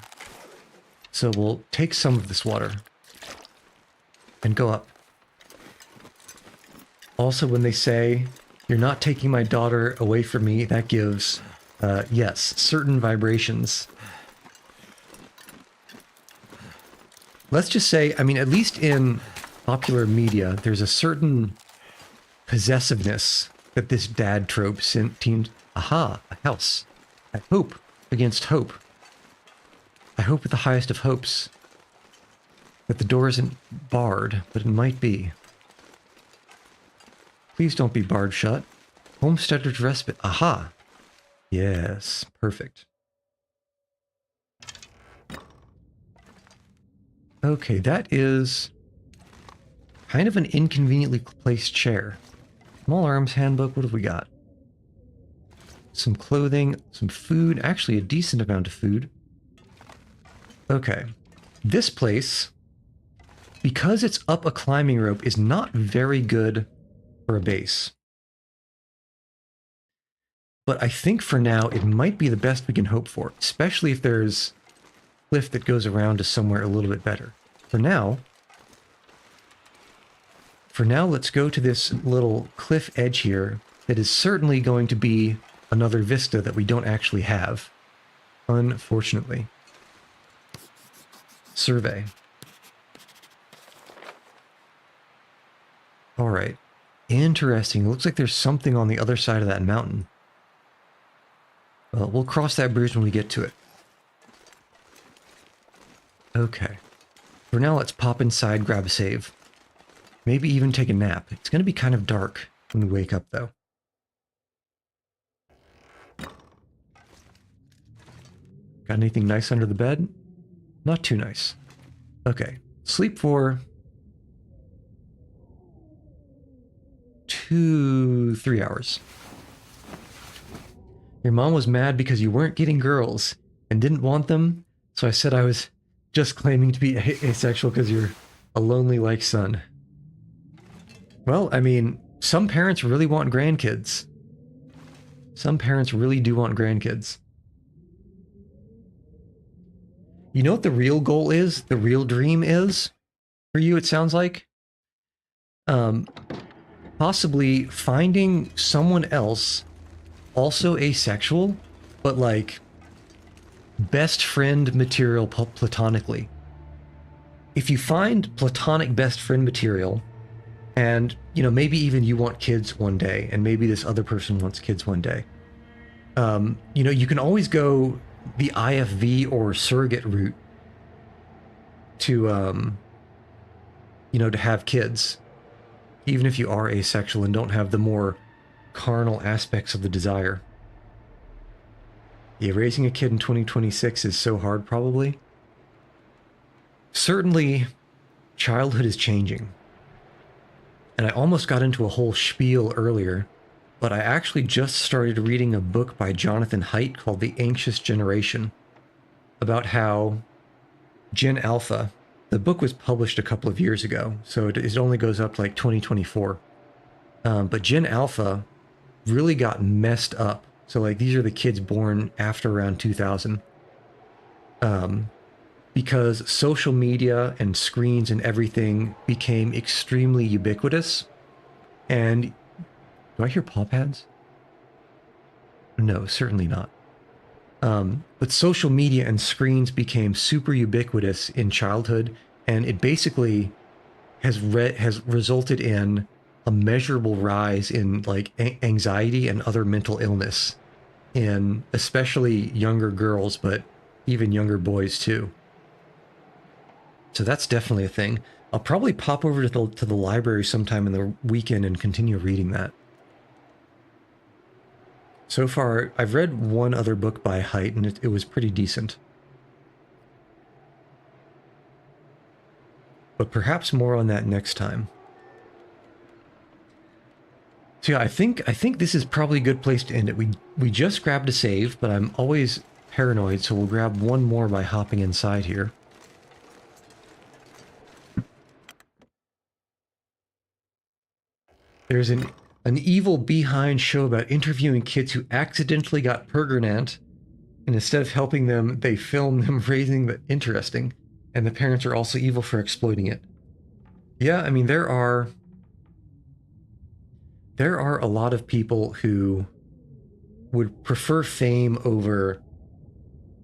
So we'll take some of this water and go up. Also, when they say, "You're not taking my daughter away from me," that gives, yes, certain vibrations. Let's just say, I mean, at least in popular media, there's a certain possessiveness that this dad trope seems... Aha, a house. I hope against hope. I hope with the highest of hopes. that the door isn't barred, but it might be. Please don't be barred shut. Homesteader's respite. Aha! Yes, perfect. Okay, that is kind of an inconveniently placed chair. Small Arms Handbook, what have we got? Some clothing, some food, actually a decent amount of food. Okay. This place, because it's up a climbing rope, is not very good for a base. But I think for now, it might be the best we can hope for, especially if there's a cliff that goes around to somewhere a little bit better. For now, let's go to this little cliff edge here that is certainly going to be another vista that we don't actually have, unfortunately. Survey. All right. Interesting. It looks like there's something on the other side of that mountain. Well, we'll cross that bridge when we get to it. Okay. For now, let's pop inside, grab a save. Maybe even take a nap. It's going to be kind of dark when we wake up, though. Got anything nice under the bed? Not too nice. Okay. Sleep for 3 hours. Your mom was mad because you weren't getting girls and didn't want them, so I said I was just claiming to be asexual because you're a lonely-like son. Well, I mean, some parents really want grandkids. Some parents really do want grandkids. You know what the real goal is? The real dream is? For you, it sounds like? Possibly finding someone else also asexual, but like best friend material platonically. If you find platonic best friend material, and you know, maybe even you want kids one day, and maybe this other person wants kids one day, you know, you can always go the IFV or surrogate route to you know, to have kids, even if you are asexual and don't have the more carnal aspects of the desire. Yeah, raising a kid in 2026 is so hard, probably. Certainly, childhood is changing. And I almost got into a whole spiel earlier, but I actually just started reading a book by Jonathan Haidt called The Anxious Generation, about how Gen Alpha, the book was published a couple of years ago, so it only goes up to like 2024. But Gen Alpha really got messed up. So like these are the kids born after around 2000. Because social media and screens and everything became extremely ubiquitous. And do I hear paw pads? No, certainly not. But social media and screens became super ubiquitous in childhood, and it basically has resulted in a measurable rise in like anxiety and other mental illness in especially younger girls, but even younger boys too. So that's definitely a thing. I'll probably pop over to the library sometime in the weekend and continue reading that. So far, I've read one other book by Haidt, and it was pretty decent. But perhaps more on that next time. So yeah, I think this is probably a good place to end it. We just grabbed a save, but I'm always paranoid, so we'll grab one more by hopping inside here. There's an evil behind show about interviewing kids who accidentally got Pergernant, and instead of helping them, they film them raising the interesting, and the parents are also evil for exploiting it. Yeah, I mean, there are a lot of people who would prefer fame over,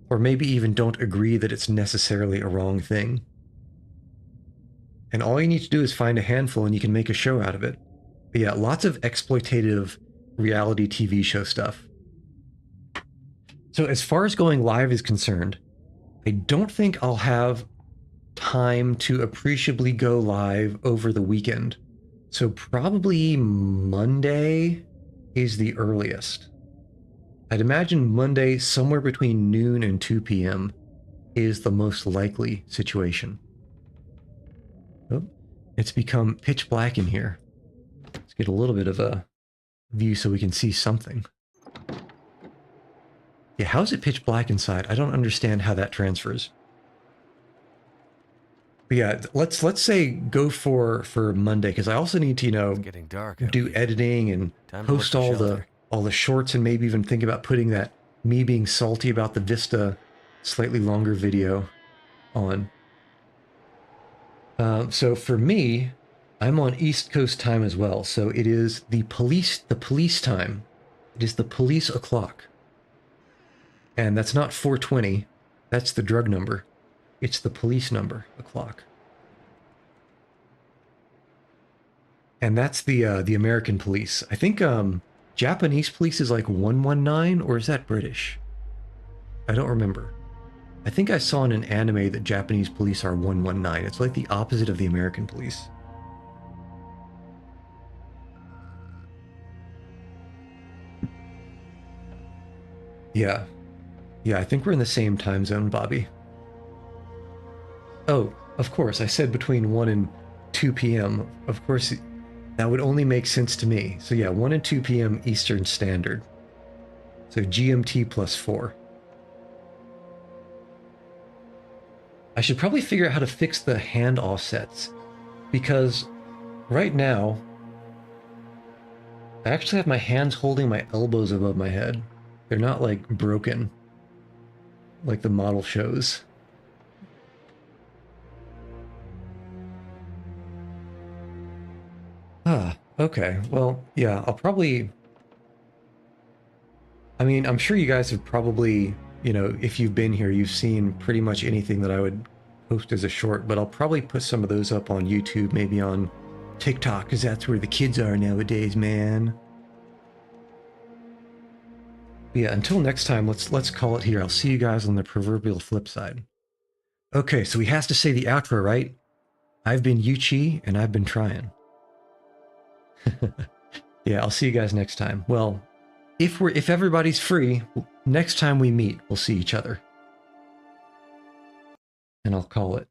or maybe even don't agree that it's necessarily a wrong thing. And all you need to do is find a handful and you can make a show out of it. But yeah, lots of exploitative reality TV show stuff. So as far as going live is concerned, I don't think I'll have time to appreciably go live over the weekend. So probably Monday is the earliest. I'd imagine Monday somewhere between noon and 2 p.m. is the most likely situation. Oh, it's become pitch black in here. Let's get a little bit of a view so we can see something. Yeah, how is it pitch black inside? I don't understand how that transfers. But yeah, let's say go for Monday, because I also need to, you know, It's getting dark out do here. editing and Time to look post for all shelter. the shorts, and maybe even think about putting that me being salty about the Vista slightly longer video on. So for me, I'm on East Coast time as well. So it is the police time. It is the police o'clock. And that's not 420. That's the drug number. It's the police number o'clock. And that's the American police. I think Japanese police is like 119, or is that British? I don't remember. I think I saw in an anime that Japanese police are 119. It's like the opposite of the American police. Yeah. Yeah, I think we're in the same time zone, Bobby. Oh, of course, I said between 1 and 2 p.m. Of course, that would only make sense to me. So yeah, 1 and 2 p.m. Eastern Standard. So GMT plus 4. I should probably figure out how to fix the hand offsets, because right now I actually have my hands holding my elbows above my head. They're not like broken like the model shows. Ah, okay. Well, yeah, I'll probably... I mean, I'm sure you guys have probably, you know, if you've been here, you've seen pretty much anything that I would post as a short, but I'll probably put some of those up on YouTube, maybe on TikTok, because that's where the kids are nowadays, man. But yeah, until next time, let's call it here. I'll see you guys on the proverbial flip side. Okay, so he has to say the outro, right? I've been Yuchi, and I've been trying. Yeah, I'll see you guys next time. Well, if everybody's free, next time we meet, we'll see each other. And I'll call it